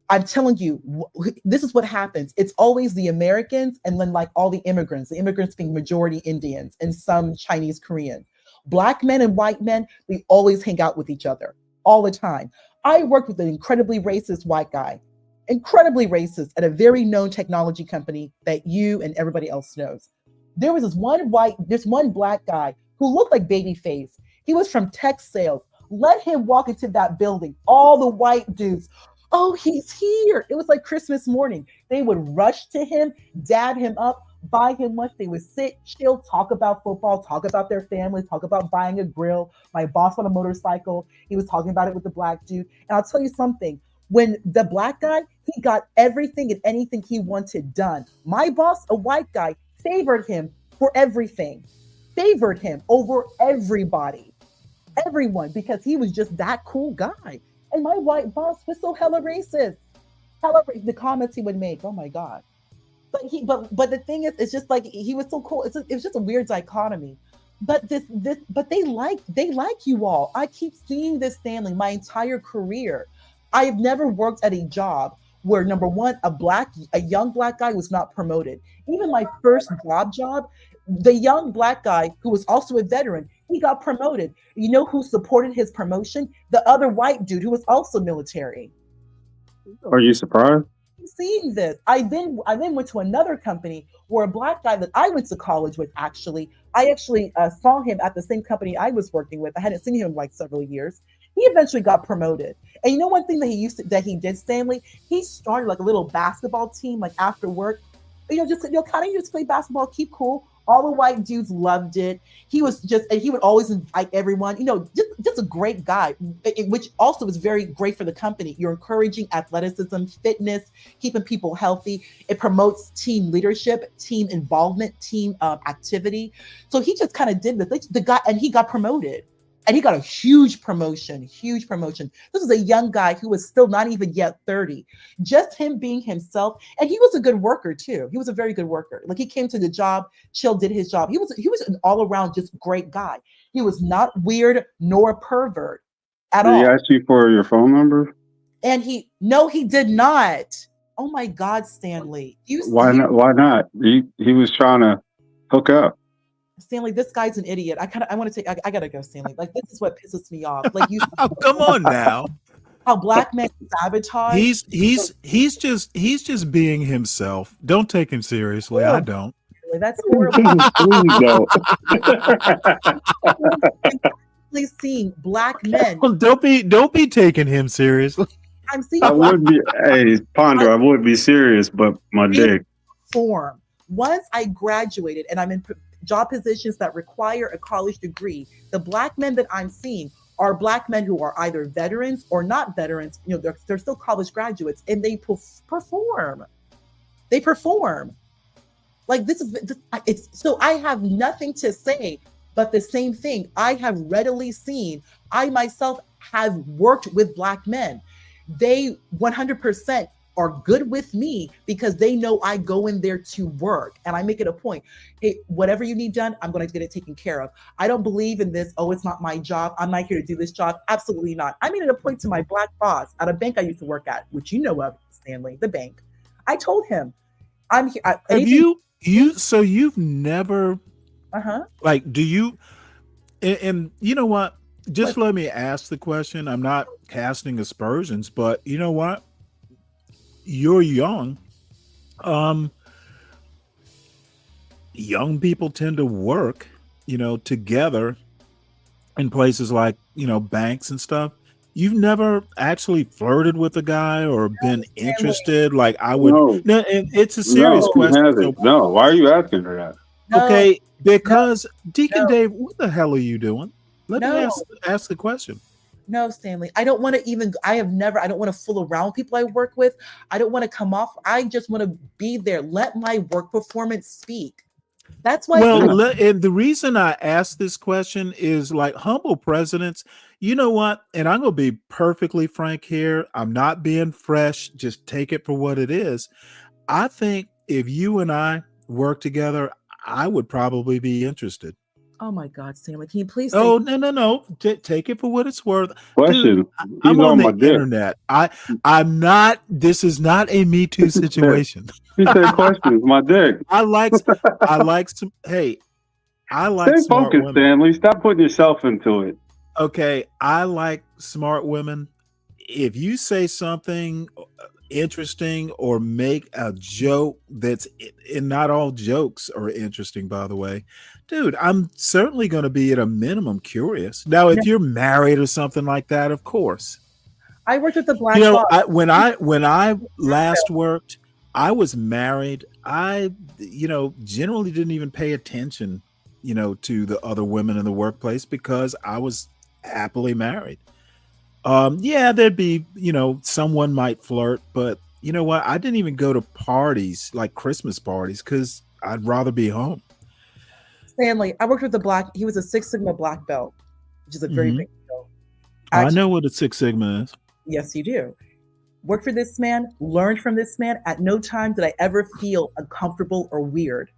S4: I'm telling you, this is what happens. It's always the Americans and then like all the immigrants being majority Indians and some Chinese Korean. Black men and white men, they always hang out with each other all the time. I worked with an incredibly racist white guy, incredibly racist at a very known technology company that you and everybody else knows. There was this one black guy who looked like Babyface. He was from tech sales. Let him walk into that building. All the white dudes, oh, he's here. It was like Christmas morning. They would rush to him, dab him up, buy him lunch. They would sit, chill, talk about football, talk about their family, talk about buying a grill. My boss on a motorcycle, he was talking about it with the black dude. And I'll tell you something. When the black guy, he got everything and anything he wanted done. My boss, a white guy, favored him for everything. Favored him over everybody. Everyone, because he was just that cool guy. And my white boss was so hella racist. The comments he would make, oh my God. But the thing is, it's just like he was so cool. It was just a weird dichotomy. But but they like you all. I keep seeing this, Stanley, my entire career. I have never worked at a job where, number one, a young black guy was not promoted. Even my first job, the young black guy who was also a veteran, he got promoted. You know who supported his promotion? The other white dude who was also military.
S6: Are you surprised?
S4: Seeing this, I then went to another company where a black guy that I went to college with, I actually saw him at the same company I was working with. I hadn't seen him in like several years. He eventually got promoted. And you know one thing that he did, Stanley? He started like a little basketball team, like after work. Just play basketball, keep cool. All the white dudes loved it. He would always invite everyone, just a great guy, which also was very great for the company. You're encouraging athleticism, fitness, keeping people healthy. It promotes team leadership, team involvement, team activity. So he just kind of did this. The guy, and he got promoted. And he got a huge promotion. This was a young guy who was still not even yet 30. Just him being himself. And he was a good worker too. He was a very good worker. Like he came to the job, chill, did his job. He was an all around just great guy. He was not weird nor a pervert at all.
S6: Did he ask you for your phone number?
S4: And he did not. Oh my God, Stanley.
S6: Why not? He was trying to hook up.
S4: Stanley, this guy's an idiot. I gotta go, Stanley. Like, this is what pisses me off. Like, you
S7: come on now.
S4: How black men sabotage.
S7: He's just being himself. Don't take him seriously. I don't.
S4: That's horrible.
S6: Please don't.
S4: Please seeing black men.
S7: Well, don't be taking him seriously.
S4: I'm seeing.
S6: I would be. Hey, Ponder. I would be serious, but my dick.
S4: Form. Once I graduated and I'm in job positions that require a college degree, the black men that I'm seeing are black men who are either veterans or not veterans. They're still college graduates, and they perform. They perform. Like so I have nothing to say but the same thing. I have readily seen. I myself have worked with black men. They 100% are good with me because they know I go in there to work, and I make it a point. Hey, whatever you need done, I'm going to get it taken care of. I don't believe in this. Oh, it's not my job. I'm not here to do this job. Absolutely not. I made it a point to my black boss at a bank I used to work at, which you know of, Stanley, the bank. I told him, I'm here.
S7: So you've never, like, do you, and you know what? Just let me ask the question. I'm not casting aspersions, but you know what? You're young. Young people tend to work, together in places like, banks and stuff. You've never actually flirted with a guy or been interested? Like I would. No, it's a serious question.
S6: No, why are you asking her that?
S7: Okay, because Deacon
S4: no.
S7: Dave, what the hell are you doing? Let me
S4: No.
S7: ask the question.
S4: No, Stanley. I don't want to even, I don't want to fool around with people I work with. I don't want to come off. I just want to be there. Let my work performance speak. That's why.
S7: Well, and the reason I asked this question is like humble presidents, you know what? And I'm going to be perfectly frank here. I'm not being fresh. Just take it for what it is. I think if you and I work together, I would probably be interested.
S4: Oh my God, Stanley, can you please say?
S7: Oh, no. Take it for what it's worth.
S6: Question.
S7: Dude,
S6: He's
S7: I'm on
S6: my
S7: the
S6: dick.
S7: internet. I'm not, this is not a Me Too situation.
S6: He said questions, my dick.
S7: I like some, hey, I like
S6: Stay
S7: smart
S6: focused,
S7: women.
S6: Stanley. Stop putting yourself into it.
S7: Okay, I like smart women. If you say something interesting or make a joke that's, and not all jokes are interesting, by the way, dude, I'm certainly going to be at a minimum curious. Now, if you're married or something like that, of course.
S4: I worked with the black
S7: You know,
S4: boss.
S7: when I last worked, I was married. I, generally didn't even pay attention, to the other women in the workplace because I was happily married. Yeah, there'd be, someone might flirt, but you know what? I didn't even go to parties like Christmas parties because I'd rather be home.
S4: Stanley, I worked with he was a 6 Sigma black belt, which is a very big deal.
S7: I know what a 6 Sigma is.
S4: Yes, you do. Worked for this man, learned from this man. At no time did I ever feel uncomfortable or weird.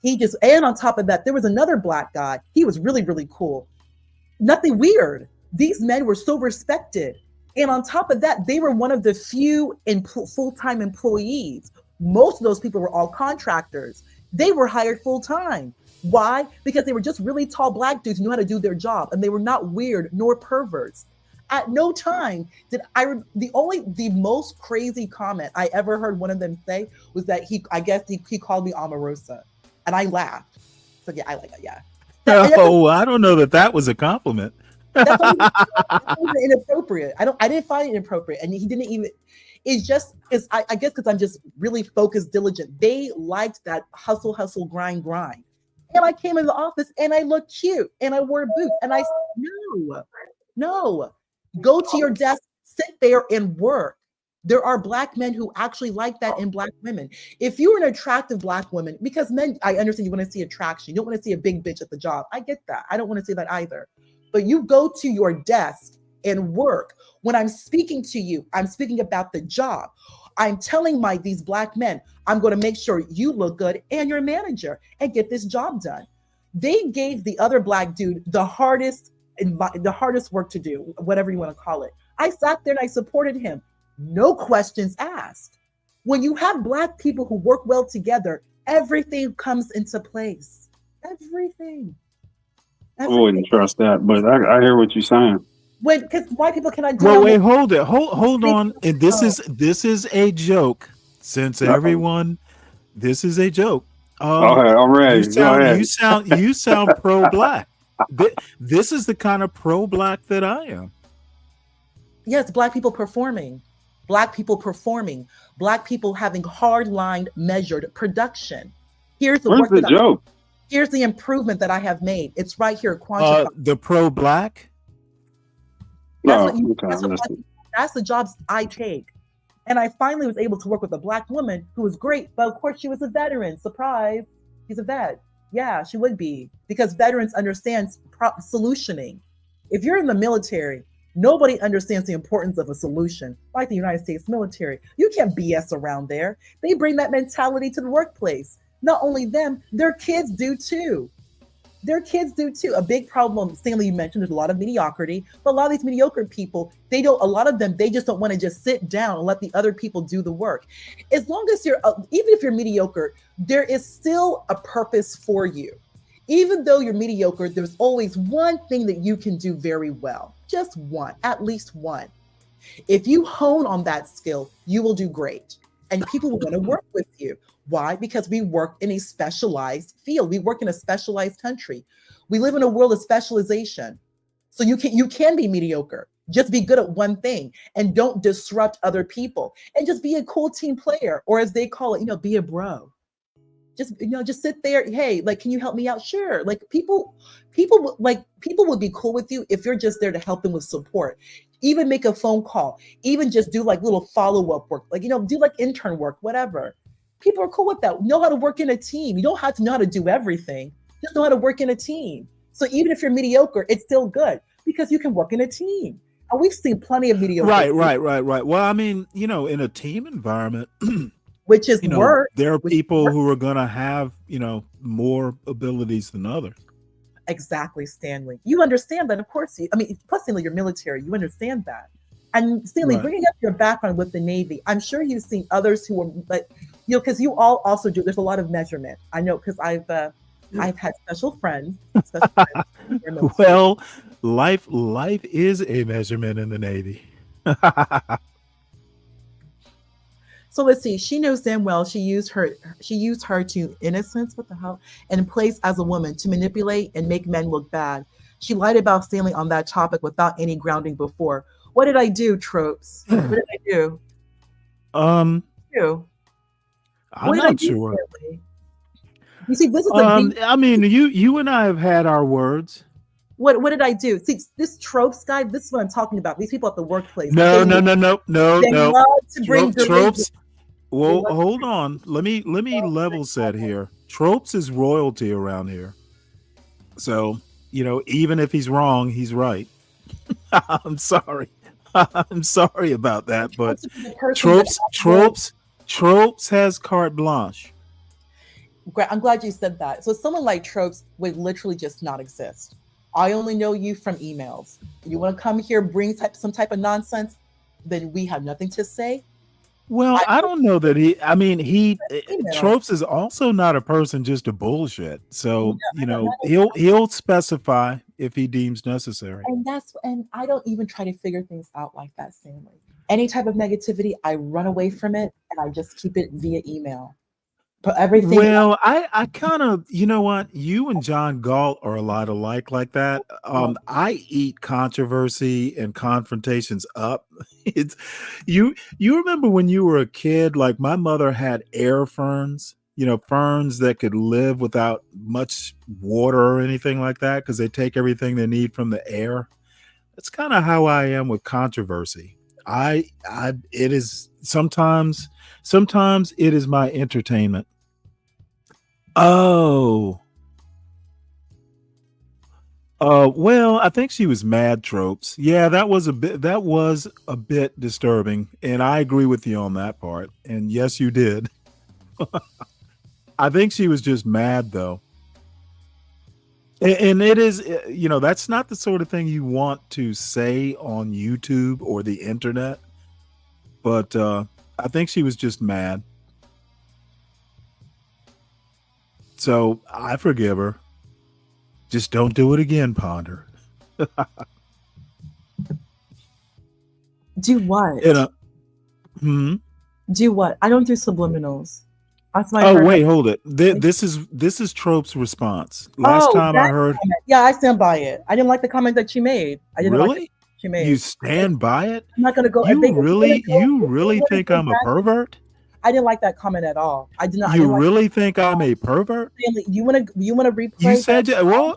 S4: And on top of that, there was another black guy. He was really, really cool. Nothing weird. These men were so respected. And on top of that, they were one of the few full-time employees. Most of those people were all contractors. They were hired full-time. Why? Because they were just really tall black dudes who knew how to do their job, and they were not weird nor perverts. At no time did the most crazy comment I ever heard one of them say was that he called me Omarosa, and I laughed. So yeah, I like it. Yeah.
S7: Oh, I don't know that was a compliment.
S4: That's inappropriate. I didn't find it inappropriate, and he didn't even. I guess because I'm just really focused, diligent. They liked that hustle, grind. And I came in the office and I looked cute and I wore boots and I said, no, go to your desk, sit there and work. There are black men who actually like that in black women. If you're an attractive black woman, because men, I understand you want to see attraction. You don't want to see a big bitch at the job. I get that. I don't want to see that either. But you go to your desk and work. When I'm speaking to you, I'm speaking about the job. I'm telling these black men, I'm going to make sure you look good and your manager and get this job done. They gave the other black dude the hardest work to do, whatever you want to call it. I sat there and I supported him. No questions asked. When you have black people who work well together, everything comes into place. Everything.
S6: I wouldn't trust that, but I hear what you're saying.
S4: Because white people cannot do.
S7: Well, wait, hold it, hold on. And this is a joke. Since everyone, this is a joke.
S6: Okay, I'm ready.
S7: You sound pro-black. This is the kind of pro-black that I am.
S4: Yes, black people performing. Black people having hard-lined, measured production. Here's the
S6: joke.
S4: Here's the improvement that I have made. It's right here. Quantified.
S7: The pro-black.
S4: That's the jobs I take. And I finally was able to work with a black woman who was great, but of course she was a veteran. Surprise, she's a vet. Yeah, she would be, because veterans understand solutioning. If you're in the military, nobody understands the importance of a solution, like the United States military. You can't BS around there. They bring that mentality to the workplace. Not only them, their kids do too. A big problem, Stanley, you mentioned, there's a lot of mediocrity, but a lot of these mediocre people, they just don't want to just sit down and let the other people do the work. As long as even if you're mediocre, there is still a purpose for you. Even though you're mediocre, there's always one thing that you can do very well. Just one, at least one. If you hone on that skill, you will do great. And people will want to work with you. Why? Because we work in a specialized field. We work in a specialized country. We live in a world of specialization. So you can be mediocre. Just be good at one thing and don't disrupt other people. And just be a cool team player, or as they call it, be a bro. Just sit there. Hey, like, can you help me out? Sure. Like people would be cool with you if you're just there to help them with support. Even make a phone call, even just do like little follow-up work, like, do like intern work, whatever. People are cool with that. Know how to work in a team. You don't have to know how to do everything. Just know how to work in a team. So even if you're mediocre, it's still good because you can work in a team. And we've seen plenty of mediocre.
S7: Right. Well, I mean, in a team environment,
S4: which is work.
S7: There are people who are going to have, more abilities than others.
S4: Exactly, Stanley. You understand that, of course. Plus, Stanley, you're military. You understand that. And Stanley, bringing up your background with the Navy, I'm sure you've seen others who are like, because you all also do. There's a lot of measurement. I know because I've had special friends.
S7: Well, life is a measurement in the Navy.
S4: So let's see. She knows damn well she used her to innocence, what the hell, and place as a woman to manipulate and make men look bad. She lied about Stanley on that topic without any grounding before. What did I do, Tropes? What did I do?
S7: I'm not sure.
S4: Stanley? You see, this is
S7: you and I have had our words.
S4: What did I do? See, this Tropes guy, this is what I'm talking about. These people at the workplace.
S7: No.
S4: They love to bring
S7: Tropes. Well, hold on. Let me level set here. Tropes is royalty around here. So, even if he's wrong, he's right. I'm sorry. I'm sorry about that, but Tropes has carte blanche.
S4: I'm glad you said that. So someone like Tropes would literally just not exist. I only know you from emails. You want to come here, bring some type of nonsense, then we have nothing to say.
S7: Well, I don't know that Tropes is also not a person just to bullshit. So, he'll specify if he deems necessary.
S4: And I don't even try to figure things out like that, Stanley. Any type of negativity, I run away from it and I just keep it via email. But everything.
S7: Well, I kind of, you and John Galt are a lot alike like that. I eat controversy and confrontations up. It's you remember when you were a kid, like my mother had air ferns, ferns that could live without much water or anything like that because they take everything they need from the air. That's kind of how I am with controversy. It is sometimes it is my entertainment. Well, I think she was mad, Tropes. Yeah, that was a bit disturbing, and I agree with you on that part. And yes, you did. I think she was just mad though. And it is, that's not the sort of thing you want to say on YouTube or the internet. But I think she was just mad. So I forgive her. Just don't do it again, Ponder.
S4: Do what? Do what? I don't do subliminals. That's my.
S7: Oh wait, hold it. This is Trope's response. Last time I heard.
S4: Comment. Yeah, I stand by it. I didn't like the comment that she made. I didn't
S7: really.
S4: Like she made.
S7: You stand by it?
S4: I'm not gonna go.
S7: You really think I'm a pervert?
S4: I didn't like that comment at all. I did not.
S7: You really think I'm a pervert?
S4: Stanley, you want to replay?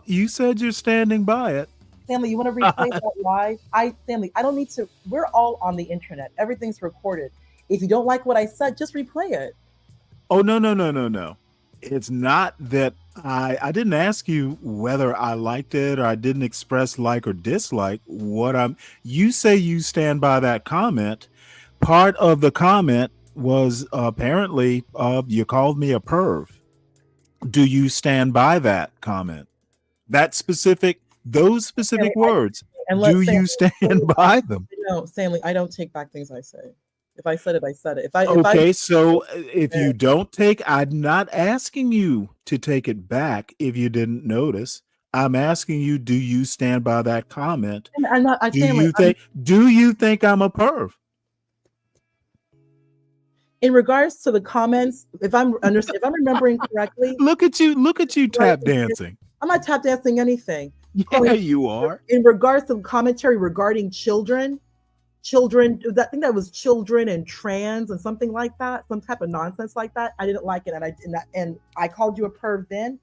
S7: You said you're standing by it.
S4: Stanley, you want to replay that live? Stanley, I don't need to. We're all on the internet. Everything's recorded. If you don't like what I said, just replay it.
S7: Oh no. It's not that I didn't ask you whether I liked it or I didn't express like or dislike. You say you stand by that comment. Part of the comment was apparently you called me a perv. Do you stand by that comment? Those specific words. Do you stand by them?
S4: No, Stanley, I don't take back things I say. If I said it, I said it.
S7: If you don't take, I'm not asking you to take it back if you didn't notice. I'm asking you, do you stand by that comment? Do you think I'm a perv?
S4: In regards to the comments, if I'm remembering correctly,
S7: look at you tap dancing.
S4: I'm not tap dancing anything.
S7: Yeah, you are.
S4: In regards to commentary regarding children, children. I think that was children and trans and something like that, some type of nonsense like that. I didn't like it, and I called you a perv then.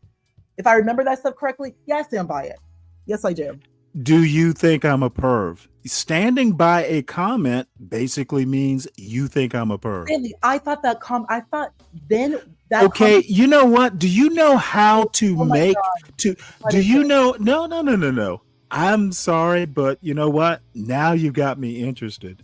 S4: If I remember that stuff correctly, yeah, I stand by it. Yes, I do.
S7: Do you think I'm a perv? Standing by a comment basically means you think I'm a perv.
S4: Really, I thought that I thought then that.
S7: Okay, you know what? Do you know how to make to? Do you know? No. I'm sorry, but you know what? Now you got me interested.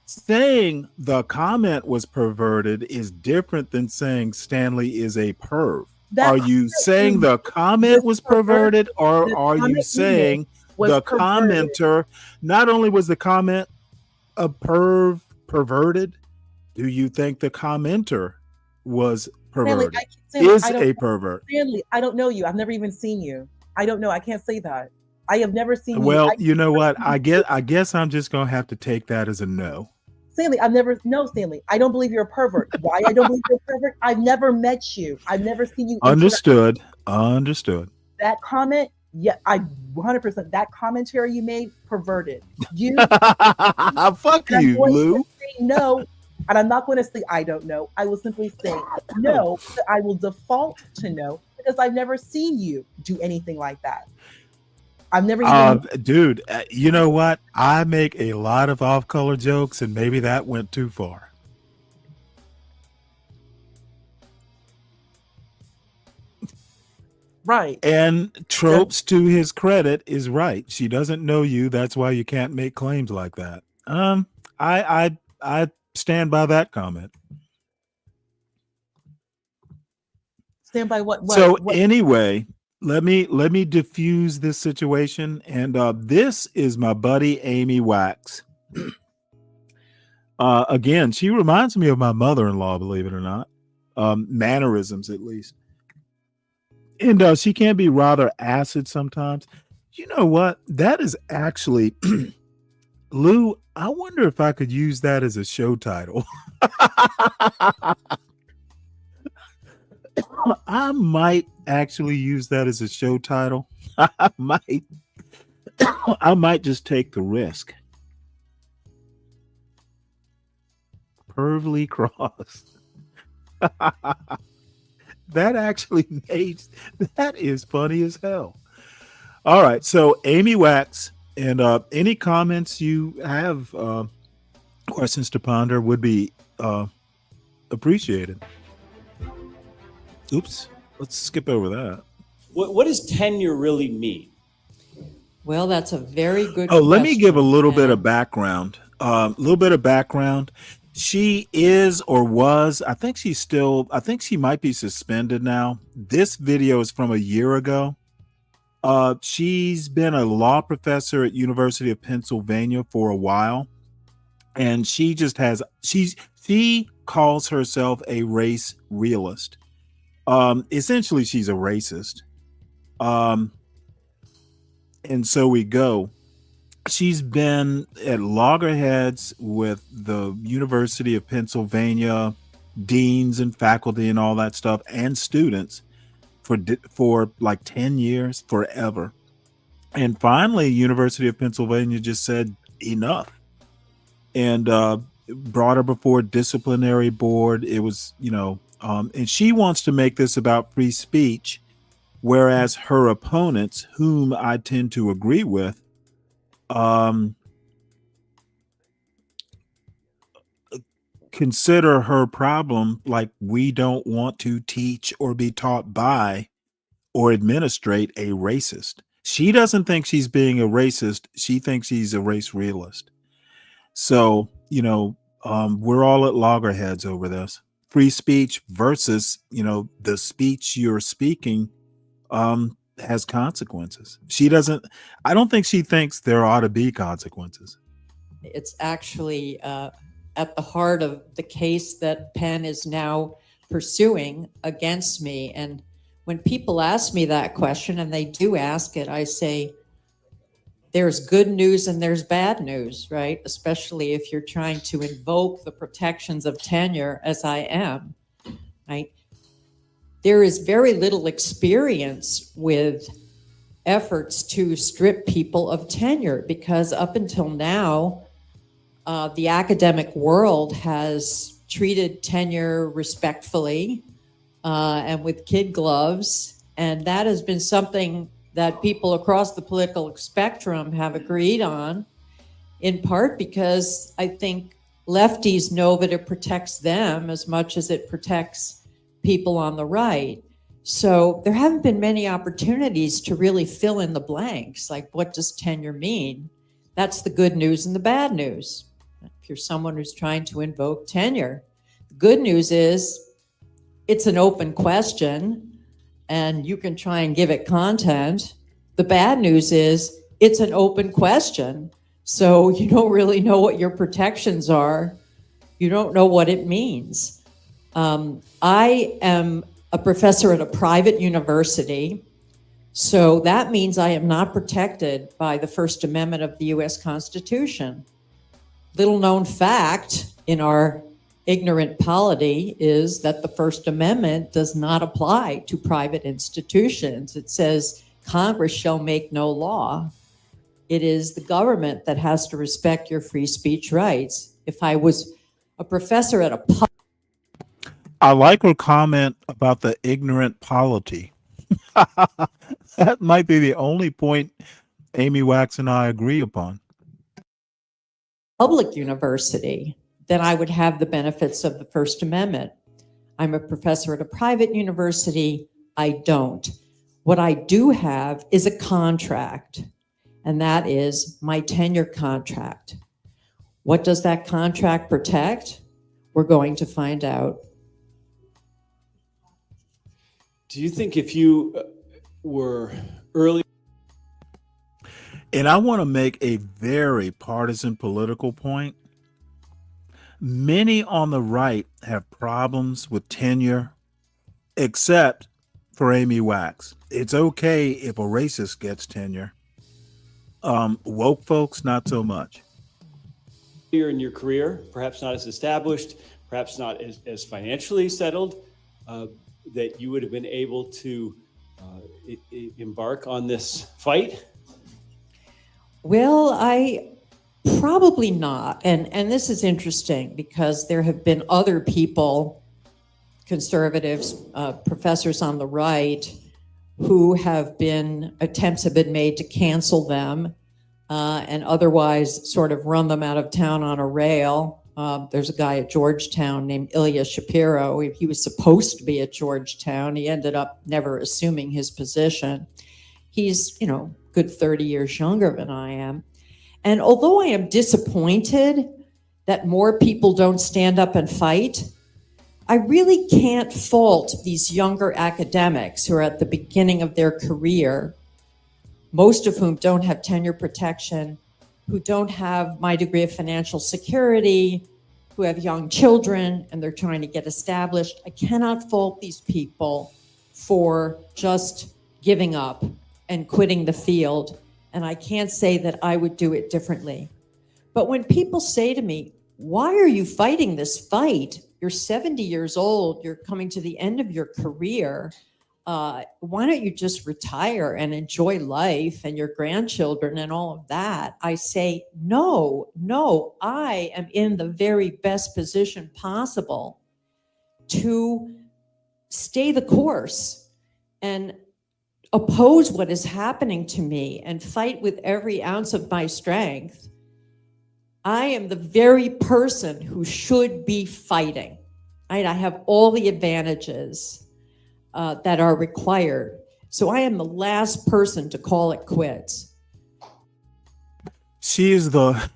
S7: Saying the comment was perverted is different than saying Stanley is a perv. Are you saying the comment was perverted, or are you saying the commenter? Not only was the comment a perverted, do you think the commenter was perverted?
S4: Stanley,
S7: a pervert?
S4: Stanley, I don't know you. I've never even seen you. I don't know. I can't say that. I have never seen you.
S7: Well, you know what? I guess I'm just gonna have to take that as a no.
S4: Stanley, Stanley, I don't believe you're a pervert. Why I don't believe you're a pervert? I've never met you. I've never seen you.
S7: Understood.
S4: That comment, yeah, I 100%. That commentary you made, perverted. You.
S7: Fuck you, Lou.
S4: No, and I'm not going to say I don't know. I will simply say no. I will default to no because I've never seen you do anything like that. I've never even...
S7: Dude, you know what? I make a lot of off-color jokes, and maybe that went too far.
S4: Right.
S7: And Tropes, to his credit, is right. She doesn't know you. That's why you can't make claims like that. I stand by that comment.
S4: Stand by what?
S7: Anyway, let me diffuse this situation, and this is my buddy Amy Wax. Again, she reminds me of my mother-in-law, believe it or not. Mannerisms, at least. And she can be rather acid sometimes. You know what? That is actually, Lou, I wonder if I could use that as a show title. I might actually use that as a show title. I might just take the risk. Pervly Cross. That is funny as hell. All right, so Amy Wax, and any comments you have, questions to ponder would be appreciated. Oops, let's skip over that.
S8: What does tenure really mean?
S10: Well, that's a very good question.
S7: Let me give a little bit of background. She is or was, I think she might be suspended now. This video is from a year ago. She's been a law professor at University of Pennsylvania for a while. And she calls herself a race realist. Essentially she's a racist. And so we go. She's been at loggerheads with the University of Pennsylvania deans and faculty and all that stuff and students for like 10 years, forever. And finally, University of Pennsylvania just said enough and brought her before a disciplinary board. It was, and she wants to make this about free speech, whereas her opponents, whom I tend to agree with, consider her problem like we don't want to teach or be taught by or administrate a racist. She doesn't think she's being a racist. She thinks she's a race realist. So, we're all at loggerheads over this. Free speech versus, the speech you're speaking has consequences. I don't think she thinks there ought to be consequences.
S10: It's actually at the heart of the case that Penn is now pursuing against me. And when people ask me that question, and they do ask it, I say, there's good news and there's bad news, right? Especially if you're trying to invoke the protections of tenure, as I am, right? There is very little experience with efforts to strip people of tenure because up until now, The academic world has treated tenure respectfully and with kid gloves. And that has been something that people across the political spectrum have agreed on, in part because I think lefties know that it protects them as much as it protects people on the right. So there haven't been many opportunities to really fill in the blanks, like what does tenure mean? That's the good news and the bad news. If you're someone who's trying to invoke tenure, the good news is it's an open question and you can try and give it content. The bad news is it's an open question, so you don't really know what your protections are. You don't know what it means. I am a professor at a private university, so that means I am not protected by the First Amendment of the US Constitution. Little known fact in our ignorant polity is that the First Amendment does not apply to private institutions. It says Congress shall make no law. It is the government that has to respect your free speech rights. If I was a professor at a
S7: I like her comment about the ignorant polity. That might be the only point Amy Wax and I agree upon.
S10: public university, then I would have the benefits of the First Amendment. I'm a professor at a private university. I don't. What I do have is a contract, and that is my tenure contract. What does that contract protect? We're going to find out.
S8: Do you think if you were early?
S7: And I want to make a very partisan political point. Many on the right have problems with tenure, except for Amy Wax. It's okay if a racist gets tenure. Woke folks, not so much.
S8: In your career, perhaps not as established, perhaps not as financially settled, that you would have been able to embark on this fight?
S10: Well, I probably not. And this is interesting because there have been other people, conservatives, professors on the right, who have been, attempts have been made to cancel them and otherwise sort of run them out of town on a rail. There's a guy at Georgetown named Ilya Shapiro. He was supposed to be at Georgetown. He ended up never assuming his position. He's, good 30 years younger than I am. And although I am disappointed that more people don't stand up and fight, I really can't fault these younger academics who are at the beginning of their career, most of whom don't have tenure protection, who don't have my degree of financial security, who have young children and they're trying to get established. I cannot fault these people for just giving up and quitting the field. And I can't say that I would do it differently. But when people say to me, why are you fighting this fight? You're 70 years old, you're coming to the end of your career. Why don't you just retire and enjoy life and your grandchildren and all of that? I say, no, I am in the very best position possible to stay the course and oppose what is happening to me and fight with every ounce of my strength. I am the very person who should be fighting. Right? I have all the advantages that are required. So I am the last person to call it quits.
S7: She is the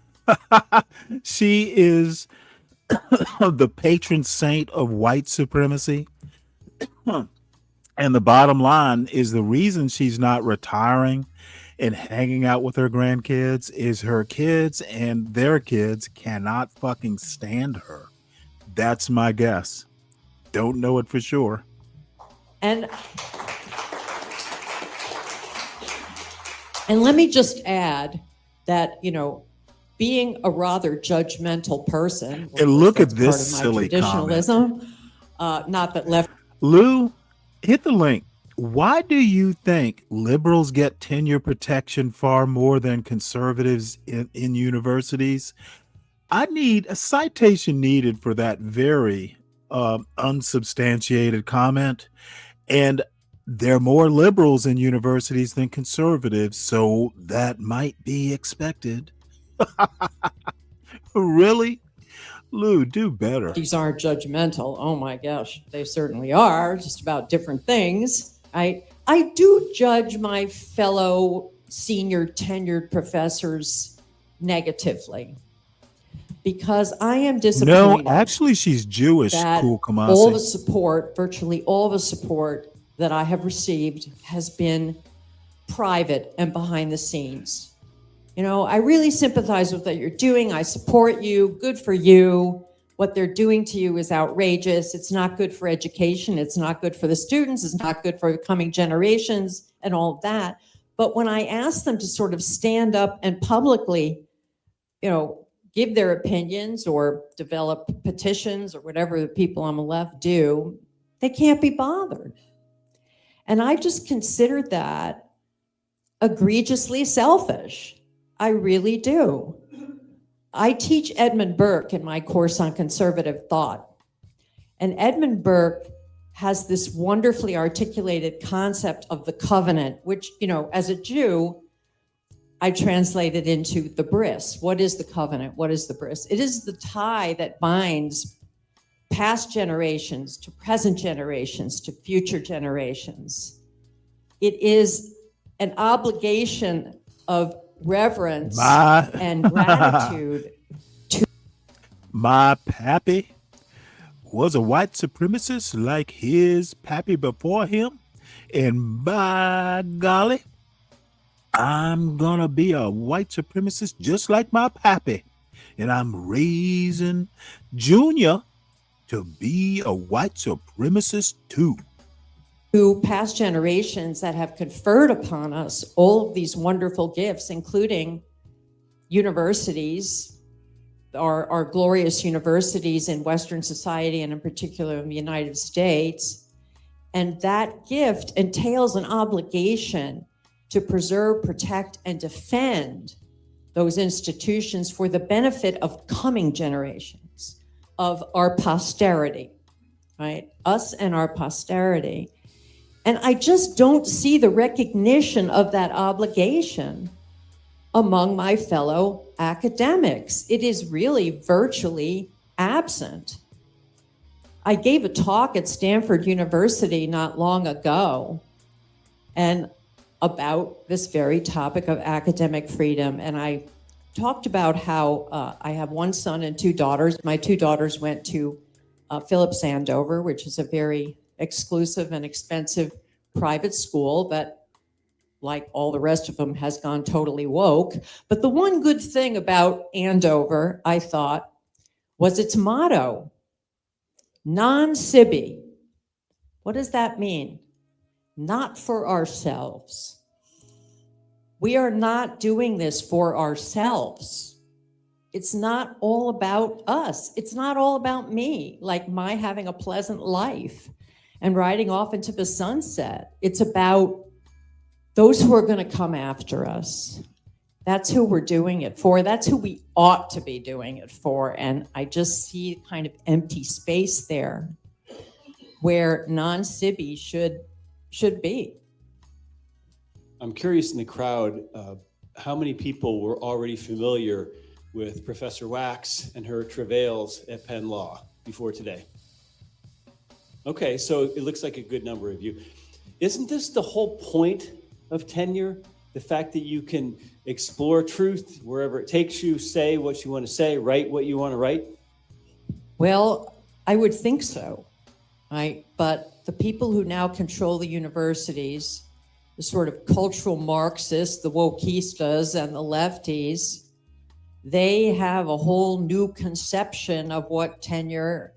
S7: the patron saint of white supremacy. And the bottom line is the reason she's not retiring and hanging out with her grandkids is her kids and their kids cannot fucking stand her. That's my guess. Don't know it for sure.
S10: And let me just add that, being a rather judgmental person.
S7: And look at this silly
S10: traditionalism, not that left.
S7: Lou, hit the link. Why do you think liberals get tenure protection far more than conservatives in universities? I need a citation needed for that very unsubstantiated comment. And there are more liberals in universities than conservatives, so that might be expected. Really? Lou, do better.
S10: These aren't judgmental. Oh my gosh, they certainly are, just about different things. I do judge my fellow senior tenured professors negatively because I am
S7: No,
S10: disappointed.
S7: actually, she's Jewish,
S10: that
S7: Cool
S10: all the
S7: Kamasi.
S10: support, virtually all the support that I have received has been private and behind the scenes. You know, I really sympathize with what you're doing. I support you. Good for you. What they're doing to you is outrageous. It's not good for education. It's not good for the students. It's not good for the coming generations and all of that. But when I ask them to sort of stand up and publicly, you know, give their opinions or develop petitions or whatever the people on the left do, they can't be bothered. And I just considered that egregiously selfish. I really do. I teach Edmund Burke in my course on conservative thought. And Edmund Burke has this wonderfully articulated concept of the covenant, which, you know, as a Jew, I translated into the bris. What is the covenant? What is the bris? It is the tie that binds past generations to present generations to future generations. It is an obligation of reverence and gratitude.
S7: My pappy was a white supremacist like his pappy before him. And by golly, I'm gonna be a white supremacist just like my pappy. And I'm raising Junior to be a white supremacist too.
S10: To past generations that have conferred upon us all of these wonderful gifts, including universities, our glorious universities in Western society and in particular in the United States. And that gift entails an obligation to preserve, protect, and defend those institutions for the benefit of coming generations, of our posterity, right? Us and our posterity. And I just don't see the recognition of that obligation among my fellow academics. It is really virtually absent. I gave a talk at Stanford University not long ago and about this very topic of academic freedom. And I talked about how I have one son and two daughters. My two daughters went to Phillips Andover, which is a very exclusive and expensive private school, but like all the rest of them has gone totally woke. But the one good thing about Andover, I thought, was its motto, non-sibi. What does that mean? Not for ourselves. We are not doing this for ourselves. It's not all about us. It's not all about me, like my having a pleasant life and riding off into the sunset. It's about those who are going to come after us. That's who we're doing it for. That's who we ought to be doing it for. And I just see kind of empty space there where non-sibi should be.
S8: I'm curious in the crowd, how many people were already familiar with Professor Wax and her travails at Penn Law before today? Okay, so it looks like a good number of you. Isn't this the whole point of tenure? The fact that you can explore truth wherever it takes you, say what you want to say, write what you want to write?
S10: Well, I would think so, right? But the people who now control the universities, the sort of cultural Marxists, the wokeistas and the lefties, they have a whole new conception of what tenure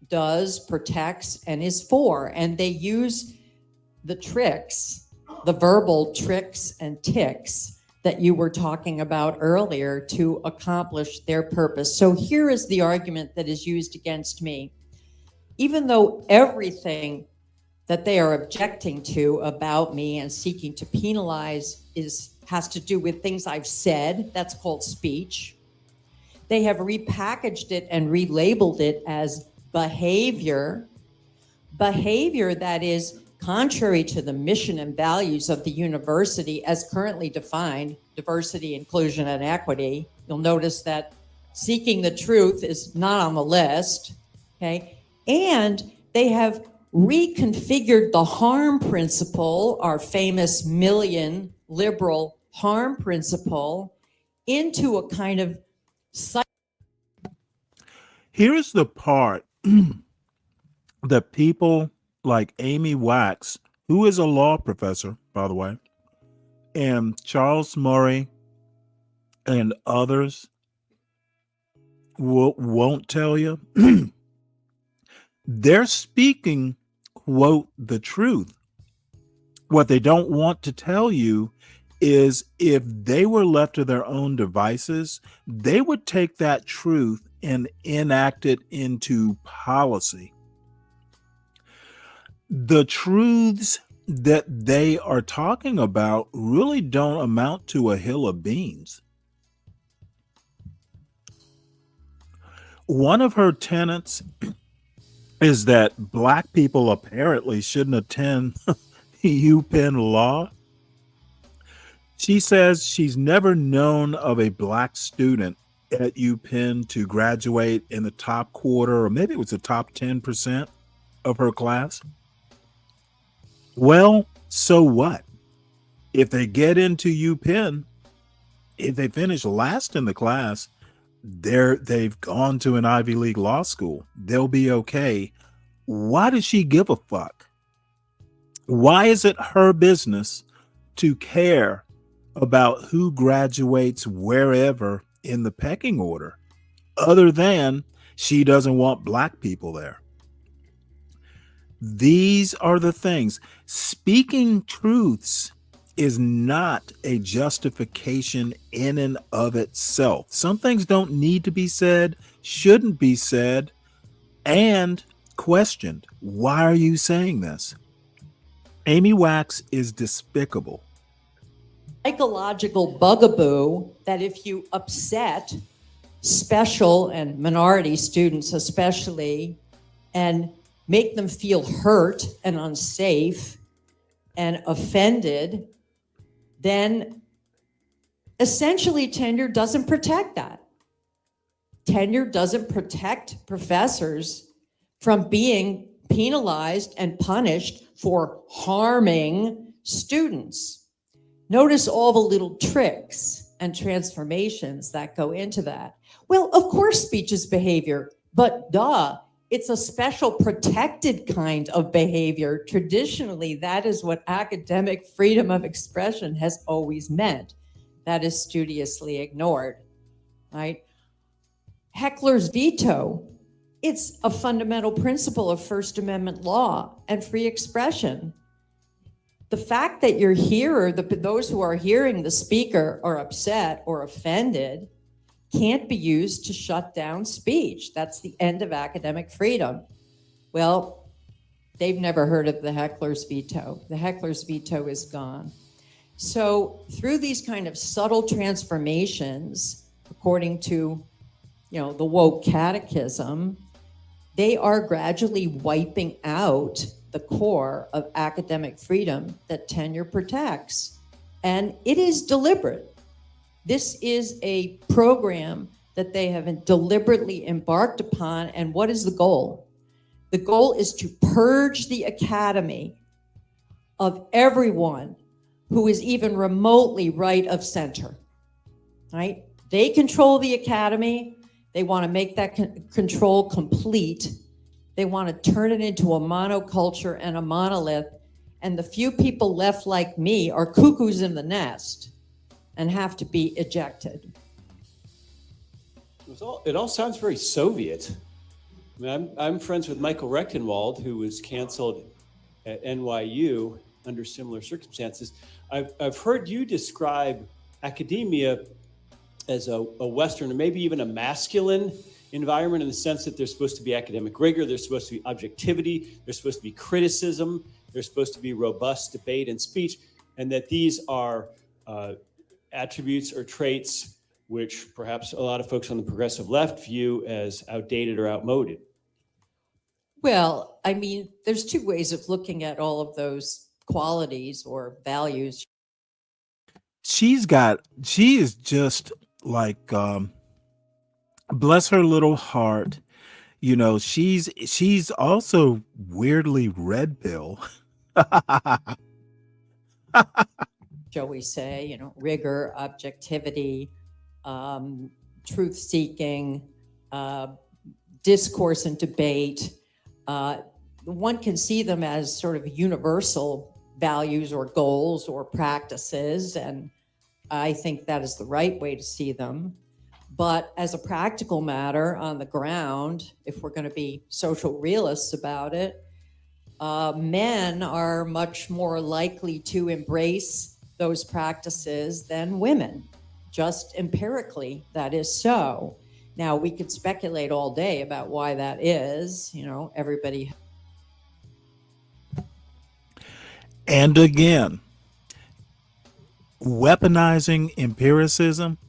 S10: does, protects, and is for. And they use the tricks, the verbal tricks and ticks that you were talking about earlier to accomplish their purpose. So here is the argument that is used against me. Even though everything that they are objecting to about me and seeking to penalize has to do with things I've said, that's called speech. They have repackaged it and relabeled it as behavior that is contrary to the mission and values of the university as currently defined, diversity, inclusion, and equity. You'll notice that seeking the truth is not on the list, okay? And they have reconfigured the harm principle, our famous million liberal harm principle, into a kind of
S7: Here's the part that people like Amy Wax, who is a law professor, by the way, and Charles Murray and others won't tell you. They're speaking, quote, the truth. What they don't want to tell you is if they were left to their own devices, they would take that truth and enact it into policy. The truths that they are talking about really don't amount to a hill of beans. One of her tenets is that Black people apparently shouldn't attend UPenn Law. She says she's never known of a Black student at UPenn to graduate in the top quarter, or maybe it was the top 10% of her class. Well, so what? If they get into UPenn, if they finish last in the class, they've gone to an Ivy League law school. They'll be okay. Why does she give a fuck? Why is it her business to care about who graduates wherever in the pecking order, other than she doesn't want Black people there? These are the things. Speaking truths is not a justification in and of itself. Some things don't need to be said, shouldn't be said, and questioned. Why are you saying this? Amy Wax is despicable.
S10: Psychological bugaboo that if you upset special and minority students especially, and make them feel hurt and unsafe and offended, then essentially tenure doesn't protect that. Tenure doesn't protect professors from being penalized and punished for harming students. Notice all the little tricks and transformations that go into that. Well, of course speech is behavior, but duh, it's a special protected kind of behavior. Traditionally, that is what academic freedom of expression has always meant. That is studiously ignored, right? Heckler's veto, it's a fundamental principle of First Amendment law and free expression. The fact that you're here, or those who are hearing the speaker are upset or offended, can't be used to shut down speech. That's the end of academic freedom. Well, they've never heard of the heckler's veto. The heckler's veto is gone. So through these kind of subtle transformations, according to, the woke catechism, they are gradually wiping out the core of academic freedom that tenure protects. And it is deliberate. This is a program that they have deliberately embarked upon. And what is the goal? The goal is to purge the academy of everyone who is even remotely right of center, right? They control the academy. They want to make that control complete. They want to turn it into a monoculture and a monolith. And the few people left like me are cuckoos in the nest and have to be ejected.
S8: It all sounds very Soviet. I mean, I'm friends with Michael Rechtenwald, who was canceled at NYU under similar circumstances. I've heard you describe academia as a Western, or maybe even a masculine environment, in the sense that there's supposed to be academic rigor, there's supposed to be objectivity, there's supposed to be criticism, there's supposed to be robust debate and speech, and that these are attributes or traits which perhaps a lot of folks on the progressive left view as outdated or outmoded?
S10: Well, I mean, there's two ways of looking at all of those qualities or values.
S7: She is just like, bless her little heart. You know, she's also weirdly red pill.
S10: Shall we say, you know, rigor, objectivity, truth seeking, discourse and debate. One can see them as sort of universal values or goals or practices, and I think that is the right way to see them. But as a practical matter on the ground, if we're going to be social realists about it, men are much more likely to embrace those practices than women. Just empirically, that is so. Now, we could speculate all day about why that is. You know, everybody.
S7: And again, weaponizing empiricism.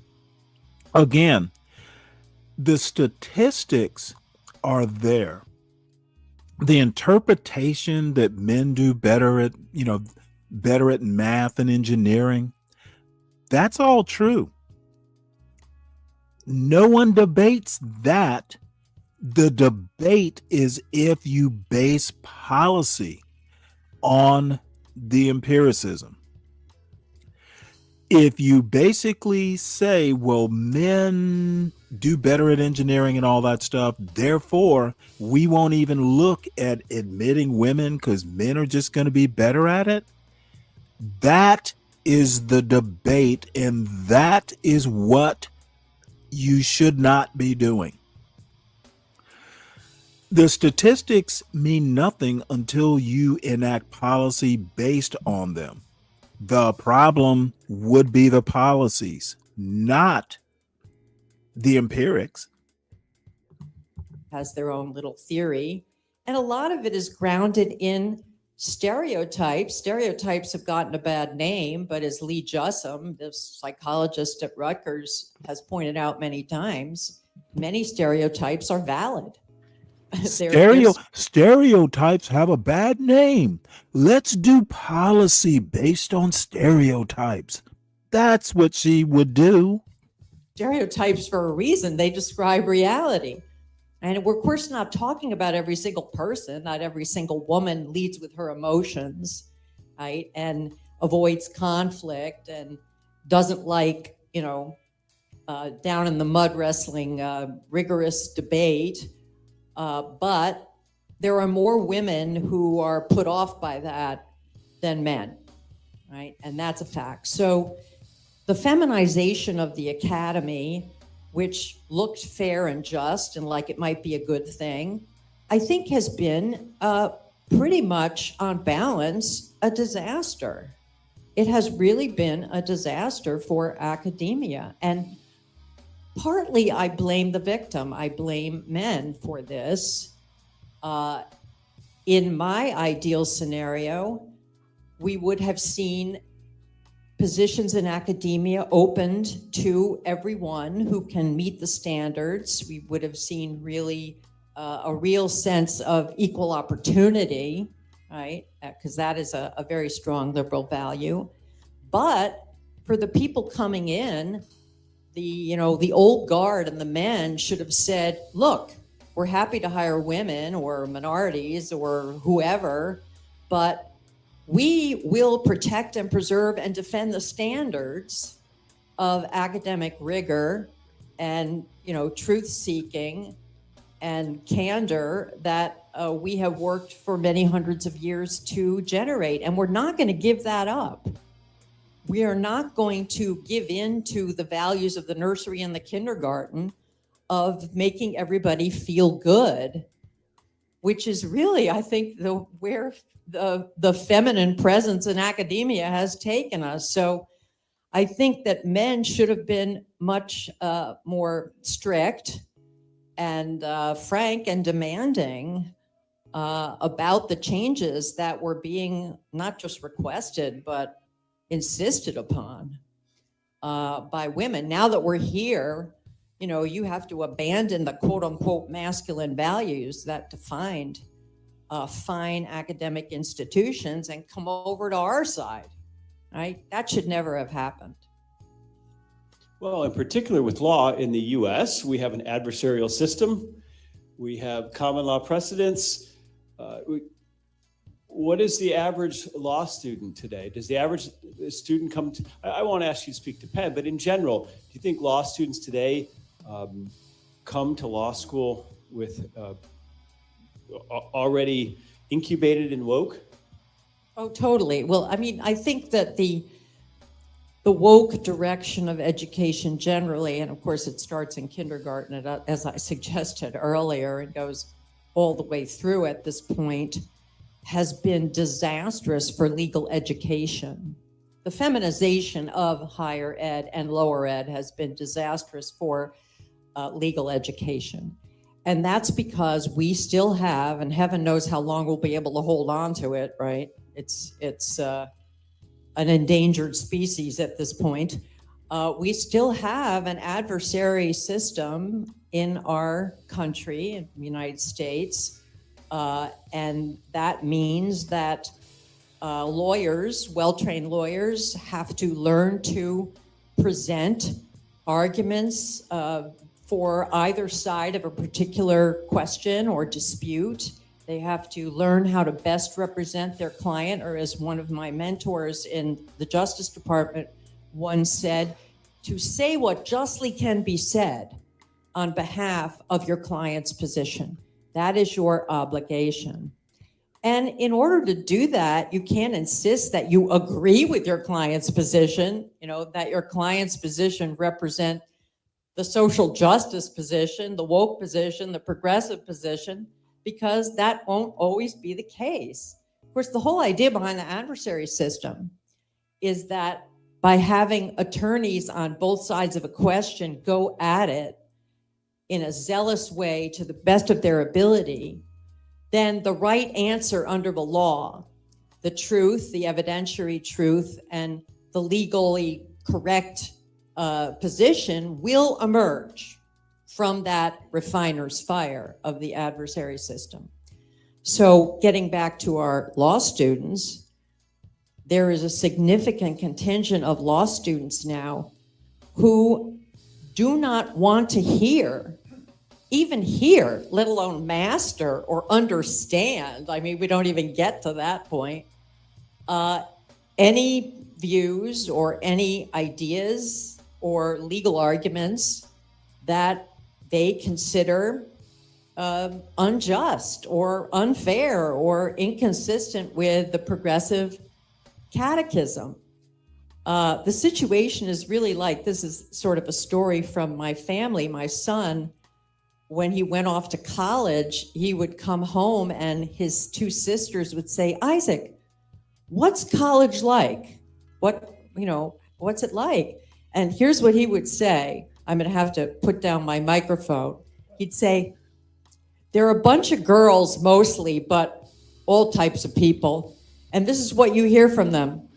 S7: Again, the statistics are there. The interpretation that men do better at, you know, better at math and engineering, that's all true. No one debates that. The debate is if you base policy on the empiricism. If you basically say, well, men do better at engineering and all that stuff, therefore we won't even look at admitting women because men are just going to be better at it. That is the debate, and that is what you should not be doing. The statistics mean nothing until you enact policy based on them. The problem would be the policies, not the empirics.
S10: Has their own little theory, and a lot of it is grounded in stereotypes. Stereotypes have gotten a bad name, but as Lee Jussum, the psychologist at Rutgers, has pointed out many times, many stereotypes are valid.
S7: Stereotypes have a bad name. Let's do policy based on stereotypes. That's what she would do.
S10: Stereotypes for a reason. They describe reality. And we're, of course, not talking about every single person. Not every single woman leads with her emotions, right? And avoids conflict and doesn't like, you know, down in the mud wrestling, rigorous debate. But there are more women who are put off by that than men, right? And that's a fact. So the feminization of the academy, which looked fair and just and like it might be a good thing, I think has been pretty much on balance a disaster. It has really been a disaster for academia. And partly I blame the victim. I blame men for this. In my ideal scenario, we would have seen positions in academia opened to everyone who can meet the standards. We would have seen really a real sense of equal opportunity, right? Because that is a very strong liberal value. But for the people coming in, the old guard and the men should have said, look, we're happy to hire women or minorities or whoever, but we will protect and preserve and defend the standards of academic rigor and, truth seeking and candor that we have worked for many hundreds of years to generate. And we're not going to give that up. We are not going to give in to the values of the nursery and the kindergarten of making everybody feel good, which is really, I think, where the feminine presence in academia has taken us. So I think that men should have been much more strict and frank and demanding about the changes that were being not just requested, but insisted upon. by women. Now that we're here, you know, you have to abandon the quote unquote masculine values that defined fine academic institutions and come over to our side, right? That should never have happened.
S8: Well, in particular with law in the US, we have an adversarial system. We have common law precedents. What is the average law student today? Does the average student come to, I won't ask you to speak to Penn, but in general, do you think law students today come to law school with already incubated and woke?
S10: Oh, totally. Well, I mean, I think that the woke direction of education generally, and of course it starts in kindergarten, as I suggested earlier, and goes all the way through at this point, has been disastrous for legal education. The feminization of higher ed and lower ed has been disastrous for legal education. And that's because we still have, and heaven knows how long we'll be able to hold on to it, right? It's an endangered species at this point. We still have an adversary system in our country, in the United States, and that means that lawyers, well-trained lawyers, have to learn to present arguments for either side of a particular question or dispute. They have to learn how to best represent their client, or as one of my mentors in the Justice Department once said, to say what justly can be said on behalf of your client's position. That is your obligation. And in order to do that, you can't insist that you agree with your client's position, you know, that your client's position represent the social justice position, the woke position, the progressive position, because that won't always be the case. Of course, the whole idea behind the adversary system is that by having attorneys on both sides of a question go at it in a zealous way to the best of their ability, then the right answer under the law, the truth, the evidentiary truth, and the legally correct position will emerge from that refiner's fire of the adversary system. So getting back to our law students, there is a significant contingent of law students now who do not want to hear, even hear, let alone master or understand. I mean, we don't even get to that point. Any views or any ideas or legal arguments that they consider unjust or unfair or inconsistent with the progressive catechism. The situation is really like, this is sort of a story from my family. My son, when he went off to college, he would come home and his two sisters would say, Isaac, what's college like? What's it like? And here's what he would say. I'm going to have to put down my microphone. He'd say, there are a bunch of girls mostly, but all types of people. And this is what you hear from them.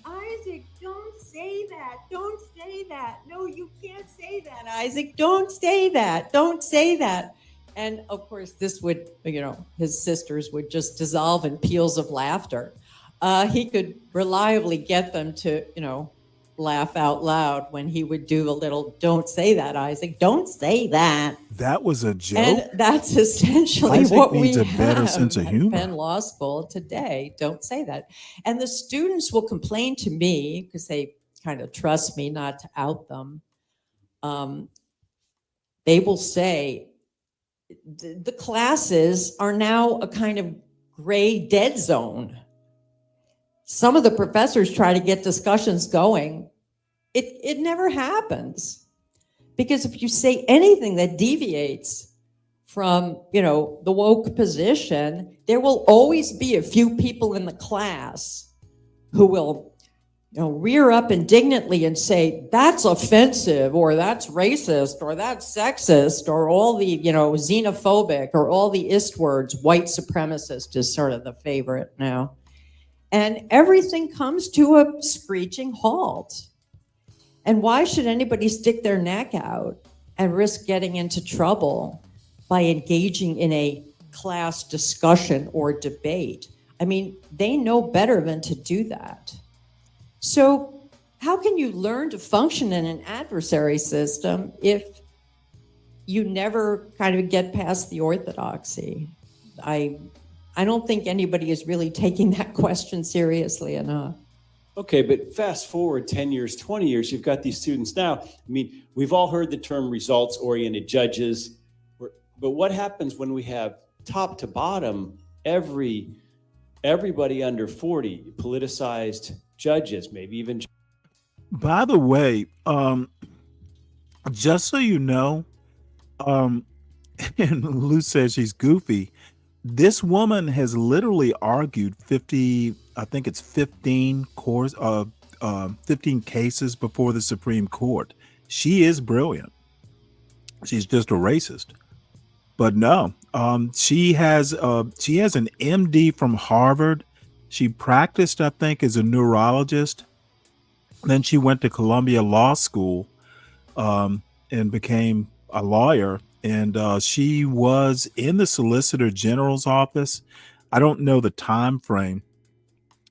S10: Isaac, don't say that. Don't say that. No, you can't say that, Isaac. Don't say that. Don't say that. And of course, this would, his sisters would just dissolve in peals of laughter. He could reliably get them to, laugh out loud when he would do the little, don't say that, Isaac, don't say that.
S7: That was a joke?
S10: And that's essentially
S7: Isaac
S10: what
S7: needs
S10: we
S7: a better
S10: have
S7: sense of
S10: at
S7: humor.
S10: Penn Law School today. Don't say that. And the students will complain to me because they kind of trust me not to out them. They will say, the classes are now a kind of gray dead zone. Some of the professors try to get discussions going. It never happens. Because if you say anything that deviates from, the woke position, there will always be a few people in the class who will, rear up indignantly and say, that's offensive, or that's racist, or that's sexist, or all the, xenophobic, or all the ist words. White supremacist is sort of the favorite now. And everything comes to a screeching halt. And why should anybody stick their neck out and risk getting into trouble by engaging in a class discussion or debate? I mean, they know better than to do that. So how can you learn to function in an adversary system if you never kind of get past the orthodoxy? I don't think anybody is really taking that question seriously enough.
S8: Okay, but fast forward 10 years, 20 years, you've got these students now. I mean, we've all heard the term results-oriented judges, but what happens when we have top to bottom, everybody under 40 politicized judges, maybe even.
S7: By the way, just so you know, and Lou says she's goofy. This woman has literally argued 50, I think it's 15 cases before the Supreme Court. She is brilliant. She's just a racist. But no, she has an MD from Harvard. She practiced, I think, as a neurologist. Then she went to Columbia Law School and became a lawyer. And she was in the Solicitor General's office. I don't know the time frame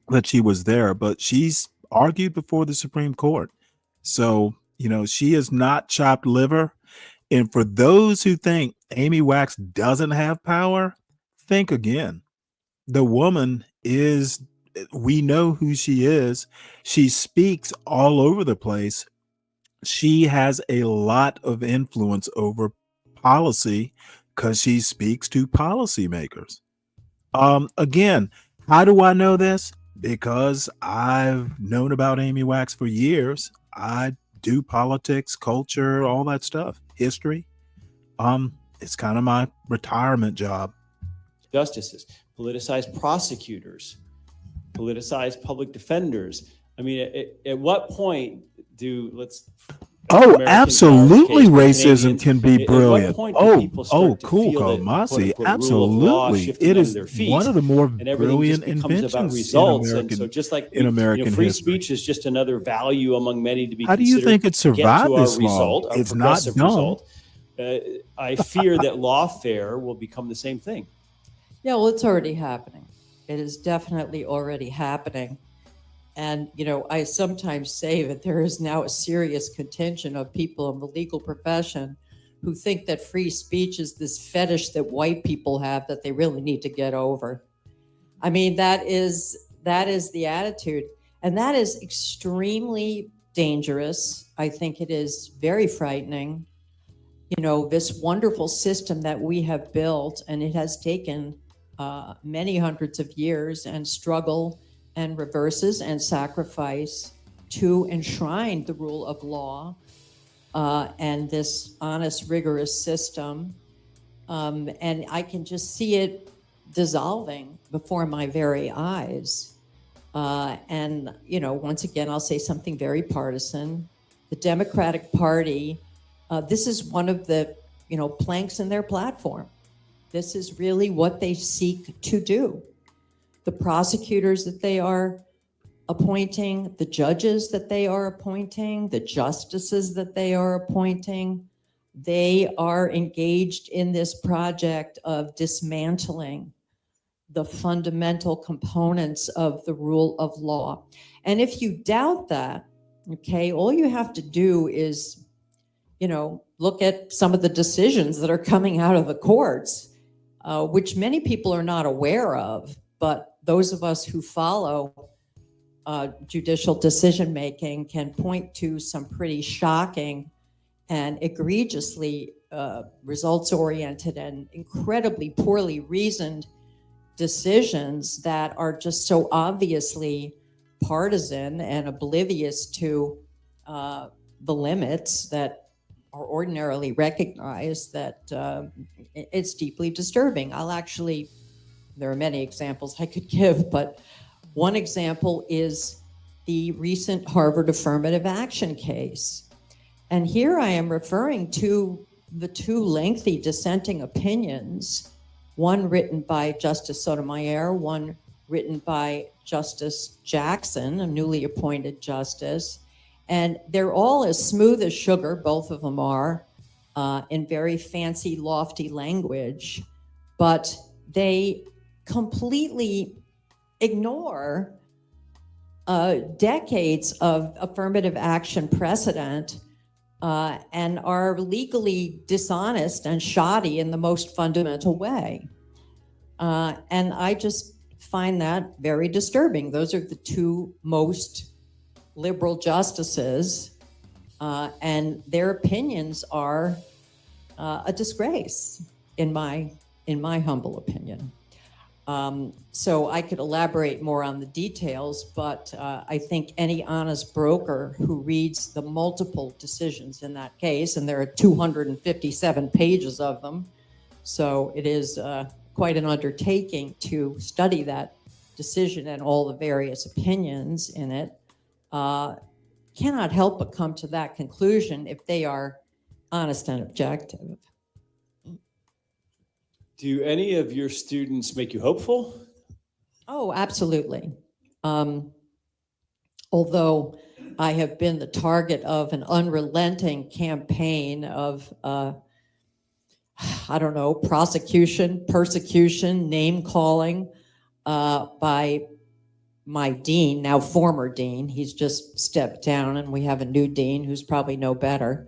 S7: that she was there, but she's argued before the Supreme Court. So, you know, she is not chopped liver. And for those who think Amy Wax doesn't have power, think again. The woman is, we know who she is. She speaks all over the place. She has a lot of influence over policy because she speaks to policymakers. Again, how do I know this? Because I've known about Amy Wax for years. I do politics, culture, all that stuff, history. It's kind of my retirement job.
S8: Justices, politicized prosecutors, politicized public defenders. I mean, at what point
S7: absolutely, racism can be brilliant.
S8: Cool,
S7: Kamasi, absolutely. It is one of the more brilliant inventions in American
S8: free
S7: history.
S8: speech is just another value among many to be
S7: How do you think it survived this long? It's not dumb.
S8: I fear that lawfare will become the same thing.
S10: Yeah, well, it's already happening. It is definitely already happening. And, you know, I sometimes say that there is now a serious contingent of people in the legal profession who think that free speech is this fetish that white people have that they really need to get over. I mean, that is the attitude. And that is extremely dangerous. I think it is very frightening. You know, this wonderful system that we have built, and it has taken many hundreds of years and struggle and reverses and sacrifice to enshrine the rule of law and this honest, rigorous system. And I can just see it dissolving before my very eyes. And, you know, once again, I'll say something very partisan. The Democratic Party, this is one of the, you know, planks in their platform. This is really what they seek to do. The prosecutors that they are appointing, the judges that they are appointing, the justices that they are appointing, they are engaged in this project of dismantling the fundamental components of the rule of law. And if you doubt that, okay, all you have to do is, you know, look at some of the decisions that are coming out of the courts, which many people are not aware of, but those of us who follow judicial decision-making can point to some pretty shocking and egregiously results-oriented and incredibly poorly reasoned decisions that are just so obviously partisan and oblivious to the limits that are ordinarily recognized, that it's deeply disturbing. There are many examples I could give, but one example is the recent Harvard affirmative action case. And here I am referring to the two lengthy dissenting opinions, one written by Justice Sotomayor, one written by Justice Jackson, a newly appointed justice. And they're all as smooth as sugar, both of them are, in very fancy, lofty language, but they completely ignore decades of affirmative action precedent and are legally dishonest and shoddy in the most fundamental way. And I just find that very disturbing. Those are the two most liberal justices, and their opinions are a disgrace, in my humble opinion. So I could elaborate more on the details, but I think any honest broker who reads the multiple decisions in that case, and there are 257 pages of them, so it is quite an undertaking to study that decision and all the various opinions in it, cannot help but come to that conclusion if they are honest and objective.
S8: Do any of your students make you hopeful?
S10: Oh, absolutely. Although I have been the target of an unrelenting campaign of, I don't know, prosecution, persecution, name calling by my dean, now former dean. He's just stepped down, and we have a new dean who's probably no better,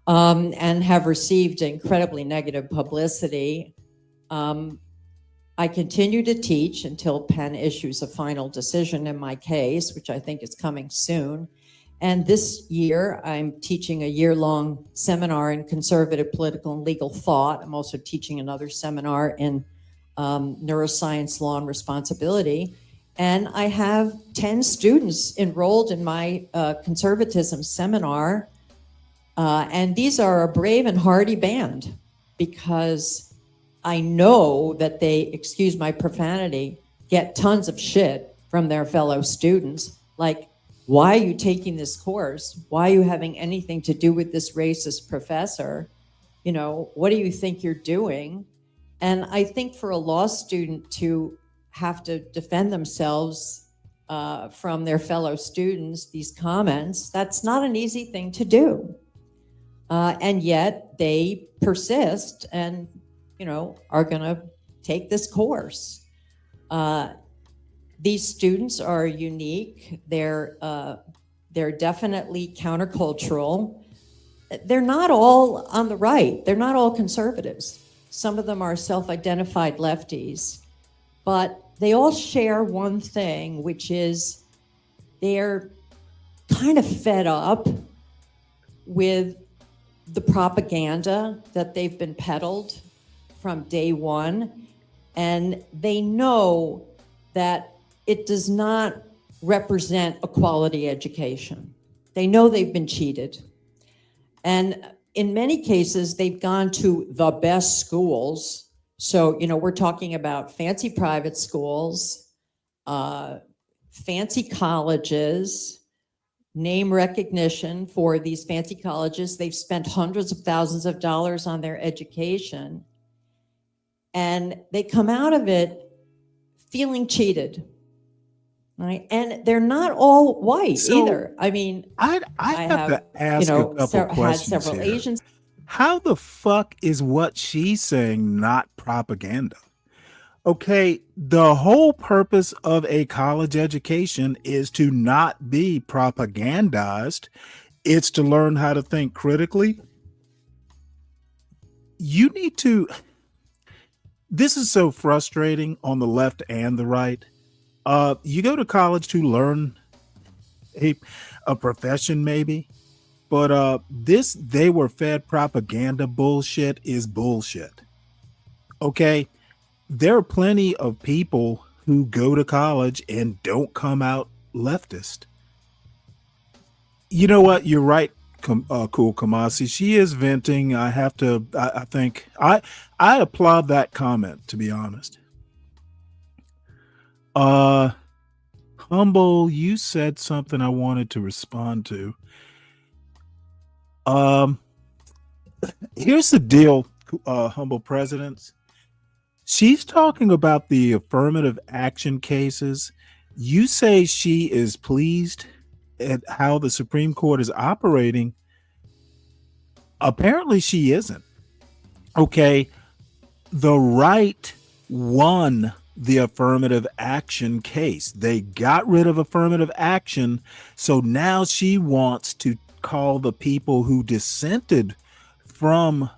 S10: and have received incredibly negative publicity. I continue to teach until Penn issues a final decision in my case, which I think is coming soon. And this year, I'm teaching a year-long seminar in conservative political and legal thought. I'm also teaching another seminar in neuroscience, law, and responsibility. And I have 10 students enrolled in my conservatism seminar. And these are a brave and hardy band, because I know that they, excuse my profanity, get tons of shit from their fellow students. Like, why are you taking this course? Why are you having anything to do with this racist professor? You know, what do you think you're doing? And I think for a law student to have to defend themselves from their fellow students, these comments, that's not an easy thing to do. And yet they persist and, you know, are going to take this course. These students are unique. They're definitely countercultural. They're not all on the right. They're not all conservatives. Some of them are self-identified lefties, but they all share one thing, which is they're kind of fed up with the propaganda that they've been peddled from day one, and they know that it does not represent a quality education. They know they've been cheated. And in many cases, they've gone to the best schools. So, you know, we're talking about fancy private schools, fancy colleges, name recognition for these fancy colleges. They've spent hundreds of thousands of dollars on their education, and they come out of it feeling cheated, right? And they're not all white either. I mean,
S7: I have to ask a couple questions
S10: had several
S7: here.
S10: Asians.
S7: How the fuck is what she's saying not propaganda? Okay, the whole purpose of a college education is to not be propagandized. It's to learn how to think critically. You need to... This is so frustrating on the left and the right. You go to college to learn a profession, maybe, but this they were fed propaganda bullshit is bullshit. Okay, there are plenty of people who go to college and don't come out leftist. You know what? You're right. Cool Kamasi. She is venting. I have to, I think I applaud that comment, to be honest. Humble, you said something I wanted to respond to. Here's the deal, Humble Presidents. She's talking about the affirmative action cases. You say she is pleased at how the Supreme Court is operating, apparently she isn't. Okay, the right won the affirmative action case. They got rid of affirmative action, so now she wants to call the people who dissented from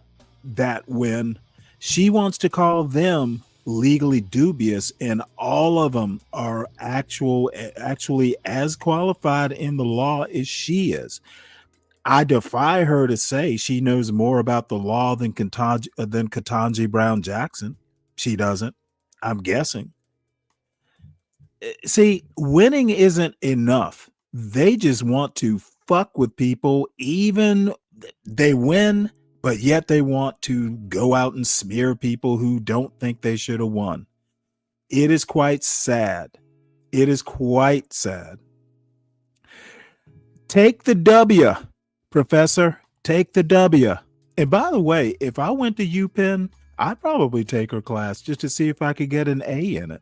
S7: that win, she wants to call them legally dubious, and all of them are actually as qualified in the law as she is. I defy her to say she knows more about the law than Ketanji Brown Jackson. She doesn't. I'm guessing. See, winning isn't enough. They just want to fuck with people, even they win, but yet they want to go out and smear people who don't think they should have won. It is quite sad. It is quite sad. Take the W, Professor. Take the W. And by the way, if I went to UPenn, I'd probably take her class just to see if I could get an A in it.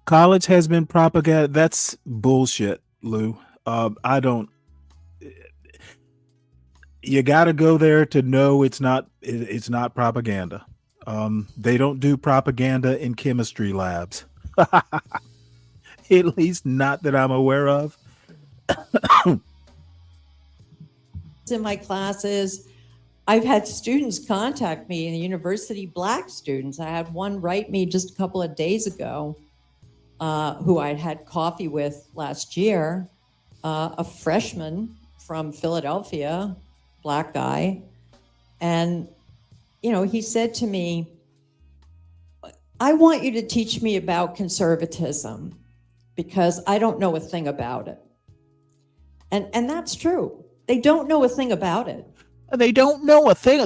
S7: College has been propaganda. That's bullshit, Lou. I don't. You got to go there to know it's not propaganda. They don't do propaganda in chemistry labs. At least not that I'm aware of.
S10: In my classes, I've had students contact me in the university, Black students. I had one write me just a couple of days ago, who I'd had coffee with last year, a freshman from Philadelphia, Black guy. And, he said to me, I want you to teach me about conservatism because I don't know a thing about it. And that's true. They don't know a thing about it.
S7: They don't know a thing.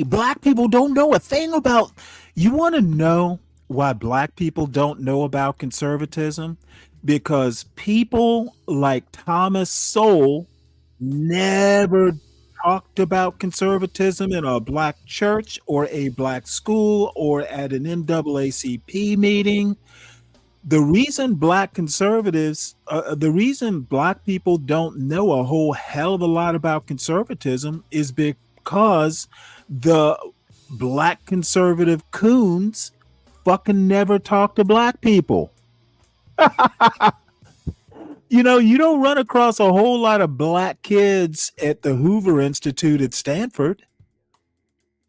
S7: Black people don't know a thing about. You want to know why Black people don't know about conservatism? Because people like Thomas Sowell never talked about conservatism in a Black church or a Black school or at an NAACP meeting. The reason Black conservatives, the reason Black people don't know a whole hell of a lot about conservatism is because the Black conservative coons fucking never talk to Black people. You don't run across a whole lot of Black kids at the Hoover Institute at Stanford.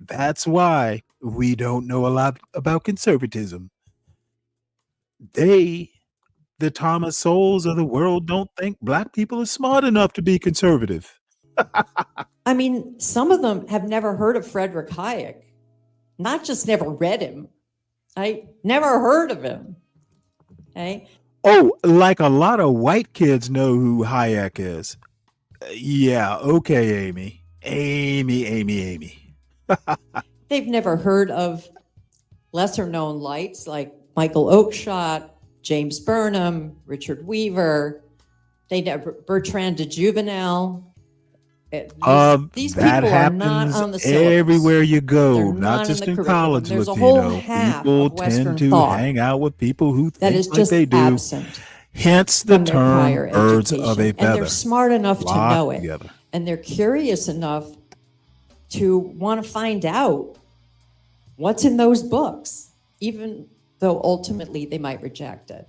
S7: That's why we don't know a lot about conservatism. The Thomas Sowells of the world don't think Black people are smart enough to be conservative.
S10: I mean, some of them have never heard of Frederick Hayek, not just never read him. I never heard of him. Okay.
S7: Oh, like a lot of white kids know who Hayek is. Yeah, okay, Amy.
S10: They've never heard of lesser known lights like Michael Oakeshott, James Burnham, Richard Weaver. They never Bertrand de Juvenel. These
S7: that
S10: people are not
S7: happens
S10: on the syllabus.
S7: everywhere you go,
S10: They're
S7: not just
S10: in the
S7: in
S10: curriculum.
S7: college,
S10: There's a whole
S7: Latino.
S10: half
S7: People
S10: of Western
S7: tend to
S10: thought
S7: hang out with people who
S10: that
S7: think
S10: is
S7: like
S10: just
S7: they do.
S10: absent
S7: Hence the
S10: from their
S7: term
S10: prior
S7: birds
S10: education.
S7: of a
S10: And
S7: feather.
S10: they're smart enough to
S7: Flock
S10: know it.
S7: together.
S10: And they're curious enough to want to find out what's in those books, even though ultimately they might reject it.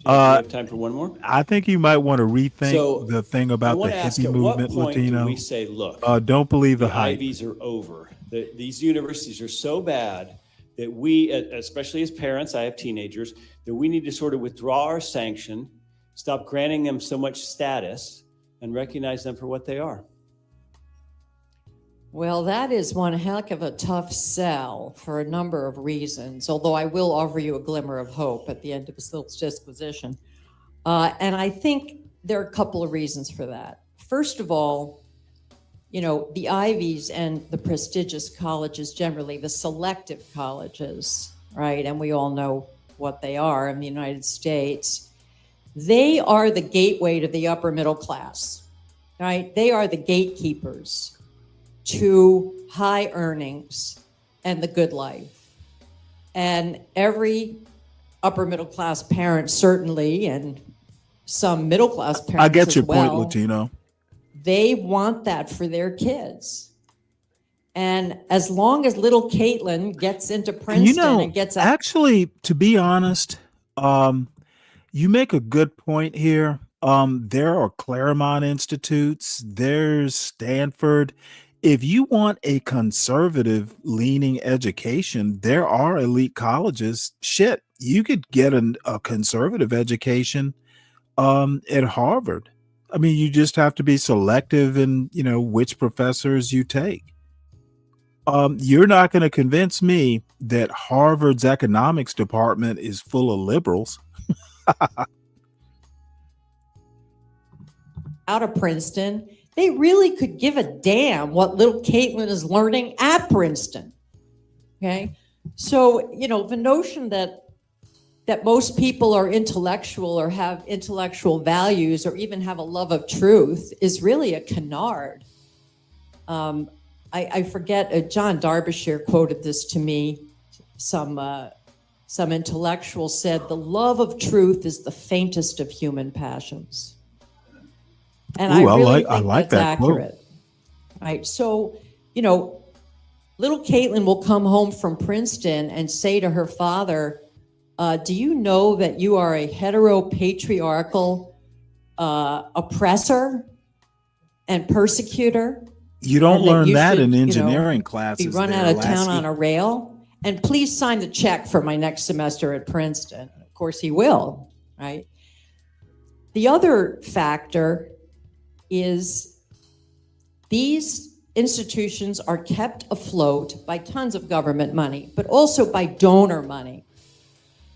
S8: Do we have time for one more?
S7: I think you might want to rethink
S8: So,
S7: the thing
S8: I
S7: about the
S8: want to ask,
S7: hippie
S8: at what
S7: movement,
S8: point
S7: Latino.
S8: do we say, look,
S7: Don't believe the
S8: the
S7: hype.
S8: Ivies are over. These universities are so bad that we, especially as parents, I have teenagers, that we need to sort of withdraw our sanction, stop granting them so much status, and recognize them for what they are.
S10: Well, that is one heck of a tough sell for a number of reasons, although I will offer you a glimmer of hope at the end of this disquisition. And I think there are a couple of reasons for that. First of all, the Ivies and the prestigious colleges, generally the selective colleges, right? And we all know what they are in the United States. They are the gateway to the upper middle class, right? They are the gatekeepers to high earnings and the good life. And every upper middle class parents, certainly, and some middle class parents
S7: I get
S10: as
S7: your
S10: well,
S7: point, Latino.
S10: they want that for their kids. And as long as little Caitlin gets into Princeton and gets out.
S7: Actually, to be honest, you make a good point here. There are Claremont Institutes, there's Stanford. If you want a conservative leaning education, there are elite colleges. Shit, you could get a conservative education at Harvard. I mean, you just have to be selective in, which professors you take. You're not going to convince me that Harvard's economics department is full of liberals.
S10: Out of Princeton, they really could give a damn what little Caitlin is learning at Princeton. Okay. So, the notion that most people are intellectual or have intellectual values or even have a love of truth is really a canard. I forget, John Derbyshire quoted this to me. Some intellectual said, "The love of truth is the faintest of human passions." And
S7: Ooh,
S10: I really
S7: I
S10: think
S7: like
S10: that's
S7: that quote.
S10: accurate. Right. So, little Caitlin will come home from Princeton and say to her father, do you know that you are a heteropatriarchal oppressor and persecutor?
S7: You don't
S10: and
S7: learn
S10: you
S7: that
S10: should,
S7: in engineering
S10: be
S7: classes.
S10: run
S7: there,
S10: out of town
S7: Lasky.
S10: on a rail? And please sign the check for my next semester at Princeton. Of course he will, right? The other factor is these institutions are kept afloat by tons of government money, but also by donor money.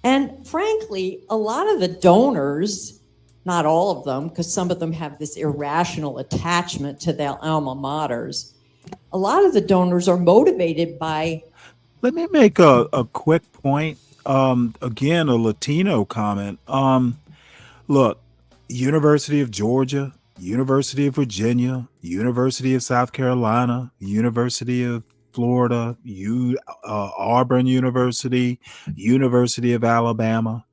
S10: And frankly, a lot of the donors, not all of them, because some of them have this irrational attachment to their alma maters, a lot of the donors are motivated by...
S7: Let me make a quick point. Again, a Latino comment. Look, University of Georgia, University of Virginia, University of South Carolina, University of Florida, Auburn University, University of Alabama.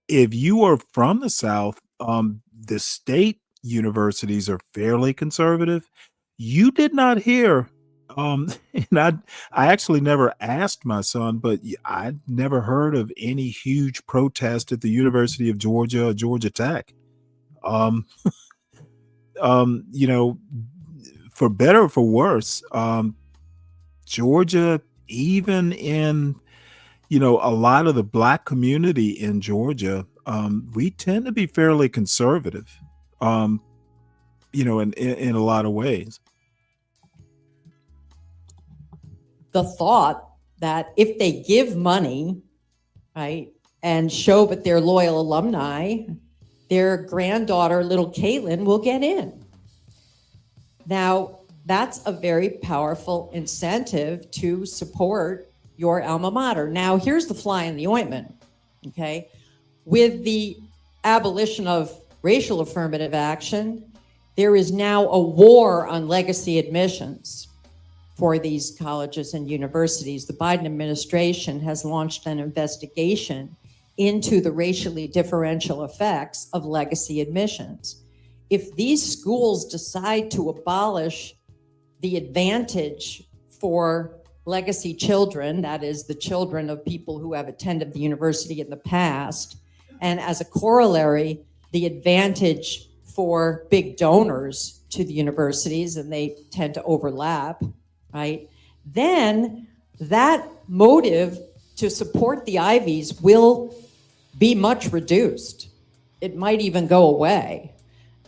S7: If you are from the South, the state universities are fairly conservative. You did not hear, and I actually never asked my son, but I never heard of any huge protest at the University of Georgia or Georgia Tech. For better or for worse, Georgia, even in a lot of the Black community in Georgia, we tend to be fairly conservative, in a lot of ways.
S10: The thought that if they give money, right, and show that they're loyal alumni, their granddaughter, little Caitlin, will get in. Now, that's a very powerful incentive to support your alma mater. Now, here's the fly in the ointment, okay? With the abolition of racial affirmative action, there is now a war on legacy admissions for these colleges and universities. The Biden administration has launched an investigation into the racially differential effects of legacy admissions. If these schools decide to abolish the advantage for legacy children, that is the children of people who have attended the university in the past, and as a corollary, the advantage for big donors to the universities, and they tend to overlap, right? Then that motive to support the Ivies will be much reduced. It might even go away.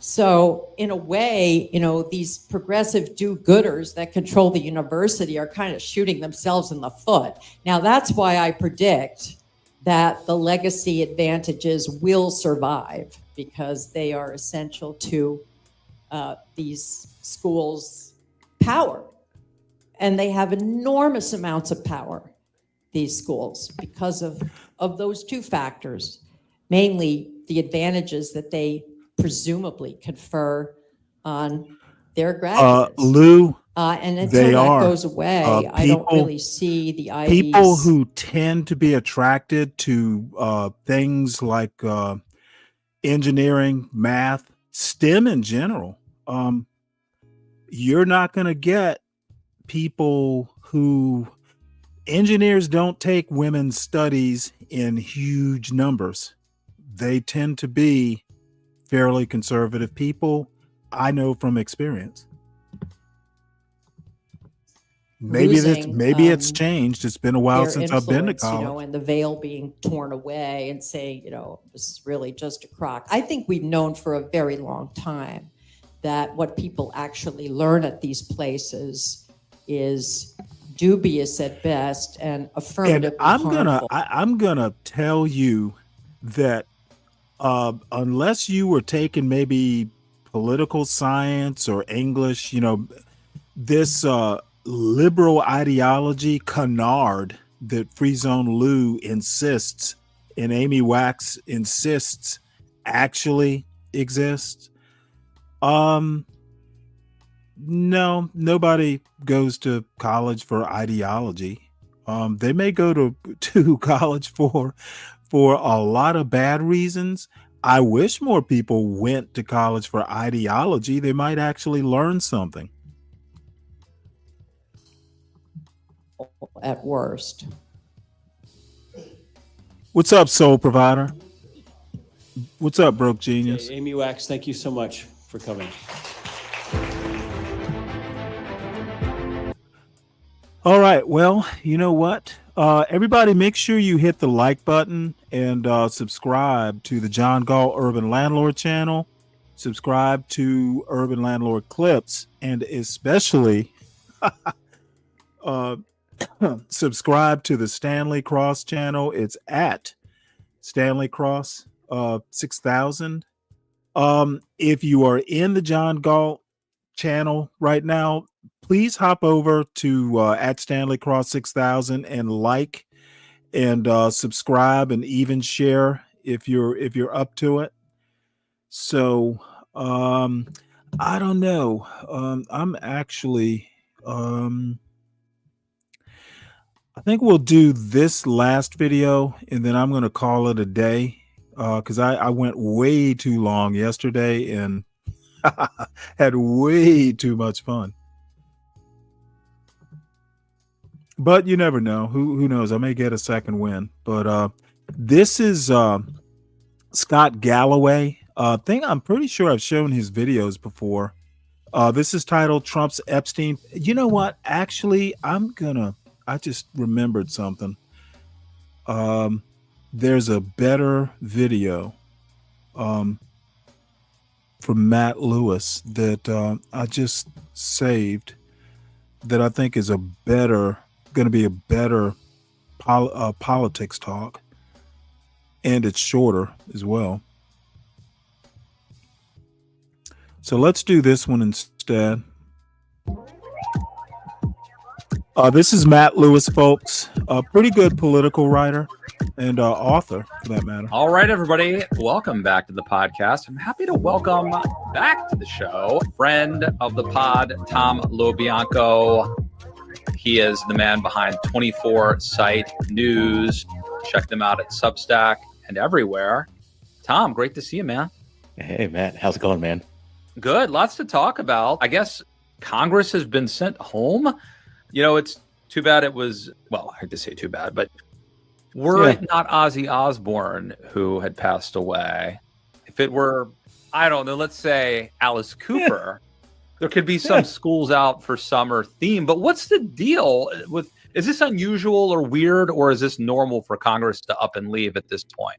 S10: So in a way, these progressive do-gooders that control the university are kind of shooting themselves in the foot. Now, that's why I predict that the legacy advantages will survive, because they are essential to these schools' power. And they have enormous amounts of power, these schools, because of those two factors, mainly the advantages that they presumably confer on they're graduates.
S7: Lou,
S10: and until
S7: they
S10: that
S7: are.
S10: goes away, I don't really see the
S7: People
S10: IBs.
S7: who tend to be attracted to things like engineering, math, STEM in general, you're not going to get people who engineers don't take women's studies in huge numbers. They tend to be fairly conservative people. I know from experience. Maybe it's changed. It's been a while
S10: Their
S7: since I've been to
S10: influence, you know,
S7: college.
S10: and the veil being torn away and saying, you know, this is really just a crock. I think we've known for a very long time that what people actually learn at these places is dubious at best and affirmatively harmful.
S7: I'm gonna tell you that unless you were taking maybe political science or English, you know, this liberal ideology canard that Free Zone Lou insists and Amy Wax insists actually exists. No, nobody goes to college for ideology. They may go to college for a lot of bad reasons. I wish more people went to college for ideology. They might actually learn something.
S10: At worst.
S7: What's up, Soul Provider? What's up, Broke Genius?
S8: Amy Wax, thank you so much for coming.
S7: All right. Well, you know what? Everybody, make sure you hit the like button and subscribe to the John Gall Urban Landlord channel. Subscribe to Urban Landlord Clips, and especially subscribe to the Stanley Cross channel. It's at Stanley Cross 6000. If you are in the John Gall channel right now, please hop over to at Stanley Cross 6000 and like and subscribe and even share if you're up to it. So I don't know. I'm actually I think we'll do this last video and then I'm going to call it a day because I went way too long yesterday and had way too much fun. But you never know. Who knows? I may get a second win. But this is Scott Galloway. Thing I'm pretty sure I've shown his videos before. This is titled Trump's Epstein. You know what? Actually, I just remembered something. There's a better video from Matt Lewis that I just saved that I think is going to be a better politics talk, and it's shorter as well. So let's do this one instead. This is Matt Lewis, folks, a pretty good political writer and author, for that matter.
S11: All right, everybody, welcome back to the podcast. I'm happy to welcome back to the show friend of the pod, Tom Lobianco. He is the man behind 24 Site News. Check them out at Substack and everywhere. Tom, great to see you, man.
S15: Hey, Matt. How's it going, man?
S11: Good. Lots to talk about. I guess Congress has been sent home. You know, it's too bad it was, well, I hate to say too bad, but were it not Ozzy Osbourne who had passed away, if it were, I don't know, let's say Alice Cooper, there could be some schools out for summer theme. But what's the deal with, is this unusual or weird, or is this normal for Congress to up and leave at this point?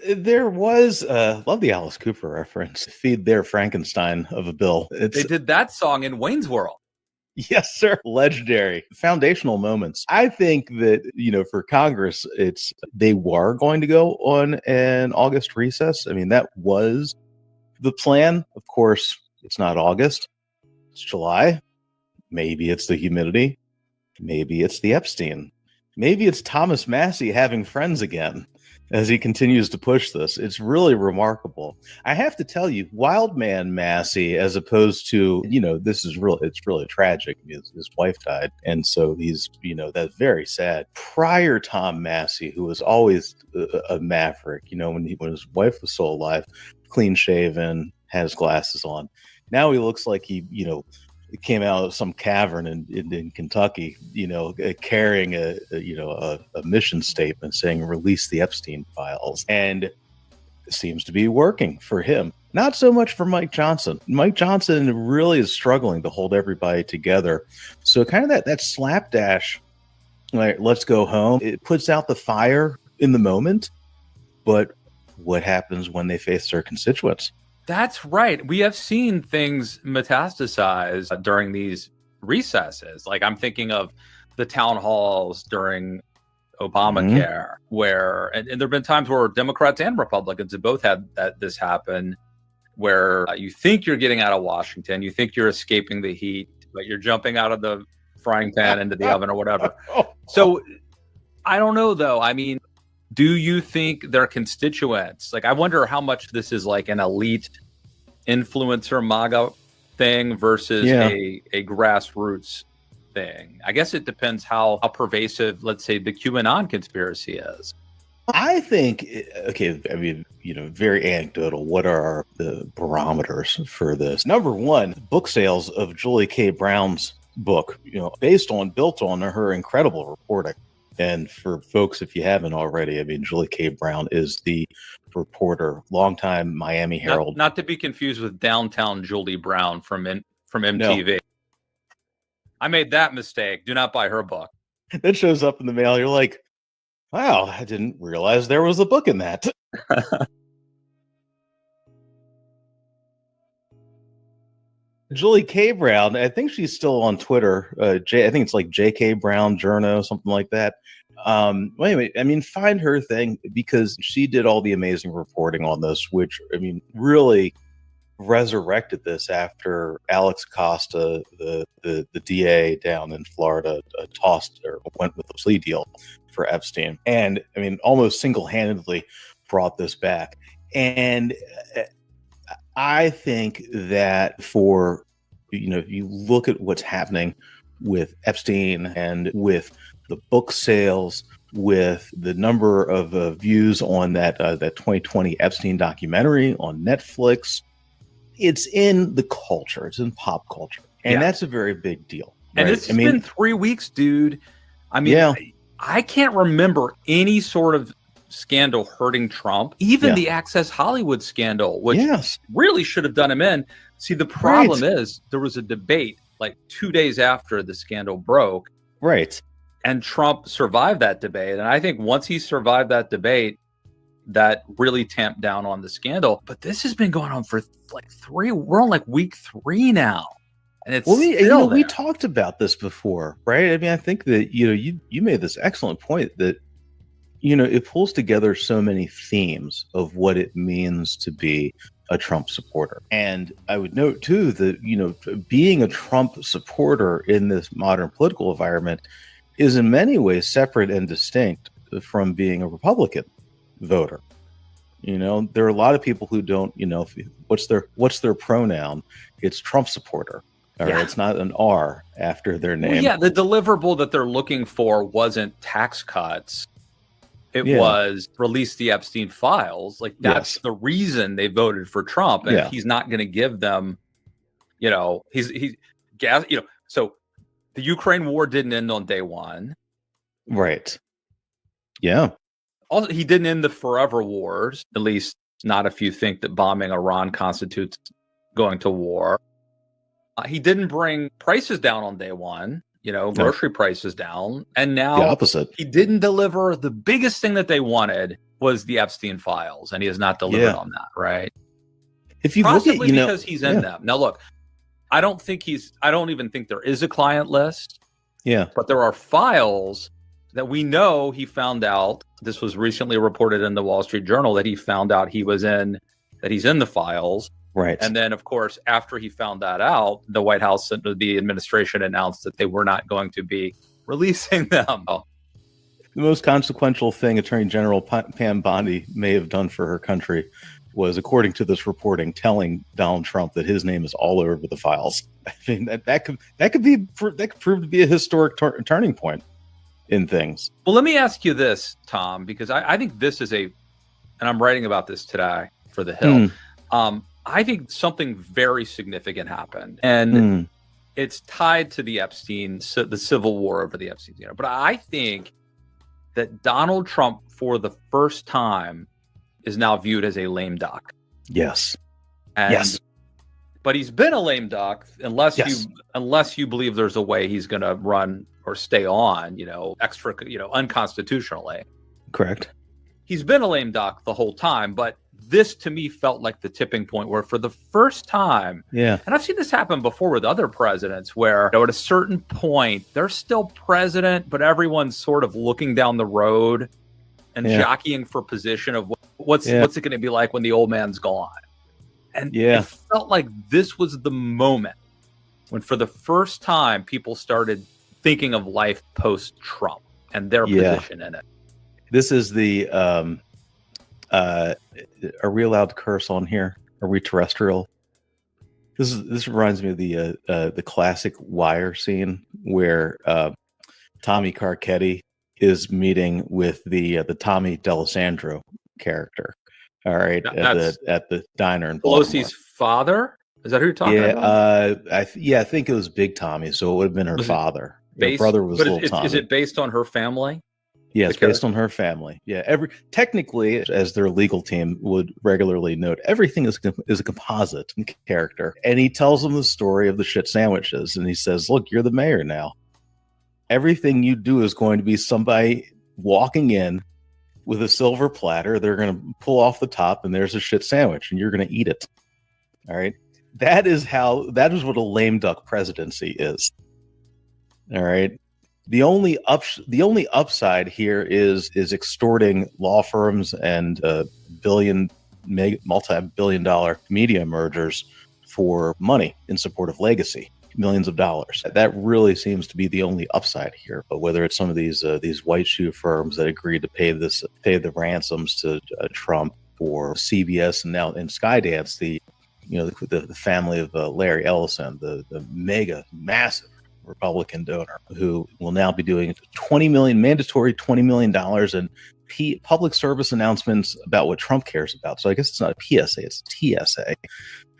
S15: There was, love the Alice Cooper reference, feed their Frankenstein of a bill.
S11: They did that song in Wayne's World.
S15: Yes, sir. Legendary. Foundational moments. I think that, you know, for Congress, they were going to go on an August recess. I mean, that was the plan. Of course, it's not August. It's July. Maybe it's the humidity. Maybe it's the Epstein. Maybe it's Thomas Massey having friends again. as he continues to push this. It's really remarkable. I have to tell you, Wildman Massey, as opposed to, this is really, it's really tragic. His wife died. And so he's, that's very sad. Prior Tom Massey, who was always a maverick, when his wife was still alive, clean shaven, has glasses on. Now he looks like he, came out of some cavern in Kentucky, carrying a mission statement saying release the Epstein files, and it seems to be working for him. Not so much for Mike Johnson. Mike Johnson really is struggling to hold everybody together. So kind of that slapdash, like, let's go home. It puts out the fire in the moment, but what happens when they face their constituents?
S11: That's right. We have seen things metastasize during these recesses. Like, I'm thinking of the town halls during Obamacare, where, and there have been times where Democrats and Republicans have both had this happen, where you think you're getting out of Washington, you think you're escaping the heat, but you're jumping out of the frying pan into the oven or whatever. So I don't know, though. I mean, do you think their constituents, like, I wonder how much this is like an elite influencer MAGA thing versus a grassroots thing? I guess it depends how pervasive, let's say, the QAnon conspiracy is.
S15: I think, okay, I mean, very anecdotal. What are the barometers for this? Number one, book sales of Julie K. Brown's book, built on her incredible reporting. And for folks, if you haven't already, I mean, Julie K. Brown is the reporter, longtime Miami Herald.
S11: Not to be confused with Downtown Julie Brown from MTV. No. I made that mistake. Do not buy her book.
S15: That shows up in the mail. You're like, wow, I didn't realize there was a book in that. Julie K. Brown, I think she's still on Twitter. I think it's like JK Brown Journo, something like that. Anyway, I mean, find her thing, because she did all the amazing reporting on this, which, I mean, really resurrected this after Alex Acosta, the DA down in Florida, went with a plea deal for Epstein. And I mean, almost single-handedly brought this back. And I think that if you look at what's happening with Epstein and with the book sales, with the number of views on that 2020 Epstein documentary on Netflix, it's in the culture, it's in pop culture, and that's a very big deal.
S11: Right? And it's been 3 weeks, dude. I mean, I can't remember any sort of scandal hurting Trump, even the Access Hollywood scandal, which really should have done him in. See, the problem is there was a debate like 2 days after the scandal broke.
S15: Right.
S11: And Trump survived that debate. And I think once he survived that debate, that really tamped down on the scandal. But this has been going on for like we're on like week 3 now. And it's
S15: we talked about this before, right? I mean, I think that, you made this excellent point that, it pulls together so many themes of what it means to be a Trump supporter. And I would note too that, being a Trump supporter in this modern political environment is in many ways separate and distinct from being a Republican voter. There are a lot of people who don't, what's their pronoun? It's Trump supporter. It's not an R after their name.
S11: Well, the deliverable that they're looking for wasn't tax cuts. It was release the Epstein files. Like, that's the reason they voted for Trump. And if he's not going to give them, so the Ukraine war didn't end on day one.
S15: Right. Yeah.
S11: Also, he didn't end the forever wars. At least not if you think that bombing Iran constitutes going to war. He didn't bring prices down on day one. Grocery prices down. And now
S15: the opposite.
S11: He didn't deliver. The biggest thing that they wanted was the Epstein files, and he has not delivered on that, right?
S15: If you
S11: Possibly
S15: look at,
S11: because he's in them. Now, look, I don't even think there is a client list.
S15: Yeah.
S11: But there are files that we know he found out. This was recently reported in the Wall Street Journal that he found out that he's in the files.
S15: Right.
S11: And then, of course, after he found that out, the White House and the administration announced that they were not going to be releasing them.
S15: The most consequential thing Attorney General Pam Bondi may have done for her country was, according to this reporting, telling Donald Trump that his name is all over the files. I mean, that could prove to be a historic turning point in things.
S11: Well, let me ask you this, Tom, because I think this is and I'm writing about this today for The Hill. I think something very significant happened, and it's tied to the the civil war over the Epstein. But I think that Donald Trump, for the first time, is now viewed as a lame duck.
S15: Yes.
S11: Yes. But he's been a lame duck unless you believe there's a way he's going to run or stay on, unconstitutionally.
S15: Correct.
S11: He's been a lame duck the whole time, but this to me felt like the tipping point where for the first time, and I've seen this happen before with other presidents where at a certain point, they're still president, but everyone's sort of looking down the road and jockeying for position of what's it going to be like when the old man's gone. And it felt like this was the moment when for the first time people started thinking of life post-Trump and their position in it.
S15: This is the are we allowed to curse on here? Are we terrestrial? This reminds me of the classic Wire scene where Tommy Carcetti is meeting with the Tommy D'Alessandro character. All right, at the diner in Baltimore.
S11: Pelosi's father? Is that who you're talking about?
S15: I think it was Big Tommy, so it would have been her father. Her brother was Little Tommy.
S11: Is it based on her family?
S15: Yeah, it's based on her family. Yeah, technically, as their legal team would regularly note, everything is a composite character. And he tells them the story of the shit sandwiches, and he says, "Look, you're the mayor now. Everything you do is going to be somebody walking in with a silver platter. They're going to pull off the top, and there's a shit sandwich, and you're going to eat it." All right, that is what a lame duck presidency is. All right. The only upside here is extorting law firms and multi-billion-dollar media mergers for money in support of legacy, millions of dollars. That really seems to be the only upside here. But whether it's some of these white shoe firms that agreed to pay the ransoms to Trump, or CBS and Skydance, the family of Larry Ellison, the massive Republican donor, who will now be doing mandatory $20 million in public service announcements about what Trump cares about. So I guess it's not a PSA, it's a TSA,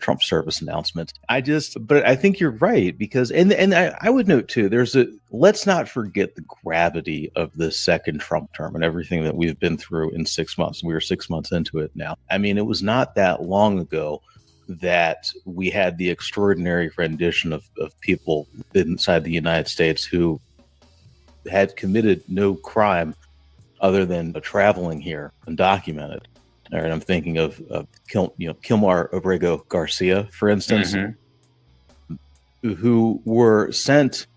S15: Trump service announcement. But I think you're right, because, and I would note too, let's not forget the gravity of the second Trump term and everything that we've been through in 6 months. We are 6 months into it now. I mean, it was not that long ago that we had the extraordinary rendition of people inside the United States who had committed no crime other than traveling here undocumented. All right, I'm thinking of Kilmar Abrego Garcia, for instance, who were sent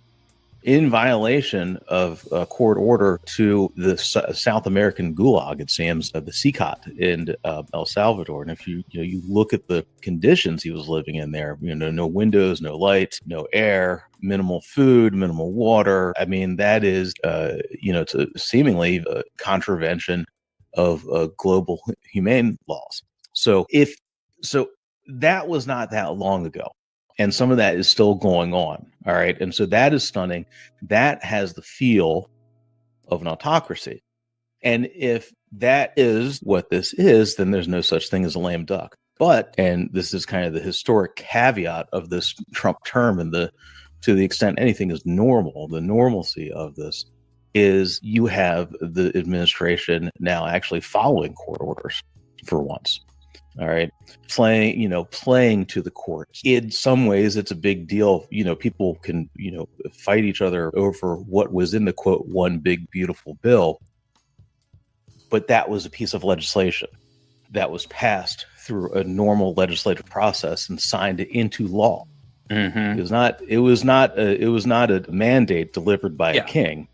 S15: in violation of a court order to the South American gulag, it seems, the CICOT in El Salvador. And if you look at the conditions he was living in there, no windows, no light, no air, minimal food, minimal water. I mean, that is, it's seemingly a contravention of global humane laws. So that was not that long ago. And some of that is still going on. All right. And so that is stunning. That has the feel of an autocracy. And if that is what this is, then there's no such thing as a lame duck. But, and this is kind of the historic caveat of this Trump term, and to the extent anything is normal, the normalcy of this is you have the administration now actually following court orders for once. All right. Playing to the courts. In some ways, it's a big deal. People can, fight each other over what was in the quote, one big, beautiful bill. But that was a piece of legislation that was passed through a normal legislative process and signed into law. It was not a mandate delivered by a king.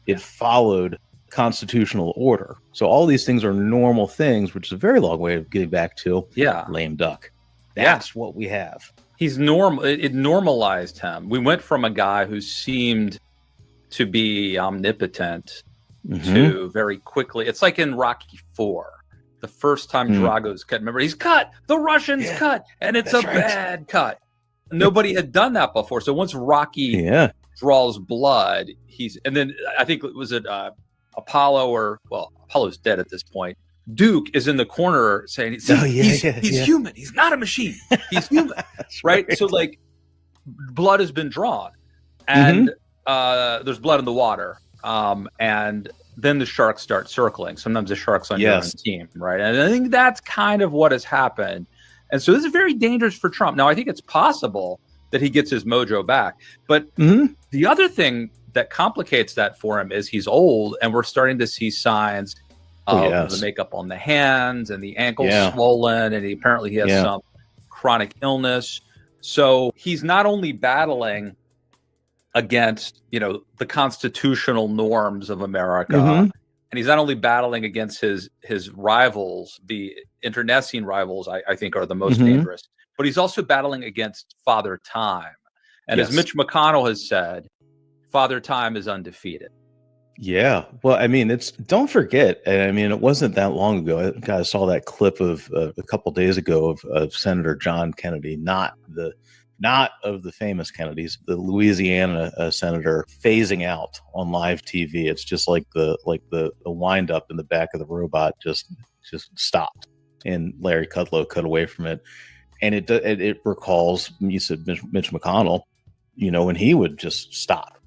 S15: It followed constitutional order. So all these things are normal things, which is a very long way of getting back to lame duck. That's what we have.
S11: He's normal. It normalized him. We went from a guy who seemed to be omnipotent to very quickly. It's like in Rocky IV, the first time Drago's cut. Remember, he's cut. The Russians cut, and it's a bad cut. Nobody had done that before. So once Rocky draws blood, and then I think it was Apollo, Apollo's dead at this point. Duke is in the corner saying, he's human. He's not a machine. He's human. right? So like blood has been drawn and there's blood in the water. And then the sharks start circling. Sometimes the shark's on your own team, right? And I think that's kind of what has happened. And so this is very dangerous for Trump. Now, I think it's possible that he gets his mojo back. But the other thing that complicates that for him is he's old, and we're starting to see signs of the makeup on the hands and the ankles swollen, and apparently he has some chronic illness. So he's not only battling against, the constitutional norms of America, and he's not only battling against his rivals, the internecine rivals, I think are the most dangerous, but he's also battling against Father Time. And as Mitch McConnell has said, Father Time is undefeated.
S15: Yeah. Well, I mean, don't forget, and I mean, it wasn't that long ago. I saw that clip of a couple days ago of Senator John Kennedy, not of the famous Kennedys, the Louisiana senator phasing out on live TV. It's just like the wind up in the back of the robot just stopped, and Larry Kudlow cut away from it, and it recalls, you said Mitch McConnell, when he would just stop.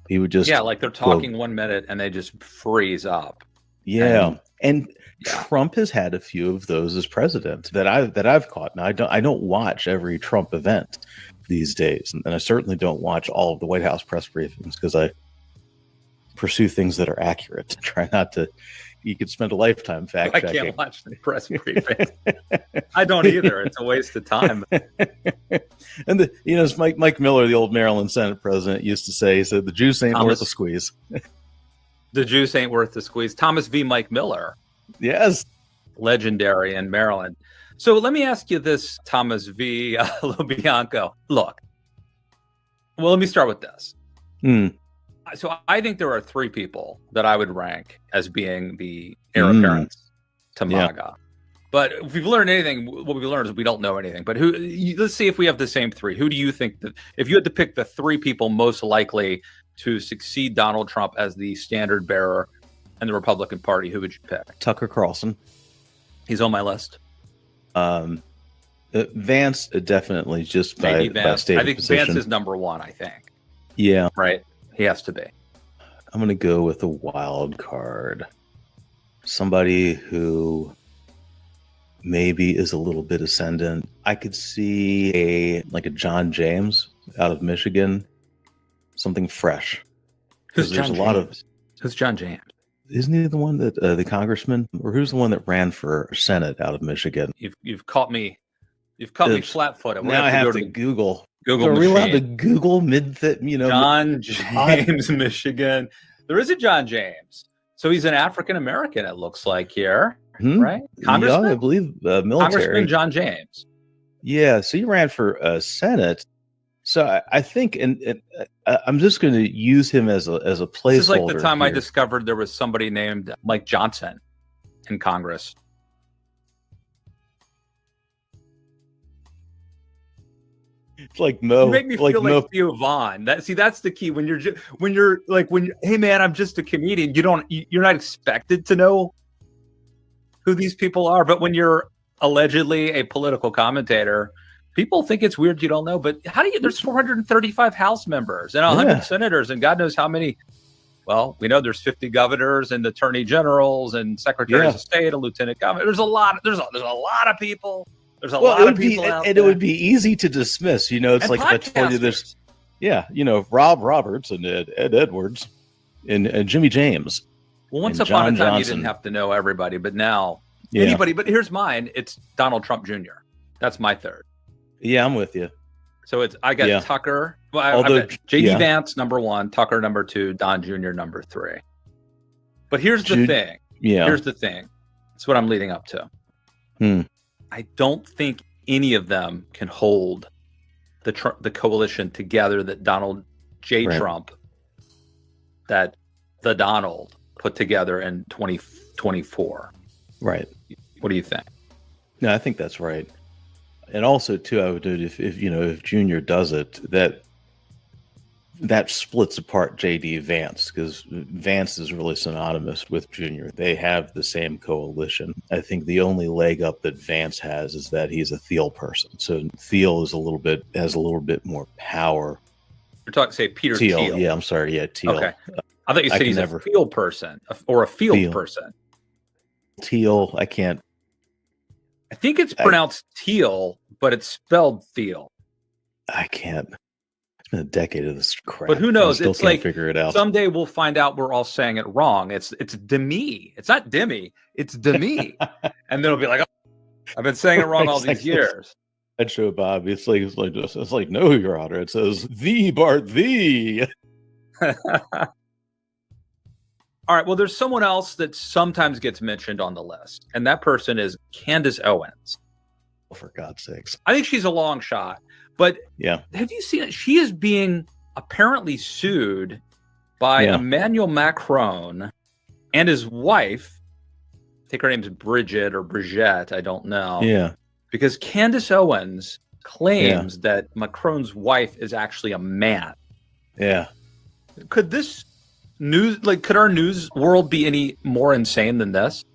S15: He would just
S11: like they're talking 1 minute and they just freeze up.
S15: And Trump has had a few of those as president that I've caught. Now I don't watch every Trump event these days, and I certainly don't watch all of the White House press briefings because I pursue things that are accurate. Try not to. You could spend a lifetime fact checking.
S11: I can't watch the press briefings. I don't either. It's a waste of time.
S15: And as Mike Miller, the old Maryland Senate president, used to say, he said, the juice ain't worth the squeeze.
S11: The juice ain't worth the squeeze. Thomas V. Mike Miller.
S15: Yes.
S11: Legendary in Maryland. So let me ask you this, Thomas V. LoBianco. Look, well, let me start with this. So I think there are three people that I would rank as being the heir apparents to MAGA. But if we've learned anything, what we've learned is we don't know anything. But let's see if we have the same three. Who do you think that, if you had to pick the three people most likely to succeed Donald Trump as the standard bearer in the Republican Party, who would you pick?
S15: Tucker Carlson.
S11: He's on my list.
S15: Vance, definitely, just by state
S11: I think
S15: position.
S11: Vance is number one, I think.
S15: Yeah.
S11: Right? He has to be.
S15: I'm going to go with a wild card. Somebody who maybe is a little bit ascendant. I could see a John James out of Michigan. Something fresh.
S11: Who's John James? Who's John James?
S15: Isn't he the one that the congressman, or who's the one that ran for Senate out of Michigan?
S11: You've caught me. You've caught me flat-footed.
S15: Now I have to Google.
S11: Google.
S15: Are we allowed to Google
S11: John James, Michigan? There is a John James. So he's an African American. It looks like here, right? Congressman,
S15: I believe military.
S11: Congressman John James.
S15: Yeah. So he ran for Senate. So I think, and I'm just going to use him as a placeholder.
S11: This is like the time
S15: here.
S11: I discovered there was somebody named Mike Johnson in Congress.
S15: It's like Mo.
S11: You make me feel like Theo Vaughn. That's the key. When hey man, I'm just a comedian. You're not expected to know who these people are. But when you're allegedly a political commentator, people think it's weird you don't know. But there's 435 House members and 100 senators and God knows how many. Well, we know there's 50 governors and attorney generals and secretaries of state and lieutenant governor. There's a lot of people. There's a lot of people out there.
S15: It would be easy to dismiss. It's like if I told you this. Yeah, Rob Roberts and Ed Edwards and Jimmy James.
S11: Well, once upon a time, you didn't have to know everybody, but now anybody. But here's mine. It's Donald Trump Jr. That's my third.
S15: Yeah, I'm with you.
S11: So I got Tucker. Well, I've got J.D. Vance number one, Tucker number two, Don Jr. number three. But here's the thing.
S15: Yeah.
S11: Here's the thing. That's what I'm leading up to. I don't think any of them can hold the coalition together that Donald J. Trump, that the Donald put together in 2024.
S15: Right.
S11: What do you think?
S15: No, I think that's right. And also, too, I would do it if Junior does it, that splits apart JD Vance, because Vance is really synonymous with Junior. They have the same coalition. I think the only leg up that Vance has is that he's a Thiel person. So Thiel has a little bit more power.
S11: You're talking, say, Peter Thiel.
S15: Yeah, I'm sorry. Yeah, Thiel.
S11: Okay. I thought you said he's a field person or a field person.
S15: Thiel, I can't.
S11: I think it's pronounced Teal, but it's spelled Thiel.
S15: I can't. It's been a decade of this crap.
S11: But who knows?
S15: I still
S11: it's
S15: can't
S11: like
S15: figure it out.
S11: Someday we'll find out we're all saying it wrong. It's Demi. It's not Demi. It's Demi. And then it'll be like, oh, I've been saying it wrong all these years.
S15: That show, Bob. It's like no, Your Honor. It says the Bart the.
S11: All right. Well, there's someone else that sometimes gets mentioned on the list, and that person is Candace Owens.
S15: Oh, for God's sakes.
S11: I think she's a long shot, but
S15: yeah.
S11: Have you seen it? She is being apparently sued by Emmanuel Macron and his wife. I think her name's Bridget or Brigitte. I don't know.
S15: Yeah.
S11: Because Candace Owens claims that Macron's wife is actually a man.
S15: Yeah.
S11: Could this could our news world be any more insane than this?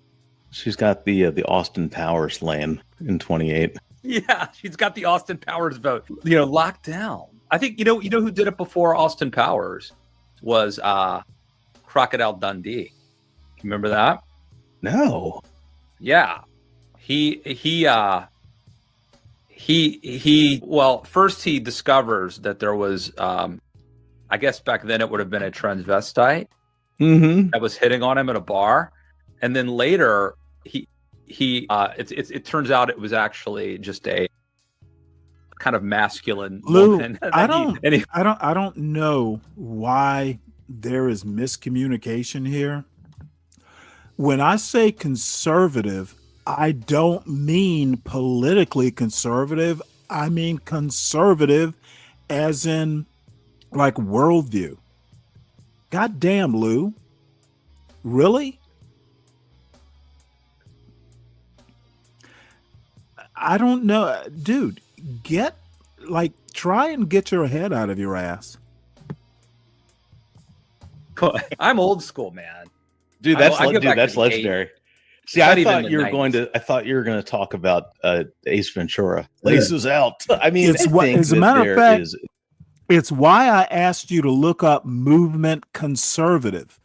S15: She's got the Austin Powers lane in 28.
S11: Yeah, she's got the Austin Powers vote, locked down. I think, you know who did it before Austin Powers was Crocodile Dundee. Remember that?
S15: No.
S11: Yeah. Well, first he discovers that there was, I guess back then it would have been a transvestite that was hitting on him at a bar. And then later it turns out it was actually just a kind of masculine woman.
S7: I don't know why there is miscommunication here. When I say conservative, I don't mean politically conservative. I mean conservative as in like worldview. God damn, Lou. Really? I don't know. Dude, try and get your head out of your ass.
S11: I'm old school, man.
S15: Dude, that's legendary. See, I thought you were going to talk about Ace Ventura. Laces out. I mean,
S7: as a matter of fact, it's why I asked you to look up movement conservative.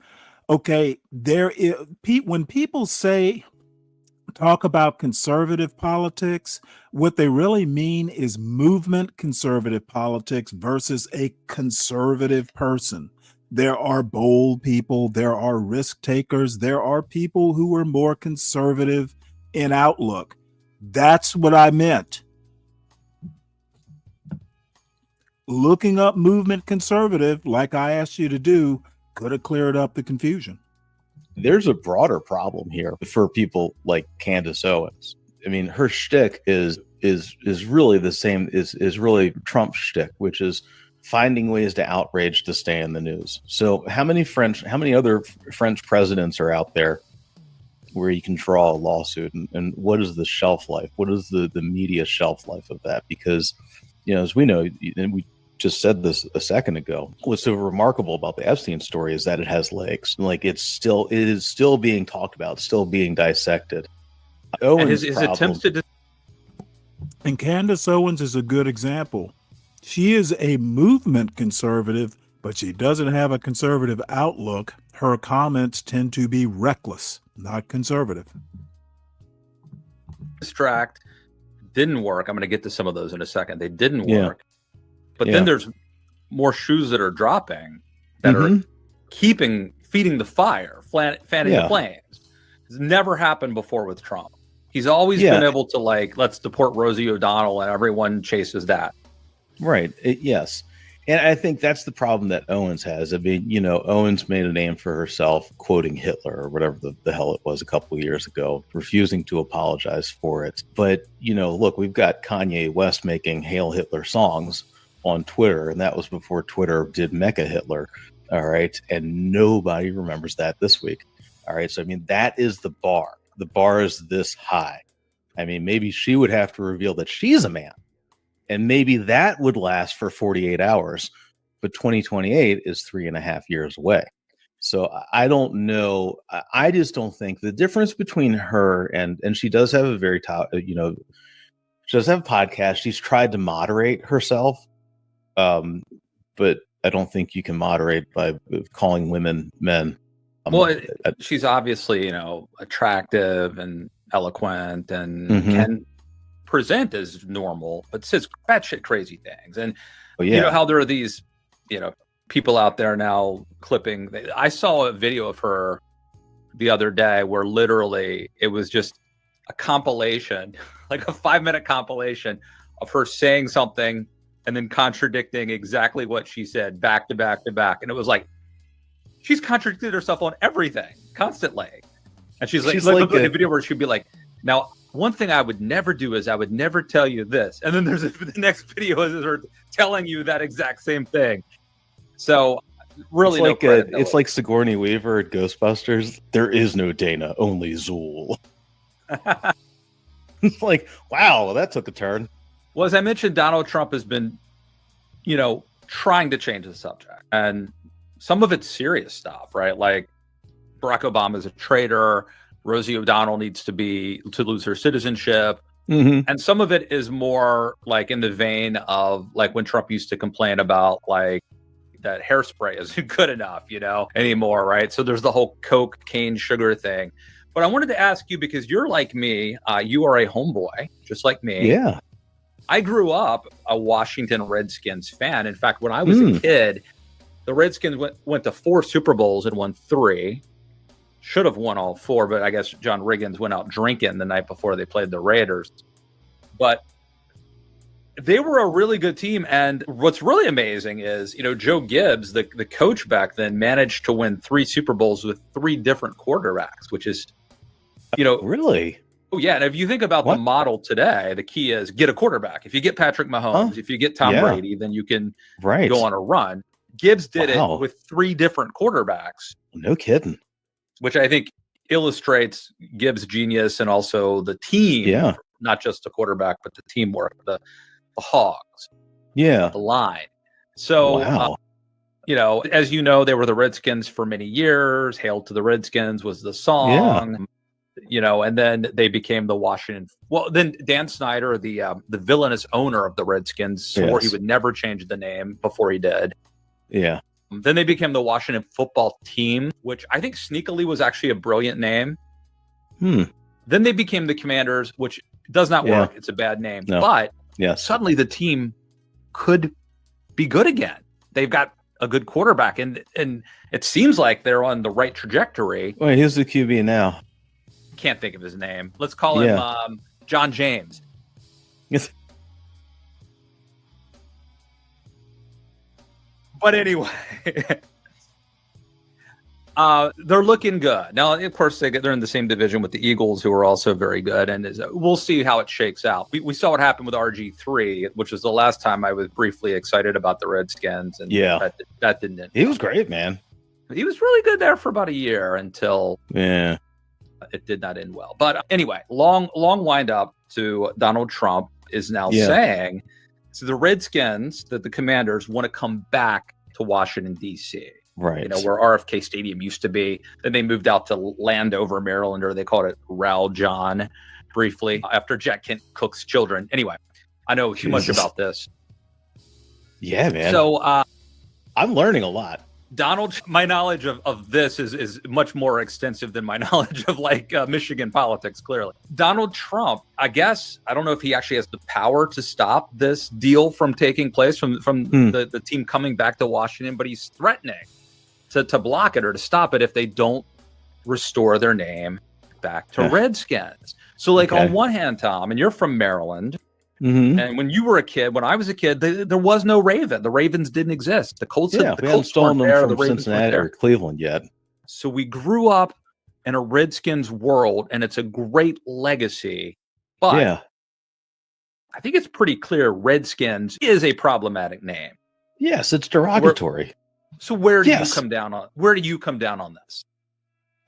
S7: Okay, when people talk about conservative politics, what they really mean is movement conservative politics versus a conservative person. There are bold people, there are risk takers, there are people who are more conservative in outlook. That's what I meant. Looking up movement conservative, like I asked you to do, could have cleared up the confusion.
S15: There's a broader problem here for people like Candace Owens. I mean, her shtick is really the same, is really Trump's shtick, which is finding ways to outrage to stay in the news. So how many other French presidents are out there where you can draw a lawsuit, and what is the shelf life? What is the media shelf life of that? Because, as we know, and we just said this a second ago, what's so remarkable about the Epstein story is that it has legs. Like it is still being talked about, still being dissected.
S7: Owens' his attempts to and Candace Owens is a good example. She is a movement conservative, but she doesn't have a conservative outlook. Her comments tend to be reckless, not conservative.
S11: Distract didn't work. I'm going to get to some of those in a second. They didn't work. But then there's more shoes that are dropping that are feeding the fire, fanning the flames. It's never happened before with Trump. He's always been able to let's deport Rosie O'Donnell, and everyone chases that.
S15: Right. Yes. And I think that's the problem that Owens has. I mean, Owens made a name for herself quoting Hitler or whatever the hell it was a couple of years ago, refusing to apologize for it. But, look, we've got Kanye West making Hail Hitler songs on Twitter, and that was before Twitter did Mecha Hitler. All right. And nobody remembers that this week. All right. So, I mean, that is the bar. The bar is this high. I mean, maybe she would have to reveal that she's a man, and maybe that would last for 48 hours. But 2028 is 3.5 years away. So I don't know. I just don't think the difference between her and she does have a very top, she does have a podcast. She's tried to moderate herself. But I don't think you can moderate by calling women men.
S11: She's obviously, attractive and eloquent and
S15: Mhm.
S11: can present as normal, but says batshit crazy things. And
S15: Oh,
S11: you
S15: yeah.
S11: know how there are these, people out there now clipping. I saw a video of her the other day where literally it was just a compilation, like a 5-minute compilation of her saying something and then contradicting exactly what she said back to back to back. And it was like, she's contradicted herself on everything constantly. And she's like a video where she'd be like, now, one thing I would never do is I would never tell you this. And then there's the next video is her telling you that exact same thing. So really,
S15: it's like Sigourney Weaver at Ghostbusters. There is no Dana, only Zool. It's like, wow, that took a turn.
S11: Well, as I mentioned, Donald Trump has been, trying to change the subject. And some of it's serious stuff, right? Like Barack Obama is a traitor. Rosie O'Donnell needs to lose her citizenship.
S15: Mhm.
S11: And some of it is more like in the vein of like when Trump used to complain about like that hairspray isn't good enough, anymore, right? So there's the whole Coke, cane, sugar thing. But I wanted to ask you, because you're like me, you are a homeboy, just like me.
S15: Yeah.
S11: I grew up a Washington Redskins fan. In fact, when I was a kid, the Redskins went to 4 Super Bowls and won 3. Should have won all 4, but I guess John Riggins went out drinking the night before they played the Raiders. But they were a really good team. And what's really amazing is, Joe Gibbs, the coach back then, managed to win 3 Super Bowls with 3 different quarterbacks, which is,
S15: really?
S11: Oh, yeah. And if you think about the model today, the key is get a quarterback. If you get Patrick Mahomes, if you get Tom Brady, then you can go on a run. Gibbs did it with 3 different quarterbacks.
S15: No kidding.
S11: Which I think illustrates Gibbs' genius and also the team.
S15: Yeah.
S11: Not just the quarterback, but the teamwork, the Hogs.
S15: Yeah.
S11: The line. So,
S15: wow.
S11: As you know, they were the Redskins for many years. Hail to the Redskins was the song. And then they became the Washington. Well, then Dan Snyder, the villainous owner of the Redskins, swore he would never change the name before he did.
S15: Yeah.
S11: Then they became the Washington Football Team, which I think sneakily was actually a brilliant name. Then they became the Commanders, which does not work. It's a bad name.
S15: No.
S11: But suddenly the team could be good again. They've got a good quarterback, and it seems like they're on the right trajectory.
S15: Wait, who's the QB now?
S11: Can't think of his name. Let's call him John James.
S15: Yes.
S11: But anyway, they're looking good. Now, of course, they're in the same division with the Eagles, who are also very good. And we'll see how it shakes out. We saw what happened with RG3, which was the last time I was briefly excited about the Redskins. And that didn't end.
S15: He was great, man.
S11: He was really good there for about a year until it did not end well. But anyway, long wind up to Donald Trump is now saying, so the Redskins, the Commanders, want to come back to Washington, D.C.
S15: Right.
S11: Where RFK Stadium used to be. Then they moved out to Landover, Maryland, or they called it Ral John briefly after Jack Kent Cook's children. Anyway, I know too much about this.
S15: Yeah, man.
S11: So
S15: I'm learning a lot.
S11: Donald, my knowledge of this is much more extensive than my knowledge of Michigan politics, clearly. Donald Trump, I guess, I don't know if he actually has the power to stop this deal from taking place from the team coming back to Washington, but he's threatening to block it or to stop it if they don't restore their name back to Redskins. So on one hand, Tom, and you're from Maryland, and when you were a kid, when I was a kid, there was no Raven. The Ravens didn't exist. The Colts,
S15: we hadn't stolen them from Cincinnati or Cleveland yet.
S11: So we grew up in a Redskins world, and it's a great legacy. But I think it's pretty clear Redskins is a problematic name.
S15: Yes, it's derogatory.
S11: So where do you come down on? Where do you come down on this?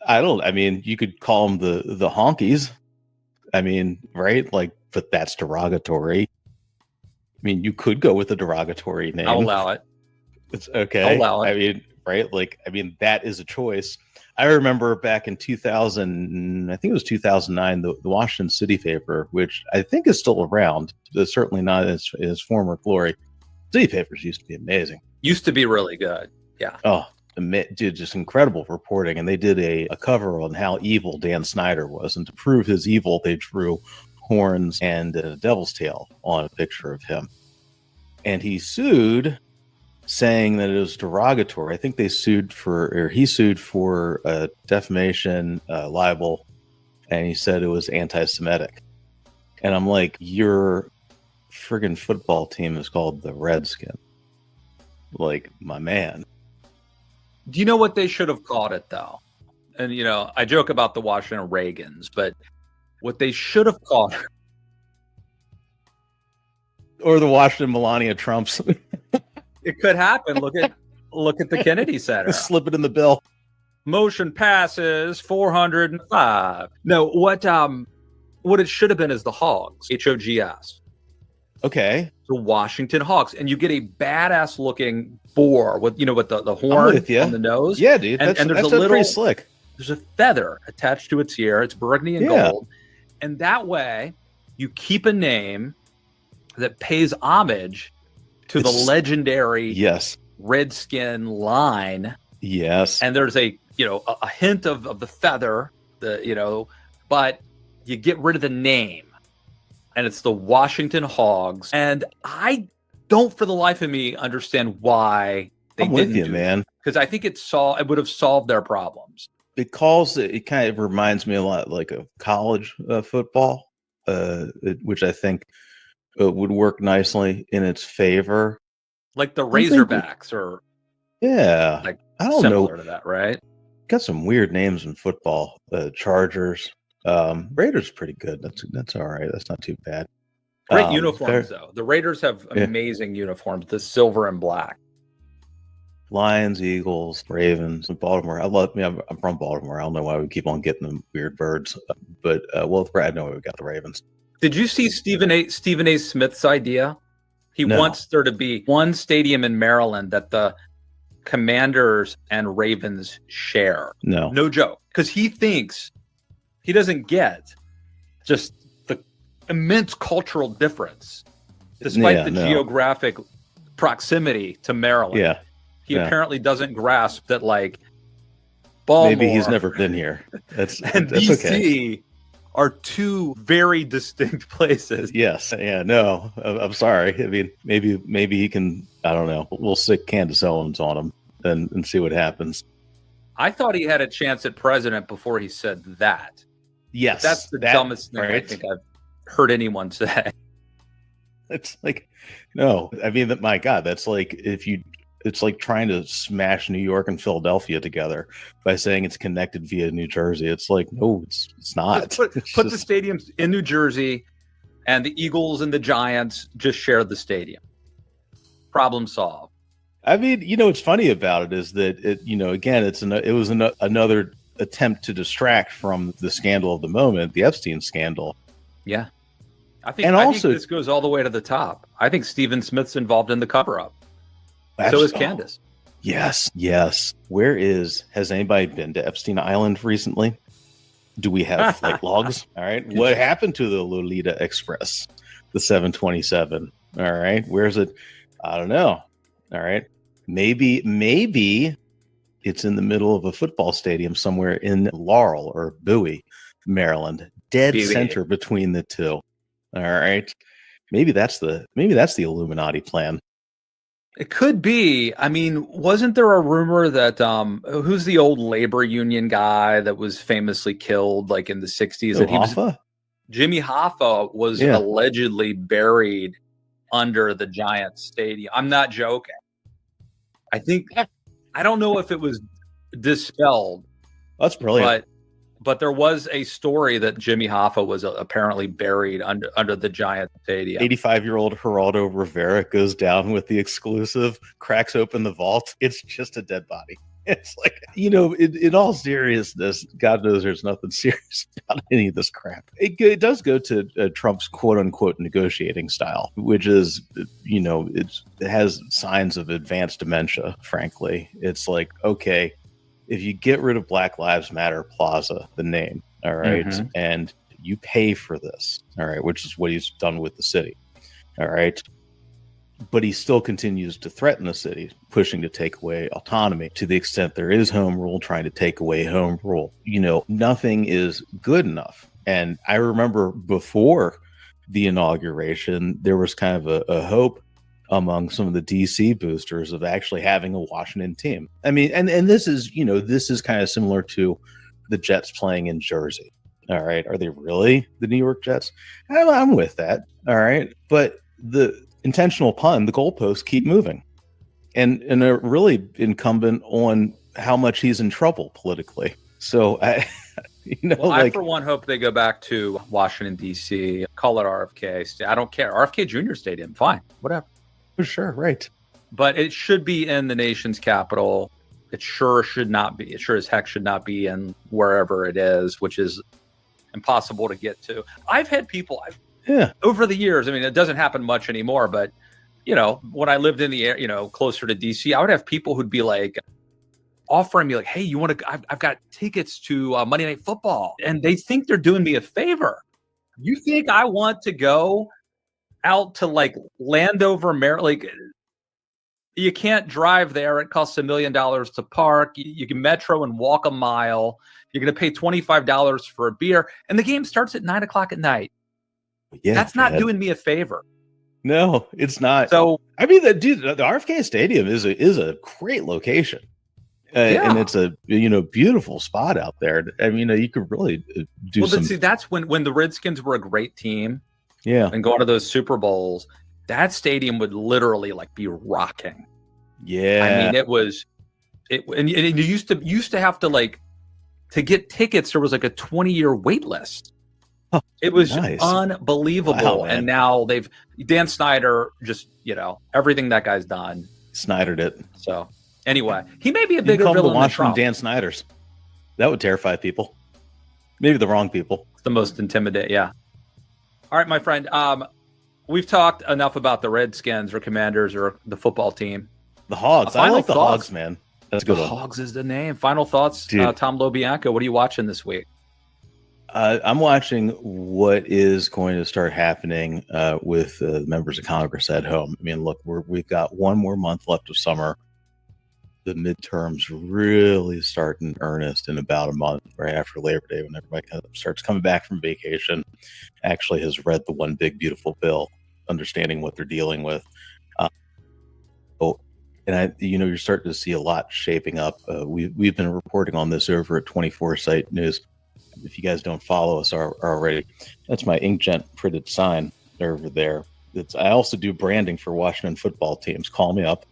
S15: I mean, you could call them the honkies. I mean, right? Like, but that's derogatory. I mean, you could go with a derogatory name.
S11: I'll allow it.
S15: It's okay.
S11: I'll allow it.
S15: I mean, right? Like, I mean, that is a choice. I remember back in 2000, I think it was 2009, the Washington City paper, which I think is still around, but certainly not as former glory. City papers used to be amazing.
S11: Used to be really good. Yeah.
S15: Oh, dude, just incredible reporting. And they did a cover on how evil Dan Snyder was. And to prove his evil, they drew horns and a devil's tail on a picture of him. And he sued, saying that it was derogatory. I think he sued for defamation, libel, and he said it was anti-Semitic. And I'm like, your friggin' football team is called the Redskins. Like, my man.
S11: Do you know what they should have called it, though? And, you know, I joke about the Washington Reagans, but what they should have called it.
S15: Or the Washington Melania Trumps.
S11: It could happen. Look at the Kennedy Center.
S15: Slip it in the bill.
S11: Motion passes 405. No, what it should have been is the Hogs. HOGS.
S15: Okay.
S11: The Washington Hogs. And you get a badass looking boar with the horn on the nose.
S15: Yeah, dude.
S11: And there's
S15: that's
S11: a little
S15: pretty slick.
S11: There's a feather attached to its ear. It's burgundy and gold. And that way you keep a name that pays homage to the legendary Redskin line.
S15: Yes.
S11: And there's a hint of the feather, but you get rid of the name. And it's the Washington Hogs. And I don't for the life of me understand why they didn't
S15: with you,
S11: do
S15: man.
S11: Because I think it would have solved their problems.
S15: Because it kind of reminds me a lot like of college football, which I think would work nicely in its favor.
S11: Like the Razorbacks or
S15: I don't
S11: similar
S15: know
S11: to that, right?
S15: Got some weird names in football. Chargers, Raiders, pretty good. That's all right. That's not too bad.
S11: Great uniforms though. The Raiders have amazing uniforms. The silver and black.
S15: Lions, Eagles, Ravens, Baltimore. I'm from Baltimore. I don't know why we keep on getting them weird birds, but I know we got the Ravens.
S11: Did you see Stephen A. Smith's idea? He wants there to be one stadium in Maryland that the Commanders and Ravens share. No joke. Because he thinks he doesn't get just the immense cultural difference, despite the geographic proximity to Maryland.
S15: Yeah.
S11: He apparently doesn't grasp that, like, Baltimore.
S15: Maybe he's never been here. That's
S11: DC
S15: okay.
S11: Are two very distinct places.
S15: Yes. Yeah. No, I'm sorry. I mean, maybe he can. I don't know. We'll stick Candace Owens on him and see what happens.
S11: I thought he had a chance at president before he said that.
S15: Yes,
S11: but that's the dumbest thing I think I've heard anyone say.
S15: It's like, no. I mean, my God, that's like it's like trying to smash New York and Philadelphia together by saying it's connected via New Jersey. It's like, no, it's not.
S11: Put the stadiums in New Jersey, and the Eagles and the Giants just share the stadium. Problem solved.
S15: I mean, what's funny about it is that it was another attempt to distract from the scandal of the moment, the Epstein scandal.
S11: Yeah, I think this goes all the way to the top. I think Stephen Smith's involved in the cover-up. So is Candace.
S15: Yes. Has anybody been to Epstein Island recently? Do we have flight logs? All right. What happened to the Lolita Express, the 727? All right. Where's it? I don't know. All right. Maybe it's in the middle of a football stadium somewhere in Laurel or Bowie, Maryland, dead center between the two. All right. Maybe that's the Illuminati plan.
S11: It could be. I mean, wasn't there a rumor that who's the old labor union guy that was famously killed like in the 60s? Jimmy Hoffa was allegedly buried under the Giants stadium. I'm not joking. I don't know if it was dispelled.
S15: That's brilliant.
S11: But there was a story that Jimmy Hoffa was apparently buried under the Giant stadium.
S15: 85-year-old Geraldo Rivera goes down with the exclusive, cracks open the vault. It's just a dead body. It's like, in all seriousness, God knows there's nothing serious about any of this crap. It does go to Trump's quote unquote negotiating style, which is, it has signs of advanced dementia, frankly. It's like, okay, if you get rid of Black Lives Matter Plaza, the name, all right, and you pay for this, all right, which is what he's done with the city, all right, but he still continues to threaten the city, pushing to take away autonomy to the extent there is home rule, trying to take away home rule. Nothing is good enough. And I remember before the inauguration, there was kind of a hope among some of the DC boosters of actually having a Washington team. I mean, and this is kind of similar to the Jets playing in Jersey. All right. Are they really the New York Jets? I'm with that. All right. But the intentional pun, the goalposts keep moving, and are really incumbent on how much he's in trouble politically. So I
S11: for one hope they go back to Washington D.C. Call it RFK. I don't care. RFK Jr. Stadium, fine, whatever.
S15: For sure, right.
S11: But it should be in the nation's capital. It sure should not be. It sure as heck should not be in wherever it is, which is impossible to get to. I've had people. Over the years, I mean, it doesn't happen much anymore, but, when I lived in the air, closer to DC, I would have people who'd be like offering me like, hey, you want to, I've got tickets to Monday Night Football. And they think they're doing me a favor. You think I want to go out to like Landover, Maryland? Like, you can't drive there. It costs $1 million to park. You can metro and walk a mile. You're going to pay $25 for a beer. And the game starts at 9:00 at night.
S15: Yeah,
S11: that's not doing me a favor.
S15: No, it's not.
S11: So
S15: I mean, the RFK Stadium is a great location, and it's a beautiful spot out there. I mean, you could really do.
S11: Well, see, that's when the Redskins were a great team.
S15: Yeah,
S11: and going to those Super Bowls, that stadium would literally like be rocking.
S15: Yeah,
S11: I mean, it was. And you used to have to like to get tickets. There was like a 20-year wait list. It was unbelievable.
S15: Wow,
S11: and now Dan Snyder just, everything that guy's done.
S15: Snydered it.
S11: So anyway, he may be a bigger villain than Trump.
S15: Dan Snyders. That would terrify people. Maybe the wrong people.
S11: It's the most intimidating. Yeah. All right, my friend. We've talked enough about the Redskins or Commanders or the football team.
S15: The Hogs. I like the Hogs, man. That's a good one.
S11: Hogs is the name. Final thoughts, Tom LoBianco. What are you watching this week?
S15: I'm watching what is going to start happening with members of Congress at home. I mean, look, we've got one more month left of summer. The midterms really start in earnest in about a month, right after Labor Day, when everybody kind of starts coming back from vacation, actually has read the one big, beautiful bill, understanding what they're dealing with. And you're starting to see a lot shaping up. We've been reporting on this over at 24 Site News. If you guys don't follow us already, that's my inkjet printed sign over there. I also do branding for Washington football teams. Call me up.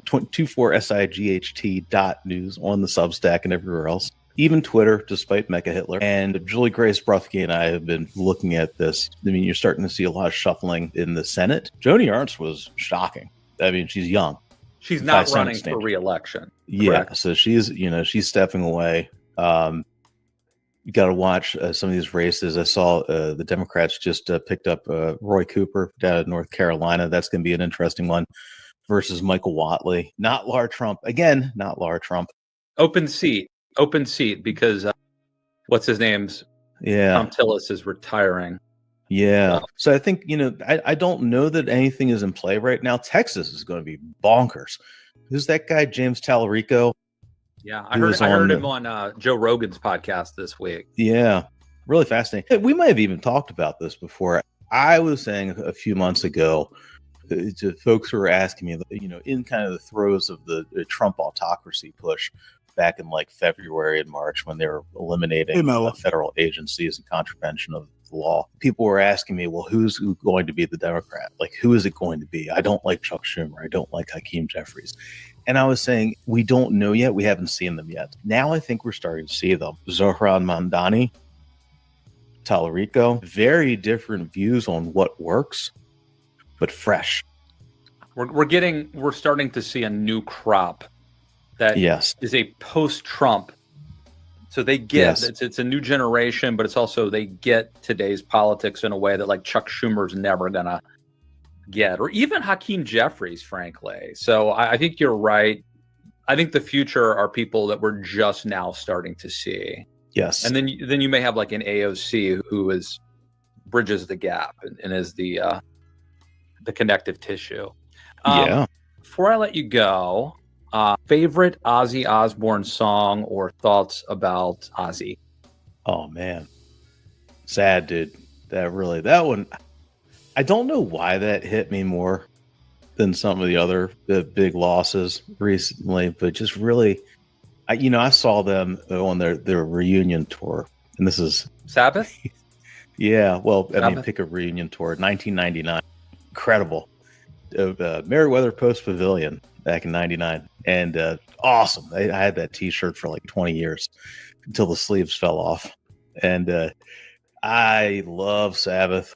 S15: 24sight.news on the Substack and everywhere else. Even Twitter, despite Mecha Hitler. And Julie Grace Bruthke and I have been looking at this. I mean, you're starting to see a lot of shuffling in the Senate. Joni Ernst was shocking. I mean, she's young.
S11: She's not running for re-election.
S15: Yeah, so she's stepping away. You got to watch some of these races. I saw the Democrats just picked up Roy Cooper down in North Carolina. That's going to be an interesting one versus Michael Whatley. Not Laura Trump. Again, not Laura Trump.
S11: Open seat because what's his name's?
S15: Yeah.
S11: Tom Tillis is retiring.
S15: Yeah. So I think, I don't know that anything is in play right now. Texas is going to be bonkers. Who's that guy, James Tallarico?
S11: Yeah, I heard him on Joe Rogan's podcast this week.
S15: Yeah, really fascinating. We might have even talked about this before. I was saying a few months ago to folks who were asking me, in kind of the throes of the Trump autocracy push back in like February and March when they were eliminating federal agencies and contravention of the law. People were asking me, well, who's going to be the Democrat? Like, who is it going to be? I don't like Chuck Schumer. I don't like Hakeem Jeffries. And I was saying, we don't know yet. We haven't seen them yet. Now I think we're starting to see them. Zohran Mamdani, Tallarico, very different views on what works, but fresh.
S11: We're starting to see a new crop that
S15: Yes.
S11: is a post-Trump. So they get it's a new generation, but it's also they get today's politics in a way that like Chuck Schumer's never gonna get, or even Hakeem Jeffries, frankly. So I think you're right. I think the future are people that we're just now starting to see.
S15: Yes.
S11: And then you may have like an AOC who bridges the gap and is the connective tissue.
S15: Yeah.
S11: Before I let you go, favorite Ozzy Osbourne song or thoughts about Ozzy?
S15: Oh man, sad, dude. That one. I don't know why that hit me more than some of the big losses recently, but just really, I saw them on their reunion tour, and this is
S11: Sabbath.
S15: Yeah, well, I mean,
S11: Sabbath.
S15: pick a reunion tour, 1999, incredible. Meriwether Post Pavilion back in '99, and awesome. I had that T-shirt for like 20 years until the sleeves fell off, and I love Sabbath,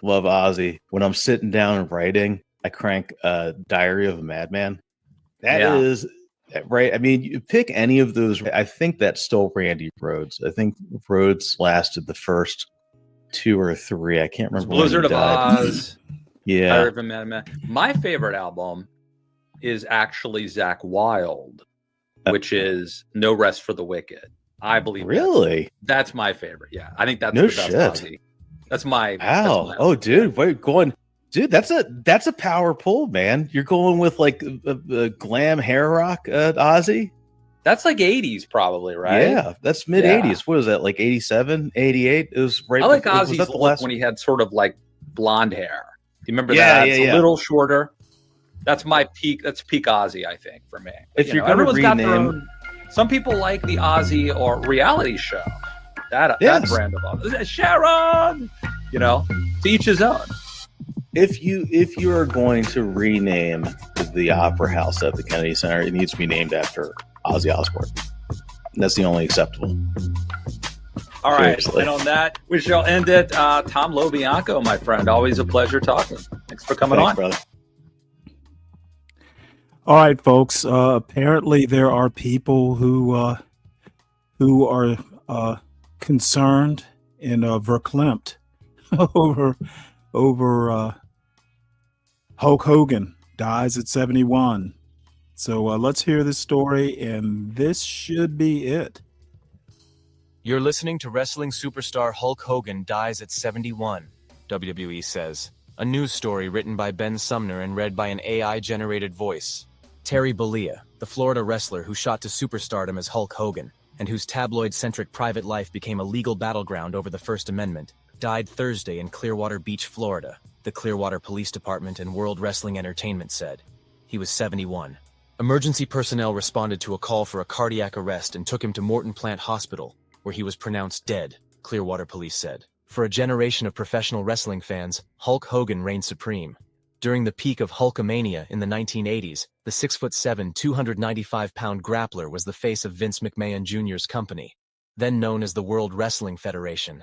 S15: love Ozzy. When I'm sitting down and writing, I crank Diary of a Madman. That is right. I mean, you pick any of those. I think that's still Randy Rhoads. I think Rhoads lasted the first 2 or 3. I can't remember.
S11: Blizzard of Oz.
S15: Yeah.
S11: Diary of a Madman. My favorite album is actually Zakk Wylde, which is No Rest for the Wicked. I believe.
S15: Really?
S11: That's my favorite. Yeah, I think that's
S15: No
S11: the best
S15: shit.
S11: Ozzy. That's my.
S15: Wow. Oh, dude, wait, dude, that's a power pull, man. You're going with like a glam hair rock Ozzy.
S11: That's like 80s, probably, right?
S15: Yeah, that's mid 80s. What is that? Like 87, 88? It was right.
S11: I like
S15: before,
S11: Ozzy's look when he had sort of like blonde hair. Do you remember
S15: Yeah,
S11: that?
S15: yeah,
S11: It's
S15: yeah.
S11: a little shorter. That's my peak. That's peak Ozzy, I think, for me. But,
S15: If you're gonna
S11: everyone's got their
S15: rename-
S11: own. Some people like the Ozzy or reality show. That
S15: Yes.
S11: brand of Ozzy. Sharon, to each his own.
S15: If you are going to rename the Opera House at the Kennedy Center, it needs to be named after Ozzy Osbourne. That's the only acceptable.
S11: All right.
S15: Seriously.
S11: And on that, we shall end it. Tom Lobianco, my friend. Always a pleasure talking. Thanks for coming on.
S15: Brother.
S7: All right, folks. Apparently, there are people who are concerned and verklempt over Hulk Hogan dies at 71. So let's hear this story, and this should be it.
S16: You're listening to wrestling superstar Hulk Hogan dies at 71, WWE says. A news story written by Ben Sumner and read by an AI-generated voice. Terry Bollea, the Florida wrestler who shot to superstardom as Hulk Hogan, and whose tabloid-centric private life became a legal battleground over the First Amendment, died Thursday in Clearwater Beach, Florida, the Clearwater Police Department and World Wrestling Entertainment said. He was 71. Emergency personnel responded to a call for a cardiac arrest and took him to Morton Plant Hospital, where he was pronounced dead, Clearwater Police said. For a generation of professional wrestling fans, Hulk Hogan reigned supreme. During the peak of Hulkamania in the 1980s, the 6'7", 295-pound grappler was the face of Vince McMahon Jr.'s company, then known as the World Wrestling Federation.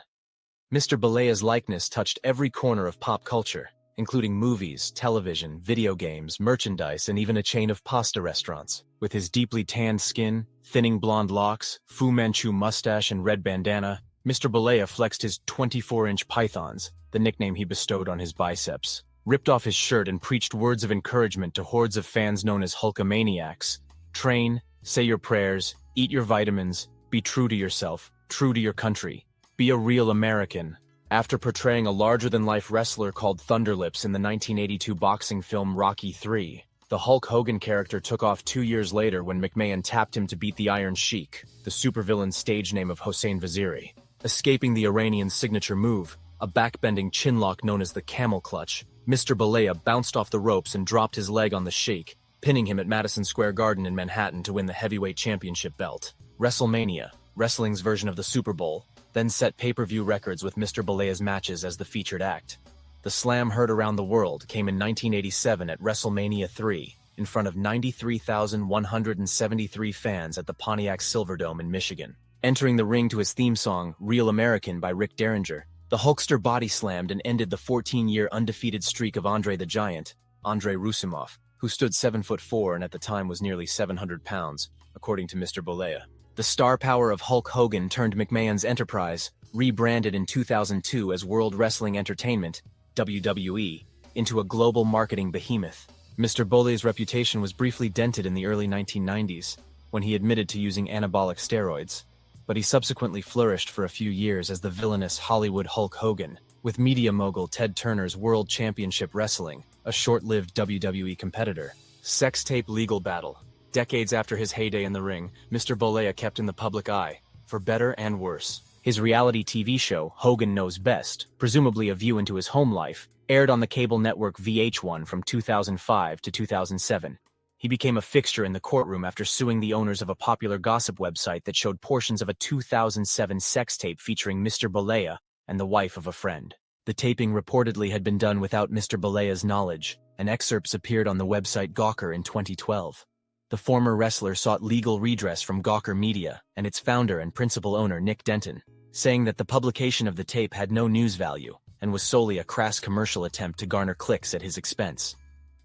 S16: Mr. Bollea's likeness touched every corner of pop culture, including movies, television, video games, merchandise, and even a chain of pasta restaurants. With his deeply tanned skin, thinning blonde locks, Fu Manchu mustache, and red bandana, Mr. Bollea flexed his 24-inch pythons, the nickname he bestowed on his biceps, ripped off his shirt and preached words of encouragement to hordes of fans known as Hulkamaniacs. Train, say your prayers, eat your vitamins, be true to yourself, true to your country. Be a real American. After portraying a larger-than-life wrestler called Thunderlips in the 1982 boxing film Rocky III, the Hulk Hogan character took off 2 years later when McMahon tapped him to beat the Iron Sheik, the supervillain stage name of Hossein Vaziri. Escaping the Iranian's signature move, a backbending chinlock known as the camel clutch, Mr. Bollea bounced off the ropes and dropped his leg on the Sheik, pinning him at Madison Square Garden in Manhattan to win the heavyweight championship belt. WrestleMania, wrestling's version of the Super Bowl, then set pay-per-view records with Mr. Bollea's matches as the featured act. The slam heard around the world came in 1987 at WrestleMania 3, in front of 93,173 fans at the Pontiac Silverdome in Michigan. Entering the ring to his theme song, Real American by Rick Derringer, the Hulkster body slammed and ended the 14-year undefeated streak of Andre the Giant, Andrei Rousimov, who stood 7'4" and at the time was nearly 700 pounds, according to Mr. Bollea. The star power of Hulk Hogan turned McMahon's enterprise, rebranded in 2002 as World Wrestling Entertainment, WWE, into a global marketing behemoth. Mr. Bollea's reputation was briefly dented in the early 1990s, when he admitted to using anabolic steroids, but he subsequently flourished for a few years as the villainous Hollywood Hulk Hogan, with media mogul Ted Turner's World Championship Wrestling, a short-lived WWE competitor. Sex tape legal battle. Decades after his heyday in the ring, Mr. Bollea kept in the public eye, for better and worse. His reality TV show, Hogan Knows Best, presumably a view into his home life, aired on the cable network VH1 from 2005 to 2007. He became a fixture in the courtroom after suing the owners of a popular gossip website that showed portions of a 2007 sex tape featuring Mr. Bollea and the wife of a friend. The taping reportedly had been done without Mr. Bollea's knowledge, and excerpts appeared on the website Gawker in 2012. The former wrestler sought legal redress from Gawker Media and its founder and principal owner Nick Denton, saying that the publication of the tape had no news value and was solely a crass commercial attempt to garner clicks at his expense.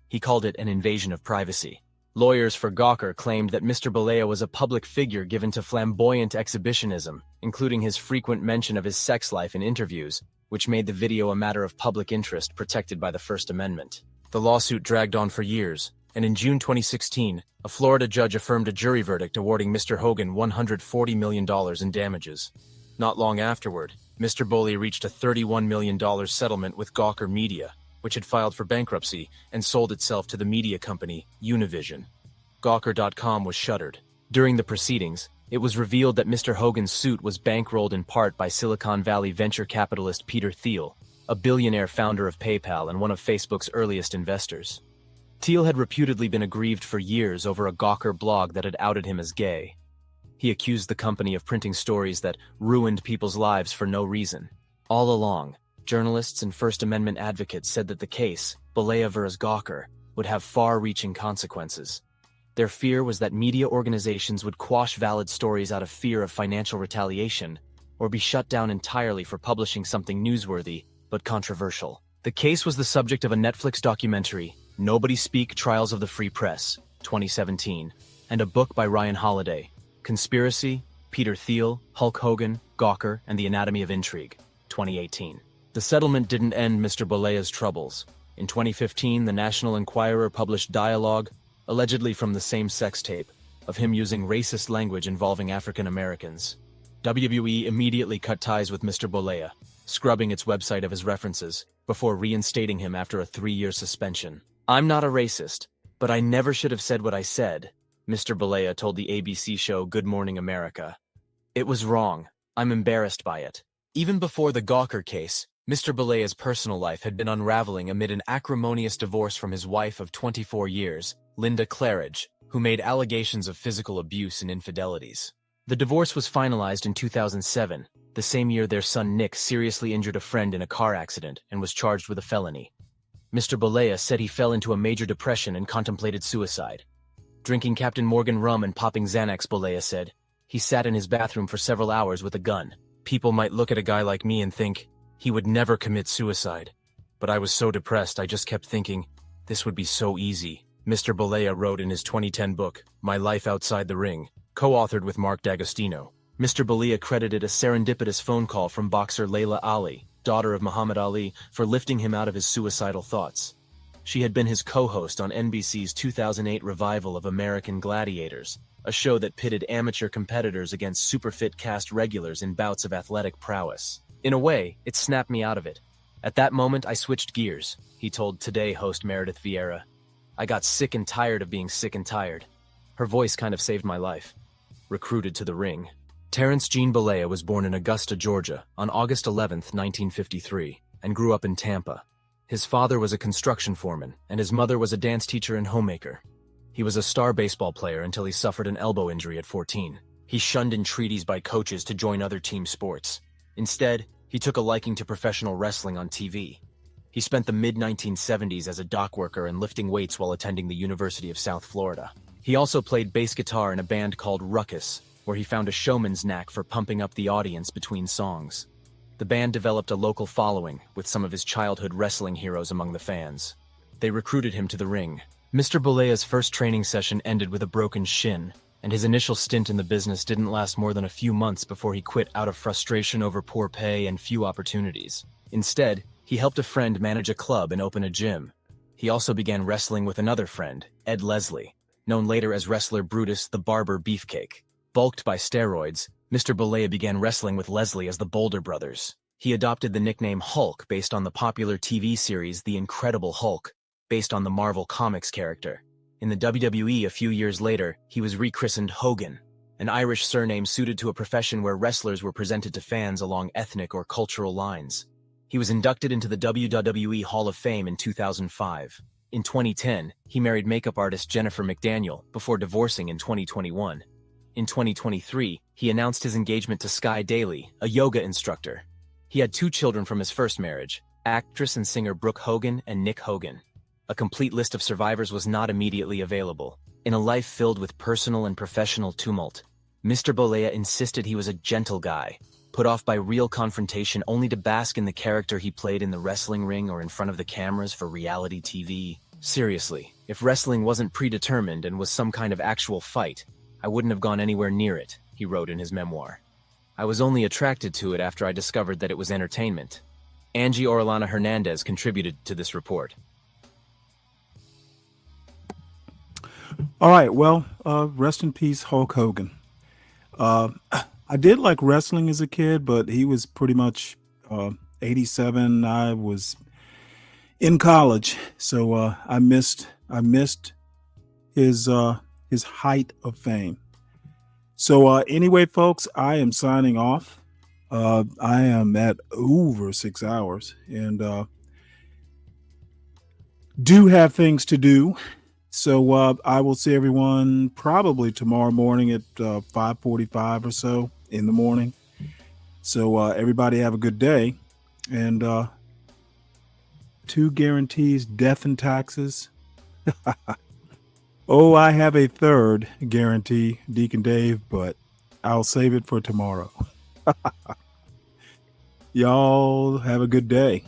S16: He called it an invasion of privacy. Lawyers for Gawker claimed that Mr. Bollea was a public figure given to flamboyant exhibitionism, including his frequent mention of his sex life in interviews, which made the video a matter of public interest protected by the First Amendment. The lawsuit dragged on for years, and in June 2016, a Florida judge affirmed a jury verdict awarding Mr. Hogan $140 million in damages. Not long afterward, Mr. Bollea reached a $31 million settlement with Gawker Media, which had filed for bankruptcy and sold itself to the media company Univision. Gawker.com was shuttered. During the proceedings, it was revealed that Mr. Hogan's suit was bankrolled in part by Silicon Valley venture capitalist Peter Thiel, a billionaire founder of PayPal and one of Facebook's earliest investors. Thiel had reputedly been aggrieved for years over a Gawker blog that had outed him as gay. He accused the company of printing stories that ruined people's lives for no reason. All along, journalists and First Amendment advocates said that the case, Bollea vs. Gawker, would have far-reaching consequences. Their fear was that media organizations would quash valid stories out of fear of financial retaliation, or be shut down entirely for publishing something newsworthy but controversial. The case was the subject of a Netflix documentary, Nobody Speak: Trials of the Free Press, 2017, and a book by Ryan Holiday, Conspiracy, Peter Thiel, Hulk Hogan, Gawker, and the Anatomy of Intrigue, 2018. The settlement didn't end Mr. Bollea's troubles. In 2015, the National Enquirer published dialogue, allegedly from the same sex tape, of him using racist language involving African Americans. WWE immediately cut ties with Mr. Bollea, scrubbing its website of his references, before reinstating him after a 3-year suspension. "I'm not a racist, but I never should have said what I said," Mr. Bollea told the ABC show Good Morning America. "It was wrong. I'm embarrassed by it." Even before the Gawker case, Mr. Bollea's personal life had been unraveling amid an acrimonious divorce from his wife of 24 years, Linda Claridge, who made allegations of physical abuse and infidelities. The divorce was finalized in 2007, the same year their son Nick seriously injured a friend in a car accident and was charged with a felony. Mr. Bollea said he fell into a major depression and contemplated suicide. Drinking Captain Morgan rum and popping Xanax, Bollea said, he sat in his bathroom for several hours with a gun. "People might look at a guy like me and think, he would never commit suicide. But I was so depressed I just kept thinking, this would be so easy," Mr. Bollea wrote in his 2010 book, My Life Outside the Ring, co-authored with Mark D'Agostino. Mr. Bollea credited a serendipitous phone call from boxer Layla Ali, daughter of Muhammad Ali, for lifting him out of his suicidal thoughts. She had been his co-host on NBC's 2008 revival of American Gladiators, a show that pitted amateur competitors against super-fit cast regulars in bouts of athletic prowess. "In a way, it snapped me out of it. At that moment, I switched gears," he told Today host Meredith Vieira. "I got sick and tired of being sick and tired." Her voice kind of saved my life. Recruited to the ring. Terrence Gene Bollea was born in Augusta, Georgia, on August 11, 1953, and grew up in Tampa. His father was a construction foreman, and his mother was a dance teacher and homemaker. He was a star baseball player until he suffered an elbow injury at 14. He shunned entreaties by coaches to join other team sports. Instead, he took a liking to professional wrestling on TV. He spent the mid-1970s as a dock worker and lifting weights while attending the University of South Florida. He also played bass guitar in a band called Ruckus, where he found a showman's knack for pumping up the audience between songs. The band developed a local following, with some of his childhood wrestling heroes among the fans. They recruited him to the ring, Mr. Bolea's first training session ended with a broken shin, and his initial stint in the business didn't last more than a few months before he quit out of frustration over poor pay and few opportunities. Instead, he helped a friend manage a club and open a gym. He also began wrestling with another friend, Ed Leslie, known later as wrestler Brutus the Barber Beefcake. Bulked by steroids, Mr. Bolea began wrestling with Leslie as the Boulder Brothers. He adopted the nickname Hulk based on the popular TV series The Incredible Hulk, based on the Marvel Comics character. In the WWE a few years later, he was rechristened Hogan, an Irish surname suited to a profession where wrestlers were presented to fans along ethnic or cultural lines. He was inducted into the WWE Hall of Fame in 2005. In 2010, he married makeup artist Jennifer McDaniel before divorcing in 2021. In 2023, he announced his engagement to Sky Daly, a yoga instructor. He had 2 children from his first marriage, actress and singer Brooke Hogan and Nick Hogan. A complete list of survivors was not immediately available. In a life filled with personal and professional tumult, Mr. Bolea insisted he was a gentle guy, put off by real confrontation only to bask in the character he played in the wrestling ring or in front of the cameras for reality TV. Seriously, if wrestling wasn't predetermined and was some kind of actual fight, I wouldn't have gone anywhere near it, he wrote in his memoir. I was only attracted to it after I discovered that it was entertainment. Angie Orellana Hernandez contributed to this report.
S7: All right, well, rest in peace, Hulk Hogan. I did like wrestling as a kid, but he was pretty much 87. I was in college, so I missed his height of fame. So anyway, folks, I am signing off. I am at over 6 hours and do have things to do. So I will see everyone probably tomorrow morning at 5:45 or so in the morning. So everybody have a good day. And 2 guarantees, death and taxes. Oh, I have a 3rd guarantee, Deacon Dave, but I'll save it for tomorrow. Y'all have a good day.